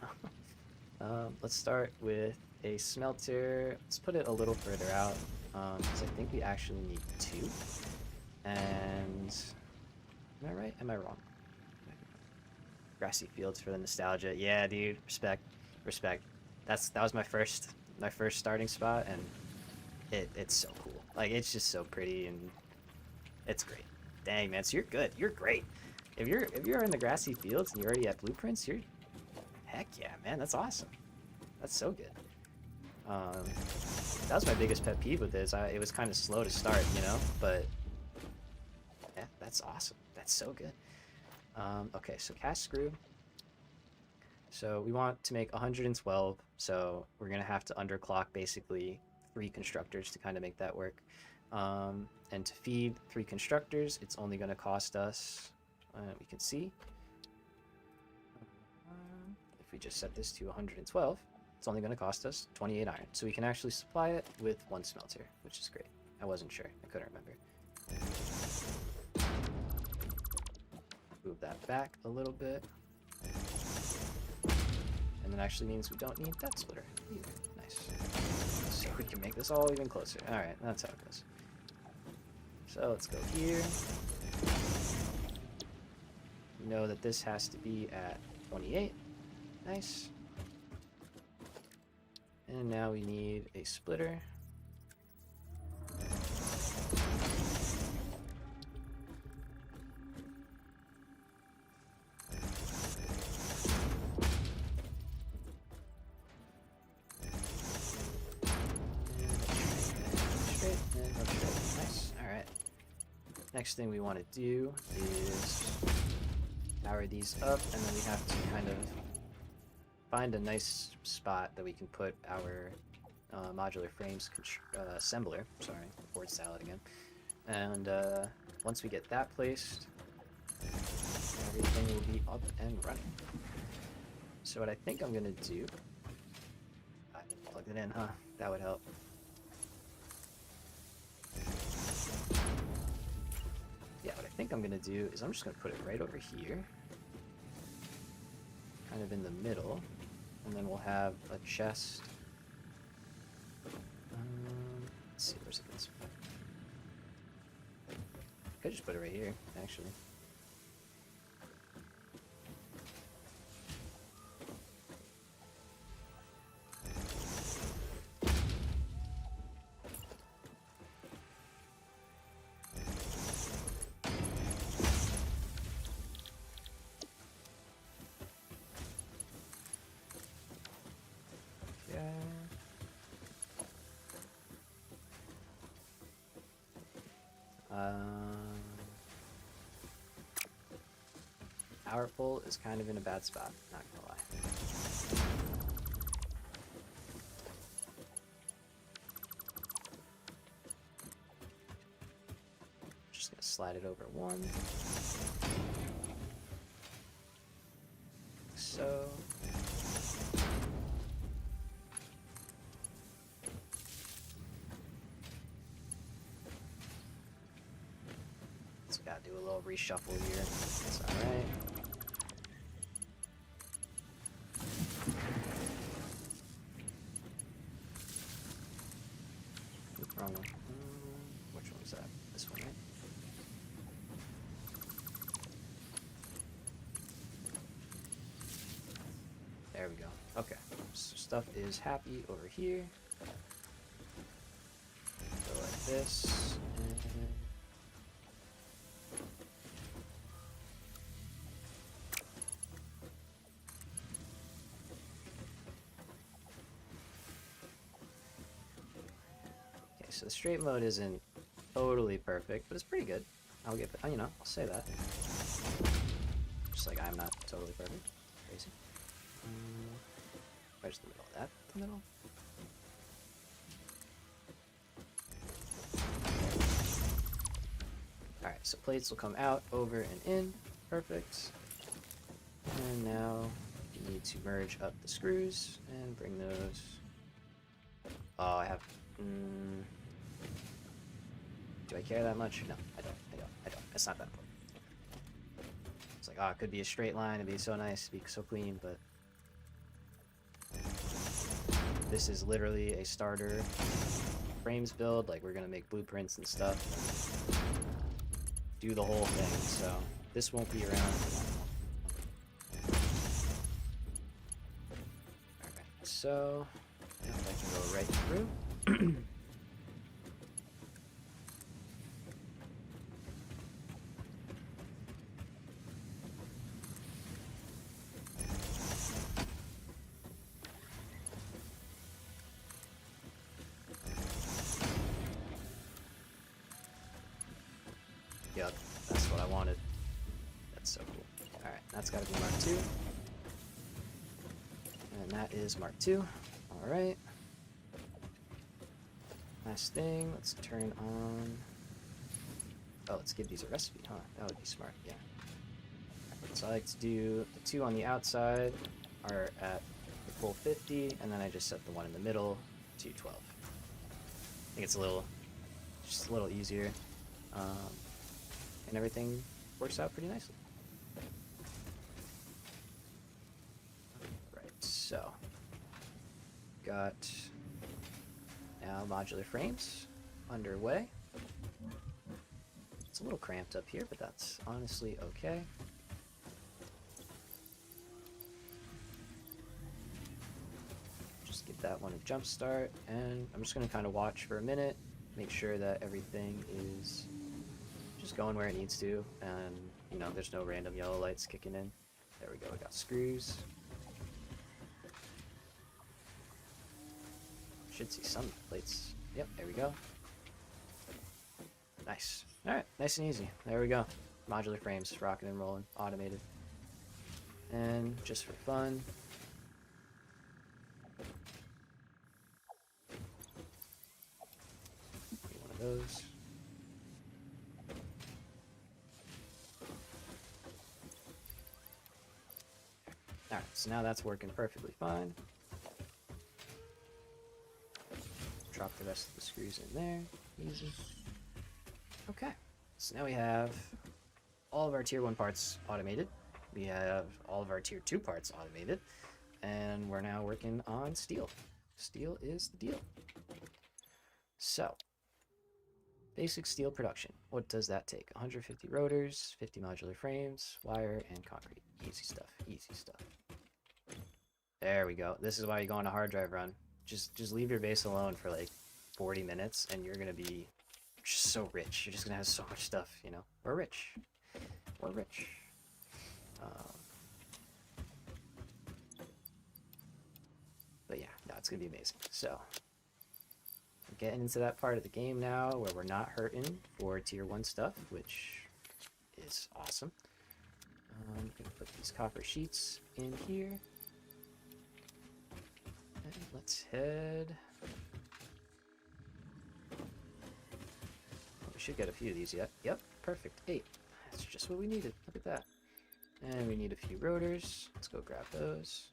let's start with a smelter. Let's put it a little further out, because I think we actually need 2. And am I right? Am I wrong? Grassy fields for the nostalgia. Yeah, dude. Respect. Respect. That was my first starting spot, and it's so cool. Like, it's just so pretty, and it's great. Dang, man. So you're good. You're great. If you're in the grassy fields and you're already at blueprints, you're heck yeah, man. That's awesome. That's so good. That was my biggest pet peeve with this. It was kind of slow to start, you know, but yeah, that's awesome. That's so good. Okay, so cast screw. So we want to make 112, so we're gonna have to underclock basically 3 constructors to kind of make that work. And to feed 3 constructors, it's only gonna cost us, we can see, if we just set this to 112, it's only gonna cost us 28 iron. So we can actually supply it with 1 smelter, which is great. I wasn't sure, I couldn't remember. Move that back a little bit. And that actually means we don't need that splitter either. Nice. So we can make this all even closer. Alright, that's how it goes. So let's go here. We know that this has to be at 28. Nice. And now we need a splitter. Next thing we want to do is power these up, and then we have to kind of find a nice spot that we can put our modular frames assembler. Sorry, word salad again. And once we get that placed, everything will be up and running. So what I think I'm gonna do, I didn't plug it in, huh? That would help. Yeah, what I think I'm gonna do is I'm just gonna put it right over here, kind of in the middle, and then we'll have a chest. Let's see, where's it gonna spot? I could just put it right here, actually. Power pole is kind of in a bad spot, not gonna lie. Just gonna slide it over 1. Like so. So we gotta do a little reshuffle here. It's alright. Wrong one. Which one was that? This one, right? There we go. Okay. So stuff is happy over here. Go like this. And so the straight mode isn't totally perfect, but it's pretty good. I'll give it, you know, I'll say that. Just like I'm not totally perfect. Crazy. Where's the middle of that? The middle? Alright, so plates will come out, over, and in. Perfect. And now you need to merge up the screws and bring those. Oh, I have. Do I care that much? No, I don't. It's not that important. like, oh, it could be a straight line. It'd be so nice, it'd be so clean, but this is literally a starter frames build. Like, we're gonna make blueprints and stuff, do the whole thing. So this won't be around. Alright, so I can go right through. Yep, that's what I wanted. That's so cool. Alright, that's gotta be Mark 2. And that is Mark 2. Alright. Last thing, let's turn on... Oh, let's give these a recipe, huh? That would be smart, yeah. So I like to do the 2 on the outside are at the full 50, and then I just set the one in the middle to 12. I think it's just a little easier. And everything works out pretty nicely. Right, so got now modular frames underway. It's a little cramped up here, but that's honestly okay. Just give that one a jump start, and I'm just going to kind of watch for a minute, make sure that everything is just going where it needs to, and you know, there's no random yellow lights kicking in. There we go, we got screws. Should see some plates. Yep, there we go. Nice. Alright, nice and easy. There we go. Modular frames, rocking and rolling, automated. And just for fun, one of those. Alright, so now that's working perfectly fine. Drop the rest of the screws in there. Easy. Okay, so now we have all of our tier 1 parts automated. We have all of our tier 2 parts automated. And we're now working on steel. Steel is the deal. So, basic steel production. What does that take? 150 rotors, 50 modular frames, wire, and concrete. Easy stuff, easy stuff. There we go. This is why you go on a hard drive run. Just leave your base alone for like 40 minutes and you're gonna be just so rich. You're just gonna have so much stuff, you know? We're rich. We're rich. But yeah, no, it's gonna be amazing. So, we're getting into that part of the game now where we're not hurting for tier 1 stuff, which is awesome. I'm gonna put these copper sheets in here. And let's head. We should get a few of these yet. Yep, perfect. 8. That's just what we needed. Look at that. And we need a few rotors. Let's go grab those.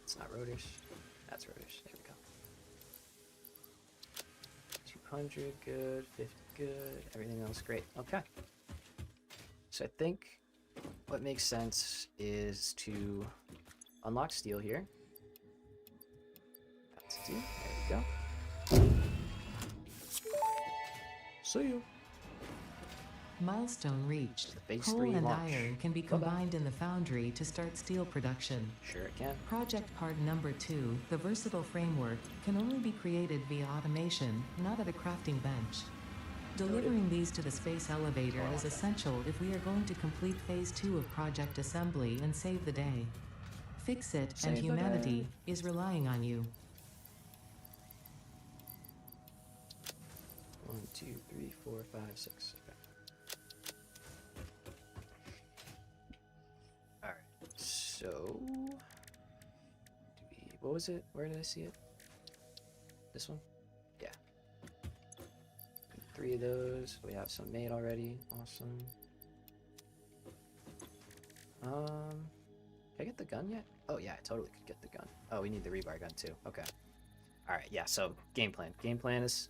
It's not rotors. That's rotors. There we go. 200, good. 50, good. Everything else, great. Okay. So I think what makes sense is to unlock steel here. That's 2. There we go. See you. Milestone reached. Phase Coal 3 and launch. iron can be combined in the foundry to start steel production. Sure it can. Project part number 2, the versatile framework, can only be created via automation, not at a crafting bench. Delivering these to the space elevator is essential if we are going to complete phase 2 of project assembly and save the day. Fix It and humanity is relying on you. 1, 2, 3, 4, 5, 6. Okay. Alright, so what was it? Where did I see it? This one? Yeah. 3 of those. We have some made already. Awesome. Can I get the gun yet? Oh yeah, I totally could get the gun. Oh, we need the rebar gun too. Okay. Alright, yeah, so game plan. Game plan is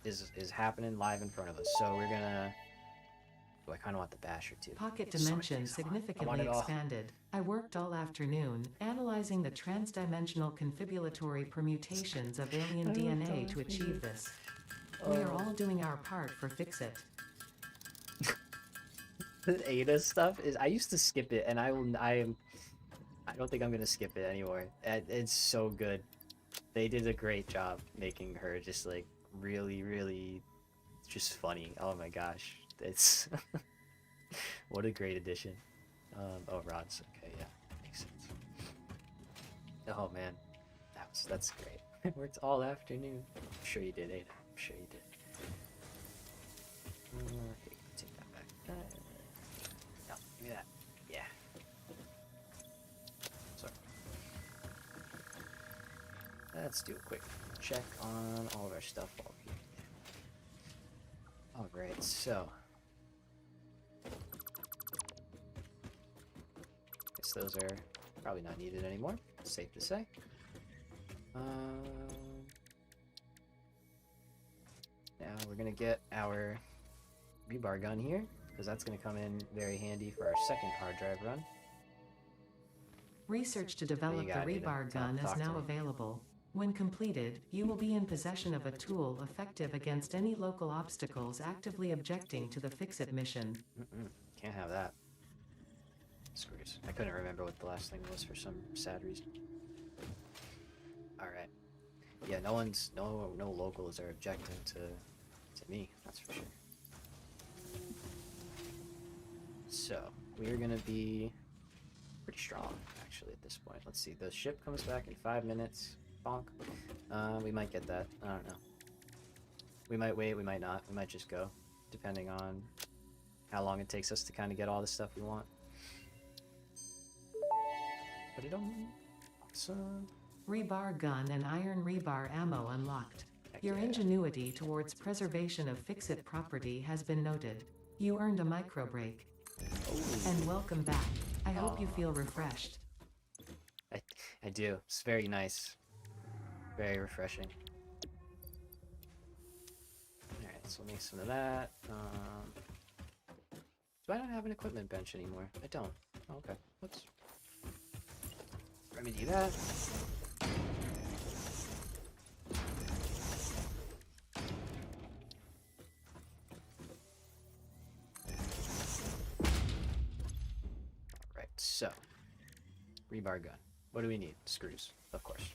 happening live in front of us. So we're gonna Oh, I kind of want the basher too. Pocket So much dimension things I want. I want significantly it all. expanded. I worked all afternoon, analyzing the transdimensional confabulatory permutations of alien DNA to achieve this. We are all doing our part for Fix-It. The Ada stuff is. I used to skip it, and I will. I don't think I'm gonna skip it anymore. It's so good. They did a great job making her just like really, really, just funny. Oh my gosh, it's what a great addition. Oh, rods. Okay, yeah, makes sense. Oh man, that's great. It worked all afternoon. I'm sure you did, Ada. I'm sure you did. Okay, take that back. No, give me that. Yeah. Sorry. Let's do a quick check on all of our stuff while we're here. Alright, so. Guess those are probably not needed anymore. Safe to say. Now we're gonna get our rebar gun here, because that's gonna come in very handy for our second hard drive run. Research to develop the got it. rebar gun is Talk to now me. available. When completed, you will be in possession of a tool effective against any local obstacles actively objecting to the Fix-It mission. Can't have that. Screws. I couldn't remember what the last thing was for some sad reason. Alright. Yeah, no locals are objecting to me, that's for sure. So, we're gonna be pretty strong, actually, at this point. Let's see, the ship comes back in 5 minutes. Bonk. We might get that. I don't know. We might wait, we might not. We might just go, depending on how long it takes us to kind of get all the stuff we want. Put it on. Awesome. Rebar gun and iron rebar ammo unlocked. Heck Your yeah. ingenuity towards preservation of Fix-It property has been noted. You earned a micro break. And welcome back. I hope you feel refreshed. I do. It's very nice. Very refreshing. Alright, so we'll make some of that. Do I not have an equipment bench anymore? I don't. Oh, okay. Whoops. Remedy that. Alright, so. Rebar gun. What do we need? Screws, of course.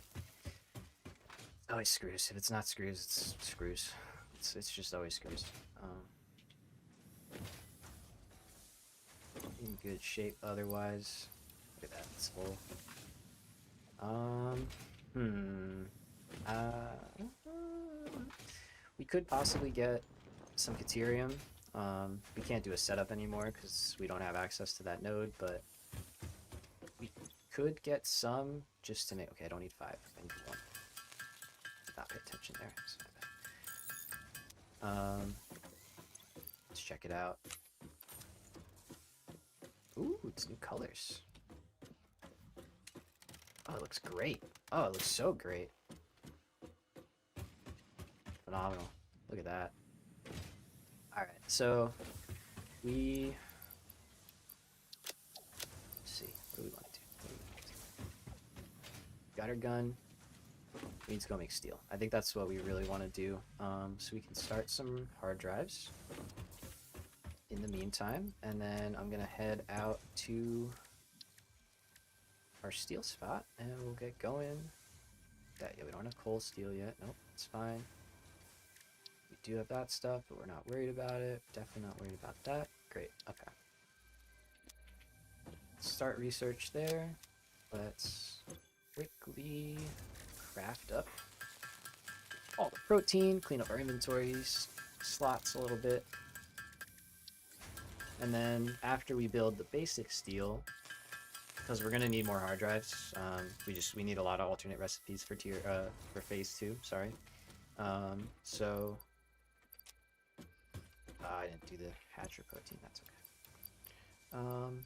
Always screws. If it's not screws, it's screws. It's just always screws. In good shape otherwise. Look at that, it's full. We could possibly get some Caterium. We can't do a setup anymore because we don't have access to that node, but we could get some just to make. Okay, I don't need 5. I need 1. Did not pay attention there. Let's check it out. Ooh, it's new colors. Oh, it looks great. Oh, it looks so great. Phenomenal. Look at that. Alright, so let's see. What do we want to do? Got our gun. We need to go make steel. I think that's what we really want to do. So we can start some hard drives in the meantime, and then I'm gonna head out to our steel spot and we'll get going. Yeah, we don't have coal steel yet. Nope, it's fine. We do have that stuff, but we're not worried about it. Definitely not worried about that. Great, okay. Start research there. Let's quickly craft up all the protein, clean up our inventories, slots a little bit. And then after we build the basic steel, because we're gonna need more hard drives, we need a lot of alternate recipes for phase 2. Sorry. So I didn't do the hatcher protein. That's okay.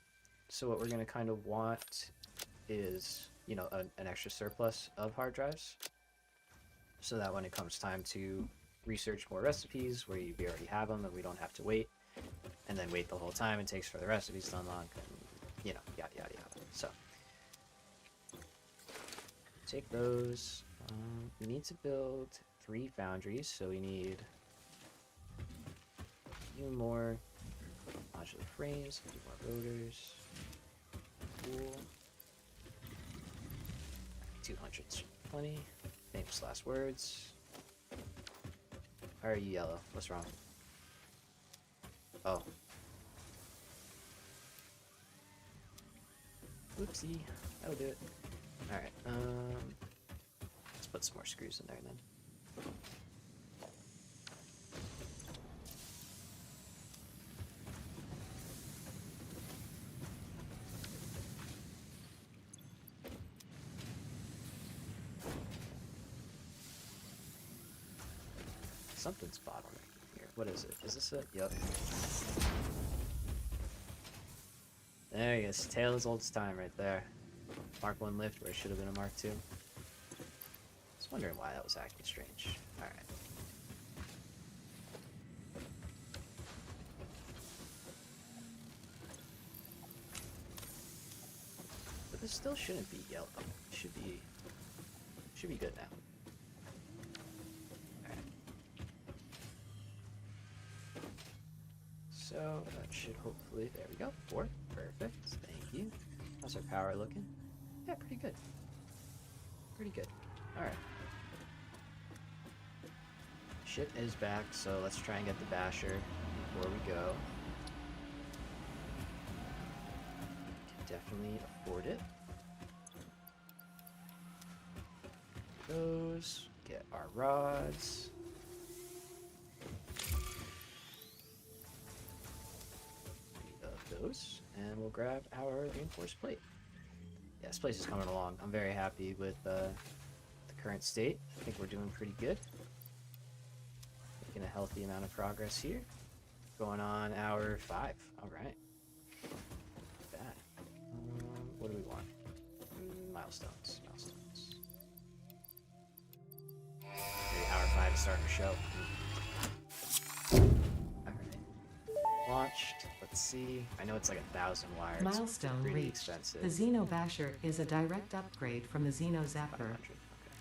So what we're gonna kind of want is, you know, an extra surplus of hard drives, so that when it comes time to research more recipes, we already have them and we don't have to wait. and then wait the whole time it takes for the recipes to unlock, and, you know, yada yada yada. So take those. We need to build 3 foundries, so we need a few more modular frames, a few more rotors. Cool. 200 plenty. Famous last words. Why are you yellow? What's wrong? Oh. Oopsie. That'll do it. Alright, let's put some more screws in there then. Something's bottlenecking here. What is it? Is this it? Yep. There he is. Tale as old as time right there. Mark 1 lift where it should have been a Mark 2. I was wondering why that was acting strange. Alright. But this still shouldn't be yellow. It should be good now. So that should hopefully, there we go, 4, perfect, thank you. How's our power looking? Yeah, pretty good. Pretty good. Alright. Ship is back, so let's try and get the basher before we go. Can definitely afford it. Those, get our rods. Those, and we'll grab our reinforced plate. Yeah, this place is coming along. I'm very happy with the current state. I think we're doing pretty good. Making a healthy amount of progress here. Going on hour 5. Alright. Not bad. What do we want? Milestones. Milestones. Maybe hour 5 is starting to show. Launched. Let's see. I know it's like 1,000 wires. Milestone pretty reached. expensive. The Xeno Basher is a direct upgrade from the Xeno Zapper. 500. Okay.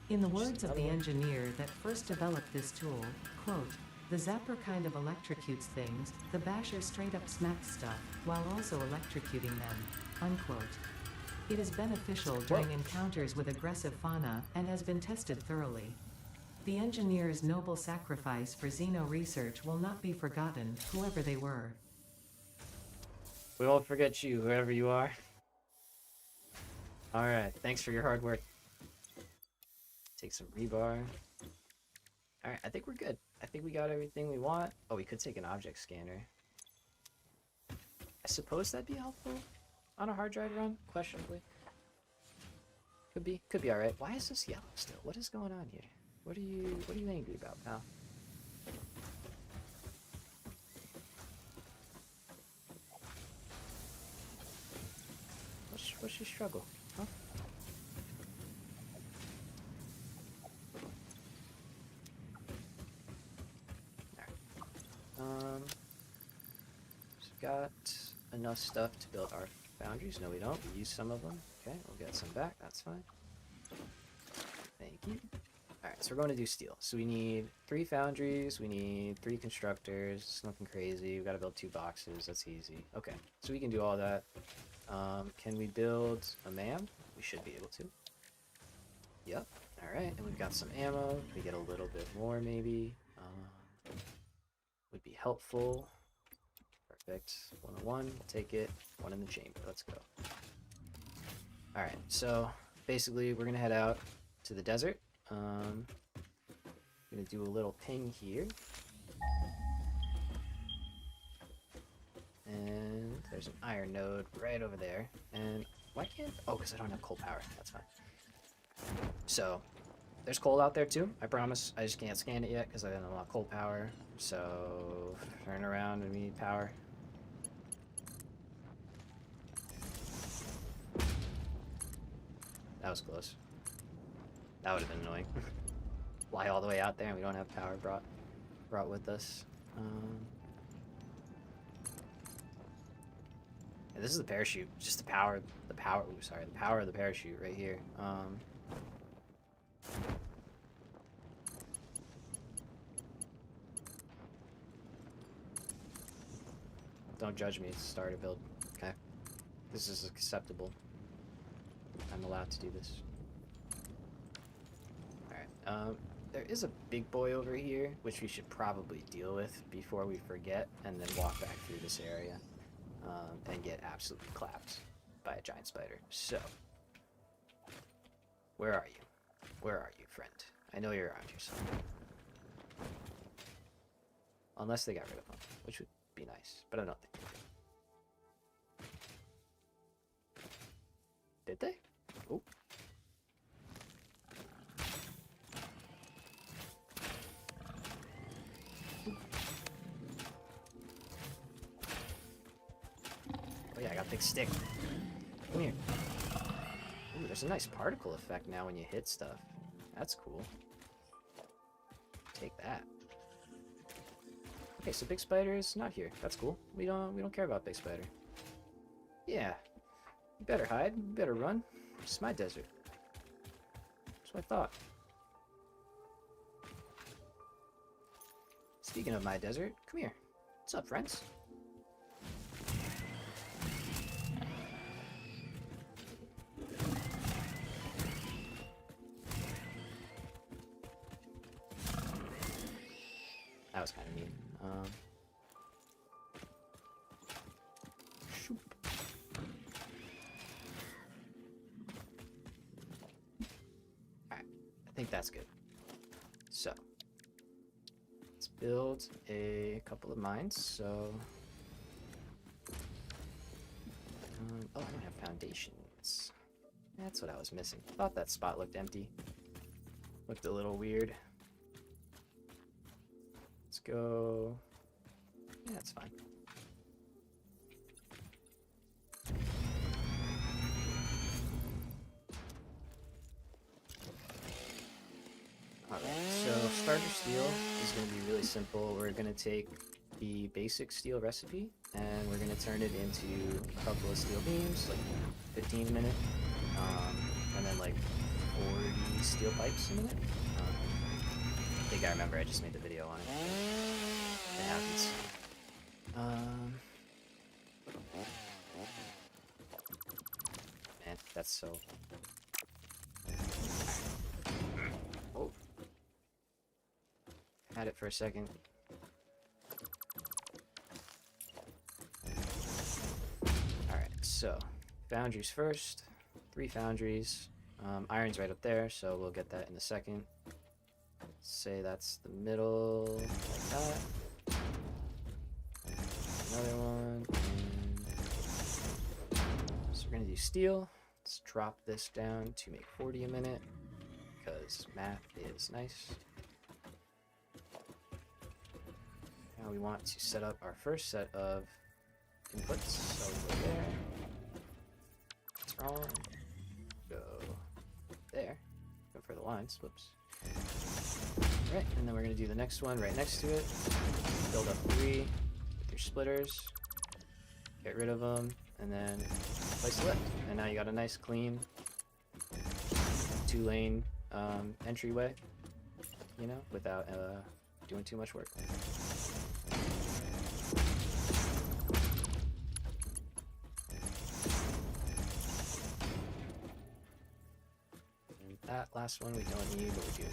In the words of another the one. engineer that first developed this tool, quote, "The Zapper kind of electrocutes things, the Basher straight up smacks stuff, while also electrocuting them," unquote. It is beneficial during encounters with aggressive fauna, and has been tested thoroughly. The engineer's noble sacrifice for Xeno research will not be forgotten, whoever they were. We won't forget you, whoever you are. Alright, thanks for your hard work. Take some rebar. Alright, I think we're good. I think we got everything we want. Oh, we could take an object scanner. I suppose that'd be helpful on a hard drive run? Questionably. Could be alright. Why is this yellow still? What is going on here? What are you angry about, pal? What's your struggle? Huh? Alright. So we've got enough stuff to build our foundries. No, we don't. We use some of them. Okay, we'll get some back. That's fine. Thank you. Alright, so we're going to do steel. So we need 3 foundries, we need 3 constructors, it's nothing crazy. We gotta build 2 boxes, that's easy. Okay, so we can do all that. Can we build a MAM? We should be able to. Yep. Alright, and we've got some ammo. We get a little bit more maybe. Would be helpful. Perfect. 101, we'll take it. 1 in the chamber, let's go. Alright, so basically we're gonna head out to the desert. Gonna do a little ping here. And there's an iron node right over there. And why can't... Oh, because I don't have coal power. That's fine. So, there's coal out there too, I promise. I just can't scan it yet because I don't unlock coal power. So, turn around and we need power. That was close. That would have been annoying. Fly all the way out there and we don't have power brought with us. And this is the parachute. Just the power. Ooh, sorry, the power of the parachute right here. Don't judge me. It's a starter build. Okay. This is acceptable. I'm allowed to do this. Alright. There is a big boy over here, which we should probably deal with before we forget, and then walk back through this area, and get absolutely clapped by a giant spider. So, where are you? Where are you, friend? I know you're around here somewhere. Unless they got rid of him, which would be nice, but I don't think they did. Did they? Oh. Oh yeah, I got a big stick. Come here. Ooh, there's a nice particle effect now when you hit stuff. That's cool. Take that. Okay, so big spider is not here. That's cool. We don't care about big spider. Yeah. You better hide. You better run. It's my desert. That's what I thought. Speaking of my desert, come here. What's up, friends? That was kind of mean. Shoop. Alright, I think that's good. So, let's build a couple of mines. So, oh, I don't have foundations. That's what I was missing. Thought that spot looked empty. Looked a little weird. Let's go. Yeah, that's fine. Alright, so starter steel is going to be really simple. We're going to take the basic steel recipe and we're going to turn it into a couple of steel beams, like 15 a minute, and then like 40 steel pipes a minute. I think I remember I just made the video on it. It happens. Man, that's so... Oh. Had it for a second. Alright, so foundries first. 3 foundries. Iron's right up there, so we'll get that in a second. Say that's the middle, like that. Another one. So we're gonna do steel. Let's drop this down to make 40 a minute, because math is nice. Now we want to set up our first set of inputs. So we'll go there. What's wrong? Go there. Go for the lines. Whoops. Right, and then we're going to do the next one right next to it. Build up 3 with your splitters. Get rid of them, and then place the lift. And now you got a nice clean 2-lane entryway, you know, without doing too much work. And that last one we don't need, but we do.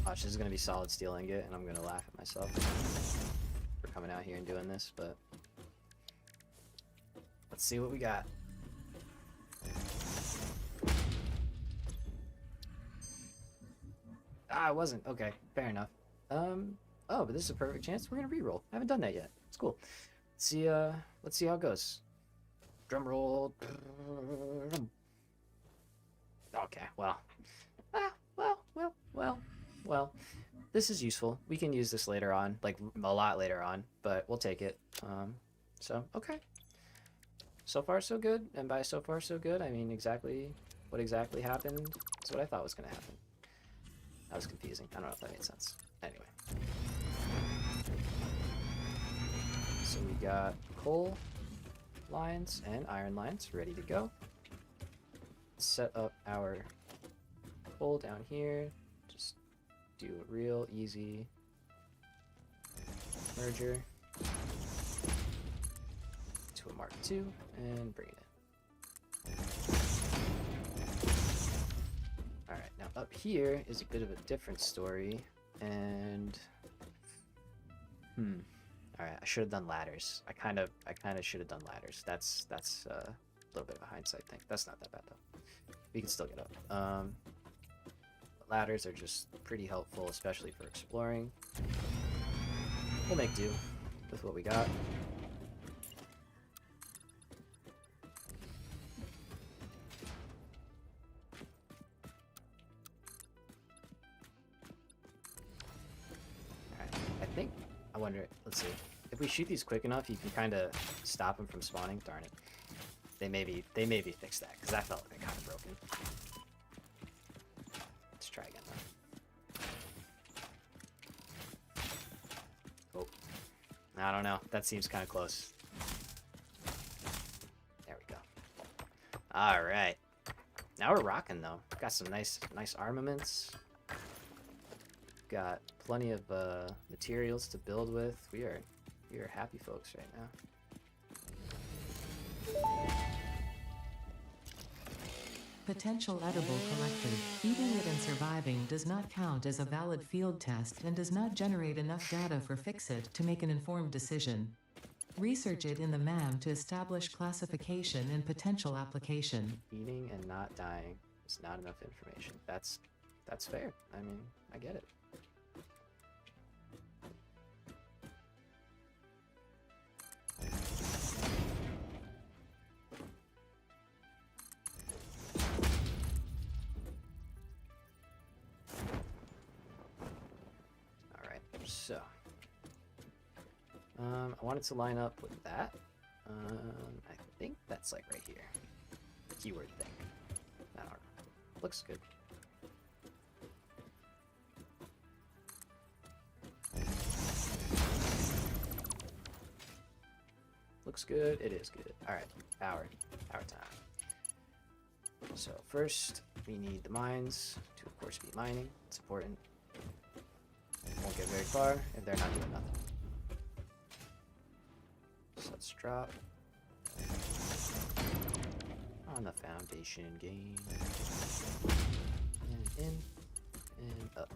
Watch, this is gonna be solid steel ingot, and I'm gonna laugh at myself for coming out here and doing this, but let's see what we got. Ah, it wasn't. Okay, fair enough. Oh, but this is a perfect chance. We're gonna reroll. I haven't done that yet. It's cool. Let's see how it goes. Drum roll. Okay, well. Well, this is useful. We can use this later on, like a lot later on, but we'll take it. So, okay. So far, so good. And by so far, so good, I mean exactly what exactly happened is what I thought was going to happen. That was confusing. I don't know if that made sense. Anyway. So we got coal lines and iron lines ready to go. Set up our coal down here. Just do a real easy merger to a Mark II and bring it in. Alright, now up here is a bit of a different story, and alright, I should have done ladders. I kind of should have done ladders. That's a little bit of a hindsight thing. That's not that bad though. We can still get up. Ladders are just pretty helpful, especially for exploring. We'll make do with what we got. Alright, I wonder, let's see. If we shoot these quick enough, you can kind of stop them from spawning. Darn it. They maybe fixed that, because that felt like kind of broken. Let's try again though. Oh. I don't know. That seems kind of close. There we go. Alright. Now we're rocking though. Got some nice armaments. Got plenty of materials to build with. We are happy folks right now. Potential edible collected. Eating it and surviving does not count as a valid field test and does not generate enough data for Fixit to make an informed decision. Research it in the MAM to establish classification and potential application. Eating and not dying is not enough information. That's fair. I mean, I get it. So, I wanted to line up with that. I think that's like right here. Keyword thing. I don't know. Looks good. Looks good. It is good. All right, power time. So first, we need the mines to, of course, be mining. It's important. Won't get very far if they're not doing nothing. So let's drop on the foundation gain. And in and up.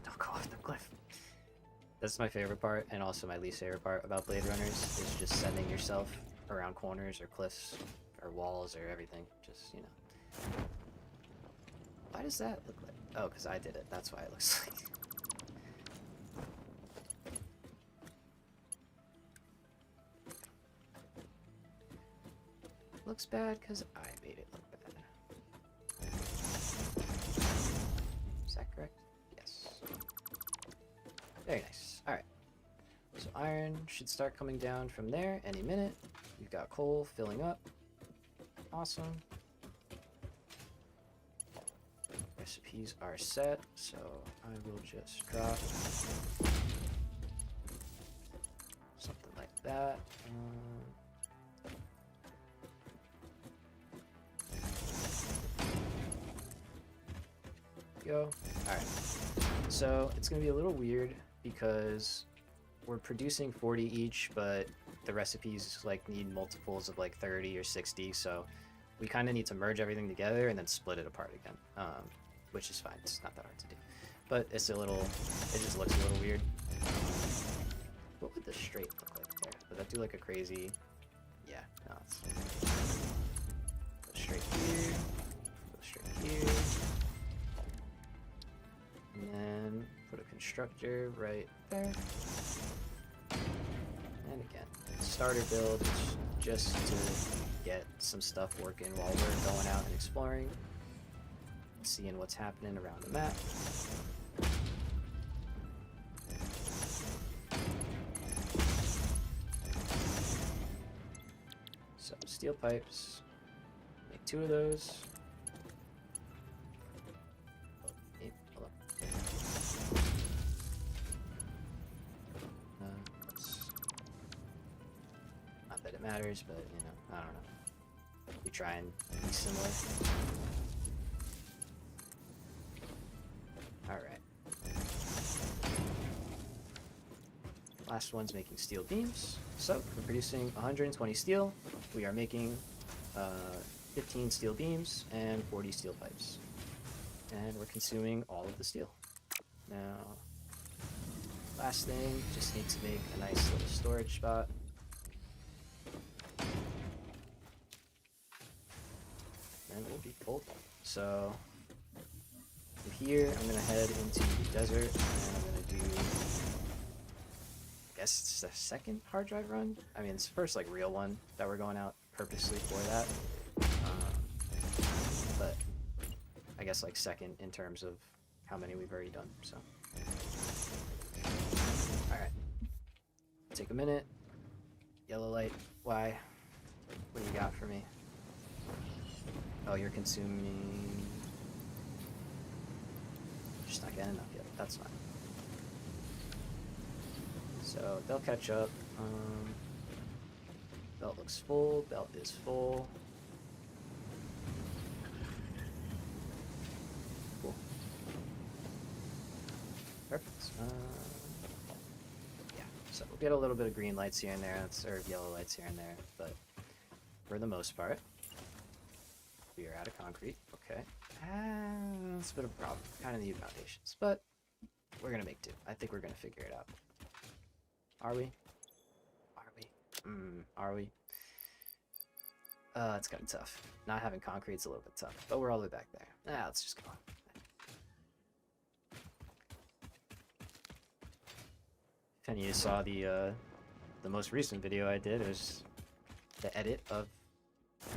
Don't go off the cliff. That's my favorite part, and also my least favorite part about Blade Runners is just sending yourself around corners or cliffs or walls or everything. Just, you know. Why does that look like? Oh, because I did it. That's why it looks like. Looks bad because I made it look bad. Is that correct? Yes. Very nice. Alright. So iron should start coming down from there any minute. We've got coal filling up. Awesome. Recipes are set, so I will just drop something like that. Go. Alright. So it's going to be a little weird because we're producing 40 each, but the recipes like need multiples of like 30 or 60, so we kind of need to merge everything together and then split it apart again. Which is fine. It's not that hard to do. But it's a little, it just looks a little weird. What would the straight look like there? Would that do like a crazy, yeah, no, it's go straight here, go straight here, and then put a constructor right there. And again, starter build is just to get some stuff working while we're going out and exploring. Seeing what's happening around the map. steel pipes. Make 2 of those. Oh, hey, hold on. Not that it matters, but you know, I don't know. We try and be similar. Alright. Last one's making steel beams. So, we're producing 120 steel. We are making 15 steel beams and 40 steel pipes. And we're consuming all of the steel. Now, last thing, just need to make a nice little storage spot. And we'll be full. So, from here, I'm going to head into the desert, and I'm going to do, I guess it's the second hard drive run? I mean, it's the first, like, real one that we're going out purposely for that. But I guess, like, second in terms of how many we've already done, so. Alright. Take a minute. Yellow light. Why? What do you got for me? Oh, you're consuming... Just not getting enough yet. That's fine. So, they'll catch up. Belt looks full. Belt is full. Cool. Perfect. Yeah, so we'll get a little bit of green lights here and there, or yellow lights here and there, but for the most part, we are out of concrete. Okay. That's a bit of a problem. Kind of need foundations, but we're gonna make do. I think we're gonna figure it out. Are we? Are we? Are we? It's kinda tough. Not having concrete's a little bit tough, but we're all the way back there. Let's just go on. If any of you saw the most recent video I did, it was the edit of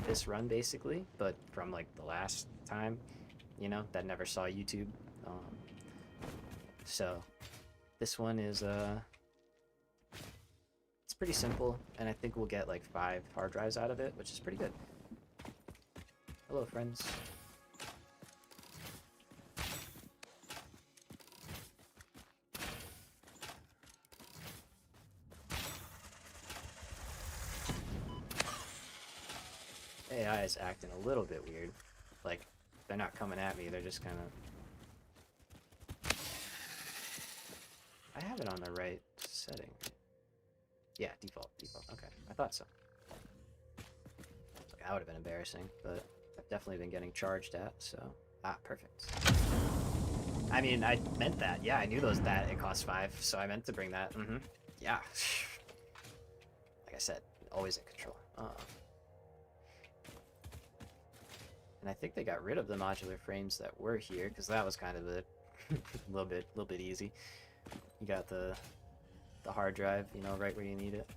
this run basically, but from like the last time, you know, that never saw YouTube. So this one is it's pretty simple, and I think we'll get like 5 hard drives out of it, which is pretty good. Hello, friends. AI is acting a little bit weird. Like, they're not coming at me, they're just kind of... I have it on the right setting. Yeah, default, okay. I thought so. Like, that would have been embarrassing, but I've definitely been getting charged at, so... perfect. I mean, I meant that. Yeah, I knew that it cost 5, so I meant to bring that. Yeah. Like I said, always in control. And I think they got rid of the modular frames that were here, because that was kind of a little bit easy. You got the hard drive, you know, right where you need it,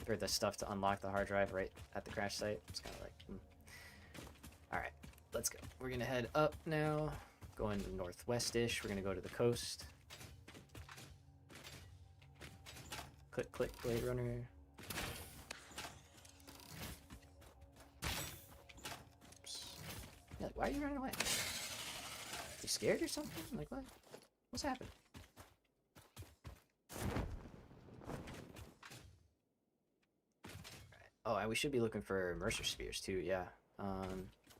or the stuff to unlock the hard drive right at the crash site. It's kind of like, All right, let's go. We're gonna head up now, going northwest-ish. We're gonna go to the coast. Click, click, Blade Runner. Yeah, why are you running away? You scared or something? Like what? What's happening? Right. Oh, and we should be looking for Mercer Spheres too, yeah. Now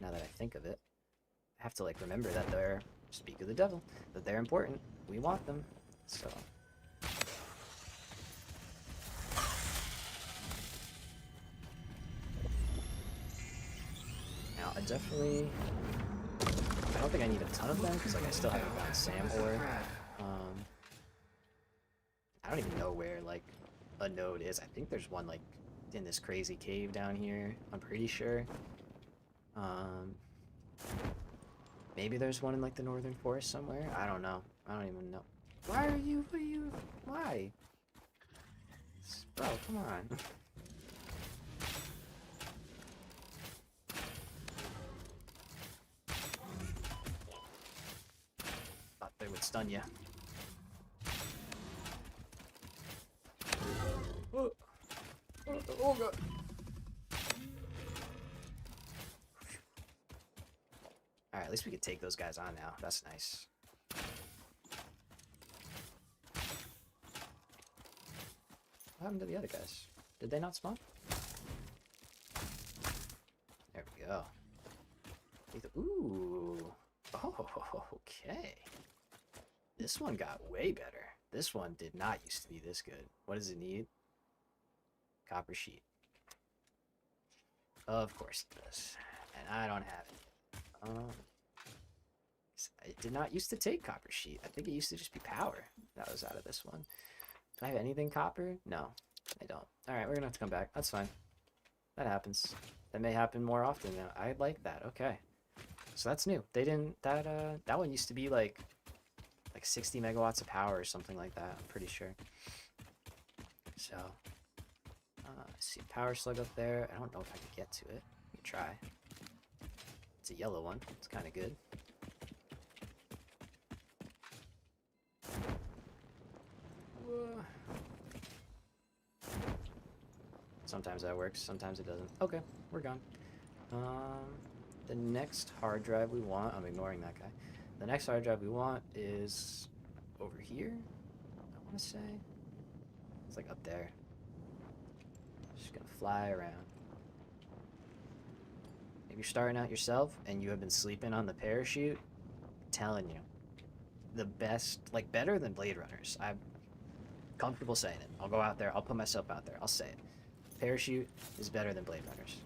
that I think of it. I have to like remember that they're, speak of the devil, that they're important. We want them, so. Now, I don't think I need a ton of them, because like I still haven't found Sam ore. I don't even know where like a node is. I think there's one like in this crazy cave down here. I'm pretty sure. Maybe there's one in like the northern forest somewhere. I don't know. I don't even know. Why? Why? Bro, come on. Thought they would stun you. Oh god. Alright, at least we can take those guys on now. That's nice. What happened to the other guys? Did they not spawn? There we go. Ooh. Oh, okay. This one got way better. This one did not used to be this good. What does it need? Copper sheet. Of course it does. And I don't have it. It did not used to take copper sheet. I think it used to just be power that was out of this one. Do I have anything copper? No, I don't. Alright, we're gonna have to come back. That's fine. That happens. That may happen more often now. I like that. Okay. So that's new. They didn't that one used to be like 60 megawatts of power or something like that, I'm pretty sure. So let's see, power slug up there. I don't know if I can get to it. Let me try. It's a yellow one. It's kind of good. Whoa. Sometimes that works, sometimes it doesn't. Okay, we're gone. The next hard drive we want, I'm ignoring that guy. The next hard drive we want is over here, I want to say. It's like up there. Just gonna fly around. If you're starting out yourself and you have been sleeping on the parachute, I'm telling you, the best, like better than Blade Runners. I'm comfortable saying it. I'll go out there, I'll put myself out there, I'll say it. Parachute is better than Blade Runners.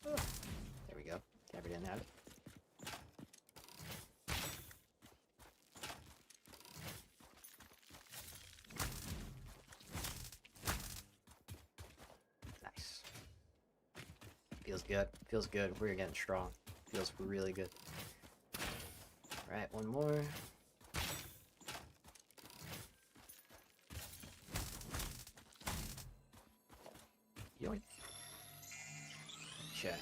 There we go. Never didn't have it. Nice. Feels good. Feels good. We're getting strong. Feels really good. Alright, one more. Yoink. Okay.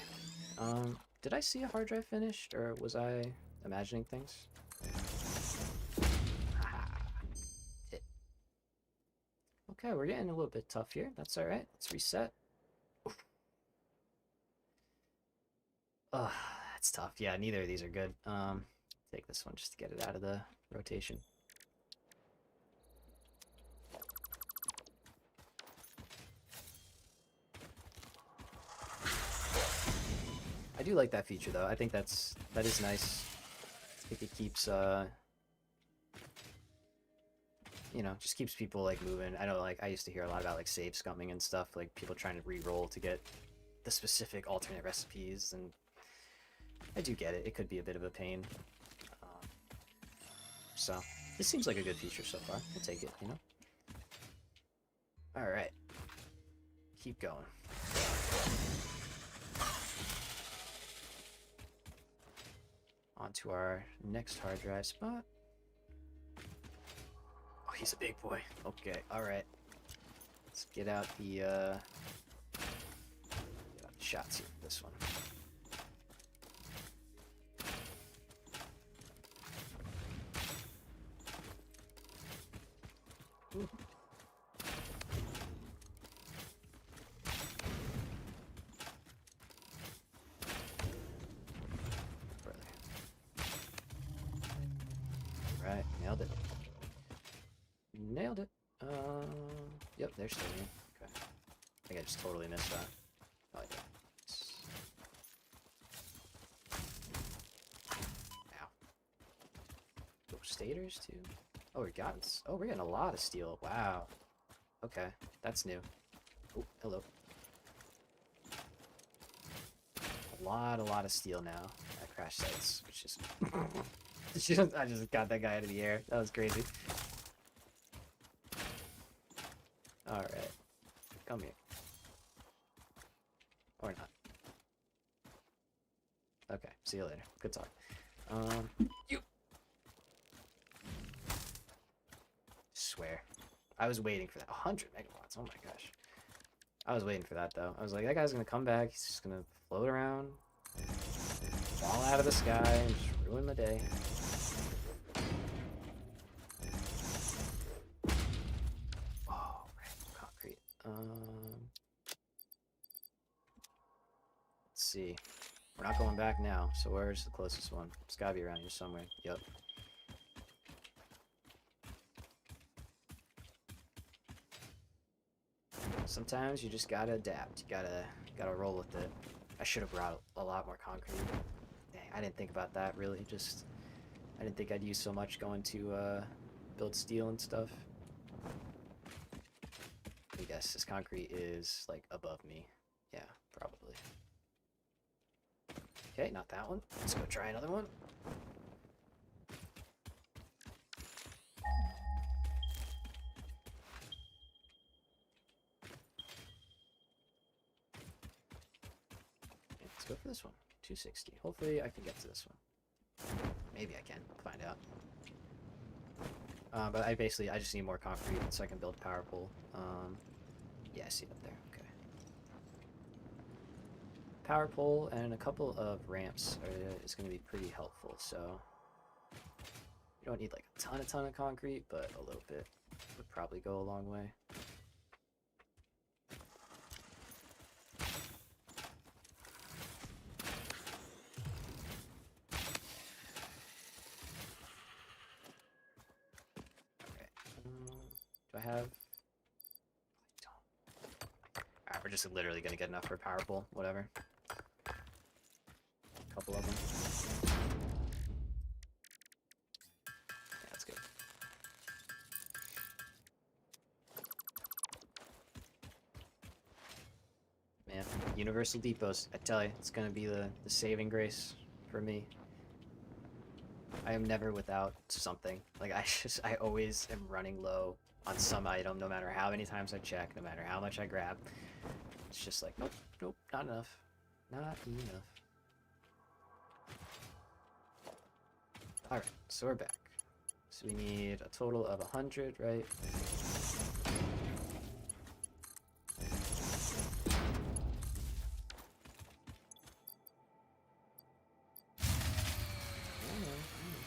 Did I see a hard drive finished, or was I imagining things? Haha. Hit. Okay, we're getting a little bit tough here. That's alright. Let's reset. Ugh, that's tough. Yeah, neither of these are good. Take this one just to get it out of the rotation. I do like that feature though. I think that is nice. I think it keeps you know, just keeps people like moving. I know, like I used to hear a lot about like save scumming and stuff, like people trying to re-roll to get the specific alternate recipes, and I do get it. It could be a bit of a pain. So this seems like a good feature so far. I'll take it, you know. All right, keep going. On to our next hard drive spot. Oh, he's a big boy. Okay, all right. Let's get out the shots here for this one. Ooh. Right, nailed it. Nailed it. Yep, they're still here. Okay. I think I just totally missed that. Oh, yeah. Ow. Oh, stators too. Oh, we're getting a lot of steel. Wow. Okay, that's new. Oh, hello. A lot of steel now at crash sites, which is I just got that guy out of the air. That was crazy. Alright. Come here. Or not. Okay, see you later. Good talk. You swear. I was waiting for that. 100 megawatts. Oh my gosh. I was waiting for that though. I was like, that guy's gonna come back. He's just gonna float around, fall out of the sky, and just ruin the day. Let's see. We're not going back now, so where's the closest one? It's gotta be around here somewhere. Yep. Sometimes you just gotta adapt. You gotta roll with it. I should have brought a lot more concrete. Dang, I didn't think about that really. I didn't think I'd use so much going to build steel and stuff. I guess this concrete is like above me. Yeah, probably. Okay, not that one. Let's go try another one. Okay, let's go for this one. 260. Hopefully I can get to this one. Maybe I can. Find out. But I just need more concrete so I can build a power pole. Yeah, I see it up there. Okay. Power pole and a couple of ramps is going to be pretty helpful. So you don't need like a ton of concrete, but a little bit would probably go a long way. Do I have? I don't. Alright, we're just literally gonna get enough for a power pole. Whatever. A couple of them. Yeah, that's good. Man, Universal Depots. I tell you, it's gonna be the saving grace for me. I am never without something. Like I always am running low on some item, no matter how many times I check, no matter how much I grab. It's just like, nope, nope, not enough. Not enough. Alright, so we're back. So we need a total of 100, right?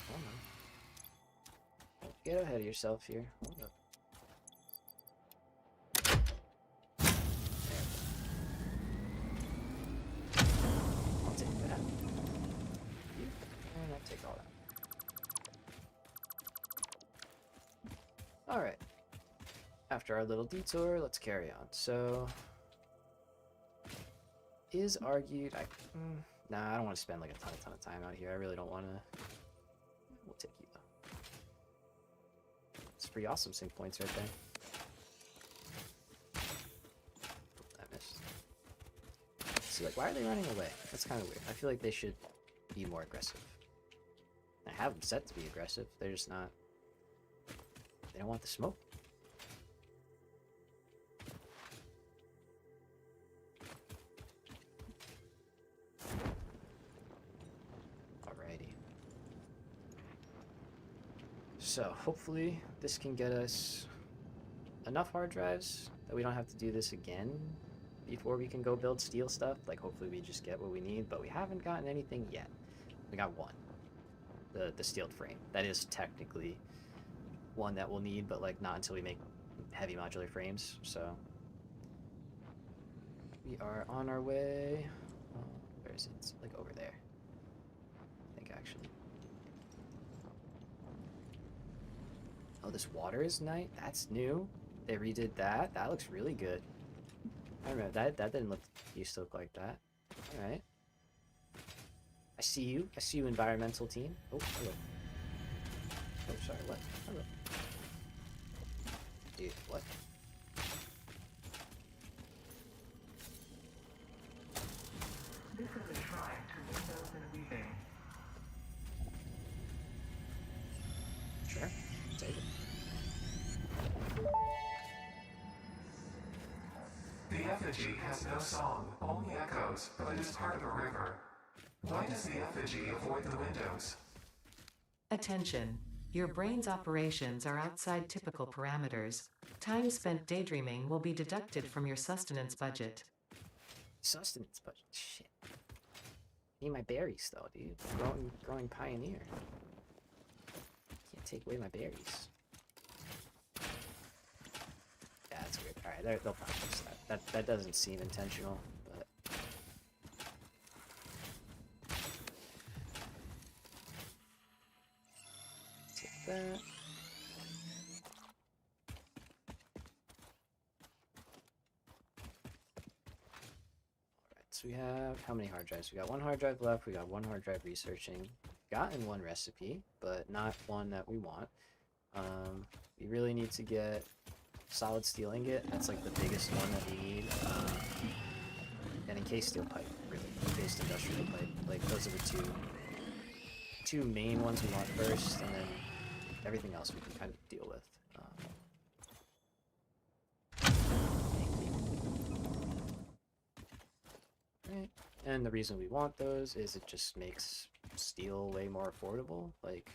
Hold on. Don't get ahead of yourself here. Hold up. I'll take that. And I'll take all that. Alright. After our little detour, let's carry on. So, is argued... Nah, I don't want to spend like a ton of time out here. I really don't want to... We'll take you, though. It's pretty awesome sync points right there. I missed. See, like, why are they running away? That's kind of weird. I feel like they should be more aggressive. I have them set to be aggressive. They're just not... They don't want the smoke. Alrighty. So, hopefully, this can get us enough hard drives that we don't have to do this again before we can go build steel stuff. Like, hopefully we just get what we need, but we haven't gotten anything yet. We got one. The steel frame. That is technically one that we'll need, but like not until we make heavy modular frames. So we are on our way. Oh, where is it? It's like over there, I think, actually. Oh, this water is nice. That's new. They redid that. That looks really good. I remember that didn't used to look like that. All right. I see you. I see you, environmental team. Oh, hello. Oh, sorry. What? Hello. Dude, what? This is a shrine to Windows and weaving. Sure. Take it. The effigy has no song, only echoes, but it is part of a river. Why does the effigy avoid the windows? Attention. Your brain's operations are outside typical parameters. Time spent daydreaming will be deducted from your sustenance budget. Sustenance budget. Shit. Need my berries though, dude. Growing pioneer. Can't take away my berries. Yeah, That's weird. All right, they'll probably fix that. That doesn't seem intentional, but. Take that. So we have how many hard drives? We got one hard drive left. We got one hard drive researching. Gotten one recipe, but not one that we want. We really need to get solid steel ingot. That's like the biggest one that we need. And encased steel pipe, really. Encased industrial pipe. Like those are the two main ones we want first, and then everything else we can kind of deal with. Right. And the reason we want those is it just makes steel way more affordable. Like,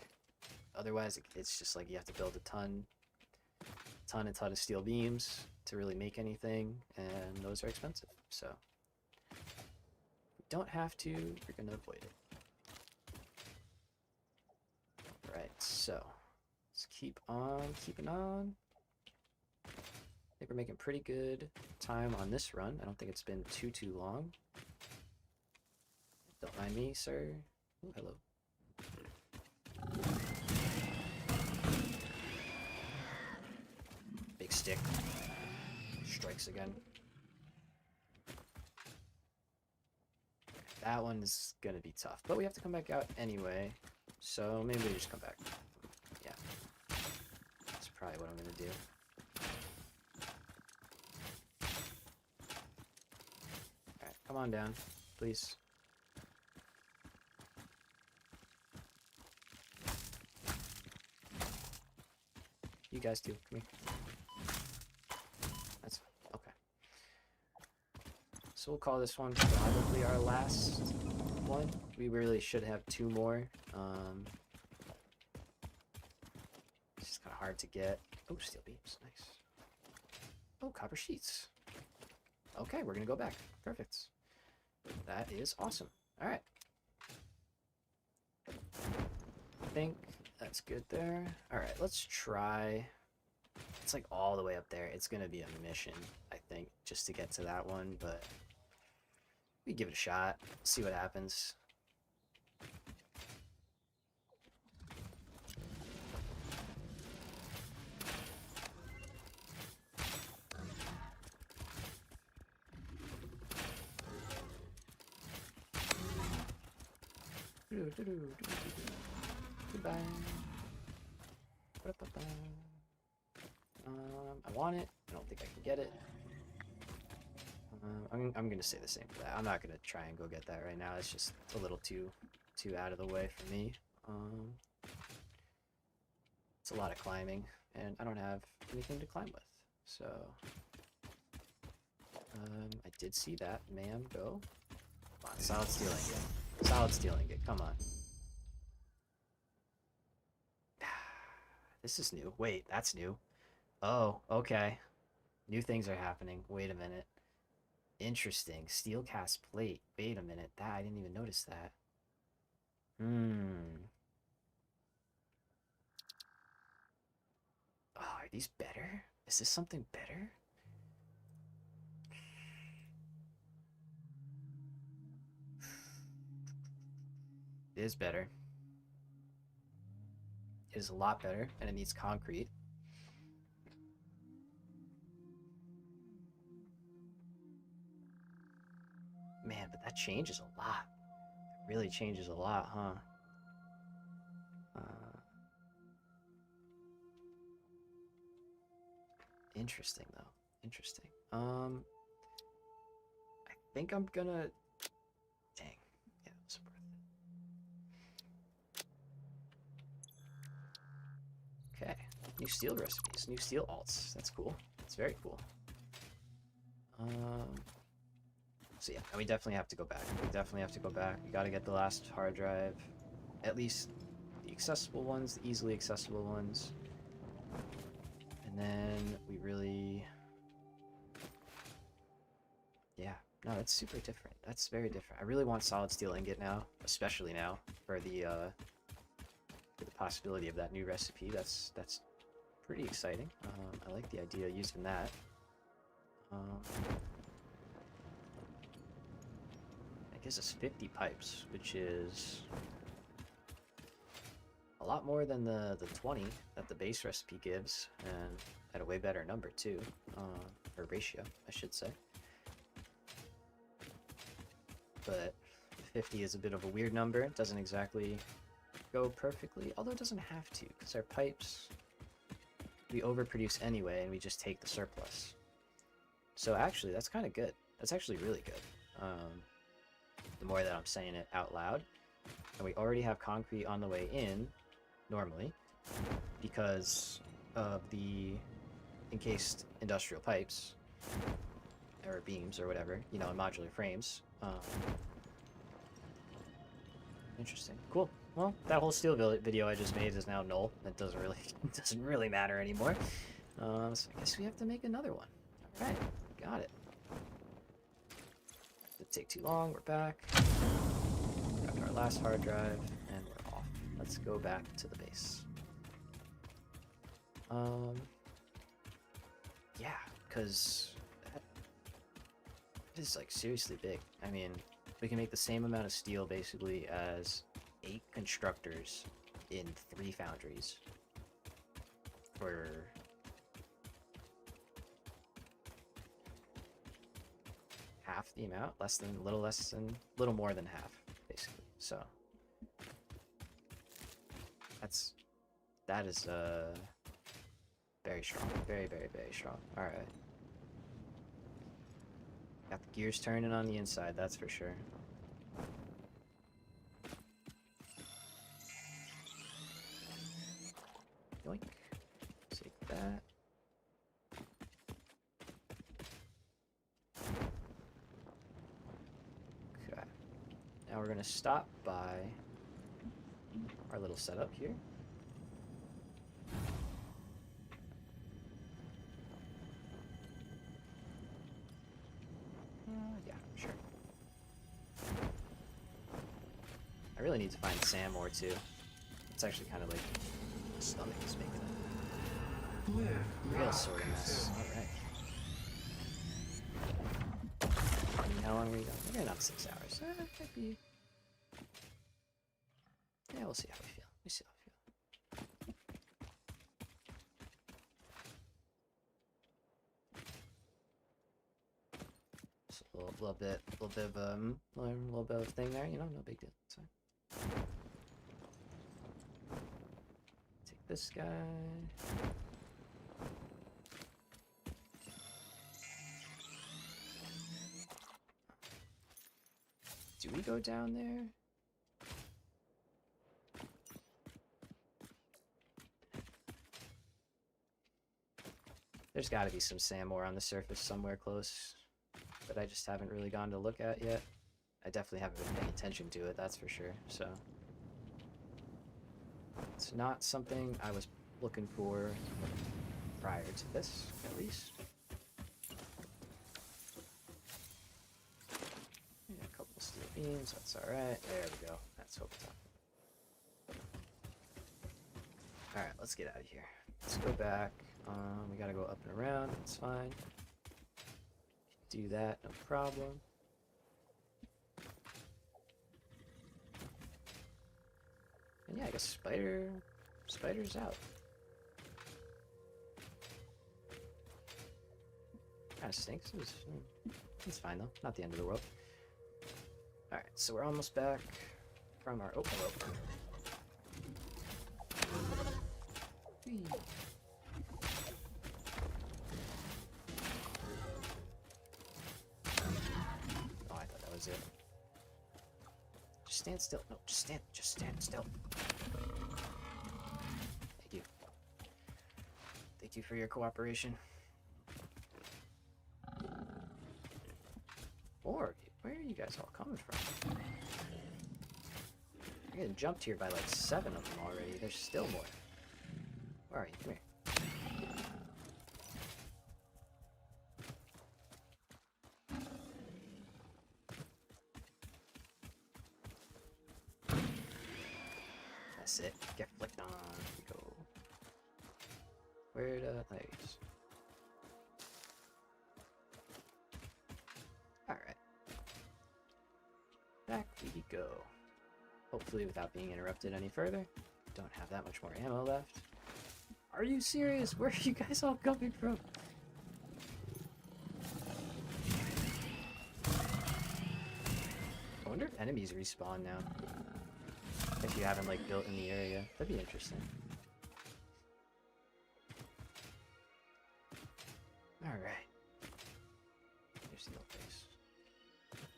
otherwise it's just like you have to build a ton of steel beams to really make anything, and those are expensive. So, if we don't have to, we're gonna avoid it. Alright, so let's keep on keeping on. I think we're making pretty good time on this run. I don't think it's been too long. Don't mind me, sir. Ooh, hello. Big stick. Strikes again. That one is gonna be tough, but we have to come back out anyway, so maybe we just come back. Yeah. That's probably what I'm gonna do. Alright, come on down, please. You guys too. Come here. That's fine. Okay. So we'll call this one probably our last one. We really should have two more. It's just kind of hard to get. Oh, steel beams. Nice. Oh, copper sheets. Okay, we're going to go back. Perfect. That is awesome. All right. I think that's good there. All right, let's try. It's like all the way up there. It's going to be a mission, I think, just to get to that one, but we give it a shot. See what happens. Goodbye. I want it. I don't think I can get it. I'm gonna say the same for that. I'm not gonna try and go get that right now. It's just a little too out of the way for me. It's a lot of climbing, and I don't have anything to climb with. So, I did see that man go. Come on, solid steel ingot. Solid steel ingot. Come on. This is new. Wait, that's new. Oh, okay. New things are happening. Wait a minute. Interesting. Steel cast plate. Wait a minute. That I didn't even notice that. Oh, are these better? Is this something better? It is better. It is a lot better, and it needs concrete. Man, but that changes a lot. It really changes a lot, huh? Interesting, though. Interesting. I think I'm gonna... Dang. Yeah, it was worth it. Okay. New steel recipes. New steel alts. That's cool. That's very cool. So yeah, we definitely have to go back. We definitely have to go back. We gotta get the last hard drive. At least the accessible ones, the easily accessible ones. And then we really... Yeah, no, that's super different. That's very different. I really want solid steel ingot now, especially now for the possibility of that new recipe. That's pretty exciting. I like the idea of using that. It gives us 50 pipes, which is a lot more than the 20 that the base recipe gives, and at a way better number too, or ratio, I should say. But 50 is a bit of a weird number. It doesn't exactly go perfectly, although it doesn't have to, because our pipes, we overproduce anyway, and we just take the surplus. So actually, that's kind of good. That's actually really good. The more that I'm saying it out loud. And we already have concrete on the way in, normally, because of the encased industrial pipes, or beams, or whatever, you know, in modular frames. Interesting. Cool. Well, that whole steel video I just made is now null. It doesn't really matter anymore. So I guess we have to make another one. All right, got it. Didn't take too long. We're back. Grabbed our last hard drive, and we're off. Let's go back to the base. Yeah, because it is like seriously big. I mean, we can make the same amount of steel basically as 8 constructors in 3 foundries for half the amount, a little more than half, basically. So that is very strong, very strong. All right. Got the gears turning on the inside, that's for sure. Yoink. Take that. Okay. Now we're gonna stop by our little setup here. Yeah, sure. I really need to find sand more too. It's actually kind of like my stomach is making a real sort of mess. Alright. How long are we going? We're going on 6 hours. Might be... Yeah, we'll see how we feel. We'll see how we feel. Just a little bit of thing there, you know, no big deal. It's fine. Take this guy. Do we go down there? There's got to be some sand more on the surface somewhere close, but I just haven't really gone to look at yet. I definitely haven't been paying attention to it, that's for sure, so. It's not something I was looking for prior to this, at least. Yeah, a couple of steel beams, that's alright. There we go. That's what we're talking about. Alright, let's get out of here. Let's go back. We gotta go up and around, that's fine. Do that, no problem. And yeah, I guess spider's out. Kinda stinks. It's fine though, not the end of the world. Alright, so we're almost back from our... Oh, hello. Whee. Oh, I thought that was it. Just stand still. No, just stand still. Thank you. Thank you for your cooperation. Or, where are you guys all coming from? I'm getting jumped here by like 7 of them already. There's still more. Where are you? Come here. That's it. Get flicked on. Here we go. Where the legs? back we go. Hopefully without being interrupted any further. Don't have that much more ammo left. Are you serious? Where are you guys all coming from? I wonder if enemies respawn now. If you haven't like built in the area. That'd be interesting. Alright. Here's the old base.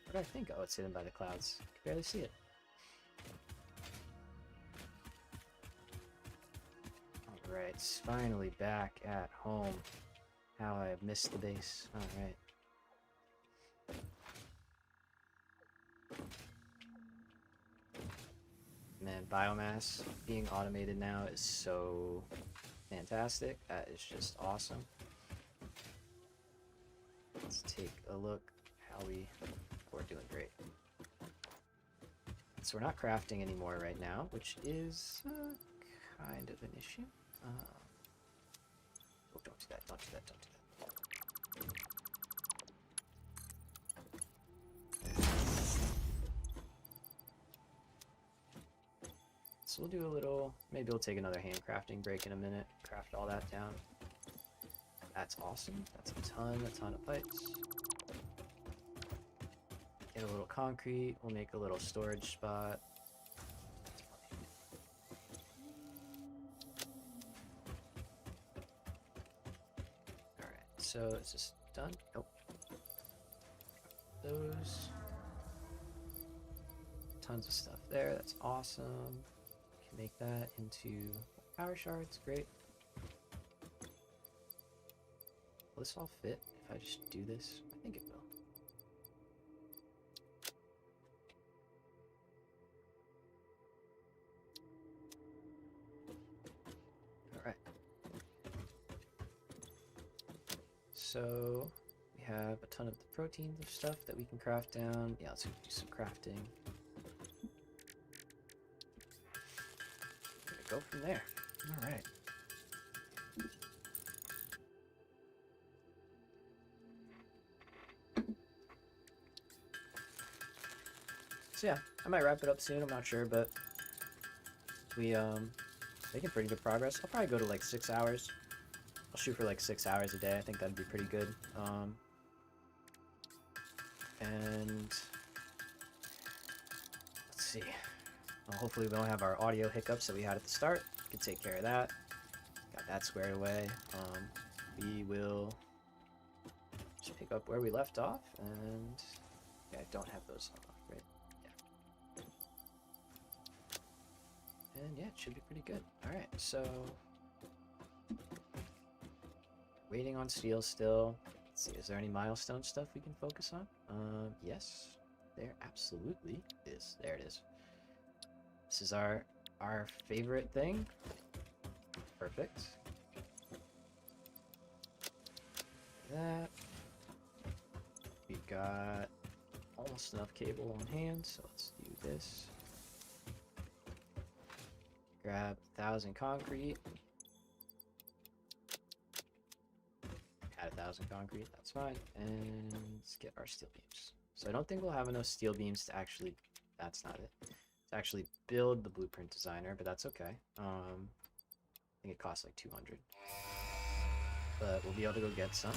What do I think? Oh, it's hidden by the clouds. I can barely see it. Alright, it's finally back at home. How I have missed the base. Alright. Man, biomass being automated now is so fantastic. That is just awesome. Let's take a look how we're doing great. So we're not crafting anymore right now, which is kind of an issue. Oh, don't do that, don't do that, don't do that. So we'll do a little, maybe we'll take another handcrafting break in a minute, craft all that down. That's awesome. That's a ton of pipes. Get a little concrete, we'll make a little storage spot. Alright, so is this done? Nope. Those. Tons of stuff there, that's awesome. Can make that into power shards, great. Will this all fit if I just do this? I think it will. Alright. So we have a ton of the proteins of stuff that we can craft down. Yeah, let's do some crafting. Go from there. Alright. So yeah, I might wrap it up soon, I'm not sure, but we making pretty good progress. I'll probably go to like 6 hours. I'll shoot for like 6 hours a day. I think that'd be pretty good. And let's see. Well, hopefully we don't have our audio hiccups that we had at the start. We can take care of that. Got that squared away. We will just pick up where we left off, and yeah, I don't have those on, right? Yeah. And yeah, it should be pretty good. Alright, so waiting on steel still. Let's see, is there any milestone stuff we can focus on? Yes, there absolutely is. There it is. This is our favorite thing. Perfect. That. We've got almost enough cable on hand, so let's do this. Grab 1,000 concrete. Add 1,000 concrete, that's fine. And let's get our steel beams. So I don't think we'll have enough steel beams to actually, that's not it, to actually build the blueprint designer, but that's okay. I think it costs like 200. But we'll be able to go get some.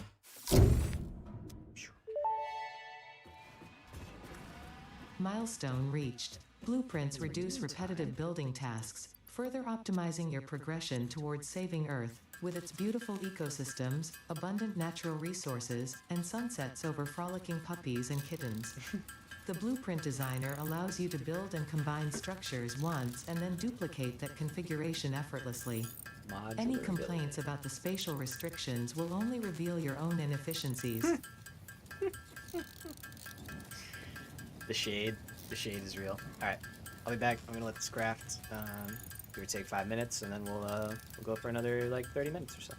Milestone reached. Blueprints reduce repetitive building tasks, further optimizing your progression towards saving Earth. With its beautiful ecosystems, abundant natural resources, and sunsets over frolicking puppies and kittens. The Blueprint Designer allows you to build and combine structures once and then duplicate that configuration effortlessly. Modular Any building. complaints about the spatial restrictions will only reveal your own inefficiencies. The shade is real. Alright, I'll be back. I'm gonna let this craft. It would take 5 minutes, and then we'll go for another like 30 minutes or so.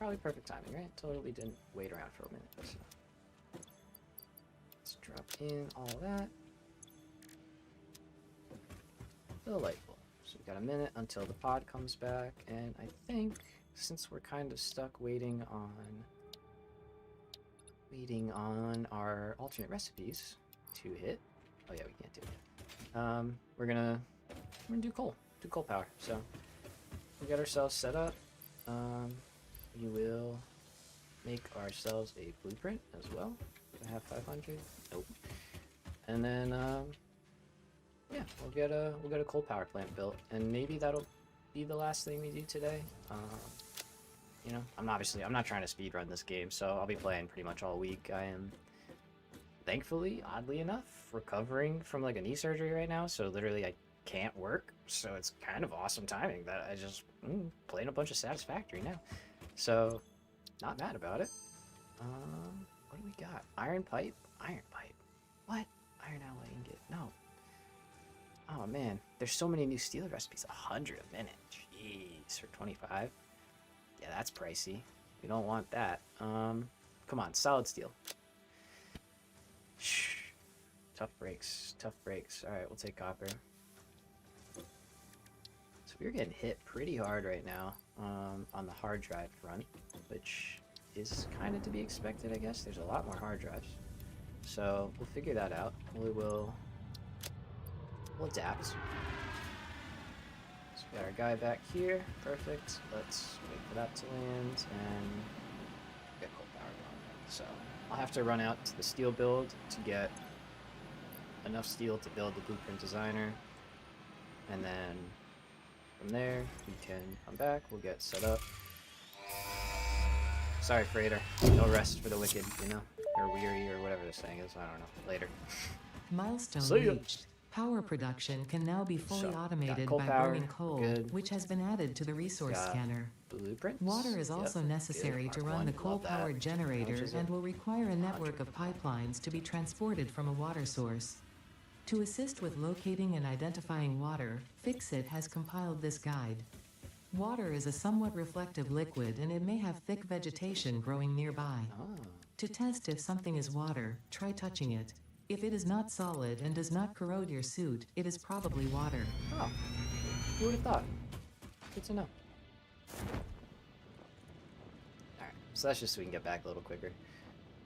probably perfect timing, right? Totally didn't wait around for a minute. So. Let's drop in all that. Delightful. So we've got a minute until the pod comes back, and I think since we're kind of stuck waiting on our alternate recipes to hit. Oh yeah, we can't do it. We're gonna do coal power. So we got ourselves set up. We will make ourselves a blueprint as well. Do I have 500? Nope. And then yeah, we'll get a coal power plant built, and maybe that'll be the last thing we do today. You know, I'm not trying to speed run this game, so I'll be playing pretty much all week. I am, thankfully, oddly enough, recovering from like a knee surgery right now, so literally I can't work. So it's kind of awesome timing that I just playing a bunch of Satisfactory now. So not mad about it. What do we got? Iron pipe? Iron pipe. What? Iron alloy ingot. No. Oh man, there's so many new steel recipes. 100 a minute. Jeez, for 25. Yeah, that's pricey. We don't want that. Come on, solid steel. Shh. Tough breaks. Tough breaks. Alright, we'll take copper. So we're getting hit pretty hard right now on the hard drive front, which is kind of to be expected, I guess. There's a lot more hard drives. So we'll figure that out. We'll adapt. So we got our guy back here. Perfect. Let's wait for that to land and get coal power going. So I'll have to run out to the steel build to get enough steel to build the blueprint designer. And then from there, we can come back. We'll get set up. Sorry, freighter. No rest for the wicked, you know? Or weary, or whatever the saying is. I don't know. Later. Milestone See ya. reached. Power production can now be fully So, automated coal by power, burning coal, good. which has been added to the resource Got scanner. Blueprints. Water is also Yep, necessary good. to Mark run one, the love coal-powered that. generator How much is and it? will require a network of pipelines to be transported from a water source. To assist with locating and identifying water, Fixit has compiled this guide. Water is a somewhat reflective liquid and it may have thick vegetation growing nearby. Oh. To test if something is water, try touching it. If it is not solid and does not corrode your suit, it is probably water. Oh. Who would have thought? Good to know. Alright, so that's just so we can get back a little quicker.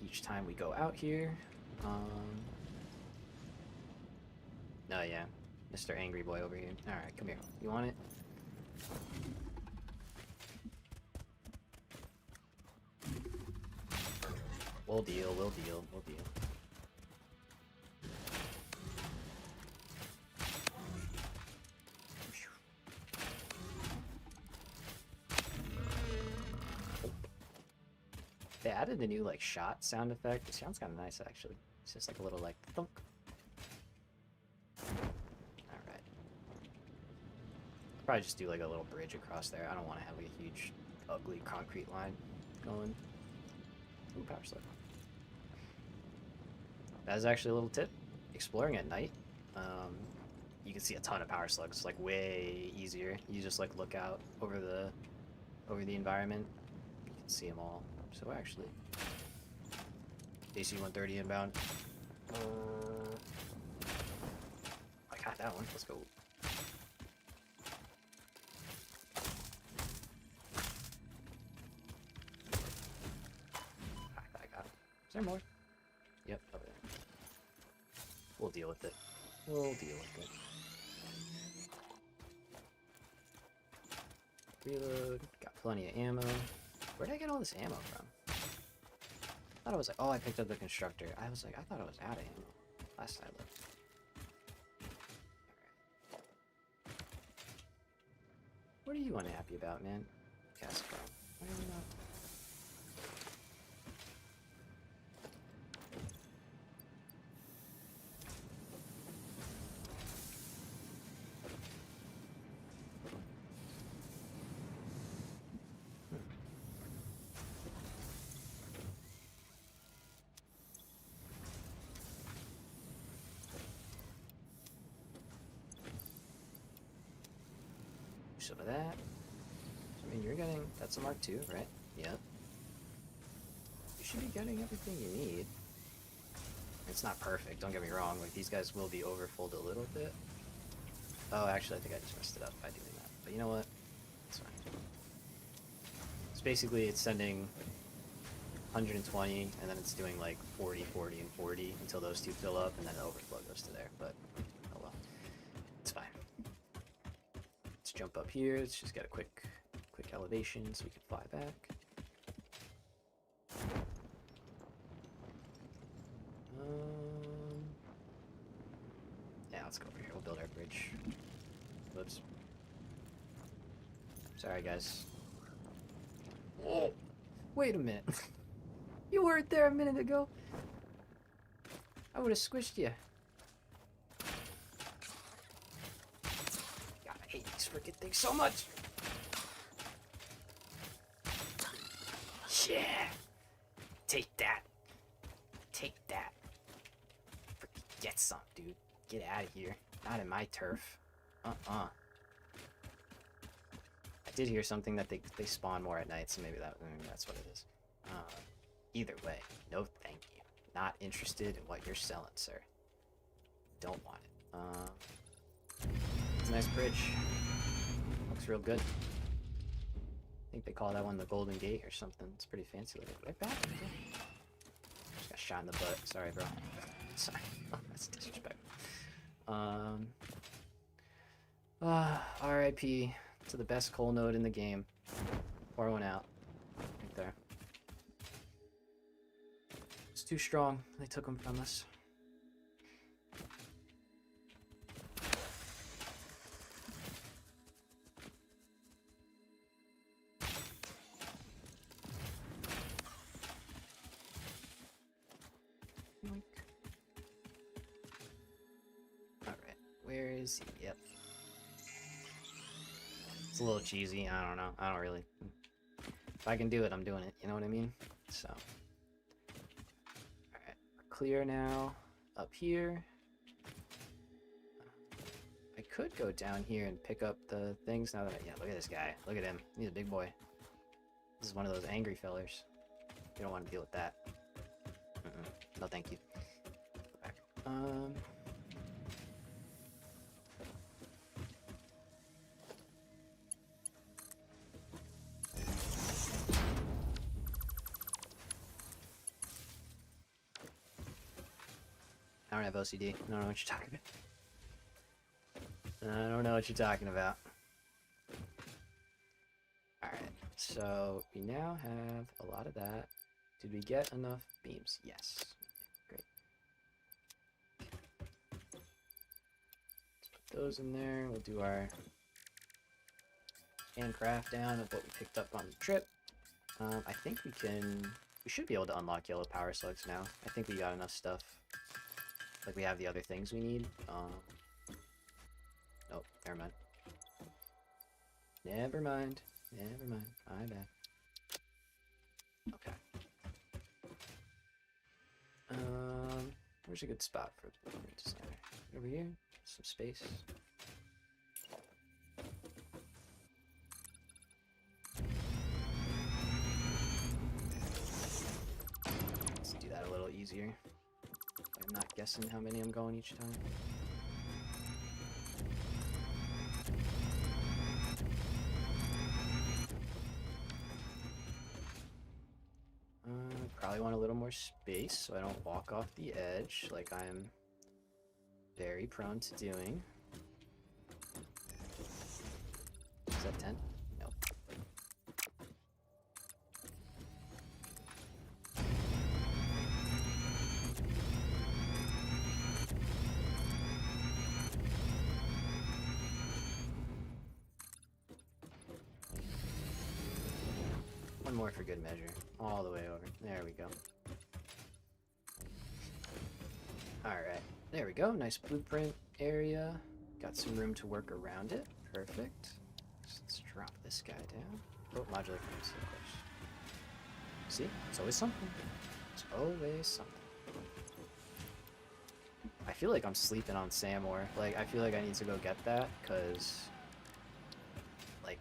Each time we go out here. Oh yeah. Mr. Angry Boy over here. Alright, come here. You want it? We'll deal, we'll deal, we'll deal. They added a new like shot sound effect. It sounds kind of nice actually. It's just like a little like thunk. All right. Probably just do like a little bridge across there. I don't want to have like a huge, ugly concrete line going. Ooh, power slug. That is actually a little tip. Exploring at night, you can see a ton of power slugs. Like way easier. You just like look out over the environment. You can see them all. So actually, AC 130 inbound. I got that one. Let's go. I got it. Is there more? Yep, over there. We'll deal with it. We'll deal with it. Reload. Got plenty of ammo. Where did I get all this ammo from? I thought I was like, oh, I picked up the constructor. I was like, I thought I was out of ammo last time I looked. Alright. What are you unhappy about, man? Gas from. What are you not? Some of that. I mean, you're getting, that's a Mark II, right? Yep. You should be getting everything you need. It's not perfect, don't get me wrong. Like, these guys will be overfulled a little bit. Oh, actually, I think I just messed it up by doing that. But you know what? It's fine. So basically, it's sending 120, and then it's doing like 40, 40, and 40 until those two fill up, and then the overflow goes to there. But, oh well. It's fine. Let's jump up here. Let's just get a quick elevation so we can fly back. Yeah, let's go over here. We'll build our bridge. Whoops. Sorry, guys. Oh, wait a minute. You weren't there a minute ago. I would have squished you. God, I hate these freaking things so much. Yeah. Take that. Take that. Freaking get some, dude. Get out of here. Not in my turf. I did hear something that they spawn more at night, so maybe that's what it is. Either way, no thank you. Not interested in what you're selling, sir. Don't want it. It's a nice bridge. Looks real good. I think they call that one the Golden Gate or something. It's pretty fancy looking. Right back. Just got shot in the butt. Sorry, bro. Sorry. That's disrespectful. RIP to the best coal node in the game. Pour one out. Right there. It's too strong. They took him from us. Alright. Where is he? Yep. It's a little cheesy. I don't know. I don't really... If I can do it, I'm doing it. You know what I mean? So... Alright. We're clear now. Up here. I could go down here and pick up the things now that I... Yeah, look at this guy. Look at him. He's a big boy. This is one of those angry fellers. You don't want to deal with that. No, thank you. Go back. I don't have OCD. I don't know what you're talking about. I don't know what you're talking about. Alright, so we now have a lot of that. Did we get enough beams? Yes. Great. Let's put those in there. We'll do our handcraft down of what we picked up on the trip. I think we should be able to unlock yellow power slugs now. I think we got enough stuff. Like, we have the other things we need. Nope, never mind. Never mind. Never mind. My bad. Okay. Where's a good spot for the designer? Over here? Some space. Let's do that a little easier. I'm not guessing how many I'm going each time. Probably want a little more space so I don't walk off the edge like I'm very prone to doing. Is that 10? Nope. One more for good measure. All the way over. There we go. Alright. There we go. Nice blueprint area. Got some room to work around it. Perfect. So let's drop this guy down. Oh, modular frames, of course. See? It's always something. It's always something. I feel like I'm sleeping on Samor. Like, I feel like I need to go get that, because... Like...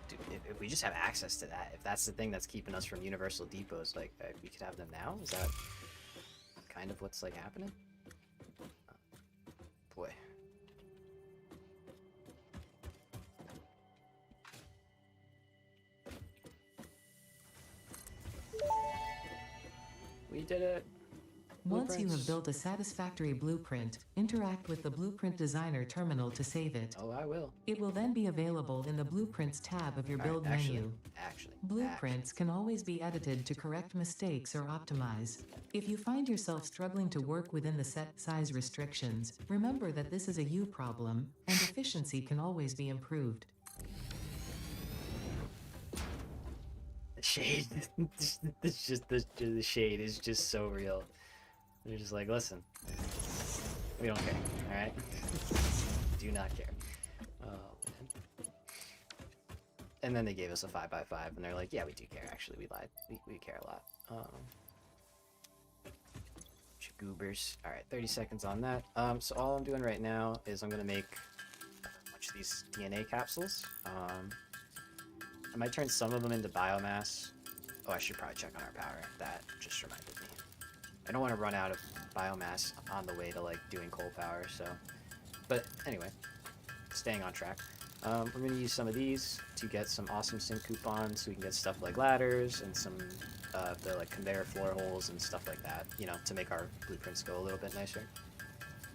Dude, if we just have access to that, if that's the thing that's keeping us from universal depots, like we could have them now. Is that kind of what's like happening? Boy. We did it. Once you have Blueprints. built a satisfactory blueprint, interact with the Blueprint Designer terminal to save it. Oh, I will. It will then be available in the Blueprints tab of your All right, build menu. Actually. Blueprints can always be edited to correct mistakes or optimize. If you find yourself struggling to work within the set size restrictions, remember that this is a you problem, and efficiency can always be improved. The shade. It's just the shade is just so real. They're just like, listen, we don't care, all right? Do not care. Oh man. And then they gave us a 5x5, and they're like, yeah, we do care. Actually, we lied. We care a lot. Goobers. All right, 30 seconds on that. So all I'm doing right now is I'm gonna make a bunch of these DNA capsules. I might turn some of them into biomass. Oh, I should probably check on our power. That just reminded me. I don't want to run out of biomass on the way to like doing coal power, so. But anyway, staying on track. We're going to use some of these to get some awesome sync coupons so we can get stuff like ladders and some the like conveyor floor holes and stuff like that, you know, to make our blueprints go a little bit nicer.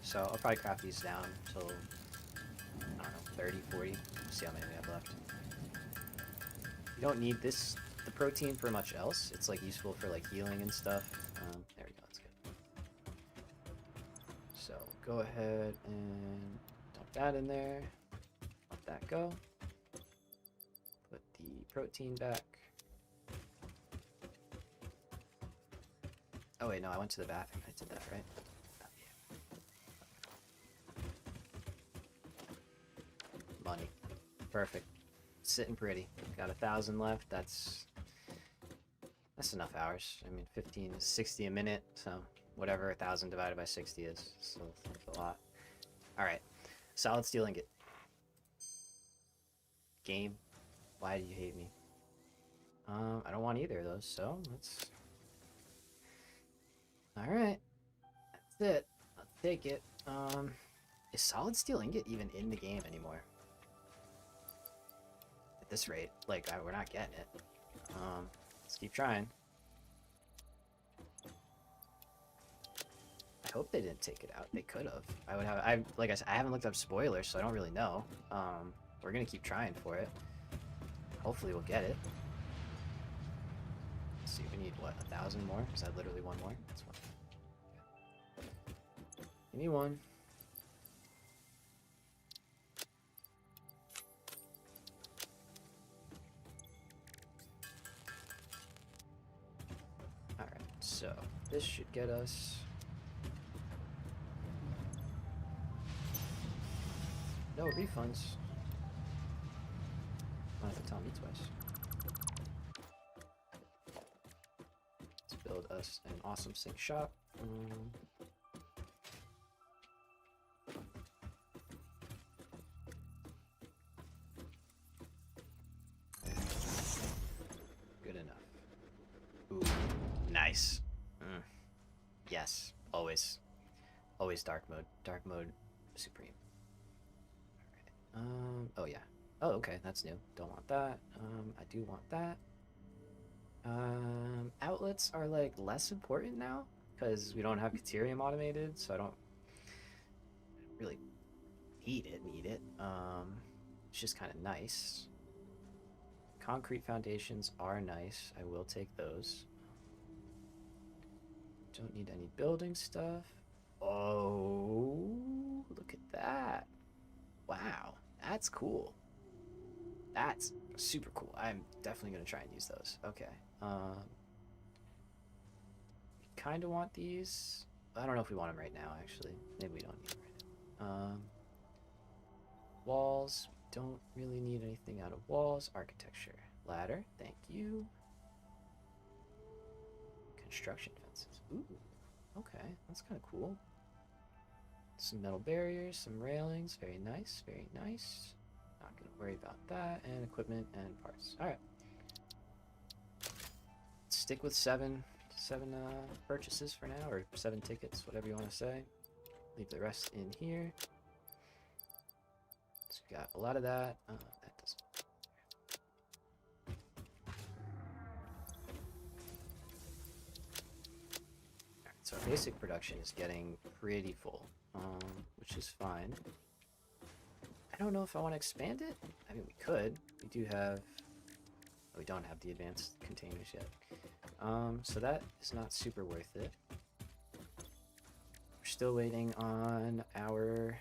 So I'll probably craft these down till, I don't know, 30, 40, see how many we have left. You don't need the protein for much else. It's like useful for like healing and stuff. There we go, that's good. So go ahead and dump that in there. Let that go. Put the protein back. Oh wait, no, I went to the bathroom. I did that, right? Oh, yeah. Money. Perfect. Sitting pretty. Got 1,000 left. That's enough hours. I mean, 15 is 60 a minute, so whatever 1,000 divided by 60 is. So that's a lot. All right, solid steel ingot. Game, why do you hate me? I don't want either of those, so let's. All right, that's it. I'll take it. Is solid steel ingot even in the game anymore? At this rate, like we're not getting it. Let's keep trying. I hope they didn't take it out. They could have. Like I said, I haven't looked up spoilers, so I don't really know. We're gonna keep trying for it. Hopefully we'll get it. Let's see, we need what, 1,000 more? Is that literally one more? That's one. Give me one. Alright, so this should get us. No refunds. I don't have to tell me twice. Let's build us an awesome sync shop. Good enough. Ooh, nice. Yes, always. Always dark mode. Dark mode supreme. Alright. Oh yeah. Oh, okay, that's new. Don't want that. I do want that. Outlets are like less important now because we don't have Caterium automated, so I don't really need it. It's just kind of nice. Concrete foundations are nice. I will take those. Don't need any building stuff. Oh, look at that. Wow, that's cool. That's super cool. I'm definitely going to try and use those. Okay. Kind of want these. I don't know if we want them right now, actually. Maybe we don't need them right now. Walls. Don't really need anything out of walls. Architecture. Ladder. Thank you. Construction fences. Ooh. Okay. That's kind of cool. Some metal barriers. Some railings. Very nice. Very nice. Not gonna worry about that. And equipment and parts. All right. Stick with seven purchases for now, or 7 tickets, whatever you want to say. Leave the rest in here. So we got a lot of that. That doesn't. Alright, so our basic production is getting pretty full, which is fine. I don't know if I want to expand it. I mean, we could. We do have. We don't have the advanced containers yet. So that is not super worth it. We're still waiting on our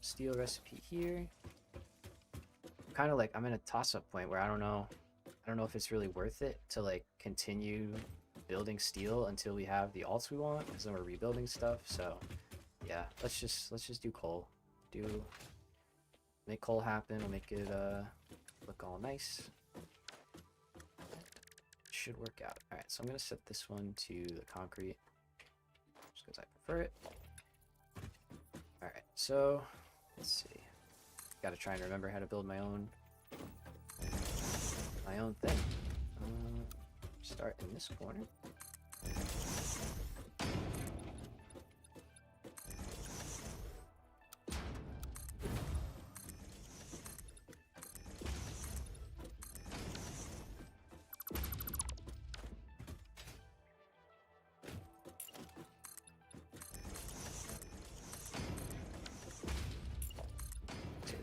steel recipe here. Kind of like I'm in a toss-up point where I don't know if it's really worth it to like continue building steel until we have the alts we want, because then we're rebuilding stuff. So yeah, let's just do coal. Make coal happen. We'll make it look all nice. Should work out. All right, so I'm gonna set this one to the concrete just because I prefer it. All right, so let's see. Got to try and remember how to build my own thing. Start in this corner.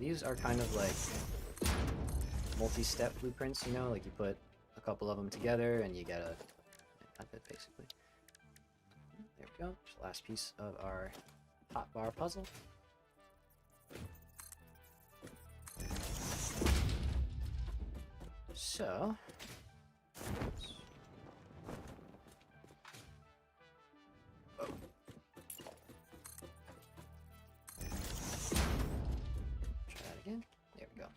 These are kind of like multi-step blueprints, you know, like you put a couple of them together and you get a method, basically. There we go. It's the last piece of our hotbar puzzle. So, there we go.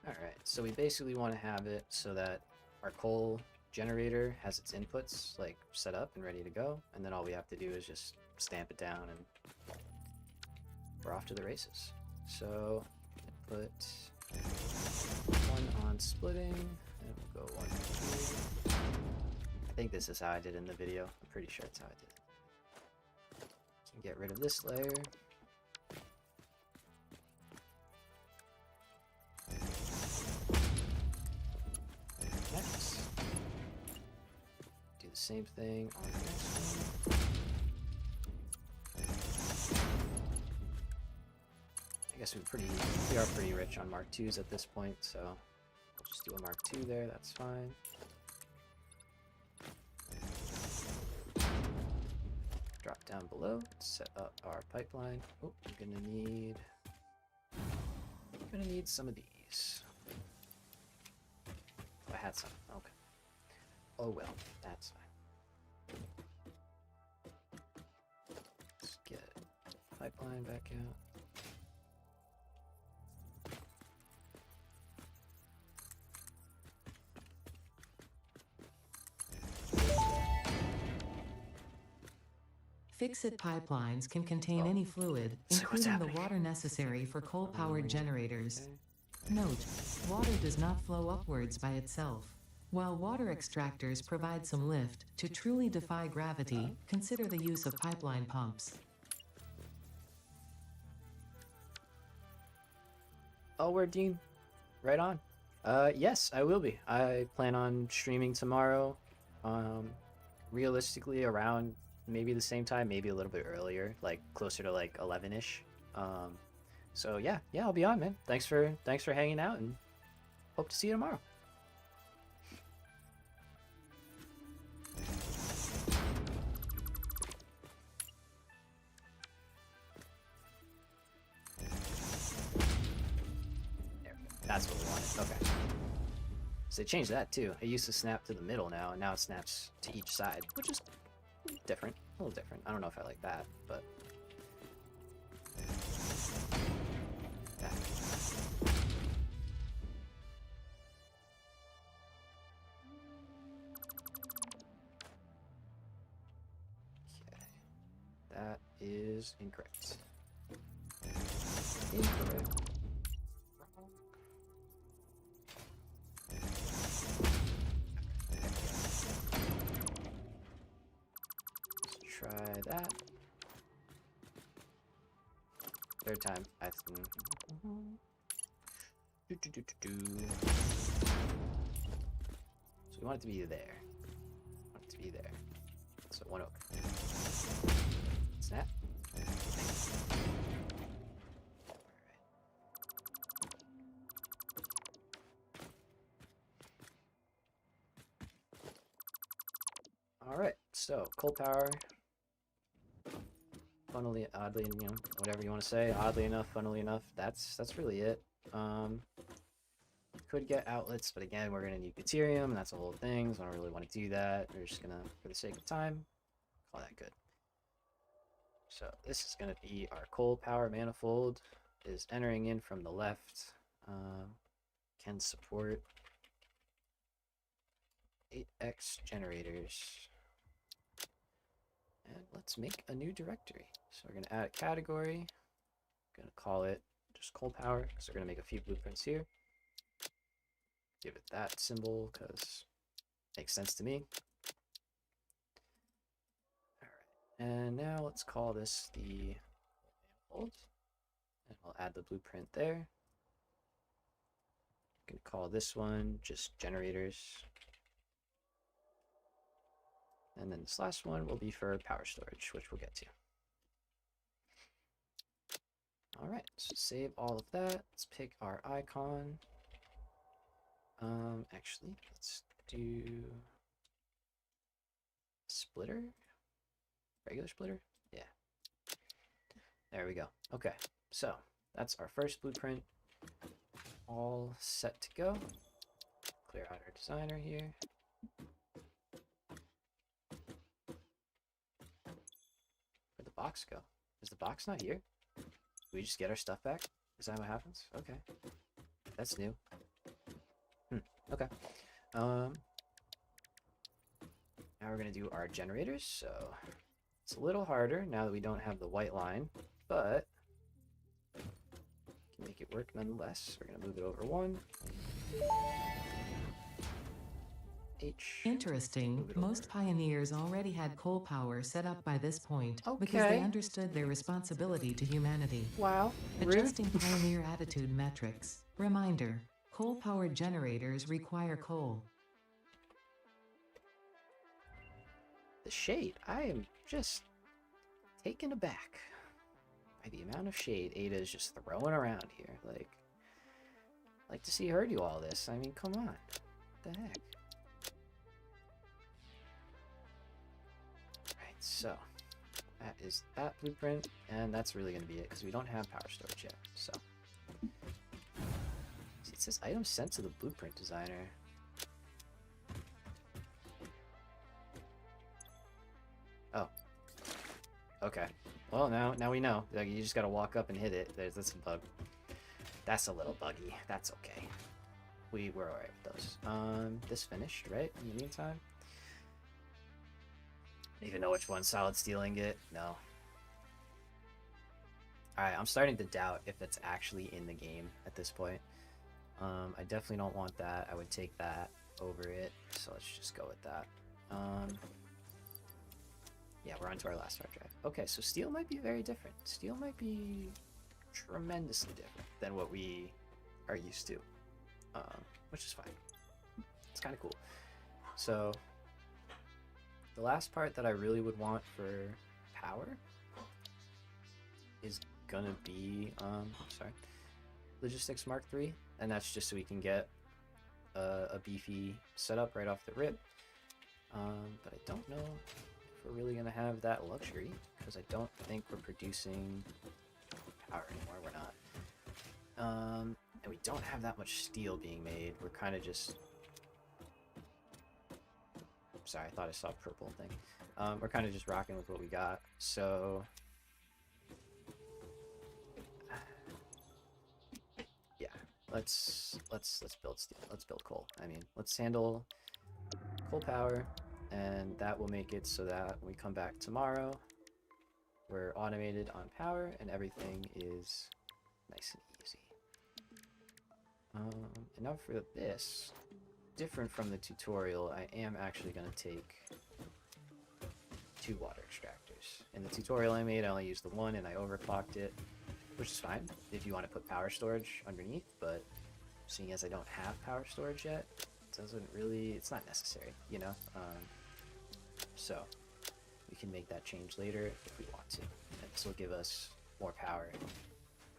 Alright, so we basically want to have it so that our coal generator has its inputs like set up and ready to go, and then all we have to do is just stamp it down and we're off to the races. So put one on splitting, and we'll go one here. I think this is how I did in the video. I'm pretty sure it's how I did it. Can get rid of this layer. Next, do the same thing on the next one. I guess we are pretty rich on Mark IIs at this point, so we'll just do a Mark II there, that's fine. Drop down below, set up our pipeline. Oh, we're gonna need some of these. Oh, I had some, okay. Oh well, that's fine. Let's get pipeline back out. Fix-it pipelines can contain any fluid, including the water necessary for coal-powered generators. Note, water does not flow upwards by itself. While water extractors provide some lift, to truly defy gravity, consider the use of pipeline pumps. Oh, we're Dean. Right on. Yes, I will be. I plan on streaming tomorrow. Realistically around maybe the same time, maybe a little bit earlier, like closer to like 11-ish. So yeah, I'll be on, man. Thanks for hanging out, and hope to see you tomorrow. There we go. That's what we wanted. Okay. So they changed that too. It used to snap to the middle now, and now it snaps to each side, which is different, a little different. I don't know if I like that, but yeah. Okay, that is incorrect. Incorrect. that. Third time, I think. So we want it to be there. We want it to be there. So 1 oak. Snap. Alright, so coal power. Funnily, oddly, you know, whatever you want to say, oddly enough, funnily enough, that's really it. Could get outlets, but again, we're gonna need deuterium, and that's a whole thing, so I don't really want to do that. We're just gonna, for the sake of time, call that good. So this is gonna be our coal power manifold, is entering in from the left, can support 8x generators. And let's make a new directory. So we're gonna add a category, gonna call it just coal power, because we're gonna make a few blueprints here. Give it that symbol because it makes sense to me. Alright, and now let's call this the manifold. And we'll add the blueprint there. I'm gonna call this one just generators. And then this last one will be for power storage, which we'll get to. Alright, so save all of that. Let's pick our icon. Actually, let's do splitter? Regular splitter? Yeah. There we go. Okay, so that's our first blueprint. All set to go. Clear out our designer here. Where'd the box go? Is the box not here? Do we just get our stuff back? Is that what happens? Okay. That's new. Okay. Now we're gonna do our generators, so it's a little harder now that we don't have the white line, but can make it work nonetheless. We're gonna move it over 1. H. Interesting. Most pioneers already had coal power set up by this point because Okay. they understood their responsibility to humanity. Wow. Rude. Adjusting pioneer attitude metrics. Reminder: coal-powered generators require coal. The shade. I am just taken aback by the amount of shade Ada is just throwing around here. Like to see her do all this. I mean, come on. What the heck? Right, so that is that blueprint, and that's really going to be it because we don't have power storage yet. So see, it says item sent to the blueprint designer. Oh. Okay. Well, now we know. Like, you just gotta walk up and hit it. That's a bug. That's a little buggy. That's okay. We're alright with those. This finished, right? In the meantime? I don't even know which one. Solid stealing it? No. Alright, I'm starting to doubt if it's actually in the game at this point. I definitely don't want that. I would take that over it. So let's just go with that. Yeah, we're on to our last hard drive. Okay, so steel might be very different. Steel might be tremendously different than what we are used to, which is fine. It's kind of cool. So the last part that I really would want for power is gonna be, Logistics Mark III, and that's just so we can get a beefy setup right off the rip. But I don't know if we're really gonna have that luxury because I don't think we're producing power anymore. We're not. And we don't have that much steel being made. We're kind of just... Sorry, I thought I saw a purple thing. We're kind of just rocking with what we got. So yeah, let's build steel. Let's build coal. I mean, let's handle coal power, and that will make it so that when we come back tomorrow, we're automated on power and everything is nice and easy. And now for this, different from the tutorial, I am actually going to take 2 water extractors. generators. In the tutorial I made, I only used the one and I overclocked it, which is fine if you want to put power storage underneath, but seeing as I don't have power storage yet, it doesn't really, it's not necessary, you know? So we can make that change later if we want to. And this will give us more power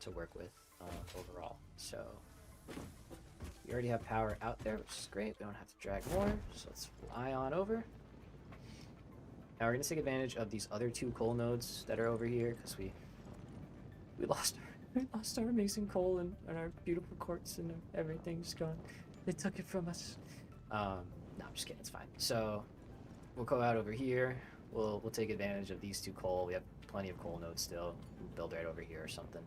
to work with overall. So we already have power out there, which is great. We don't have to drag more, so let's fly on over. Now we're going to take advantage of these other 2 coal nodes that are over here, because we lost our amazing coal and our beautiful quartz and everything's gone. They took it from us. No, I'm just kidding. It's fine. So we'll go out over here. We'll take advantage of these 2 coal. We have plenty of coal nodes still. We'll build right over here or something.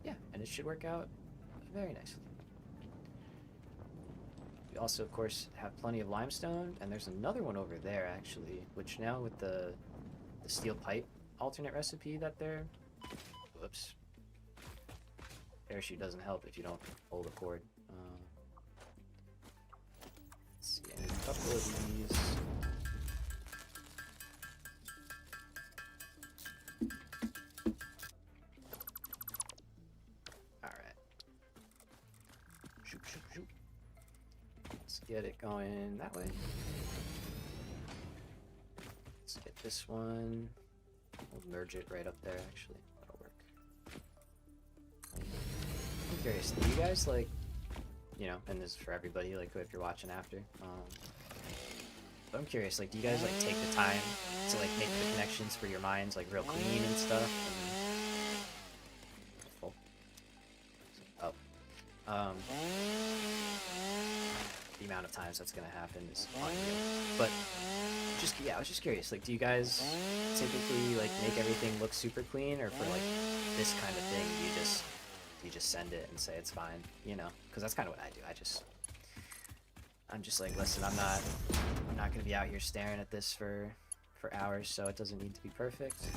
Yeah, and it should work out very nicely. We also, of course, have plenty of limestone, and there's another one over there, actually, which now with the steel pipe alternate recipe that they're... Whoops. Parachute doesn't help if you don't hold a cord. Let's see, I need a couple of these. Alright. Shoot, shoot, shoot. Let's get it going that way. Let's get this one. We'll merge it right up there, actually. That'll work. I'm curious, do you guys, like, you know, and this is for everybody, like, if you're watching after, but I'm curious, like, do you guys, like, take the time to, like, make the connections for your mines, like, real clean and stuff? And... Oh. The amount of times that's gonna happen is unreal. But just, yeah, I was just curious, like, do you guys typically, like, make everything look super clean, or for, like, this kind of thing, you just send it and say it's fine, you know? Because that's kind of what I do. I'm just like, listen, I'm not gonna be out here staring at this for hours, so it doesn't need to be perfect.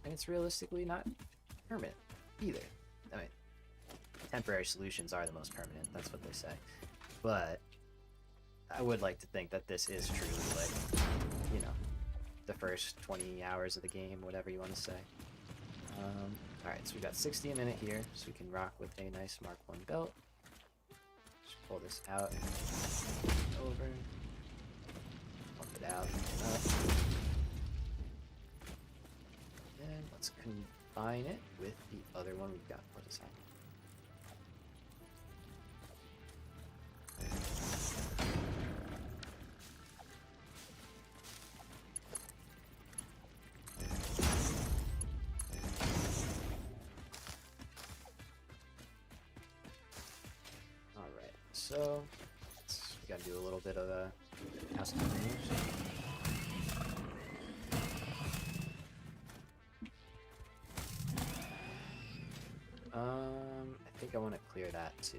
And it's realistically not permanent either. I mean, temporary solutions are the most permanent, that's what they say. But I would like to think that this is truly, like, you know, the first 20 hours of the game, whatever you want to say. Alright, so we got 60 a minute here, so we can rock with a nice Mark 1 belt. Just pull this out, over, pump it out, up. And let's combine it with the other one we've got. What is that? So, we gotta do a little bit of a housekeeping moves. I think I want to clear that too.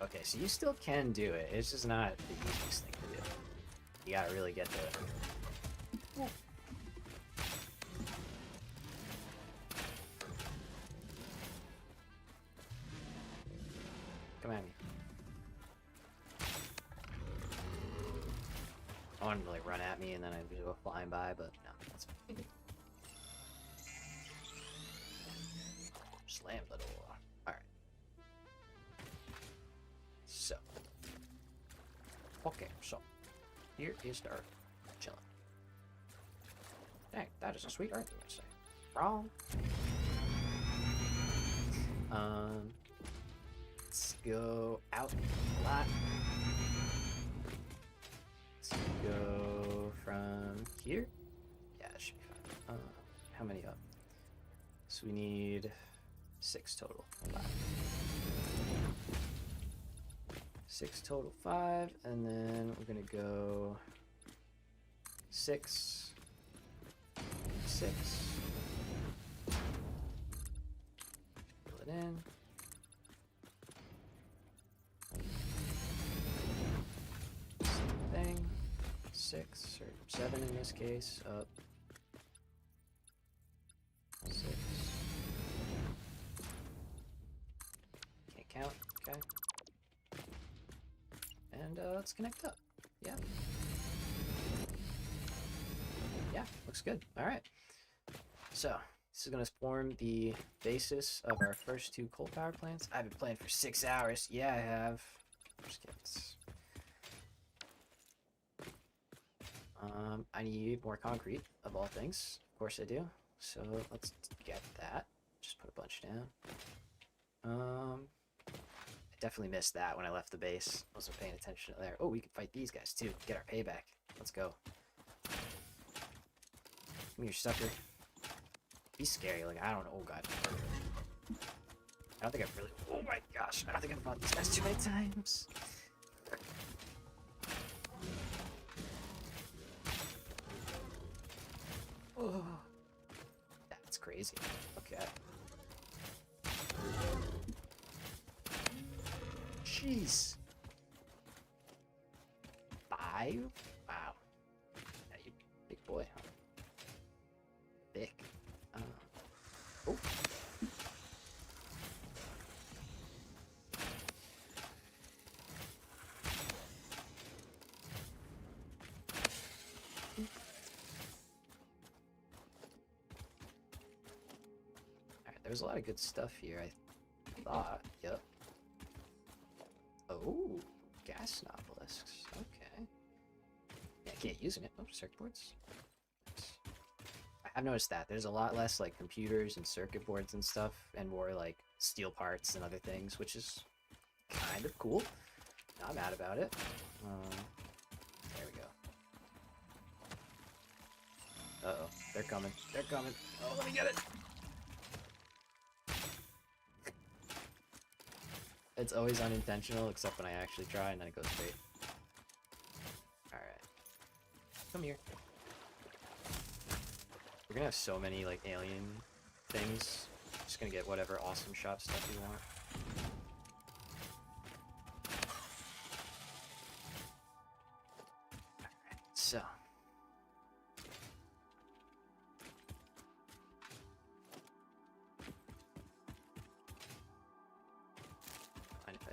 Okay, so you still can do it. It's just not the easiest thing to do. You gotta really get the... Come at me. I wanted to, like, run at me and then I'd go flying by, but no, that's fine. Slam the door. Alright. So. Okay, so. Here is the earth. Chilling. Dang, that is a sweet earth, I would say. Wrong. Let's go out a lot. Let's go from here. Yeah, it should be fine. How many up? So we need 6 total. 5. 6 total, 5, and then we're gonna go 6, 6. Fill it in. Same thing. 6 or 7 in this case. Up. 6. count. Okay. And let's connect up. Yeah. Yeah, looks good. All right. So this is going to form the basis of our first 2 coal power plants. I've been playing for 6 hours. Yeah, I have. Just kidding. I need more concrete, of all things. Of course I do. So let's get that. Just put a bunch down. I definitely missed that when I left the base. Wasn't paying attention to there. Oh, we can fight these guys too. Get our payback. Let's go. Come here, sucker. Be scary. Like, I don't know. Oh, God. I don't think I've really... Oh, my gosh. I don't think I've fought these guys too many times. Oh. That's crazy. Okay. Jeez. 5? Wow. Yeah, you big boy, huh? Big. Oh. Alright, there's a lot of good stuff here, I thought. Yep. Oh, gas nobelisks. Okay. Yeah, I can't use it. Oh, circuit boards. I've noticed that there's a lot less like computers and circuit boards and stuff, and more like steel parts and other things, which is kind of cool. Not mad about it. There we go. Uh-oh, they're coming. They're coming. Oh, let me get it. It's always unintentional, except when I actually try, and then it goes straight. Alright. Come here. We're gonna have so many, like, alien things. Just gonna get whatever awesome shot stuff we want. Alright, so.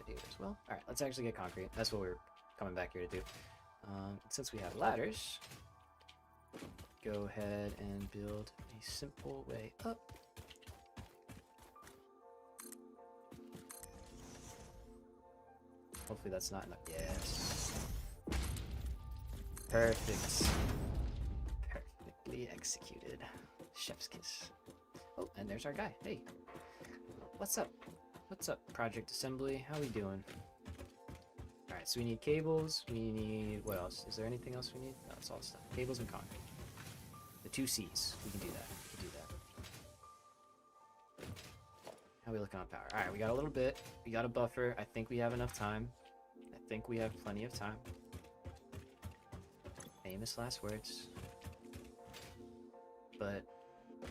As well. Alright, let's actually get concrete. That's what we're coming back here to do. Since we have ladders, go ahead and build a simple way up. Hopefully that's not enough. Yes. Perfect. Perfectly executed. Chef's kiss. Oh, and there's our guy. Hey. What's up? What's up, Project Assembly? How we doing? Alright, so we need cables, we need... what else? Is there anything else we need? No, it's all stuff. Cables and concrete. The 2 C's. We can do that. We can do that. How are we looking on power? Alright, we got a little bit. We got a buffer. I think we have enough time. I think we have plenty of time. Famous last words. But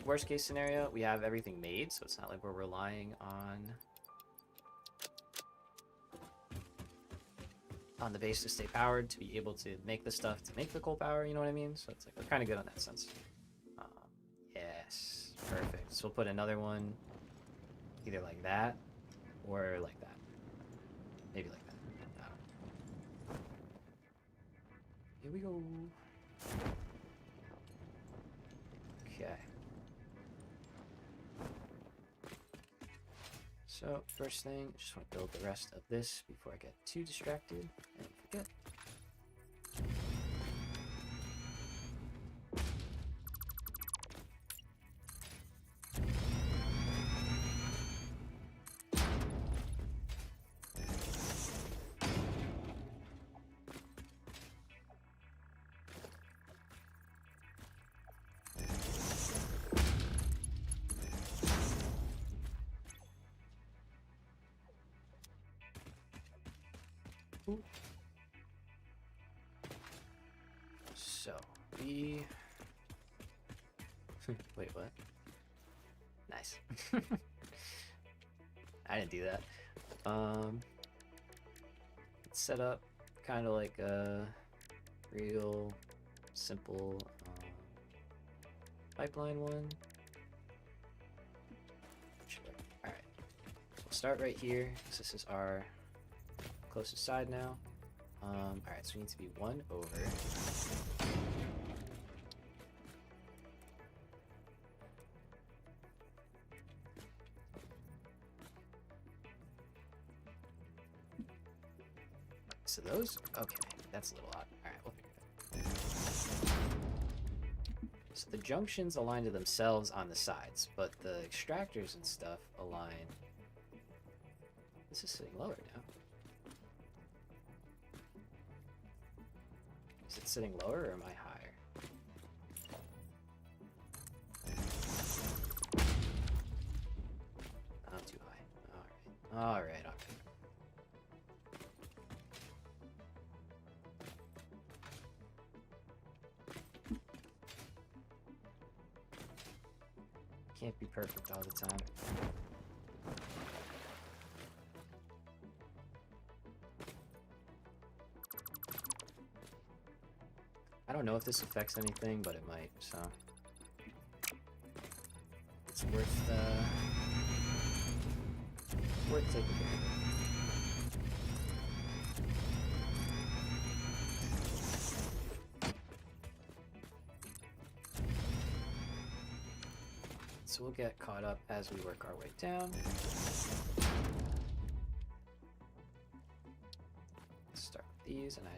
worst case scenario, we have everything made, so it's not like we're relying on the base to stay powered, to be able to make the stuff to make the coal power, you know what I mean? So it's like, we're kind of good on that sense. Yes, perfect. So we'll put another one either like that or like that. Maybe like that. I don't know. Here we go. Okay. So, first thing, I just want to build the rest of this before I get too distracted and forget. Ooh. So, we... Wait, what? Nice. I didn't do that. It's set up kind of like a real simple pipeline one. Sure. Alright. So we'll start right here, because this is our closest side now. Alright, so we need to be 1 over. So those, okay, that's a little odd. Alright, we'll figure it out. So the junctions align to themselves on the sides, but the extractors and stuff align. This is sitting lower now. Is it sitting lower or am I higher? I'm too high. Alright. Alright, alright. Can't be perfect all the time. I don't know if this affects anything, but it might, so it's worth taking care of it. So we'll get caught up as we work our way down. Let's start with these, and I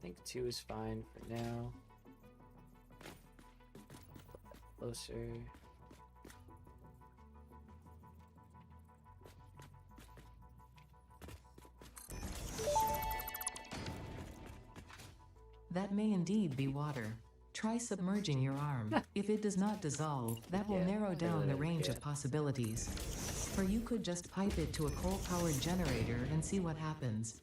think 2 is fine for now. Closer. That may indeed be water. Try submerging your arm. If it does not dissolve, that will narrow down the range of possibilities. Or you could just pipe it to a coal-powered generator and see what happens.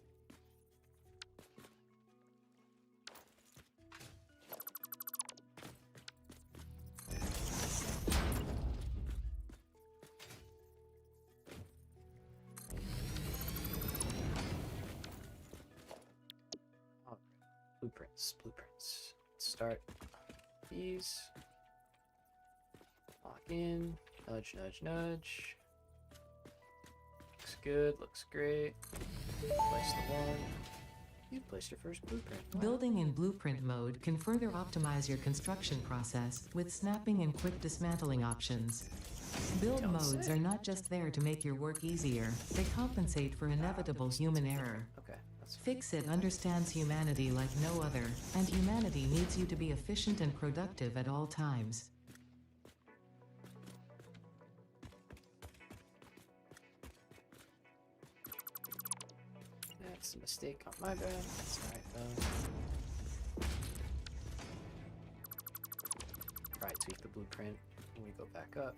Blueprints. Let's start these. Lock in. Nudge, nudge, nudge. Looks good. Looks great. Place the one. You've placed your first blueprint. Wow. Building in blueprint mode can further optimize your construction process with snapping and quick dismantling options. Build modes are not just there to make your work easier, they compensate for inevitable human error. Okay. Fix-It understands humanity like no other, and humanity needs you to be efficient and productive at all times. That's a mistake on my bad. That's alright though. Alright, tweak the blueprint and we go back up.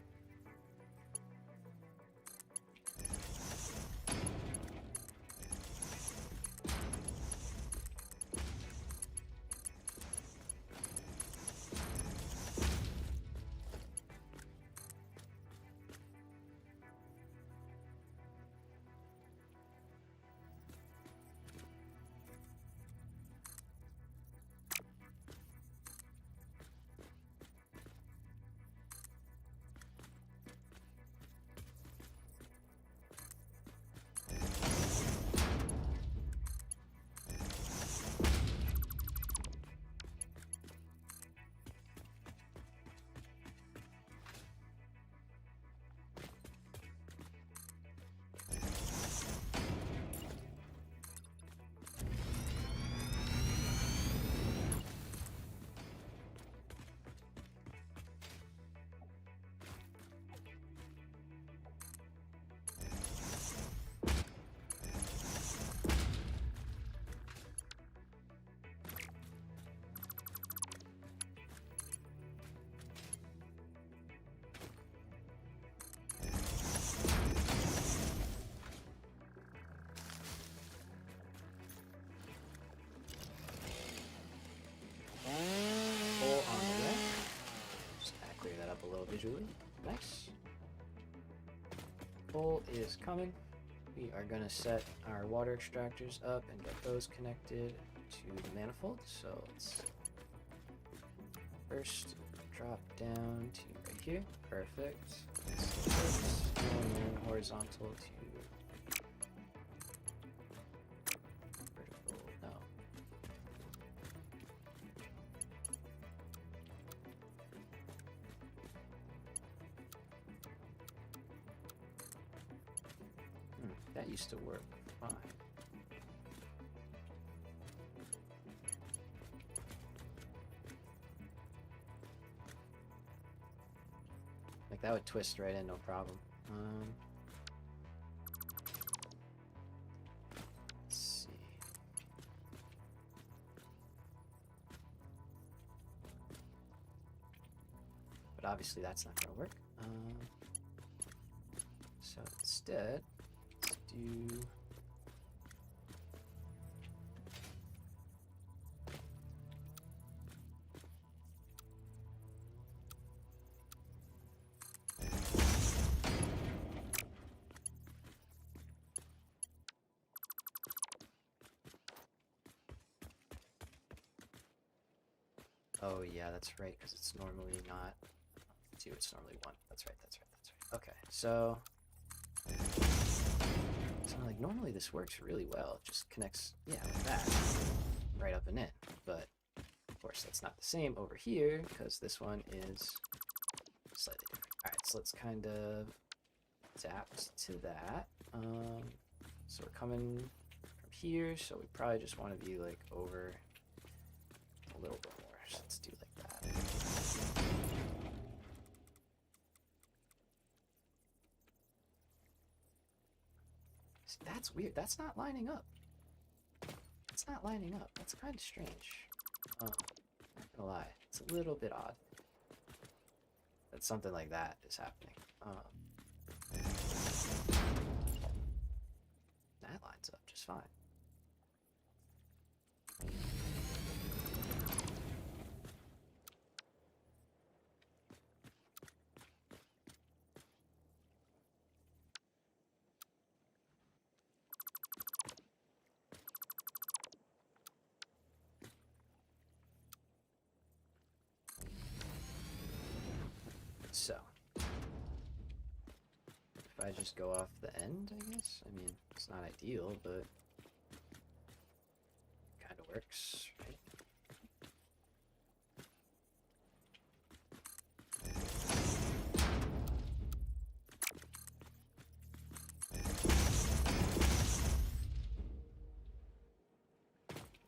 Visually. Nice. Coal is coming. We are going to set our water extractors up and get those connected to the manifold. So let's first drop down to right here. Perfect. And then horizontal to vertical. No. That used to work fine. Like that would twist right in, no problem. Let's see. But obviously that's not gonna work. So instead, let's do. Oh yeah, that's right, because it's normally not 2, it's normally 1. That's right, that's right, that's right. Okay, so like normally this works really well. It just connects, yeah, like that, right up and in. But of course that's not the same over here, because this one is slightly different. Alright, so let's kind of adapt to that. So we're coming from here, so we probably just want to be like over a little bit more. So let's do like that. See, that's weird. That's not lining up. It's not lining up. That's kind of strange. Not gonna lie. It's a little bit odd that something like that is happening. That lines up just fine. So, if I just go off the end, I guess? I mean, it's not ideal, but kind of works, right?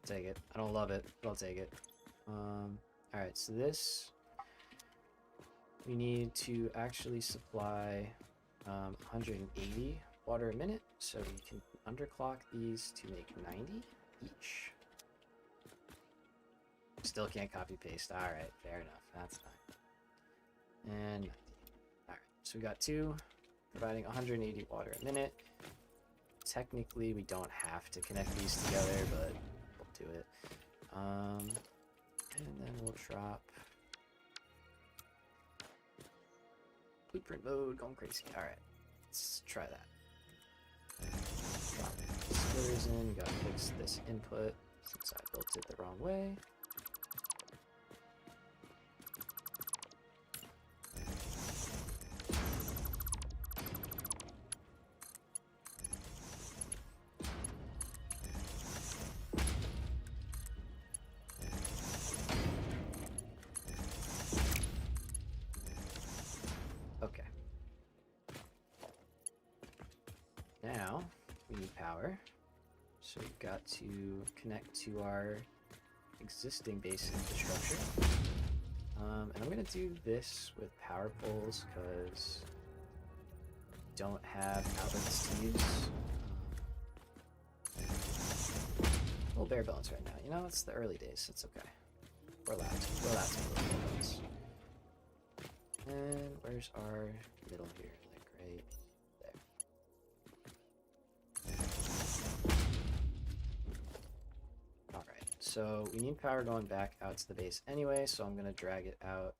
Take it. I don't love it, but I'll take it. Alright, so this, we need to actually supply 180 water a minute, so we can underclock these to make 90 each. Still can't copy paste. Alright, fair enough. That's fine. And 90. Alright, so we got 2 providing 180 water a minute. Technically, we don't have to connect these together, but we'll do it. And then we'll drop blueprint mode, going crazy. Alright, let's try that. Drop splitters in, we gotta fix this input since I built it the wrong way. Okay. Now we need power, so we've got to connect to our existing base infrastructure. And I'm gonna do this with power poles because we don't have outlets to use. A little bare bones right now. You know, it's the early days. It's okay. We're allowed to. We're allowed to go bare bones. And where's our middle here? Like right there. Alright, so we need power going back out to the base anyway, so I'm gonna drag it out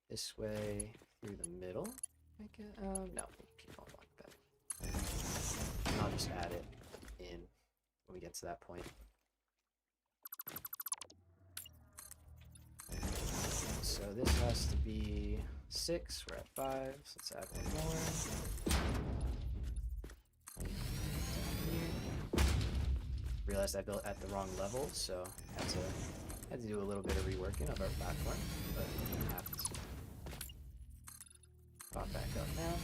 this way through the middle. Make it, no, we'll keep on one back. And I'll just add it in when we get to that point. so this has to be 6. We're at 5, so let's add one more. Down here. Realized I built at the wrong level, so had to do a little bit of reworking of our platform, but it happens. Pop back up now.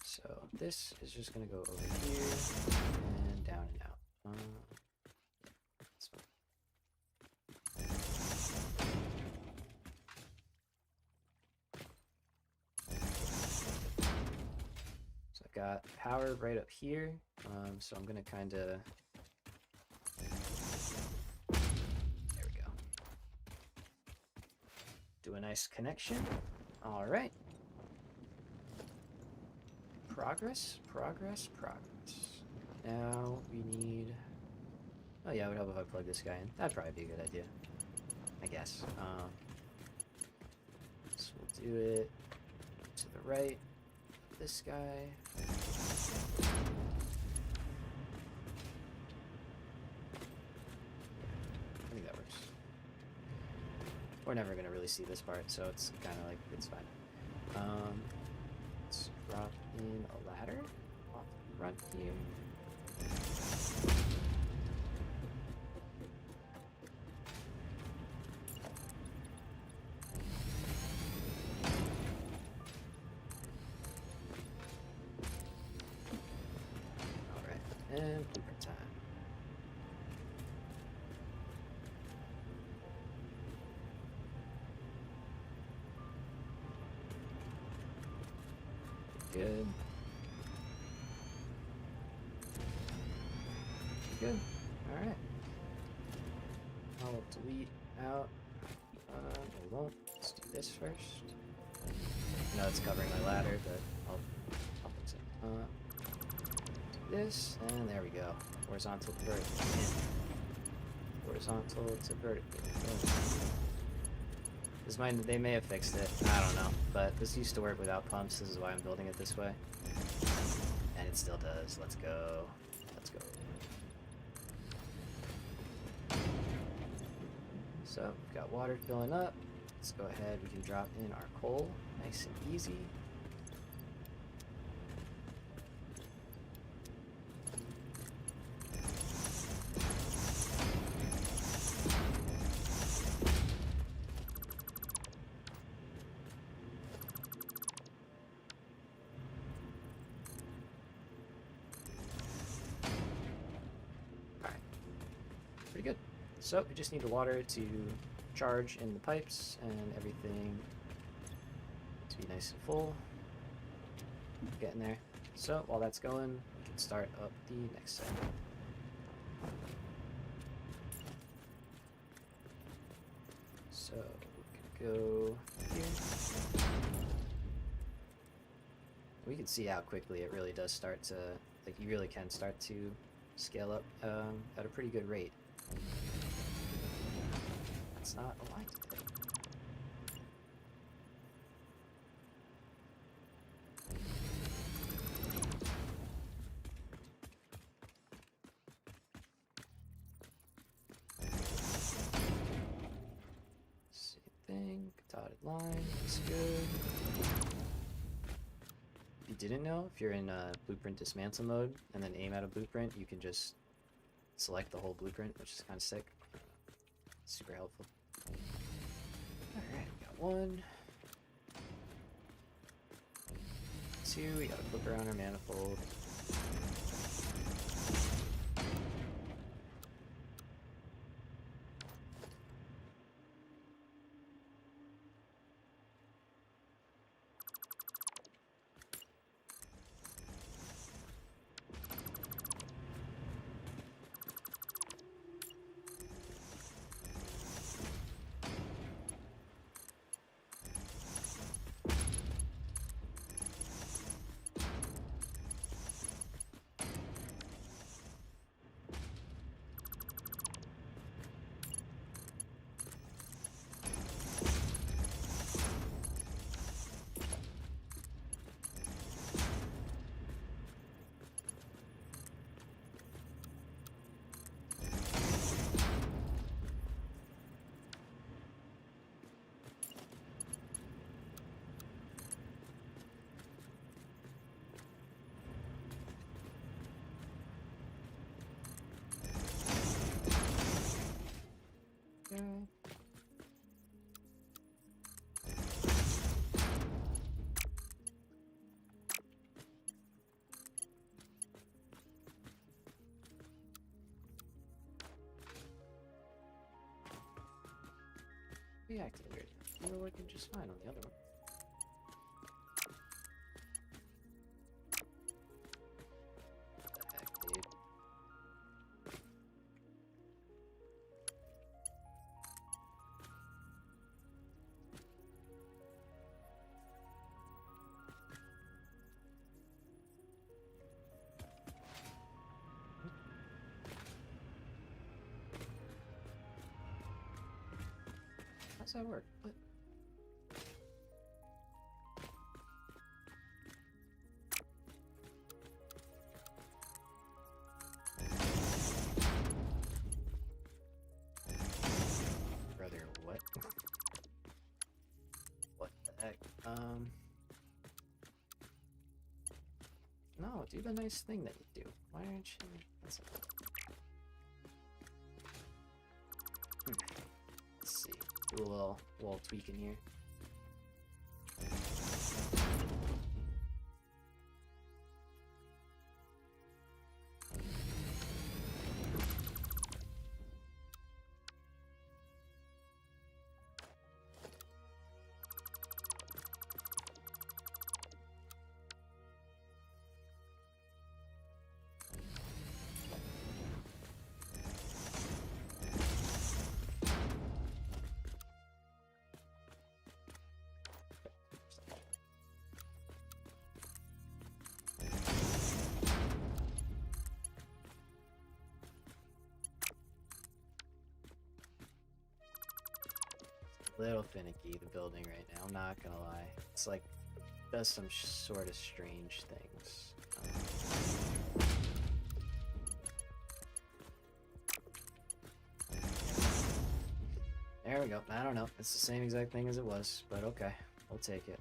So this is just gonna go over here and down and out. This one. So I got power right up here, so I'm gonna kind of. There we go. Do a nice connection. All right. Progress, progress, progress. Now we need. Oh yeah, it would help if I plug this guy in. That'd probably be a good idea, I guess. So we'll do it to the right. This guy. I think that works. We're never gonna really see this part, so it's kind of like it's fine. Let's drop in a ladder off the front here. Alright, and blueprint time. Good. Good. Alright. I'll delete out. I won't. Let's do this first. No, it's covering my ladder, but I'll fix it. Do this, and there we go. Horizontal to vertical. Horizontal to vertical. This might, they may have fixed it. I don't know. But this used to work without pumps. This is why I'm building it this way. And it still does. Let's go. Let's go. So, we've got water filling up. Let's go ahead. We can drop in our coal. Nice and easy. Pretty good. So we just need the water to charge in the pipes and everything to be nice and full. Getting there. So while that's going, we can start up the next set. So we can go here. We can see how quickly it really does start to, like, you really can start to scale up at a pretty good rate. That's not aligned today. Same thing, dotted line, that's good. If you didn't know, if you're in blueprint dismantle mode and then aim at a blueprint, you can just select the whole blueprint, which is kind of sick. Super helpful. Alright, got 1. 2, we gotta flip around our manifold. Reactivate radio. You were working just fine on the other one. What the heck, dude? How's that work? What? Brother, what? What the heck? No, do the nice thing that you do. Why aren't you? Let's see. Do a little wall tweaking here. Little finicky, the building right now, I'm not gonna lie. It's like, does some sort of strange things. There we go. I don't know. It's the same exact thing as it was, but okay. We'll take it.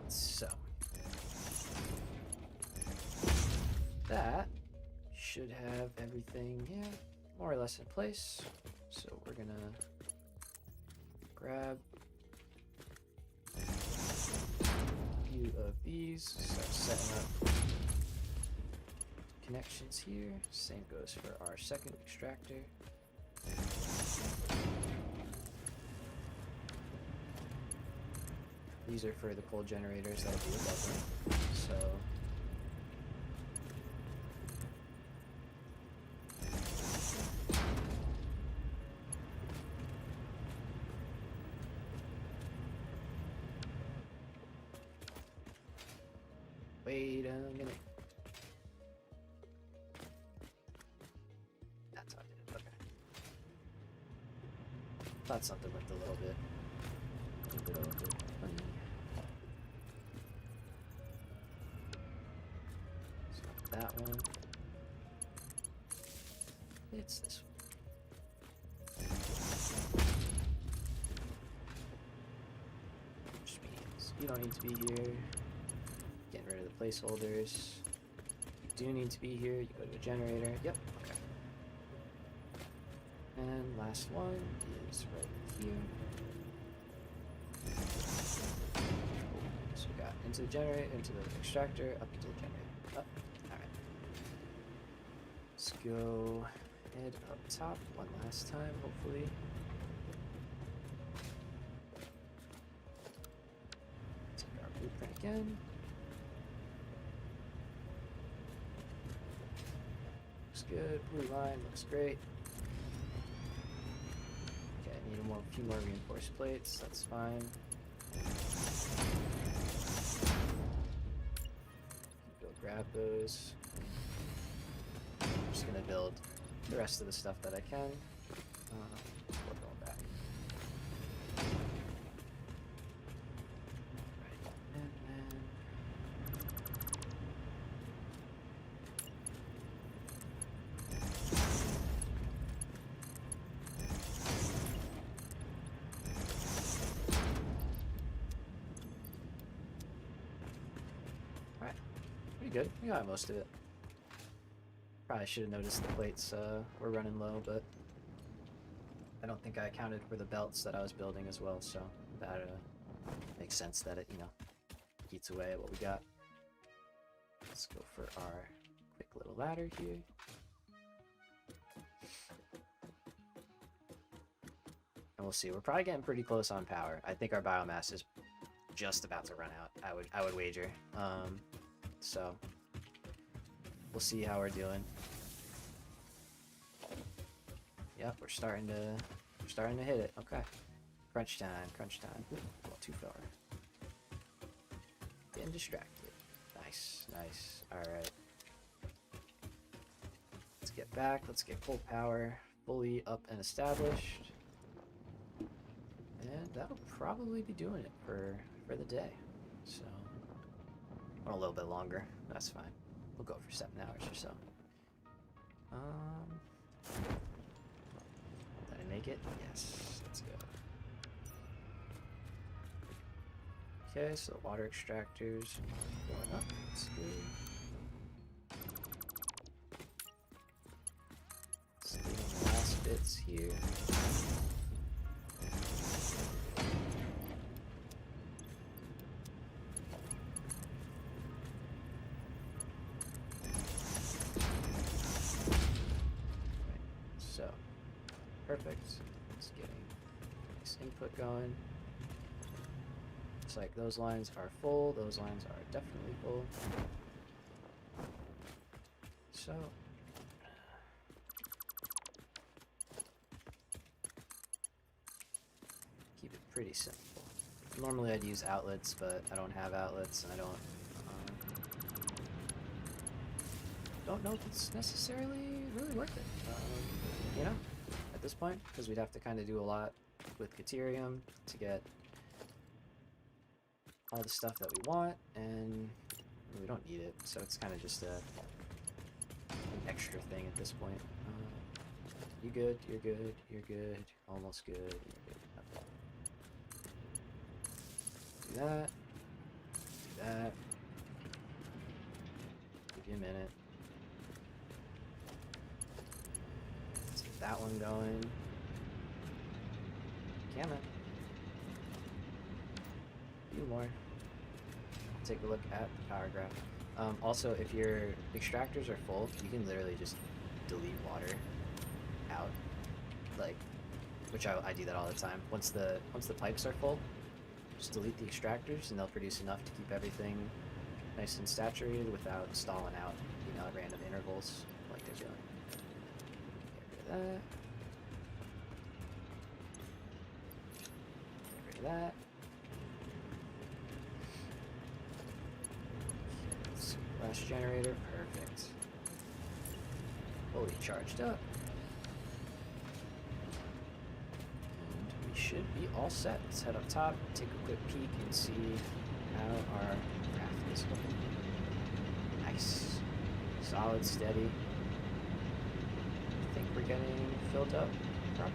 So that should have everything, yeah, more or less in place. So we're gonna grab a few of these, start setting up connections here. Same goes for our second extractor. These are for the coal generators that'll be above them. So wait a minute. That's how I did it. Okay. Thought something looked a little bit funny. So that one. It's this one. Which means you don't need to be here. Getting rid of the placeholders. You do need to be here. You go to a generator. Yep. Okay. And last one is right here. So we got into the generator, into the extractor, up into the generator. Up. Alright. Let's go head up top one last time, hopefully. Take our blueprint again. Looks good. Blue line looks great. Okay, I need a few more reinforced plates. That's fine. Go grab those. I'm just gonna build the rest of the stuff that I can. Before going back. Right, and then Pretty good. We got most of it. Probably should have noticed the plates were running low, but I don't think I accounted for the belts that I was building as well, so that makes sense that it, you know, eats away at what we got. Let's go for our quick little ladder here. And we'll see. We're probably getting pretty close on power. I think our biomass is just about to run out. I would wager. So we'll see how we're doing. Yep, we're starting to hit it. Okay. Crunch time, crunch time. Ooh, well, too far. Getting distracted. Nice, nice. Alright. Let's get back. Let's get full power fully up and established. And that'll probably be doing it for the day. So, or a little bit longer. That's fine. We'll go for 7 hours or so. Did I make it? Yes. Let's go. Okay, so water extractors going up. That's good. Let's do the last bits here. So, perfect. It's getting this input going. Looks like those lines are full. Those lines are definitely full. So, keep it pretty simple. Normally I'd use outlets, but I don't have outlets, and I don't know if it's necessarily really worth it, you know, at this point, because we'd have to kind of do a lot with Caterium to get all the stuff that we want, and we don't need it, so it's kind of just an extra thing at this point. You good, you're good, you're good, almost good, you're good. Okay. Do that, do that, give you a minute. That one going. Damn it. A few more. Take a look at the power graph. Also, if your extractors are full, you can literally just delete water out. Like, which I do that all the time. Once the pipes are full, just delete the extractors and they'll produce enough to keep everything nice and saturated without stalling out, you know, at random intervals like they're doing. That. Get rid of that. Okay, last generator, perfect. Fully charged up. And we should be all set. Let's head up top, take a quick peek, and see how our graph is looking. Nice. Solid, steady. I think we're getting filled up properly.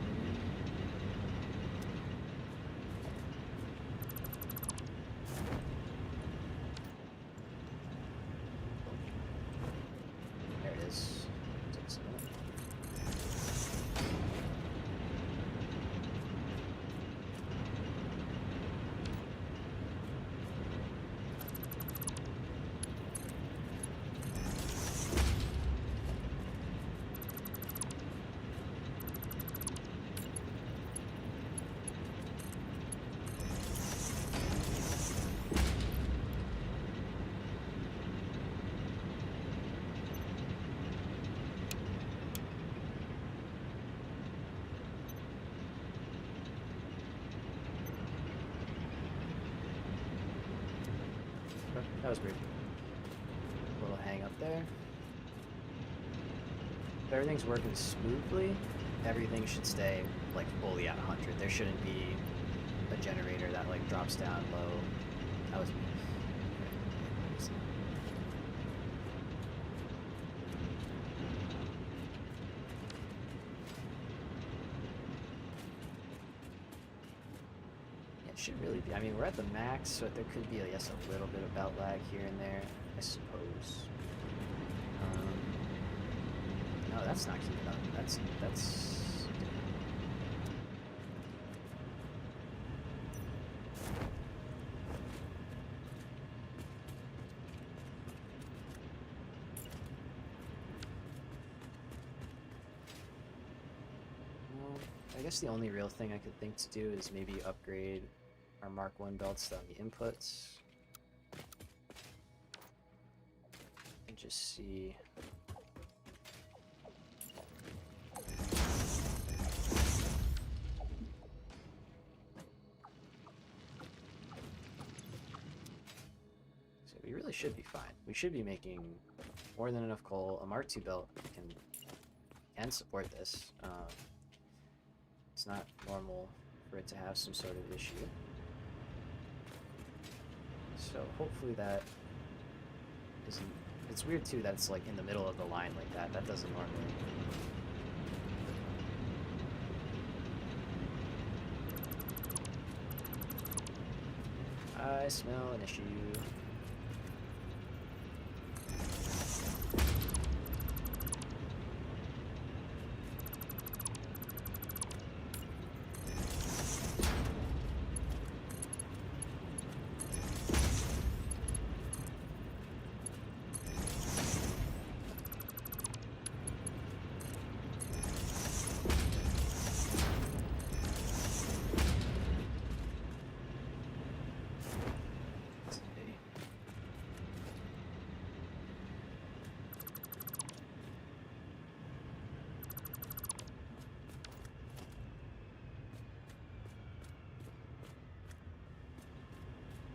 There it is. Takes a minute. That was weird. A little hang up there. If everything's working smoothly, everything should stay like fully at 100. There shouldn't be a generator that like drops down low. That was should really be. I mean, we're at the max, so there could be, I guess, a little bit of belt lag here and there, I suppose. No, that's not keeping up. That's. Well, I guess the only real thing I could think to do is maybe upgrade our Mark 1 belts on the inputs. And just see. So we really should be fine. We should be making more than enough coal. A Mark II belt can support this. It's not normal for it to have some sort of issue. So hopefully that isn't... It's weird too that it's like in the middle of the line like that. That doesn't normally... I smell an issue.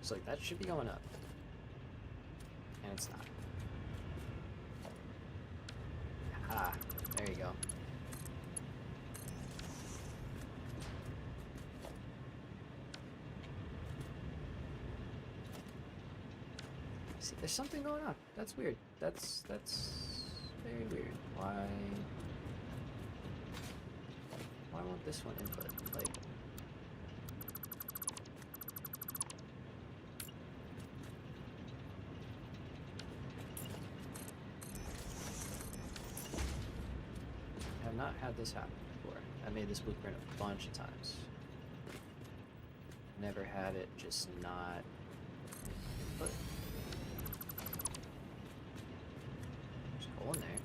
So like that should be going up. And it's not. Ah, there you go. See, there's something going on. That's weird. That's very weird. Why won't this one input? Like, not had this happen before. I made this blueprint a bunch of times. Never had it just not put. There's a hole in there.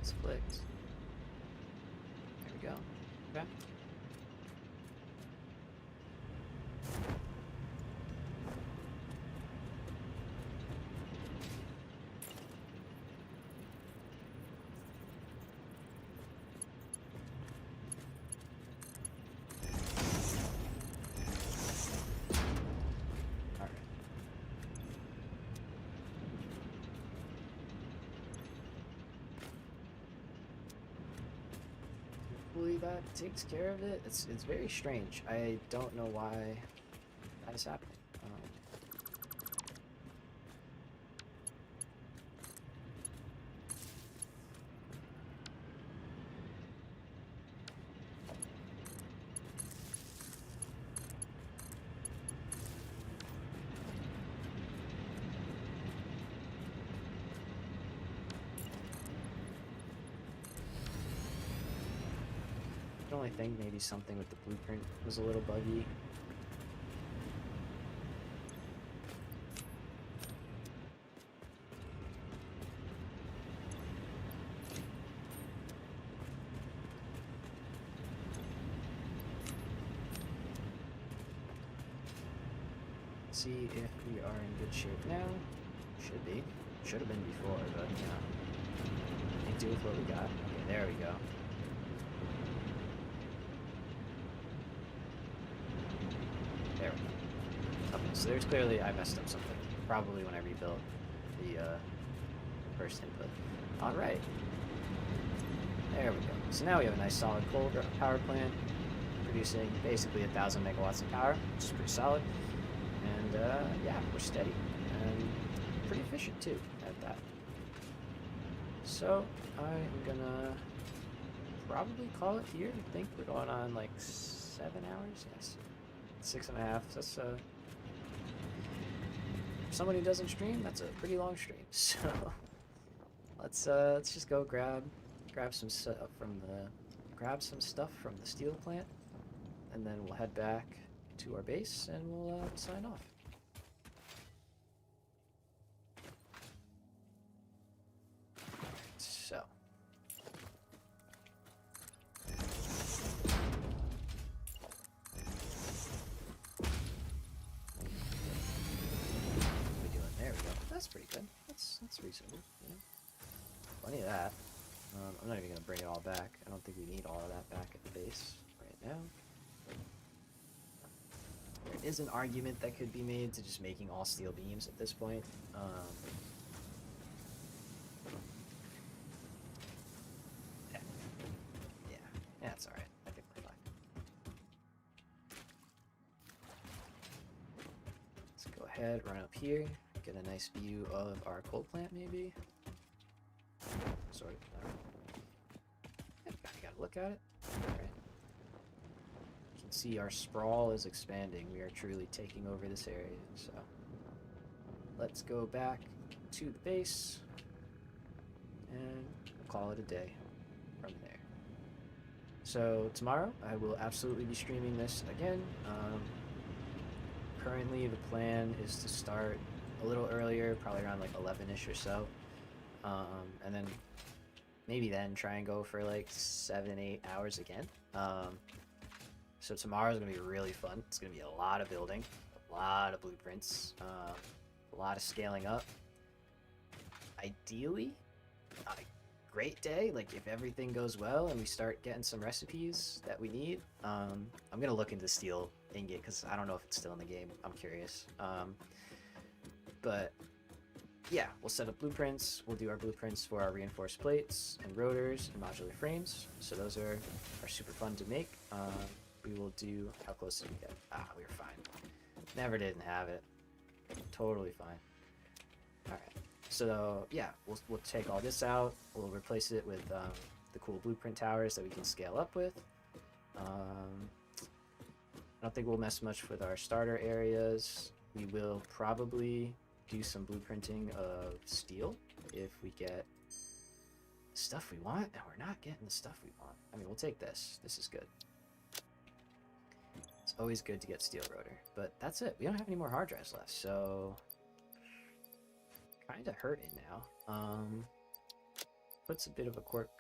It's clicked. There we go. Okay. Hopefully that takes care of it. It's very strange. I don't know why that is happening. The only thing, maybe something with the blueprint was a little buggy. See if we are in good shape now. Should be. Should have been before, but you know. Make do with what we got. Okay, there we go. There we go. Okay, so there's clearly I messed up something. Probably when I rebuilt the first input. Alright. There we go. So now we have a nice solid coal power plant producing basically 1,000 megawatts of power, which is pretty solid. And yeah, we're steady and pretty efficient too at that. So I'm gonna probably call it here. I think we're going on like 7 7 hours? Yes. 6.5. That's for someone who doesn't stream, that's a pretty long stream. So let's just go grab some stuff from the steel plant, and then we'll head back to our base and we'll sign off. So. There we go. That's pretty good. That's reasonable. Yeah. Plenty of that. I'm not even gonna bring it all back. I don't think we need all of that back at the base right now. There is an argument that could be made to just making all steel beams at this point. Yeah, that's all right. I think we're fine. Let's go ahead, run up here, get a nice view of our coal plant, maybe. Sort of. I gotta look at it. All right. You can see our sprawl is expanding. We are truly taking over this area. So let's go back to the base, and we'll call it a day from there. So tomorrow I will absolutely be streaming this again. Currently the plan is to start a little earlier, probably around like 11ish or so, and then maybe then try and go for like 7-8 hours again. So tomorrow's gonna be really fun. It's gonna be a lot of building, a lot of blueprints, a lot of scaling up. Ideally, on a great day, like if everything goes well and we start getting some recipes that we need, I'm gonna look into steel ingot because I don't know if it's still in the game. I'm curious. But yeah, we'll set up blueprints. We'll do our blueprints for our reinforced plates and rotors and modular frames. So those are super fun to make. We will do, how close did we get? We were fine. Never didn't have it. Totally fine. All right. So yeah, we'll take all this out. We'll replace it with the cool blueprint towers that we can scale up with. I don't think we'll mess much with our starter areas. We will probably do some blueprinting of steel if we get the stuff we want, and we're not getting the stuff we want. I mean, we'll take this. This is good. It's always good to get steel rotor, but that's it. We don't have any more hard drives left, so kind of hurting now. Puts a bit of a cork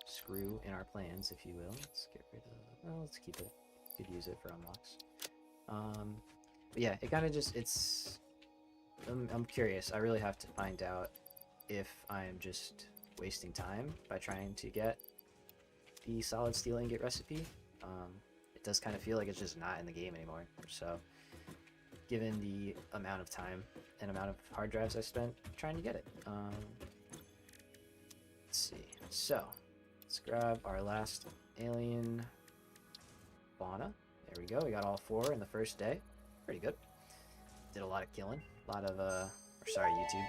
screw in our plans, if you will. Let's get rid of, well, let's keep it. Could use it for unlocks. But yeah, it kind of just, it's, I'm curious. I really have to find out if I'm just wasting time by trying to get the solid steel ingot recipe. It does kind of feel like it's just not in the game anymore. So given the amount of time and amount of hard drives I spent trying to get it. Let's see. So let's grab our last alien fauna. There we go. We got all 4 in the first day. Pretty good. Did a lot of killing. A lot of, or sorry, YouTube.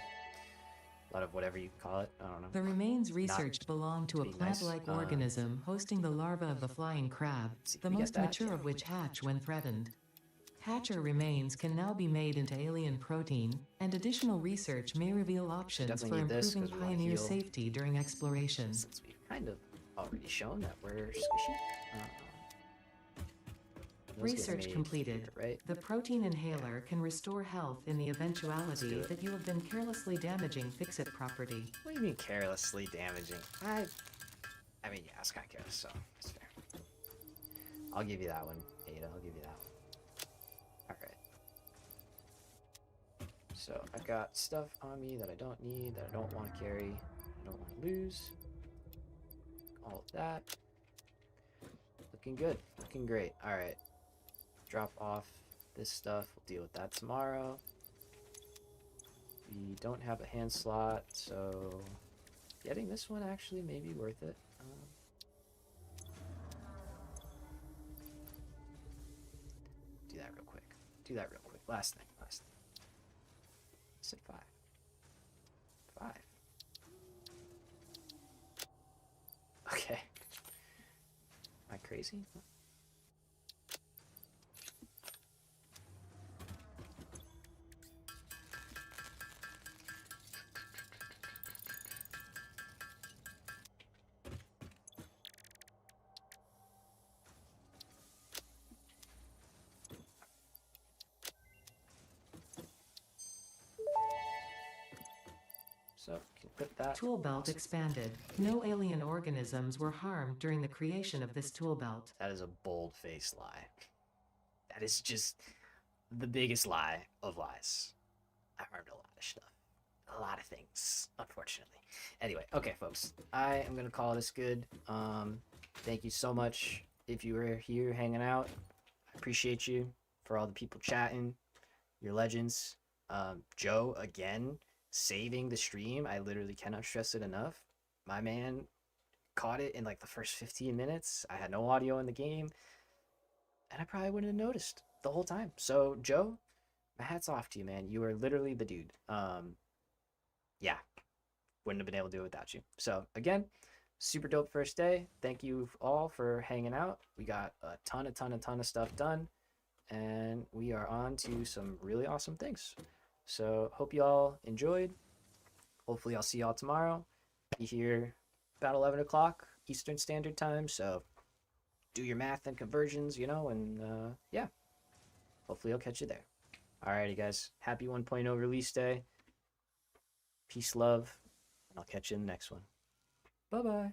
A lot of whatever you call it. I don't know. The remains researched belong to a plant-like organism hosting the larva of the flying crab, the most mature of which hatch when threatened. Hatcher remains can now be made into alien protein, and additional research may reveal options for improving pioneer safety during exploration. Since we've kind of already shown that we're squishy. Research completed. Here, right? The protein inhaler can restore health in the eventuality that you have been carelessly damaging fix-it property. What do you mean carelessly damaging? I mean, yeah, it's kind of careless, so it's fair. I'll give you that one, Ada. I'll give you that one. Alright. So, I've got stuff on me that I don't need, that I don't want to carry, I don't want to lose. All of that. Looking good. Looking great. Alright. Drop off this stuff. We'll deal with that tomorrow. We don't have a hand slot, so getting this one actually may be worth it. Do that real quick. Do that real quick. Last thing. Last thing. I said 5. 5. Okay. Am I crazy? So can put that. Tool belt Awesome. expanded. No alien organisms were harmed during the creation of this tool belt. That is a bold-faced lie. That is just the biggest lie of lies. I've learned a lot of stuff. A lot of things, unfortunately. Anyway, okay, folks. I am going to call this good. Thank you so much if you were here hanging out. I appreciate you. For all the people chatting. You're legends. Joe, again, saving the stream. I literally cannot stress it enough. My man caught it in like the first 15 minutes. I had no audio in the game, and I probably wouldn't have noticed the whole time. So, Joe, my hat's off to you, man. You are literally the dude. Yeah, wouldn't have been able to do it without you. So, again, super dope first day. Thank you all for hanging out. We got a ton of stuff done, and we are on to some really awesome things. So, hope you all enjoyed. Hopefully, I'll see y'all tomorrow. Be here about 11 o'clock Eastern Standard Time. So, do your math and conversions, and yeah, hopefully I'll catch you there. Alrighty, guys. Happy 1.0 release day. Peace, love, and I'll catch you in the next one. Bye bye.